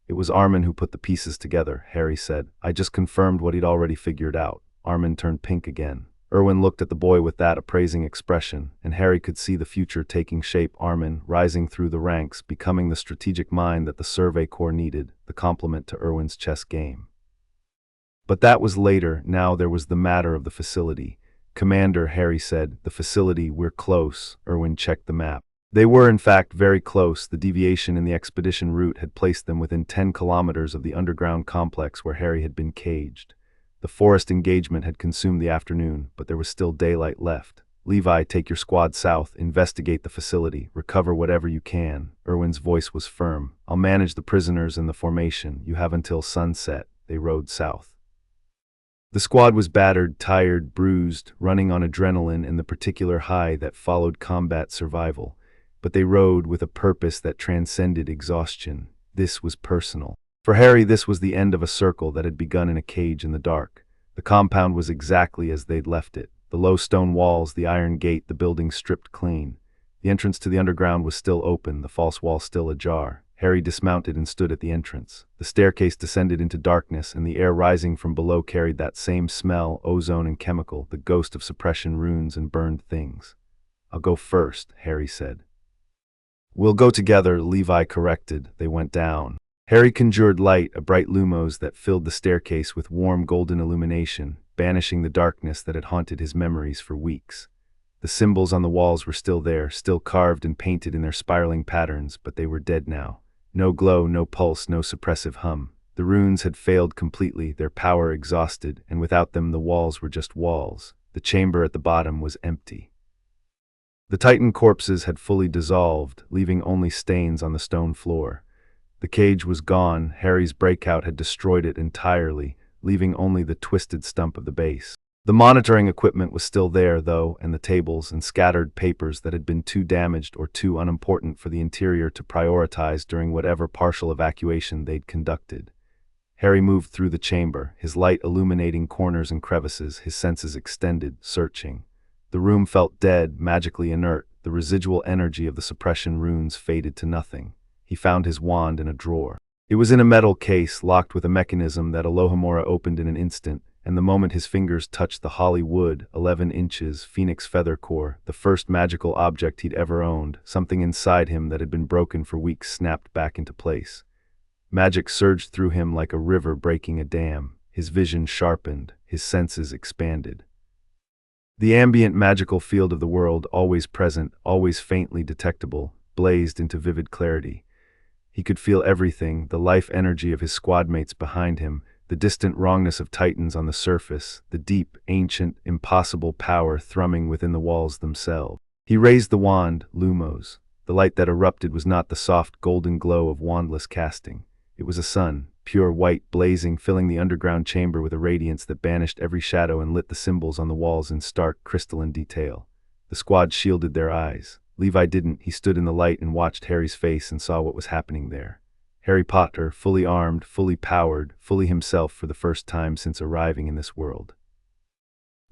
"It was Armin who put the pieces together," Harry said. "I just confirmed what he'd already figured out." Armin turned pink again. Erwin looked at the boy with that appraising expression, and Harry could see the future taking shape. Armin, rising through the ranks, becoming the strategic mind that the Survey Corps needed, the complement to Erwin's chess game. But that was later. Now there was the matter of the facility. "Commander," Harry said, "the facility, we're close." Erwin checked the map. They were, in fact, very close. The deviation in the expedition route had placed them within 10 kilometers of the underground complex where Harry had been caged. The forest engagement had consumed the afternoon, but there was still daylight left. "Levi, take your squad south, investigate the facility, recover whatever you can." Erwin's voice was firm. "I'll manage the prisoners and the formation. You have until sunset." They rode south. The squad was battered, tired, bruised, running on adrenaline and the particular high that followed combat survival. But they rode with a purpose that transcended exhaustion. This was personal. For Harry, this was the end of a circle that had begun in a cage in the dark. The compound was exactly as they'd left it. The low stone walls, the iron gate, the building stripped clean. The entrance to the underground was still open, the false wall still ajar. Harry dismounted and stood at the entrance. The staircase descended into darkness, and the air rising from below carried that same smell, ozone and chemical, the ghost of suppression runes and burned things. "I'll go first," Harry said. "We'll go together," Levi corrected. They went down. Harry conjured light, a bright lumos that filled the staircase with warm golden illumination, banishing the darkness that had haunted his memories for weeks. The symbols on the walls were still there, still carved and painted in their spiraling patterns, but they were dead now. No glow, no pulse, no suppressive hum. The runes had failed completely, their power exhausted, and without them the walls were just walls. The chamber at the bottom was empty. The Titan corpses had fully dissolved, leaving only stains on the stone floor. The cage was gone. Harry's breakout had destroyed it entirely, leaving only the twisted stump of the base. The monitoring equipment was still there, though, and the tables and scattered papers that had been too damaged or too unimportant for the interior to prioritize during whatever partial evacuation they'd conducted. Harry moved through the chamber, his light illuminating corners and crevices, his senses extended, searching. The room felt dead, magically inert. The residual energy of the suppression runes faded to nothing. He found his wand in a drawer. It was in a metal case, locked with a mechanism that Alohomora opened in an instant, and the moment his fingers touched the holly wood, 11 inches, phoenix feather core, the first magical object he'd ever owned, something inside him that had been broken for weeks snapped back into place. Magic surged through him like a river breaking a dam. His vision sharpened, his senses expanded. The ambient magical field of the world, always present, always faintly detectable, blazed into vivid clarity. He could feel everything, the life energy of his squadmates behind him, the distant wrongness of titans on the surface, the deep, ancient, impossible power thrumming within the walls themselves. He raised the wand, Lumos. The light that erupted was not the soft golden glow of wandless casting. It was a sun, pure white, blazing, filling the underground chamber with a radiance that banished every shadow and lit the symbols on the walls in stark, crystalline detail. The squad shielded their eyes. Levi didn't. He stood in the light and watched Harry's face and saw what was happening there. Harry Potter, fully armed, fully powered, fully himself for the first time since arriving in this world.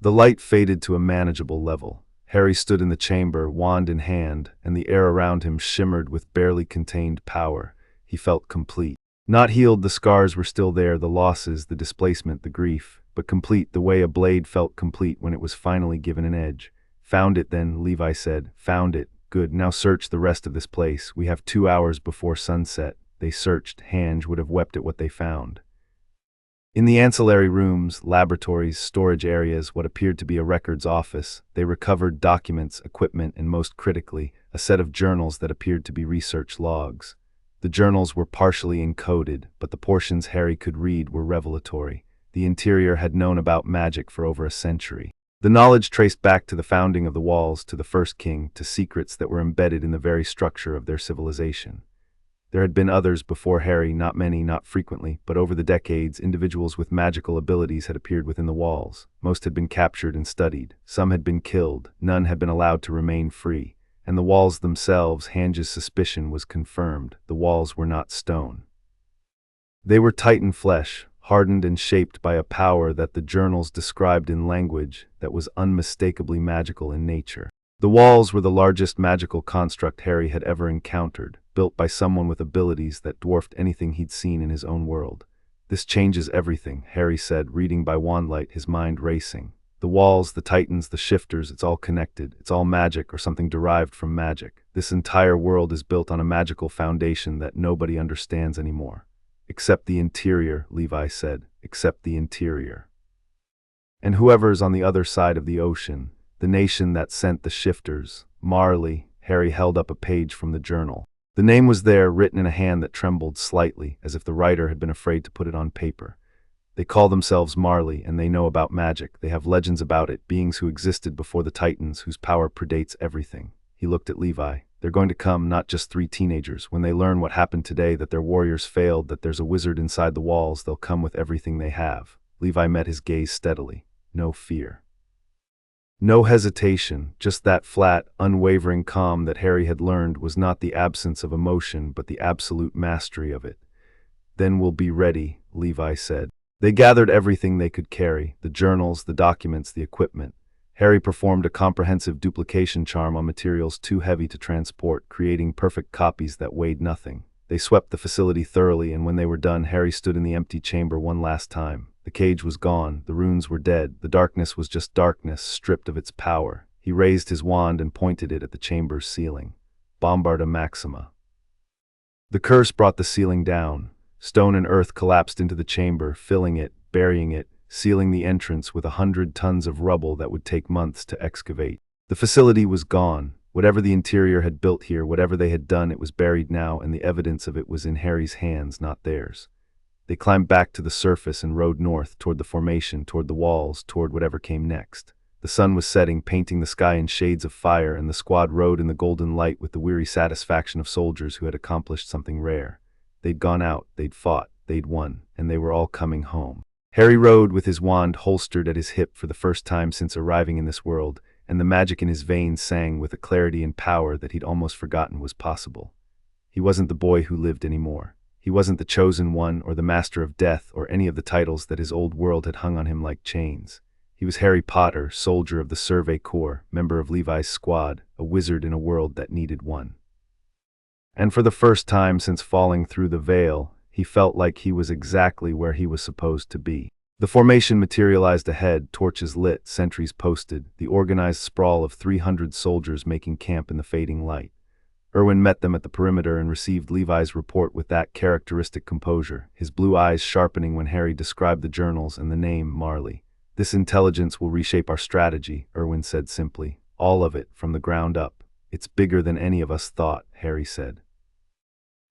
The light faded to a manageable level. Harry stood in the chamber, wand in hand, and the air around him shimmered with barely contained power. He felt complete. Not healed, the scars were still there, the losses, the displacement, the grief, but complete the way a blade felt complete when it was finally given an edge. Found it then, Levi said. Found it. Good, now search the rest of this place. We have 2 hours before sunset. They searched. Hange would have wept at what they found. In the ancillary rooms, laboratories, storage areas, what appeared to be a records office, they recovered documents, equipment, and most critically, a set of journals that appeared to be research logs. The journals were partially encoded, but the portions Harry could read were revelatory. The interior had known about magic for over a century. The knowledge traced back to the founding of the walls, to the first king, to secrets that were embedded in the very structure of their civilization. There had been others before Harry, not many, not frequently, but over the decades, individuals with magical abilities had appeared within the walls. Most had been captured and studied. Some had been killed. None had been allowed to remain free. And the walls themselves, Hange's suspicion was confirmed. The walls were not stone. They were Titan flesh, hardened and shaped by a power that the journals described in language that was unmistakably magical in nature. The walls were the largest magical construct Harry had ever encountered, built by someone with abilities that dwarfed anything he'd seen in his own world. This changes everything, Harry said, reading by wandlight, his mind racing. The walls, the titans, the shifters, it's all connected. It's all magic or something derived from magic. This entire world is built on a magical foundation that nobody understands anymore. Except the interior, Levi said. Except the interior. And whoever's on the other side of the ocean, the nation that sent the shifters, Marley. Harry held up a page from the journal. The name was there, written in a hand that trembled slightly, as if the writer had been afraid to put it on paper. They call themselves Marley, and they know about magic. They have legends about it, beings who existed before the Titans, whose power predates everything. He looked at Levi. They're going to come, not just 3 teenagers. When they learn what happened today, that their warriors failed, that there's a wizard inside the walls, they'll come with everything they have. Levi met his gaze steadily. No fear. No hesitation, just that flat, unwavering calm that Harry had learned was not the absence of emotion, but the absolute mastery of it. Then we'll be ready, Levi said. They gathered everything they could carry, the journals, the documents, the equipment. Harry performed a comprehensive duplication charm on materials too heavy to transport, creating perfect copies that weighed nothing. They swept the facility thoroughly, and when they were done, Harry stood in the empty chamber one last time. The cage was gone, the runes were dead, the darkness was just darkness, stripped of its power. He raised his wand and pointed it at the chamber's ceiling. Bombarda Maxima. The curse brought the ceiling down. Stone and earth collapsed into the chamber, filling it, burying it, sealing the entrance with 100 tons of rubble that would take months to excavate. The facility was gone. Whatever the interior had built here, whatever they had done, it was buried now, and the evidence of it was in Harry's hands, not theirs. They climbed back to the surface and rode north, toward the formation, toward the walls, toward whatever came next. The sun was setting, painting the sky in shades of fire, and the squad rode in the golden light with the weary satisfaction of soldiers who had accomplished something rare. They'd gone out, they'd fought, they'd won, and they were all coming home. Harry rode with his wand holstered at his hip for the first time since arriving in this world, and the magic in his veins sang with a clarity and power that he'd almost forgotten was possible. He wasn't the boy who lived anymore. He wasn't the chosen one or the master of death or any of the titles that his old world had hung on him like chains. He was Harry Potter, soldier of the Survey Corps, member of Levi's squad, a wizard in a world that needed one. And for the first time since falling through the veil, he felt like he was exactly where he was supposed to be. The formation materialized ahead, torches lit, sentries posted, the organized sprawl of 300 soldiers making camp in the fading light. Irwin met them at the perimeter and received Levi's report with that characteristic composure, his blue eyes sharpening when Harry described the journals and the name Marley. This intelligence will reshape our strategy, Irwin said simply. All of it, from the ground up. It's bigger than any of us thought, Harry said.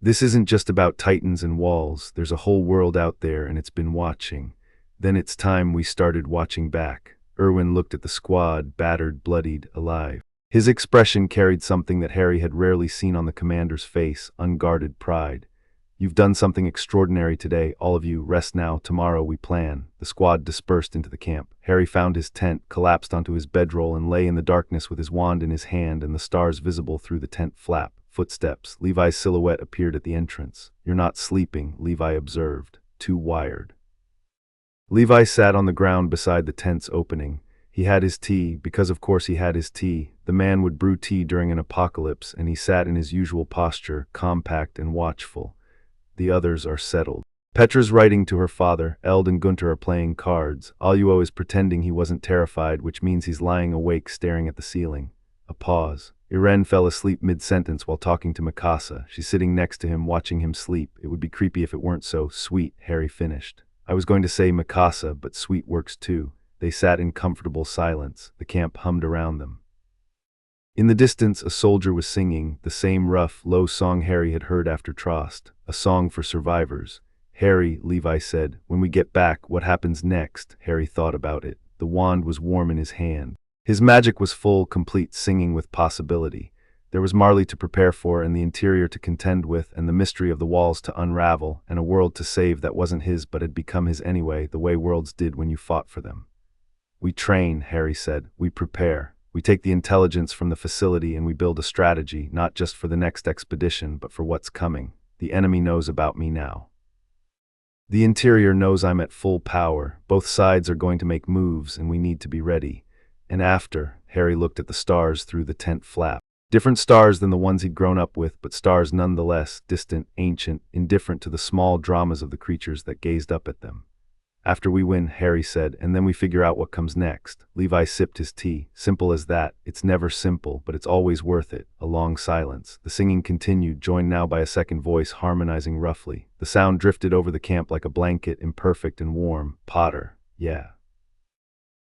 This isn't just about titans and walls, there's a whole world out there and it's been watching. Then it's time we started watching back. Irwin looked at the squad, battered, bloodied, alive. His expression carried something that Harry had rarely seen on the commander's face, unguarded pride. You've done something extraordinary today, all of you. Rest now, tomorrow we plan. The squad dispersed into the camp. Harry found his tent, collapsed onto his bedroll, and lay in the darkness with his wand in his hand and the stars visible through the tent flap. Footsteps. Levi's silhouette appeared at the entrance. You're not sleeping, Levi observed. Too wired. Levi sat on the ground beside the tent's opening. He had his tea, because of course he had his tea. The man would brew tea during an apocalypse, and he sat in his usual posture, compact and watchful. The others are settled. Petra's writing to her father. Eld and Gunter are playing cards. Aluo is pretending he wasn't terrified, which means he's lying awake staring at the ceiling. A pause. Irene fell asleep mid-sentence while talking to Mikasa. She's sitting next to him, watching him sleep. It would be creepy if it weren't so. Sweet, Harry finished. I was going to say Mikasa, but sweet works too. They sat in comfortable silence. The camp hummed around them. In the distance, a soldier was singing, the same rough, low song Harry had heard after Trost. A song for survivors. Harry, Levi said, when we get back, what happens next? Harry thought about it. The wand was warm in his hand. His magic was full, complete, singing with possibility. There was Marley to prepare for, and the interior to contend with, and the mystery of the walls to unravel, and a world to save that wasn't his but had become his anyway, the way worlds did when you fought for them. We train, Harry said. We prepare. We take the intelligence from the facility and we build a strategy, not just for the next expedition, but for what's coming. The enemy knows about me now. The interior knows I'm at full power. Both sides are going to make moves, and we need to be ready. And after, Harry looked at the stars through the tent flap. Different stars than the ones he'd grown up with, but stars nonetheless, distant, ancient, indifferent to the small dramas of the creatures that gazed up at them. After we win, Harry said, and then we figure out what comes next. Levi sipped his tea. Simple as that. It's never simple, but it's always worth it. A long silence. The singing continued, joined now by a second voice harmonizing roughly. The sound drifted over the camp like a blanket, imperfect and warm. Potter. Yeah.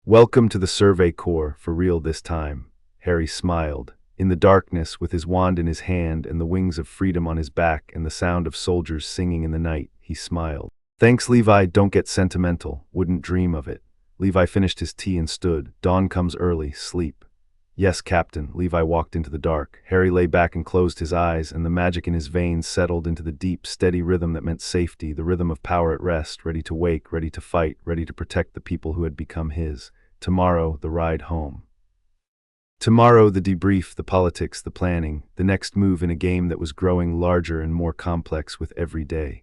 Welcome to the Survey Corps, for real this time. Harry smiled. In the darkness, with his wand in his hand and the wings of freedom on his back and the sound of soldiers singing in the night, he smiled. Thanks, Levi, don't get sentimental. Wouldn't dream of it. Levi finished his tea and stood. Dawn comes early. Sleep. Yes, Captain. Levi walked into the dark. Harry lay back and closed his eyes, and the magic in his veins settled into the deep, steady rhythm that meant safety, the rhythm of power at rest, ready to wake, ready to fight, ready to protect the people who had become his. Tomorrow, the ride home. Tomorrow, the debrief, the politics, the planning, the next move in a game that was growing larger and more complex with every day.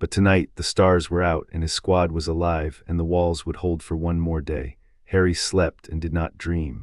But tonight, the stars were out and his squad was alive, and the walls would hold for one more day. Harry slept and did not dream.